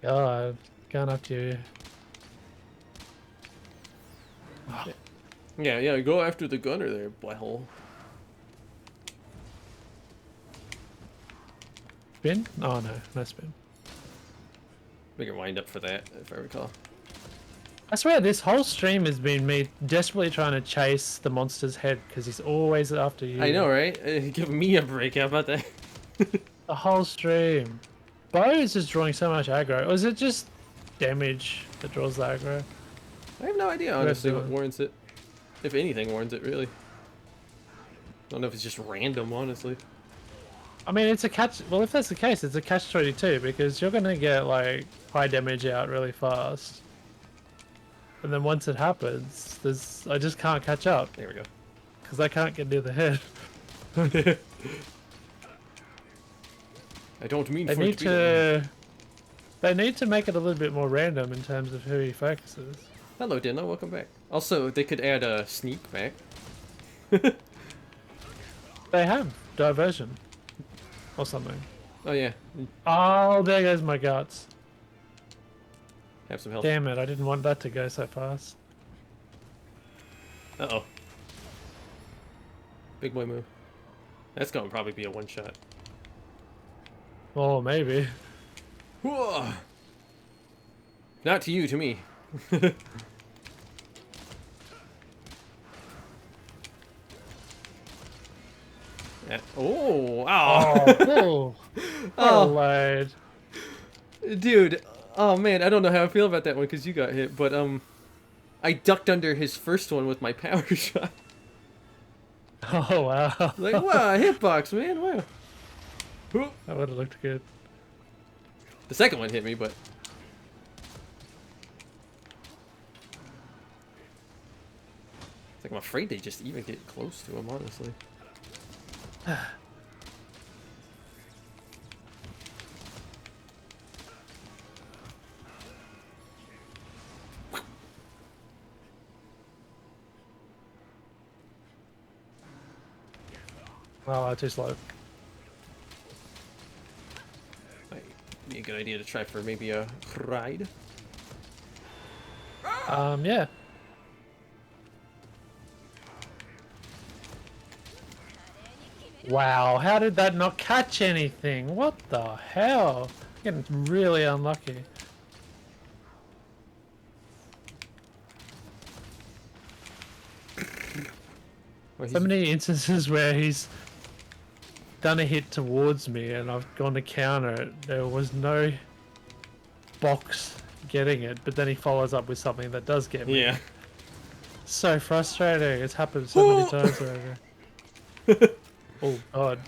God, going up to you. Yeah, go after the gunner there, butthole. Spin? Oh no, no spin. We can wind up for that, if I recall. I swear this whole stream has been me desperately trying to chase the monster's head because he's always after you. I know, right? Give me a break, how about that? The whole stream. Bo is just drawing so much aggro. Or is it just damage that draws the aggro? I have no idea, honestly, what doing? warrants it. If anything warrants it, really. I don't know if it's just random, honestly. I mean, it's a catch. Well, if that's the case, it's a catch-22 because you're gonna get like high damage out really fast, and then once it happens, I just can't catch up There we go. because I can't get near the head. I don't mean They for it need to be that way. to. They need to make it a little bit more random in terms of who he focuses. Hello, Dino, welcome back. Also, they could add a sneak back. They have diversion or something. Oh yeah, Oh, there goes my guts. have some health. Damn it! I didn't want that to go so fast. Uh-oh. Big boy move. That's gonna probably be a one-shot. Oh, maybe. Whoa! Not to you, to me. Yeah. Oh, ow. Oh, Oh. Lord. Dude, oh man, I don't know how I feel about that one because you got hit, but I ducked under his first one with my power shot. Oh, wow. Like, wow, a hitbox, man, wow. Whoop. That would have looked good. The second one hit me, but it's like I'm afraid they just even get close to him, honestly. Oh, too slow. Might be a good idea to try for maybe a ride. Yeah. Wow, how did that not catch anything? What the hell? Getting really unlucky. Well, So he's- many instances where he's done a hit towards me and I've gone to counter it. There was no box getting it, but then he follows up with something that does get me. Yeah. So frustrating. It's happened so many times already. Oh god.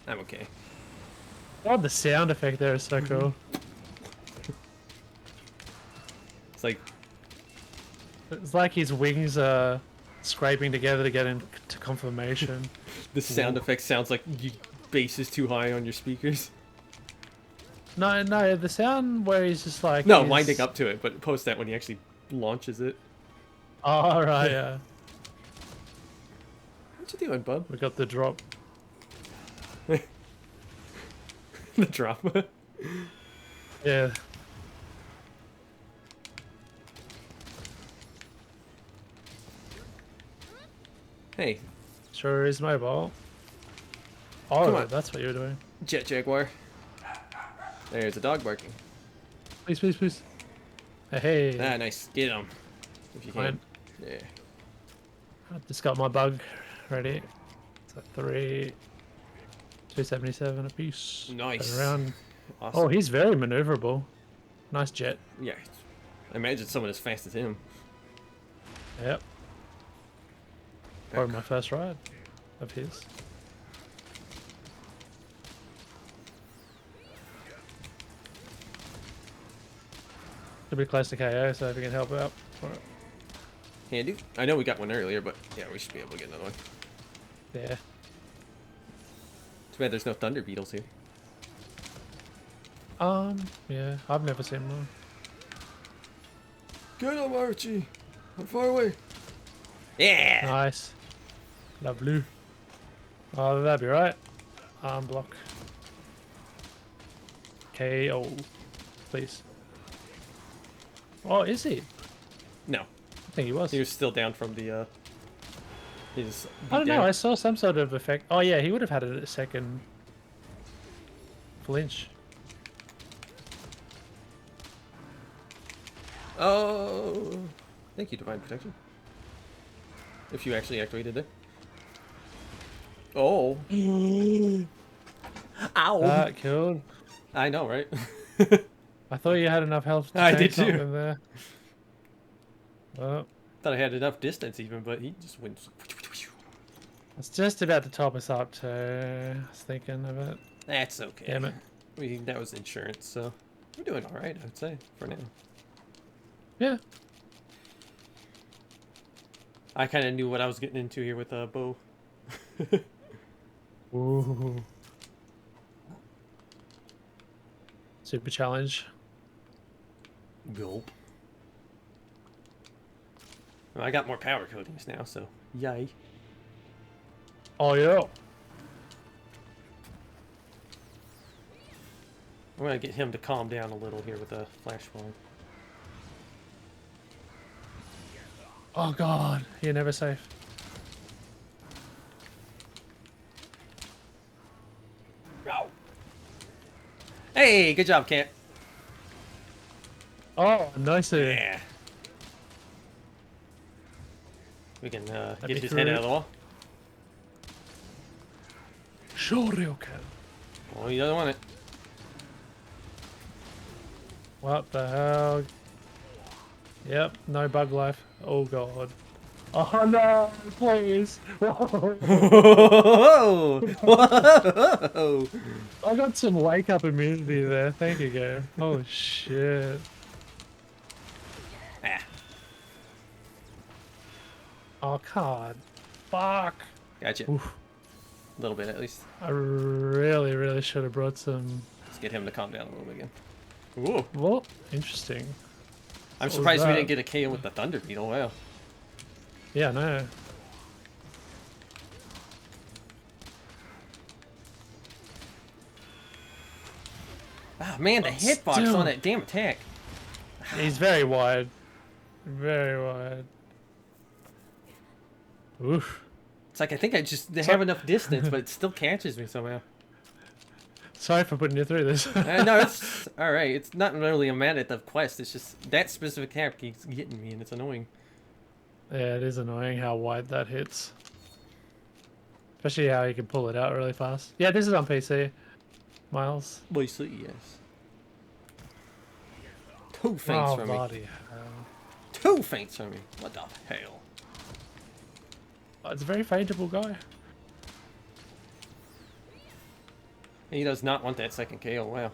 I'm okay. God, the sound effect there is so cool. It's like, It's like his wings are scraping together to get into confirmation. the sound effect sounds like your bass is too high on your speakers. No, the sound where he's just like... No, he's- winding up to it, but post that when he actually launches it. Oh, right, yeah. What you doing, bub? We got the drop. The drama. Yeah. Hey, Sure is mobile. Come Oh, on. that's what you're doing. Jet Jaguar. There's a dog barking. Please, please, please. Hey, Ah, nice. Get him. If you can. Fine. Yeah. I just got my bug ready. So 277 apiece. Nice. Turn around. Awesome. Oh, he's very maneuverable. Nice jet. Yeah. I imagine someone as fast as him. Yep. Probably my first ride of his. Should be close to KO, so if you can help out. Alright. Handy. I know we got one earlier, but yeah, we should be able to get another one. Yeah. Too bad there's no Thunder Beetles here. Yeah, I've never seen one. Get him, Archie. I'm far away. Yeah. Nice. Lovely. Oh, that'd be right. Arm block. KO. Please. Oh, is he? No, I think he was. he was still down from the his. I don't know. beatdown. I saw some sort of effect. Oh, yeah, he would have had a second flinch. Oh, thank you, Divine Protection. If you actually activated it. Oh. Ow. That killed. I know, right? I thought you had enough health to I tank did too. something there. Oh, Thought I had enough distance even, but he just went. I was just about to top us up too. I was thinking of it. That's okay. Damn it. That was insurance, so we're doing all right, I'd say, for now. Yeah. I kind of knew what I was getting into here with a bow. Ooh. Super challenge. Gulp. Well, I got more power coatings now, so yay. Oh, yeah. I'm gonna get him to calm down a little here with a flashbang. Oh, God. You're never safe. Hey, good job, Camp. Oh, nice. Yeah. We can Let get me his through head it. out of the wall. Shoryuken. Oh, he doesn't want it. What the hell? Yep, no bug life. Oh, God. Oh, no, please. Whoa! Whoa! I got some wake up immunity there. Thank you, game. Oh, shit. Ah, Oh, God. Fuck. gotcha. Oof. A little bit, at least. I really should have brought some. Let's get him to calm down a little bit again. Ooh. Well, interesting. I'm What was surprised we that? didn't get a KO with the Thunder Beetle. Wow. Yeah, no. Ah, man, the But hitbox still. on that damn attack. He's very wide. Very wide. Oof. It's like I think I just have enough distance, but it still catches me somehow. Sorry for putting you through this. No, it's alright. It's not really a mad at the quest. It's just that specific attack keeps getting me, and it's annoying. Yeah, it is annoying how wide that hits. Especially how you can pull it out really fast. Yeah, this is on PC. Miles. Well, yes. Two feints Oh, from me. bloody hell. Two feints from me. What the hell? Oh, it's a very faintable guy. He does not want that second KO. Wow.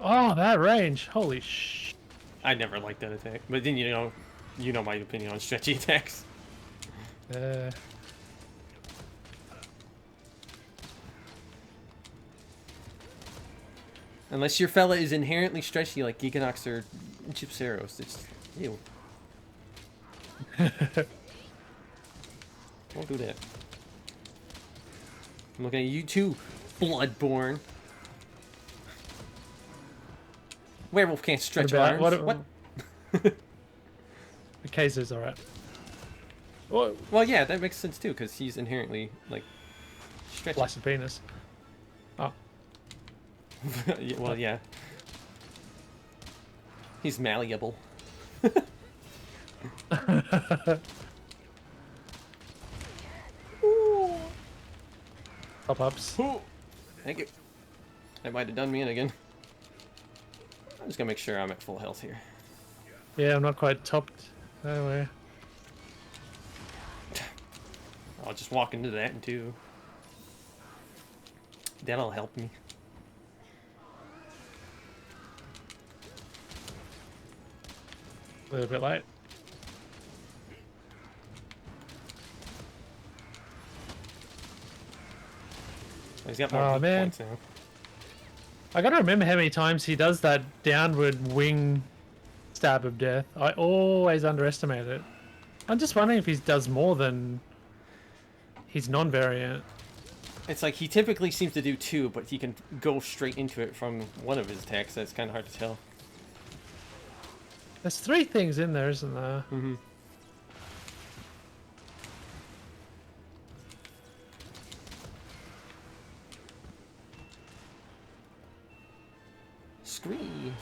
Oh, that range. Holy sh. I never liked that attack. But then you know my opinion on stretchy attacks. Unless your fella is inherently stretchy like Geekanox or Gypceros, it's ew. Don't do that. I'm looking at you too, Bloodborne. Werewolf can't stretch arms. What? The Kaiser's alright. Oh, Well, yeah, that makes sense too, because he's inherently like stretchy. blasted penis. Oh. Yeah, well, yeah. He's malleable. Top ups. Thank you. That might have done me in again. I'm just gonna make sure I'm at full health here. Yeah, I'm not quite topped. No way. I'll just walk into that too. That'll help me. A little bit late. He's got more Oh, hit man. points now. I gotta remember how many times he does that downward wing stab of death. I always underestimate it. I'm just wondering if he does more than his non-variant. It's like he typically seems to do two, but he can go straight into it from one of his attacks. That's kind of hard to tell. There's 3 things in there, isn't there? Mm-hmm. Scree.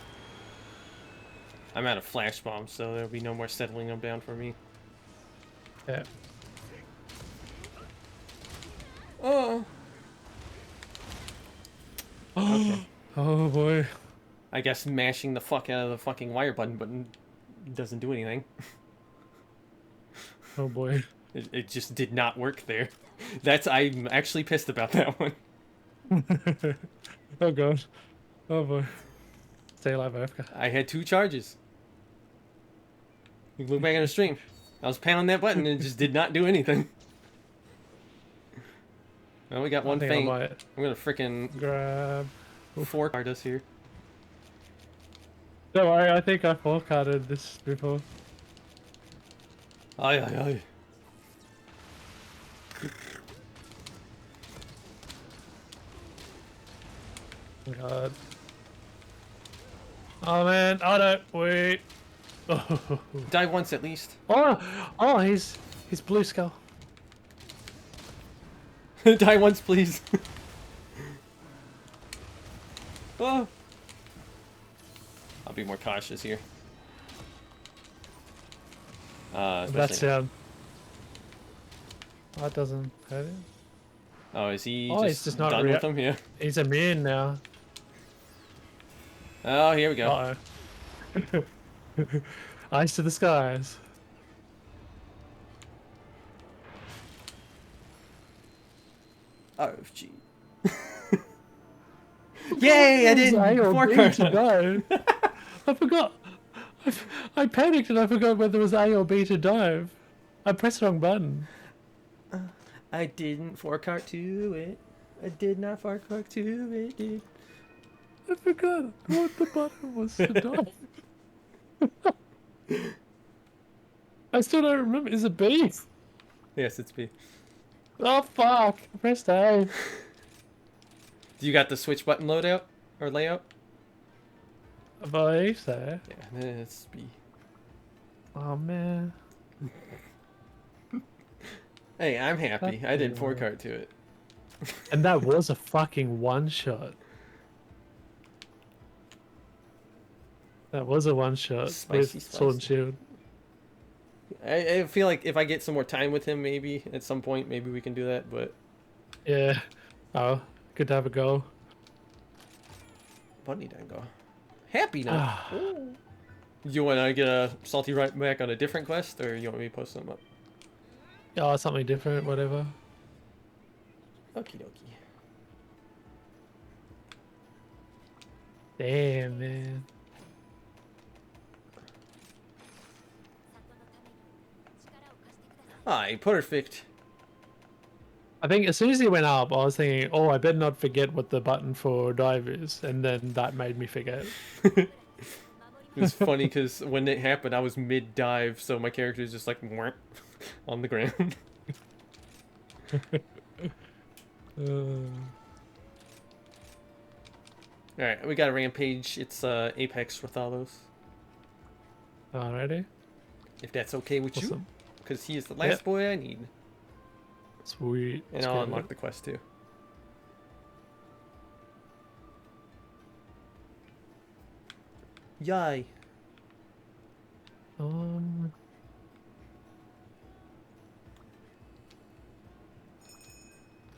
I'm out of flash bombs, so there'll be no more settling them down for me. Yeah. Oh. Okay. Oh boy. I guess mashing the fuck out of the fucking wire button doesn't do anything. Oh boy. It just did not work there. I'm actually pissed about that one. Oh god. Oh boy. Stay alive, AFK. I had 2 charges. You can look back on the stream. I was pounding that button and it just did not do anything. Well, we got one I think I feint. might I'm gonna frickin' grab. 4 card us here. Don't worry, I think I 4-carded this before. Aye, aye, aye. Oh god. Oh man, oh no, wait. Oh, Die once at least. oh, he's blue skull. Die once, please. Oh. I'll be more cautious here. That especially- sound. That doesn't hurt him. Oh, is he Oh, he's just not done with him? Yeah. He's immune now. Oh, here we go. Uh oh. Eyes to the skies. Oh, gee. Yay! I didn't. A or 4 B cards. to dive. I forgot. I panicked and I forgot whether it was A or B to dive. I pressed the wrong button. I didn't fork heart to it. I did not fork heart to it, dude. I forgot what the button was to die. I still don't remember. Is it B? Yes, it's B. Oh fuck! I pressed A. Do you got the switch button loadout or layout? I believe so. Yeah, then it's B. Oh man. Hey, I'm happy. I didn't fork Wow. heart to it. And that was a fucking one shot. That was a one shot Spicy, with Sword and spicy. Shield. I feel like if I get some more time with him, maybe at some point, maybe we can do that. But Yeah. Oh, good to have a goal. Bunny Dango. Happy now. Ah. You want to get a salty right back on a different quest, or you want me to post something up? Oh, something different, whatever. Okie dokie. Damn, man. Aye, perfect. I think as soon as he went up, I was thinking, oh, I better not forget what the button for dive is. And then that made me forget. It was funny because when it happened, I was mid dive, so my character is just like "Mwah," on the ground. Alright, we got a rampage. It's Apex Rathalos. Alrighty. If that's okay with you. Awesome. Because he is the last Yep. boy I need. Sweet. And Let's I'll go. unlock the quest too. Yay.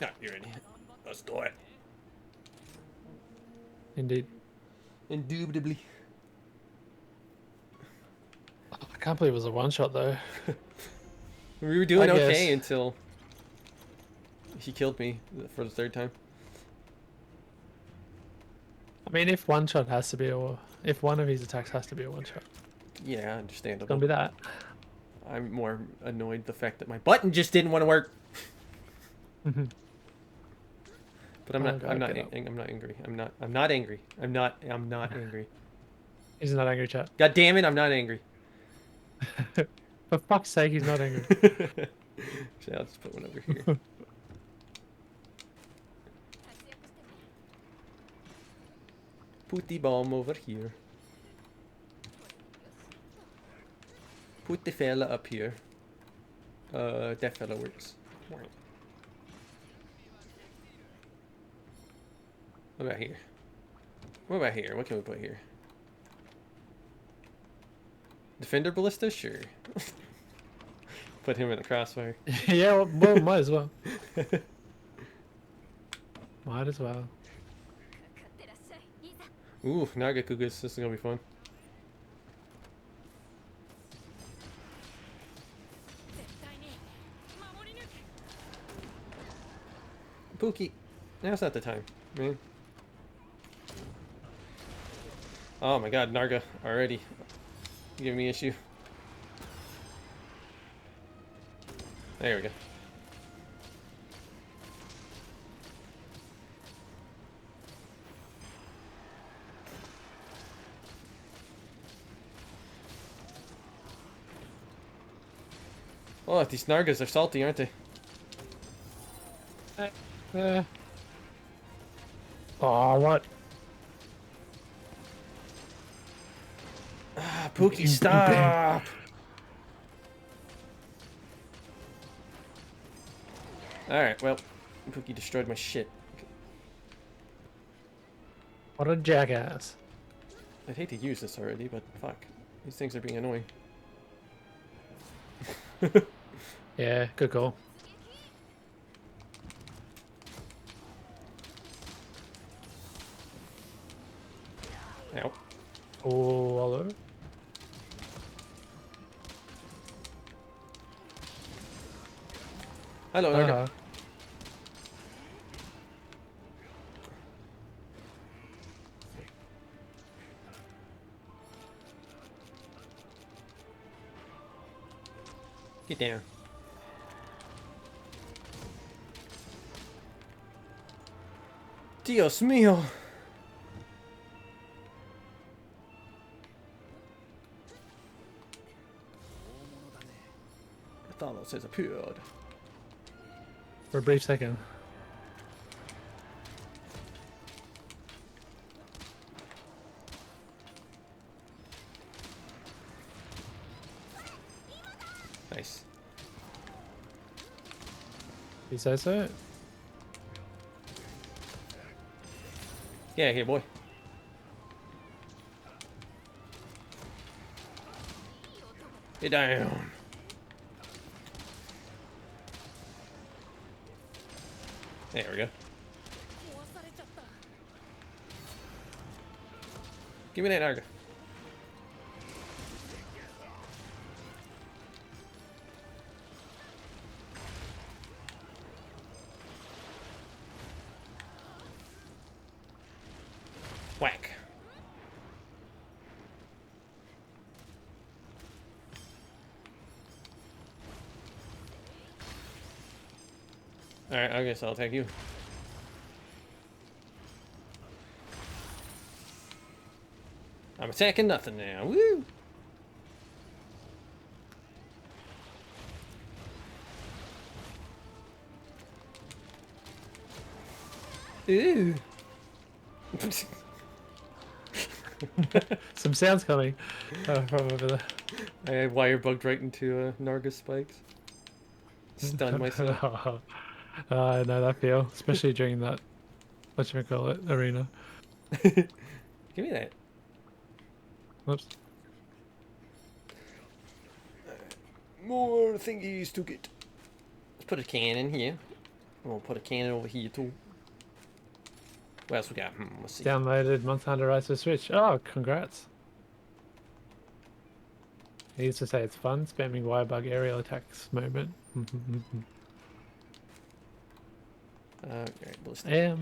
Ah, you're ready. Let's do it. Indeed. Indubitably. I can't believe it was a one shot though. We were doing I okay guess. until he killed me for the third time. I mean, if one shot has to be if one of his attacks has to be a one shot, Yeah, it's understandable. gonna be that. I'm more annoyed the fact that my button just didn't want to work. But I'm Oh, not. God, I'm not. get up. I'm not angry. I'm not. I'm not angry. I'm not. I'm not angry. He's not angry, chat. God damn it! I'm not angry. For fuck's sake, he's not angry. Actually, I'll just put one over here. Put the bomb over here. Put the fella up here. That fella works. What about here? What about here? What can we put here? Defender Ballista? Sure. Put him in the crossfire. Yeah, well, might as well. Might as well. Ooh, Nagakugas. This is gonna be fun. Pookie. Now's not the time, man. Oh my god, Narga already giving me issue. There we go. Oh, these Nargas are salty, aren't they? Oh, what? Ah, Pookie, stop! Alright, well, Pookie destroyed my shit. What a jackass. I'd hate to use this already, but fuck. These things are being annoying. Yeah, good call. Ow. Oh, hello. Hello, Narga. Get down. Dios mío. Thanos has appeared. For a brief second. Nice. You say so? Yeah, here, boy. Get down. There we go. Give me that Naga. Whack. Alright, I guess I'll take you. I'm attacking nothing now. Woo! Ooh. Some sounds coming from over there. I wire bugged right into Narga spikes. Stunned myself. I know that feel, especially during that, whatchamacallit, arena. Give me that. Whoops. More thingies to get. Let's put a cannon here. We'll put a cannon over here too. What else we got? Let's see. Downloaded Monster Hunter Rise to Switch. Oh, congrats. He used to say it's fun, spamming wirebug aerial attacks moment. Okay, ballistic.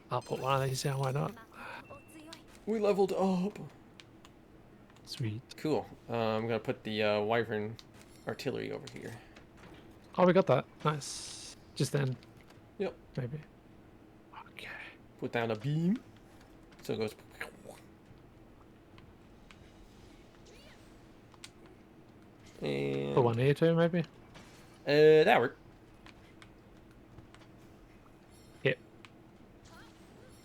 I'll put one of these down, why not? We leveled up. Sweet. Cool. I'm gonna put the Wyvern artillery over here. Oh, we got that. Nice. Just then. Yep. Maybe. Okay. Put down a beam. So it goes. And Put one here too, maybe? that worked. Yep.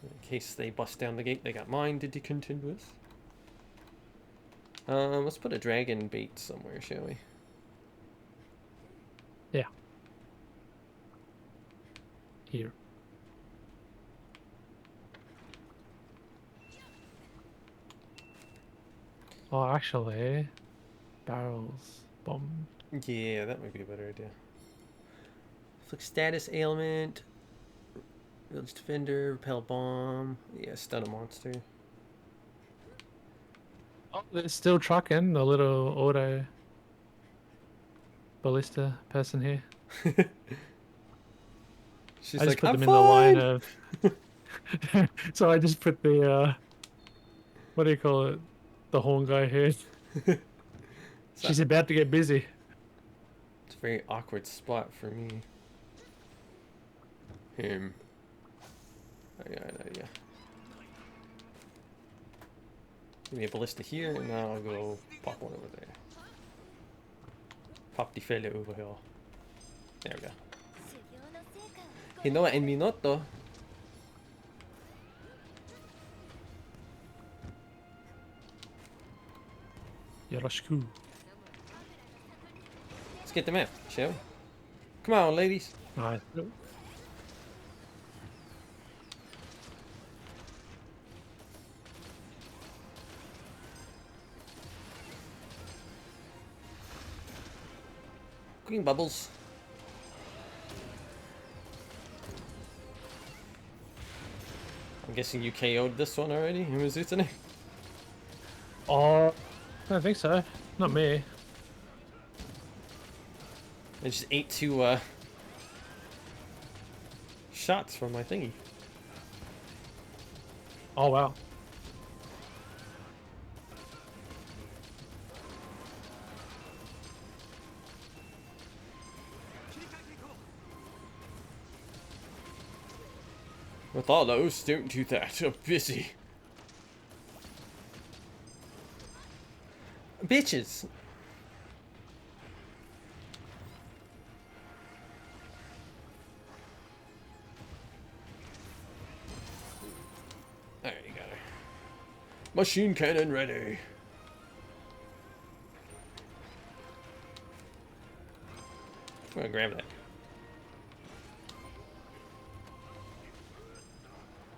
In case they bust down the gate, they got mine to contend with. Let's put a dragon bait somewhere, shall we? Yeah. Here. Oh, actually, barrels, bomb. Yeah, that might be a better idea. Flick status ailment. Village defender, repel bomb. Yeah, stun a monster. Oh, they're still trucking the little auto ballista person here. She's I just like, put I'm them fine. in the line of. So I just put the what do you call it? The horn guy here. She's about to get busy. It's a very awkward spot for me. Him. I got an idea. Give me a ballista here, and now I'll go pop one over there. Pop the fella over here. There we go. Hinoa en minuto. Yoroshiku. Let's get them out, shall we? Come on, ladies. Nice. Green bubbles. I'm guessing you KO'd this one already, Himazutane? Oh, I don't think so. Not me. I just ate two shots from my thingy. Oh wow. With all those, don't do that. I'm busy. Bitches. There you got her. Machine cannon ready. I'm gonna grab that.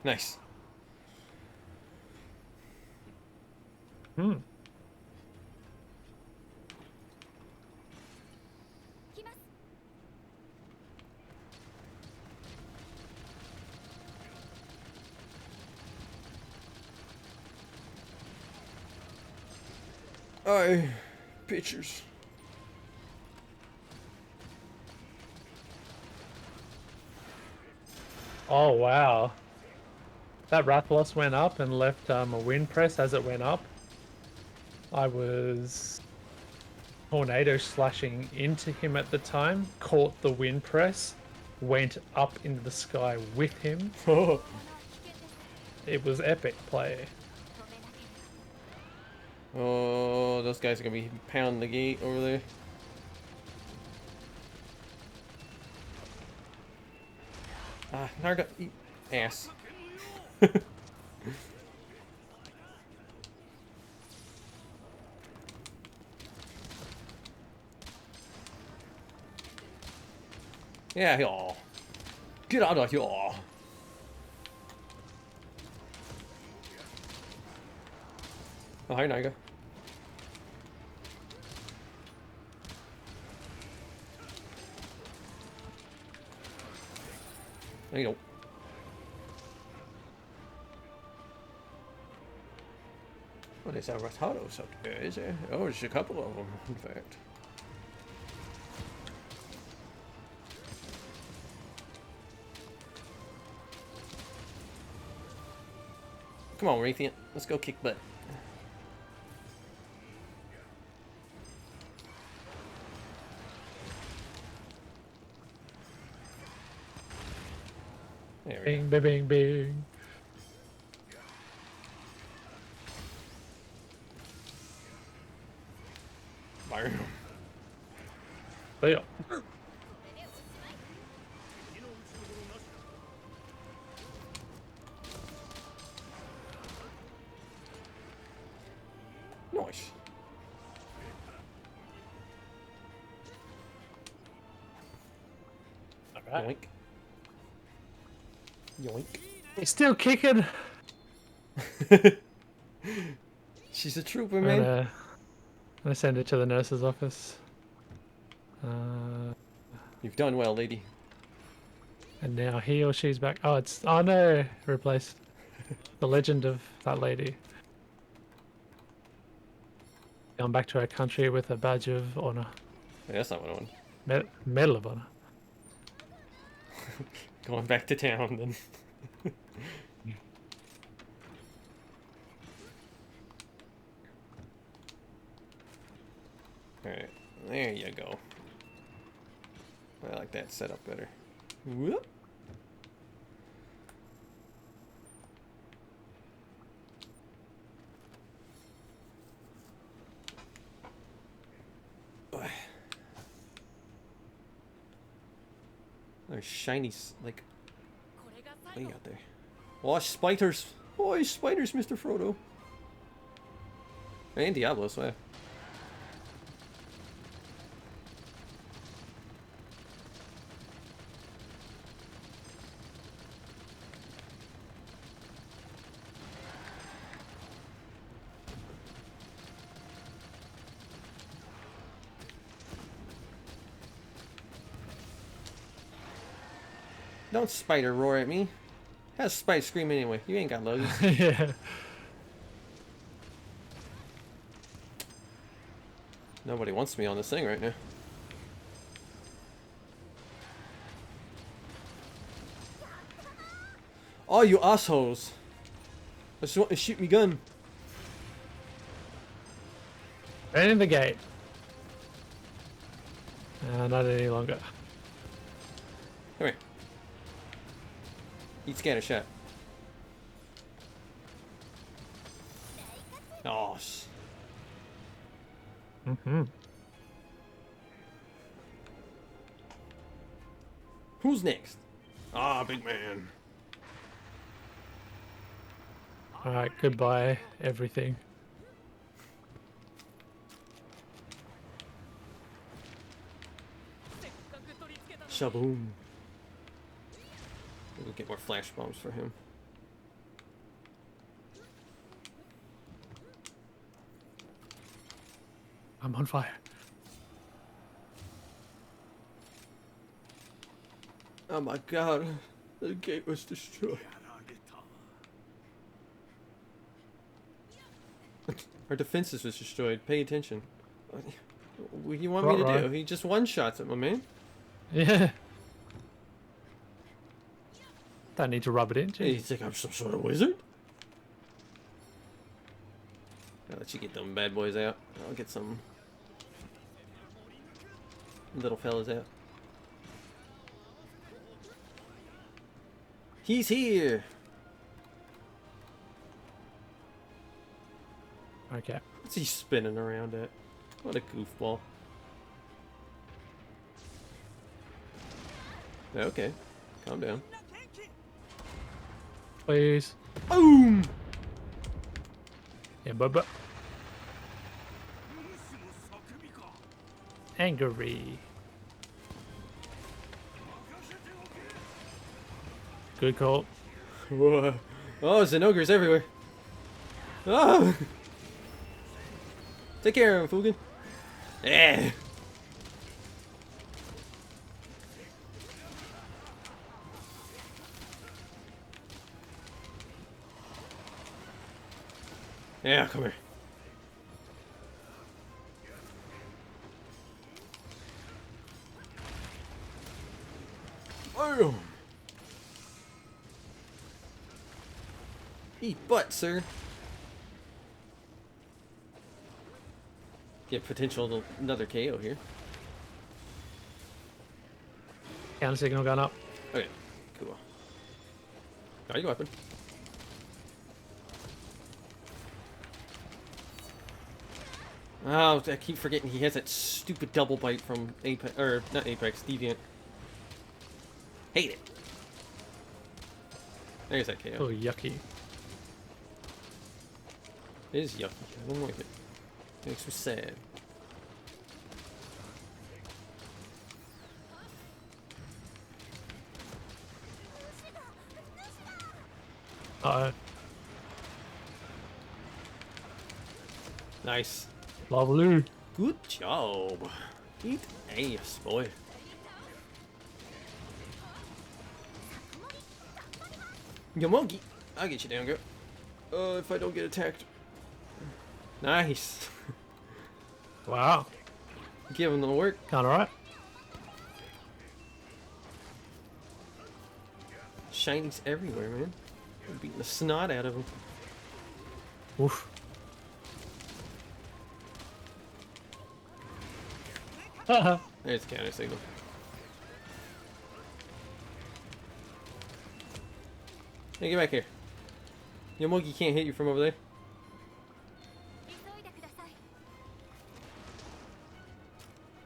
Nice. Hmm. Aye, pictures. Oh wow. That Rathalos went up and left a wind press as it went up. I was tornado slashing into him at the time, caught the wind press, went up into the sky with him. Oh, It was epic play. oh, those guys are gonna be pounding the gate over there. Ah, Narga, eat ass. Yeah, y'all. Get out of here. Oh, hi, Narga. There you go. Well, there's a Ratados up there, is there? Oh, there's a couple of them, in fact. Come on, Raytheon. Let's go kick butt. There we Bing, bing, bing, bing. go. So yeah. Nice. Alright. Yoink. Yoink. He's still kicking. She's a trooper, I'm man. gonna send it to the nurse's office. You've done well, lady. And now he or she's back. Oh, it's... Oh no! Replaced. The legend of that lady. Gone back to our country with a badge of honor. Yeah, that's not what I want. Medal of honor. Going back to town, then. Alright, there you go. I like that setup better. Whoop. There's shiny, like, way out there. Oh, spiders! Oh, spiders, Mr. Frodo. And Diablos, wow. Don't spider roar at me. How's Spider scream anyway? You ain't got loads. Yeah. Nobody wants me on this thing right now. Oh, you assholes. I just want to shoot me gun. Right in the gate. Not any longer. Come here. Eat scatter shot. Oh. Mm-hmm. Who's next? Ah, big man. Alright, goodbye, everything. Shaboom. We'll get more flash bombs for him. I'm on fire. Oh my god. The gate was destroyed. Our defenses was destroyed. Pay attention. What do you want me to Right. do? He just one-shots it, my man. Yeah. Don't need to rub it in, Hey, you geez. think I'm some sort of wizard? I'll let you get them bad boys out. I'll get some little fellas out. He's here! Okay. What's he spinning around at? What a goofball. Okay, calm down. Please. Boom! Yeah, but angry. Good call. Whoa. Oh, Zenogre's everywhere. Oh! Take care of him, Fugan. Yeah. Yeah, come here. Boom! Eat butt, sir. Get potential another KO here. Counter signal going up. Okay, cool. Got your weapon. Oh, I keep forgetting he has that stupid double bite from Apex, or not Apex, Deviant. Hate it. There's that KO. Oh, yucky. It is yucky. I don't like it. Makes me sad. Uh-oh. Nice. Lovely. Good job. Eat ass, boy. Yomogi. I'll get you down, girl. If I don't get attacked. Nice. Wow. Give him the work. Kind of right. Shinies everywhere, man. I'm beating the snot out of him. Oof. Haha. There's the counter signal. Hey, get back here. Yomogi can't hit you from over there.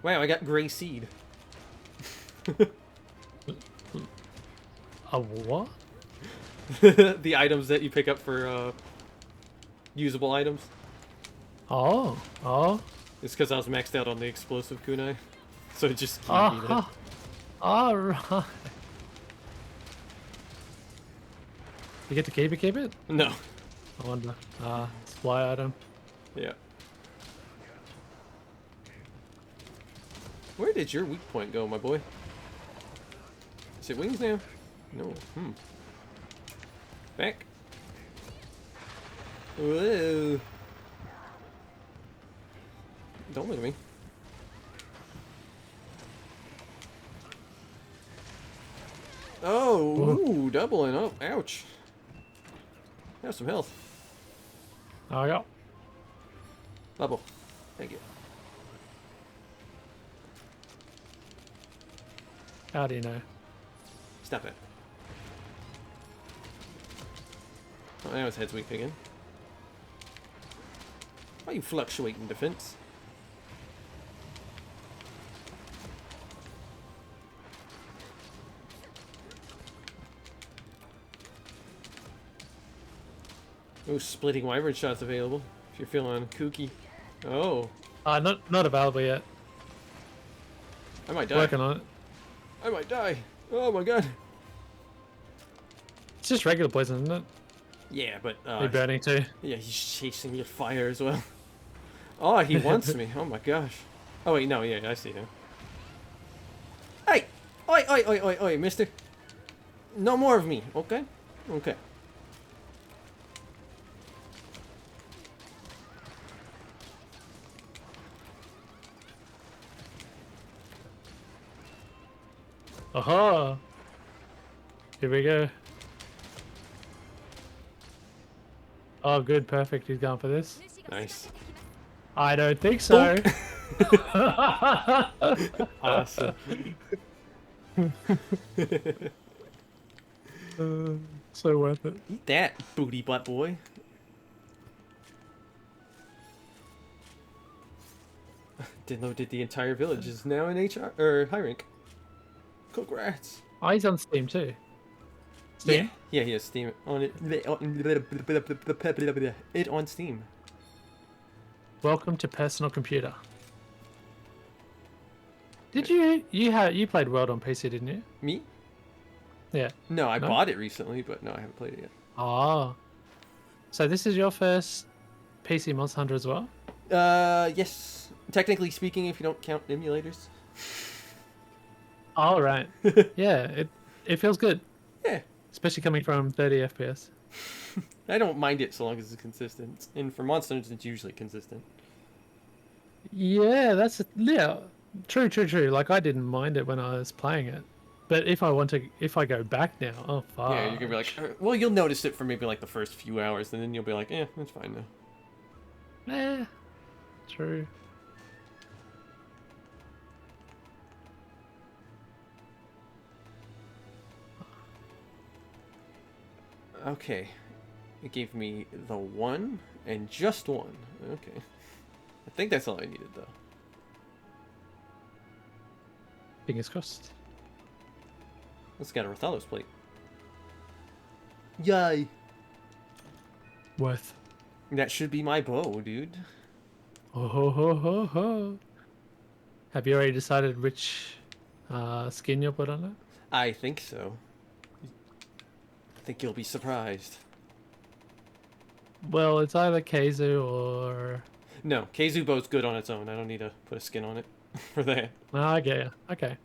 Wow, I got gray seed. A what? The items that you pick up for usable items. Oh. Oh. It's because I was maxed out on the explosive kunai. So it just gave me that. Ah. All right. You get to keep it? No. I wonder. Supply item. Yeah. Where did your weak point go, my boy? Is it wings now? No. Back. Whoa. Don't look at me. Oh, ooh, doubling up. Ouch. Have some health. There we go. Bubble. Thank you. How do you know? Stop it. Oh, now his head's weak again. Why are you fluctuating defense? Oh, splitting wyvern shots available if you're feeling kooky. Oh, Not available yet. I might die. Working on it. I might die. Oh my god. It's just regular poison, isn't it? Yeah, but Be burning too. yeah, he's chasing me with fire as well. Oh, he wants me. Oh my gosh. Oh wait, no, yeah, I see him. Hey! Oi, oi, oi, oi, oi, mister. No more of me, okay? Okay. Aha! Here we go. Oh, good, perfect. He's going for this. Nice. I don't think so. Awesome. So worth it. Eat that, booty butt boy. Downloaded the entire village is now in HR or high rank. Congrats. Oh, he's on Steam too. Steam? Yeah, he has Steam on it. It on Steam. Welcome to personal computer. Did you played World on PC, didn't you? Me? Yeah. No, I No? bought it recently, but no, I haven't played it yet. Oh. So this is your first PC Monster Hunter as well? Yes. Technically speaking, if you don't count emulators. Oh, right. Yeah, it feels good, Yeah. especially coming from 30 FPS. I don't mind it so long as it's consistent. And for Monster Hunter, it's usually consistent. Yeah, yeah. True. Like I didn't mind it when I was playing it, but if I go back now, oh fuck. Yeah, you're gonna be like, well, you'll notice it for maybe like the first few hours, and then you'll be like, eh, that's fine now. Eh, true. Okay. It gave me the one and just one. Okay. I think that's all I needed, though. Fingers crossed. Let's get a Rathalos plate. Yay! Worth. That should be my bow, dude. Oh ho ho ho ho. Have you already decided which skin you'll put on it? I think so. I think you'll be surprised. Well, it's either Keizu or... No, Keizu bow's good on its own. I don't need to put a skin on it for that. Oh, I get ya. Okay.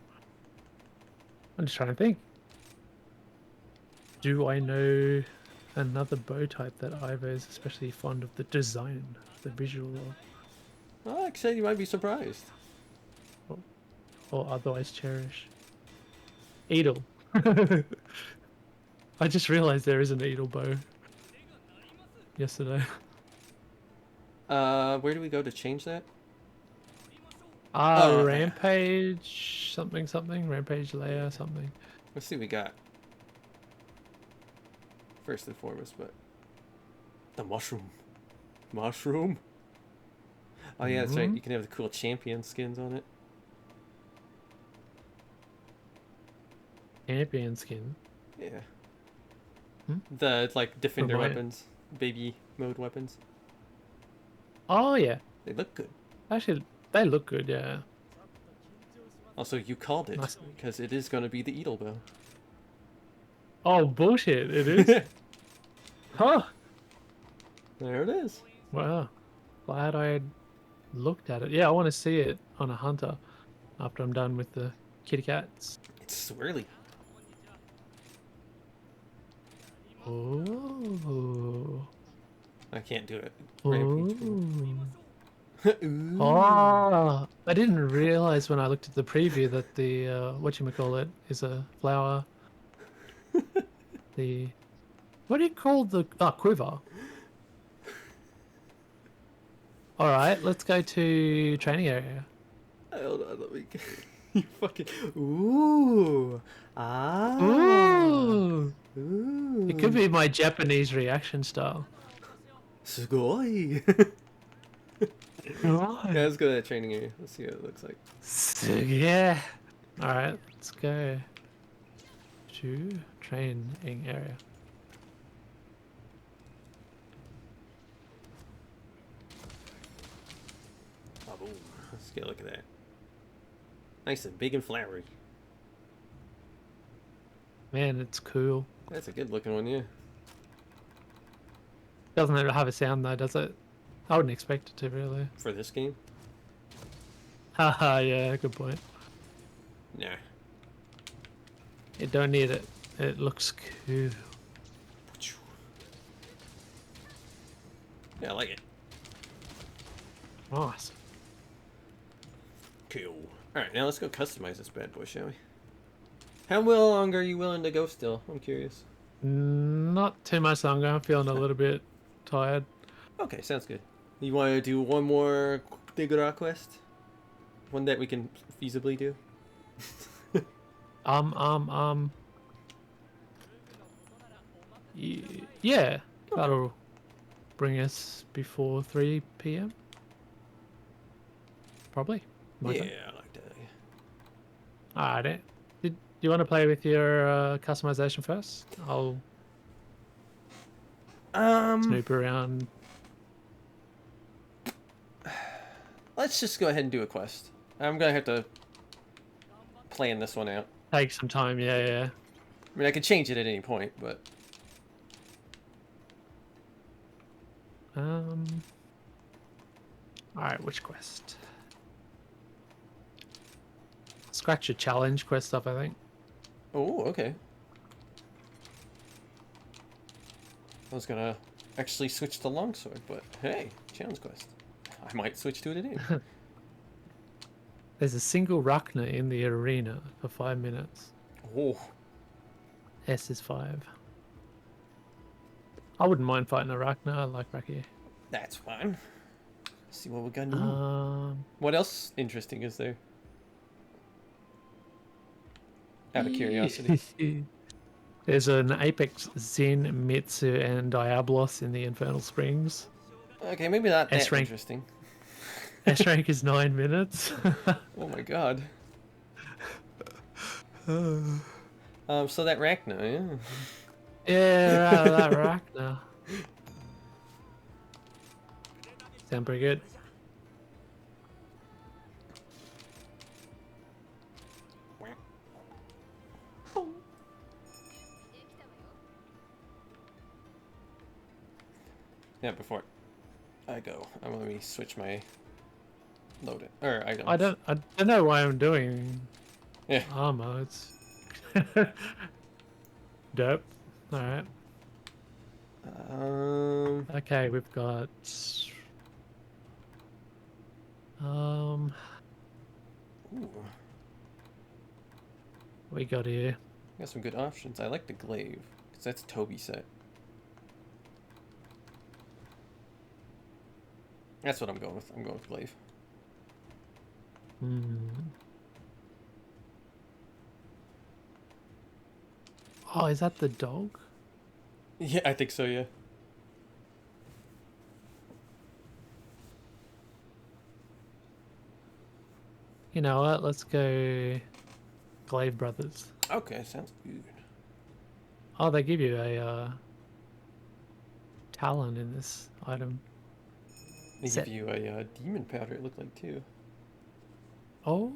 I'm just trying to think. Do I know another bow type that Ivo is especially fond of the design, the visual, Well, like I said, you might be surprised. or otherwise cherish? Eagle. I just realized there is an Eagle bow. Yesterday. Where do we go to change that? Ah, Oh, Rampage something, Rampage layer something. Let's see what we got. First and foremost, but... The mushroom. Mushroom? Oh yeah, that's right. You can have the cool champion skins on it. Champion skin. Yeah. Hmm? The, like, defender Right. weapons. Baby mode weapons. Oh yeah. They look good. Actually, they look good, yeah. Also, you called it, Nice. because it is going to be the Eagle Bow. Oh bullshit, it is? Huh? There it is. Wow. Glad I had looked at it. Yeah, I want to see it on a hunter after I'm done with the kitty cats. It's swirly. Oh. I can't do it. Ooh. Ooh. Oh, I didn't realize when I looked at the preview that the whatchamacallit is a flower. What do you call the quiver? All right, let's go to training area. Hold on, let me get... You fucking... Ooh. Ah. Ooh, Ooh. it Could be my Japanese reaction style. Sugoi. Yeah, let's go to that training area. Let's see what it looks like. Yeah. All right, let's go to training area. Oh, boom. Let's get a look at that. Nice and big and flowery. Man, it's cool. That's a good looking one, yeah. Doesn't it have a sound though, does it? I wouldn't expect it to really. For this game? Haha, yeah, good point. Nah. You don't need it. It looks cool. Yeah, I like it. Nice. Cool. Alright, now let's go customize this bad boy, shall we? How long are you willing to go still? I'm curious. Not too much longer. I'm feeling a little bit tired. Okay, sounds good. You want to do one more Digura quest? One that we can feasibly do? Yeah, that'll bring us before 3 p.m. Probably. Yeah, I like that. Alright. Did you want to play with your customization first? I'll snoop around. Let's just go ahead and do a quest. I'm gonna have to plan this one out. Take some time. Yeah. I mean, I could change it at any point, but Alright, which quest? Scratch a challenge quest up, I think. oh, okay. I was gonna actually switch to longsword, but hey, challenge quest. I might switch to it anyway. There's a single Rachna in the arena for 5 minutes. Oh, S is 5. I wouldn't mind fighting a Rachna. I like Raki. that's fine. Let's see what we got new. What else interesting is there? Out of curiosity. There's an Apex, Zen, Mitsu, and Diablos in the Infernal Springs. Okay, maybe not that S-rank. interesting. S rank is 9 minutes. Oh my god. So that Rachna, yeah. Yeah, that Rachna. Sound pretty good. Yeah, before I go, I'm gonna let me switch my load it or items. I don't know why I'm doing Yeah. armor. It's dope. All right. Okay, we've got Ooh. we got here. Got some good options. I like the glaive because that's Toby set. That's what I'm going with. I'm going with glaive. Oh, is that the dog? Yeah, I think so. Yeah. You know what? Let's go Glaive Brothers. Okay, sounds good. Oh, they give you a talon in this item. They Set. give you a demon powder. It looked like too. Oh.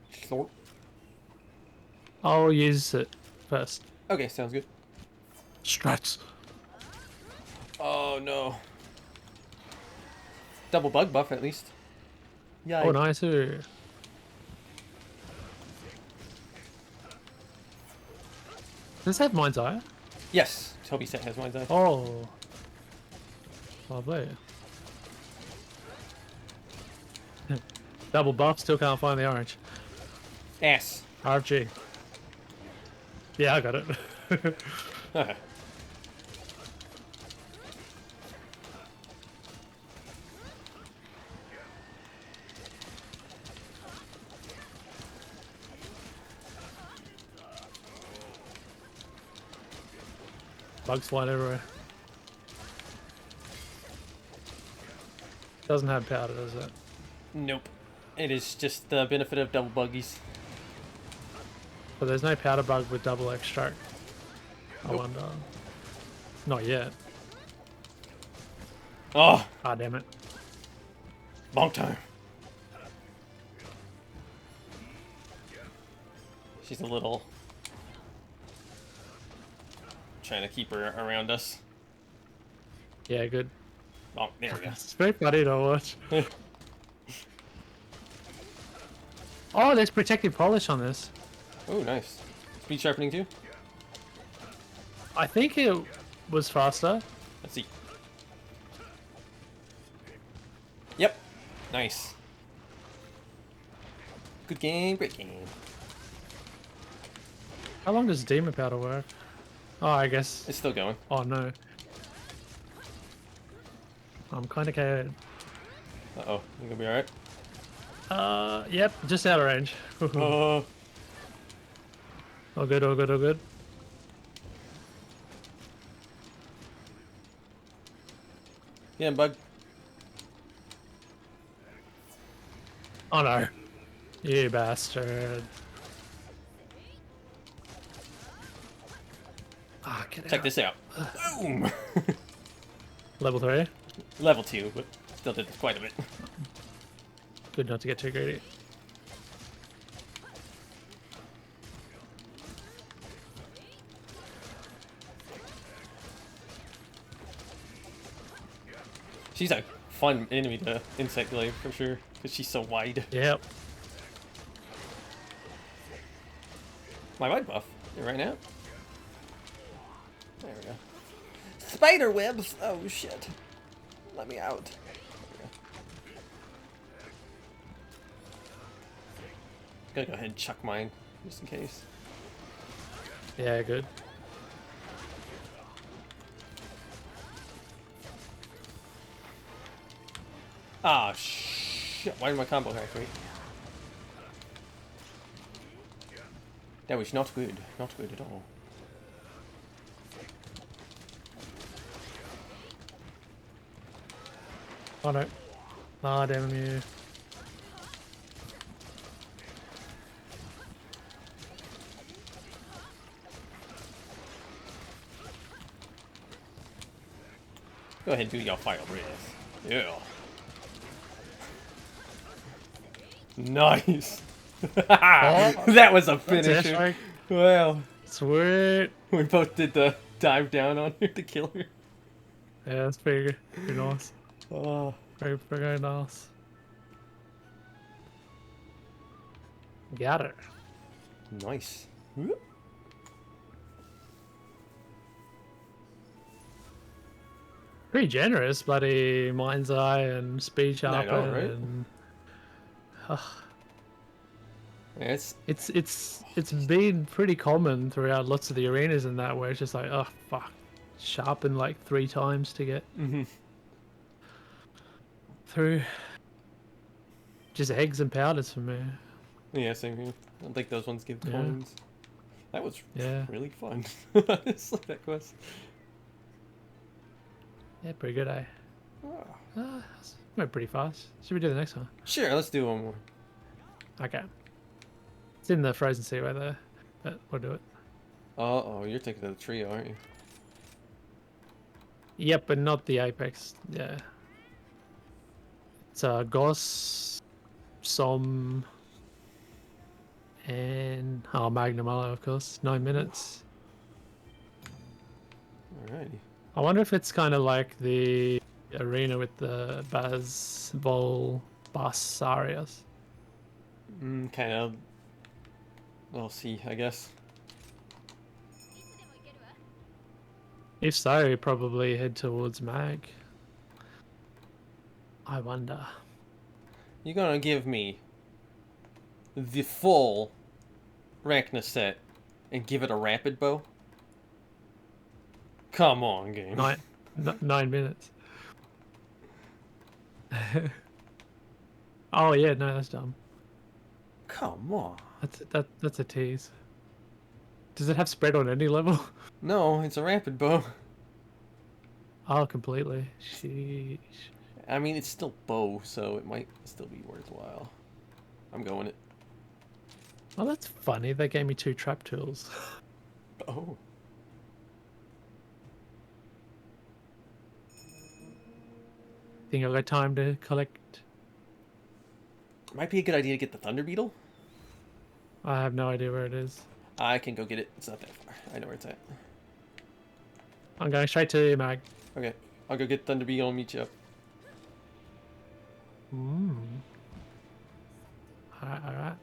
Short. I'll use it first. Okay, sounds good. Strats. Oh no. Double bug buff at least. Yeah. Oh, nice. Does this have Mind's Eye? Yes, Toby set has Mind's Eye. Oh. Lovely. Double buff, still can't find the orange. Ass. RFG. Yeah, I got it. Bugs flying everywhere. Doesn't have powder, does it? Nope. It is just the benefit of double buggies. But there's no powder bug with double extract. I Nope. wonder. Not yet. Oh, Ah, damn it. long time. She's a little... Trying to keep her around us. Yeah, good. Oh, there we go. It's very funny to watch. Oh, there's protective polish on this. Oh, nice. Speed sharpening too? I think it was faster. Let's see. Yep. Nice. Good game, great game. How long does demon powder work? Oh, I guess. It's still going. Oh no. I'm kind of scared. Uh-oh. You gonna be alright? Yep, just out of range. Oh. All good, all good, all good. Yeah, bug. Oh no. You bastard. Ah, get Check out. this out. Boom! Level 3. Level 2, but still did quite a bit. Good not to get too greedy. She's a fun enemy to Insect Glaive for sure, because she's so wide. Yep. My white buff right now. There we go. Spider webs! Oh shit. Let me out. Gotta go ahead and chuck mine, just in case. Yeah, good. Ah, shit. Why did my combo activate? That was not good. Not good at all. Oh no. Ah, damn you. Go ahead and do your fire breath. Yeah. Nice. That was a That's finisher. it, Well, sweet. we both did the dive down on her to kill her. Yeah, that's pretty good. Pretty nice. Oh. Very nice. Got it. Nice. Whoop. Pretty generous, bloody mind's eye and speed I sharpen know, right? and Yeah, it's been pretty common throughout lots of the arenas and that where it's just like, oh fuck, sharpen like 3 times to get through. Just eggs and powders for me. yeah, same here. I don't think those ones give Yeah. coins. That was Yeah. really fun. Honestly, that quest. Yeah, pretty good, eh? Ah. Went pretty fast. Should we do the next one? Sure, let's do one more. Okay. It's in the frozen sea weather, but we'll do it. Uh-oh, you're taking to the trio, aren't you? Yep, but not the apex. Yeah. It's Goss, Som, and Magnum Aloe, of course. 9 minutes. Alrighty. I wonder if it's kind of like the arena with the Baz Vol Bassarias. Kind of. We'll see, I guess. If so, probably head towards Mag. I wonder. You're gonna give me the full Rachna set and give it a rapid bow? Come on, game. 9 minutes. Oh yeah, no, that's dumb. Come on. That's a tease. Does it have spread on any level? No, it's a rapid bow. Oh, completely. Sheesh. I mean, it's still bow, so it might still be worthwhile. I'm going it. Oh, that's funny. They gave me 2 trap tools. Oh. Think I got time to collect? Might be a good idea to get the Thunder Beetle. I have no idea where it is. I can go get it. It's not that far. I know where it's at. I'm going straight to you, Mag. Okay. I'll go get Thunder Beetle and meet you up. Alright, alright.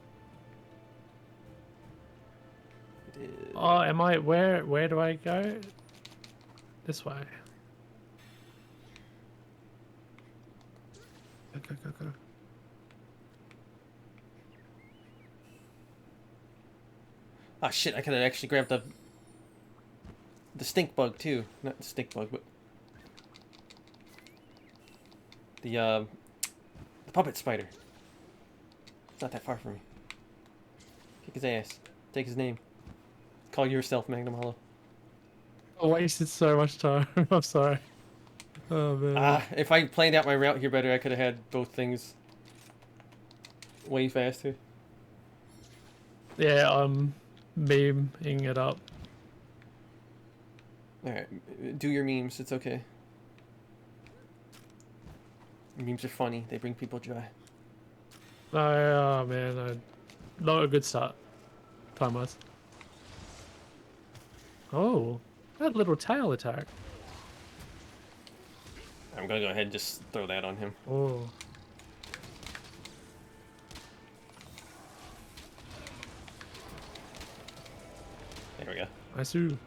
It is... Oh, am I... Where do I go? This way. Go. Ah, shit, I could have actually grabbed the stink bug, too. Not the stink bug, but... The puppet spider. It's not that far from me. Kick his ass. Take his name. Call yourself Magnum Hollow. I wasted so much time. I'm sorry. Oh, man. Ah, if I planned out my route here better, I could have had both things way faster. Yeah, I'm memeing it up. Alright, do your memes, it's okay. Memes are funny, they bring people joy. Oh, man. Not a good start. Time-wise. Oh, that little tail attack. I'm gonna go ahead and just throw that on him. Oh. There we go. I see.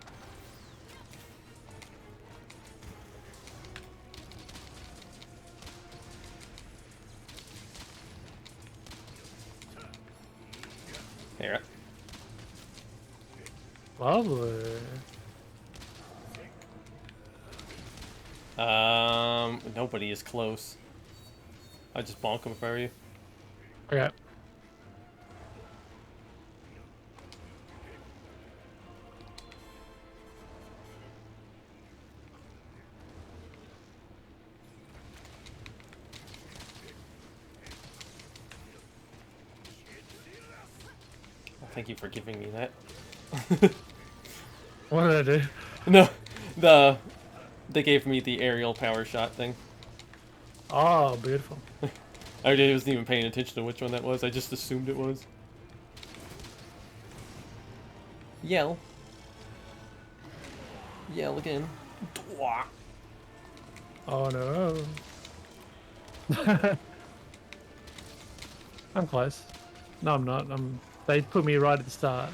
Here. Lovely. Nobody is close. I'll just bonk him if I were you. Okay. Thank you for giving me that. What did I do? No, they gave me the aerial power shot thing. Oh, beautiful. I wasn't even paying attention to which one that was. I just assumed it was. Yell. Yell again. Dwah. Oh, no. I'm close. No, I'm not. They put me right at the start.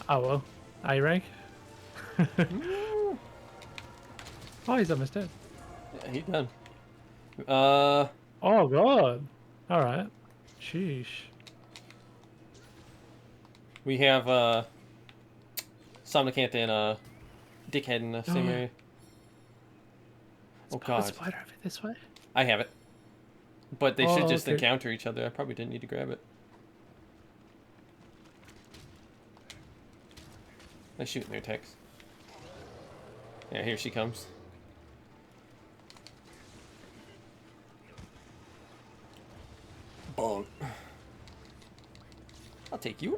Oh, well. A rank. Oh, he's almost dead. Yeah, he done. Oh, God. All right. Sheesh. We have Somnicant and Dickhead in the same yeah. area. Oh Is God, spider over this way? I have it. But they should just okay. encounter each other. I probably didn't need to grab it. They're shooting their techs. Yeah, here she comes. Bonk. I'll take you.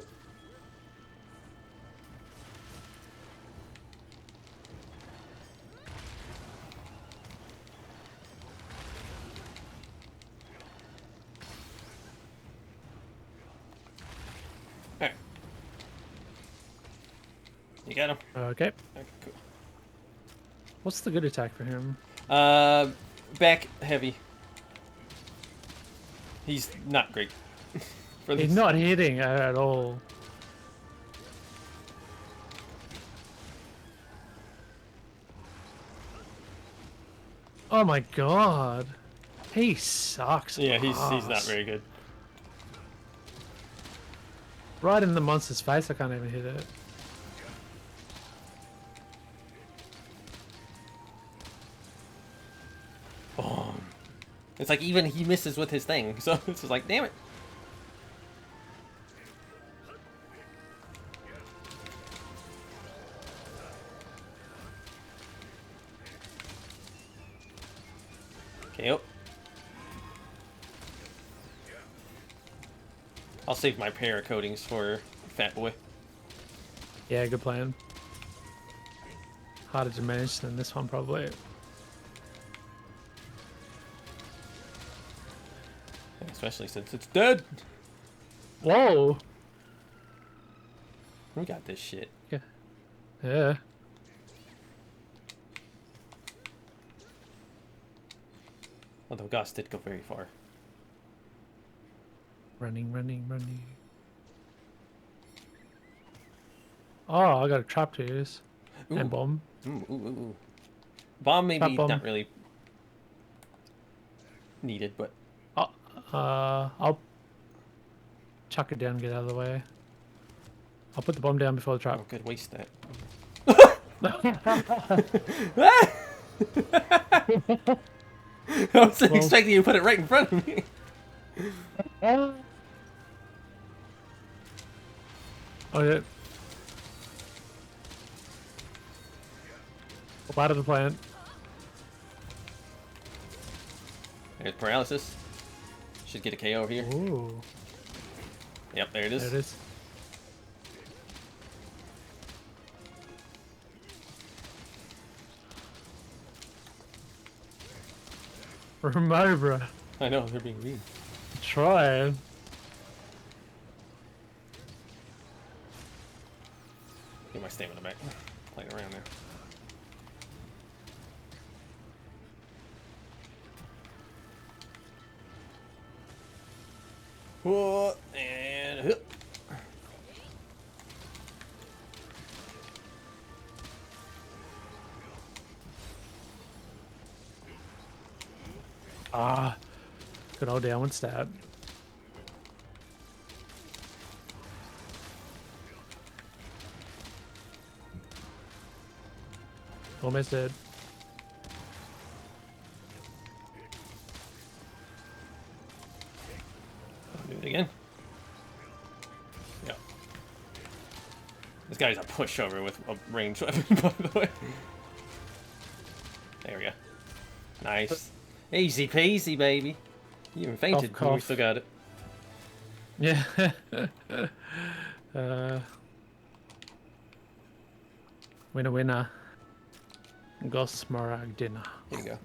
Alright. You got him? Okay. Okay, cool. What's the good attack for him? Back heavy. He's not great. For He's this. not hitting at all. Oh my God. He sucks. Yeah, he's not ass. very good. Right in the monster's face, I can't even hit it. Boom. It's like even he misses with his thing, so it's just like, damn it. Yep. I'll save my para coatings for Fat Boy. Yeah, good plan. Harder to manage than this one, probably. Especially since it's dead. Whoa! We got this shit. Yeah. Yeah. Although Goss did go very far. Running, running, running. Oh, I got a trap to use. Ooh. And bomb. Ooh, ooh, ooh, ooh. Bomb maybe Trap bomb. not really needed, but I'll chuck it down and get out of the way. I'll put the bomb down before the trap. oh, good, waste that. I was expecting you to put it right in front of me. Oh, yeah. Up out of the plant. There's paralysis. Should get a KO here. Ooh. Yep, there it There is. it is. Remobra. I know, they're being mean. Trying. Get my stamina back. Playing around there. Whoa, and hup. Ah. Good old downward stab. Almost dead. I'll do it again. Yep. This guy's a pushover with a ranged weapon, by the way. There we go. Nice. Easy peasy, baby. You even fainted, Cough, but we cough. still got it. Yeah. Winner, winner. Gos Morag dinner. Here you go.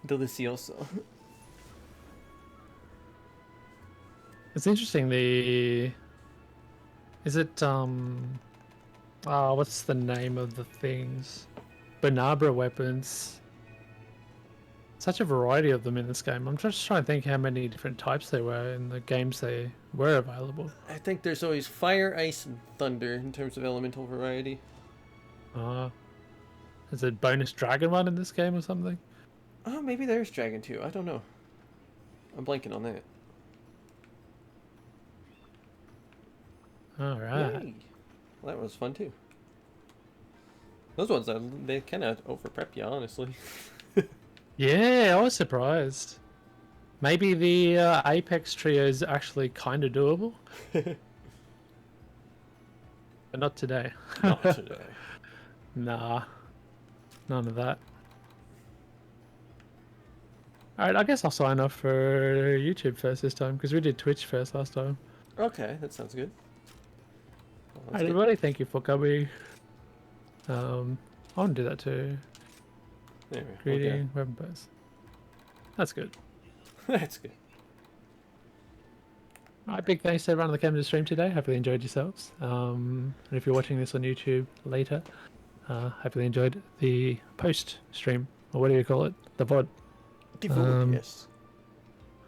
Delicioso. It's interesting. Is it what's the name of the things? Bonabra weapons. Such a variety of them in this game. I'm just trying to think how many different types there were in the games they were available. I think there's always fire, ice, and thunder in terms of elemental variety. Is it bonus dragon one in this game or something? Oh, maybe there's dragon too. I don't know. I'm blanking on that. All right. Yay. Well, that was fun too. Those ones, they kind of over prep you, honestly. Yeah, I was surprised. Maybe the Apex trio is actually kind of doable, but not today. Not today. Nah, none of that. Alright, I guess I'll sign off for YouTube first this time, because we did Twitch first last time. Okay, that sounds good. Well, let's Alright, get- everybody, thank you for coming. I want to do that too. There we go. Greeting, weapon post. That's good. That's good. Alright, big thanks to everyone on the camera stream today. Hopefully you enjoyed yourselves. And if you're watching this on YouTube later, hopefully you enjoyed the post stream, or what do you call it? The VOD. Yes.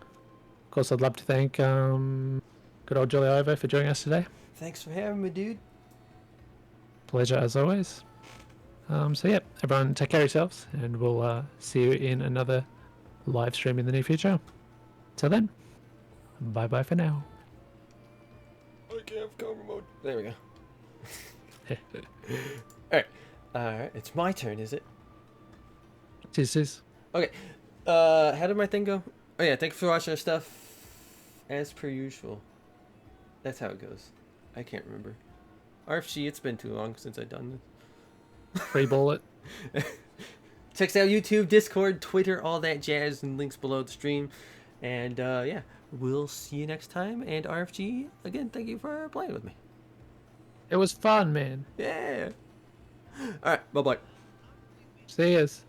Of course, I'd love to thank good old Jolly Ivo for joining us today. Thanks for having me, dude. Pleasure as always. So yeah, everyone take care of yourselves, and we'll see you in another live stream in the near future. Till then, bye bye for now. I can't have camera mode. There we go. Alright. Alright, it's my turn, is it? Cheers. Okay. How did my thing go? Oh yeah, thanks for watching our stuff. As per usual. That's how it goes. I can't remember. RFG, it's been too long since I've done this. Free ball it. Checks out YouTube, Discord, Twitter, all that jazz, and links below the stream. And yeah, we'll see you next time. And RFG, again, thank you for playing with me. It was fun, man. Yeah. All right, bye-bye. See yous.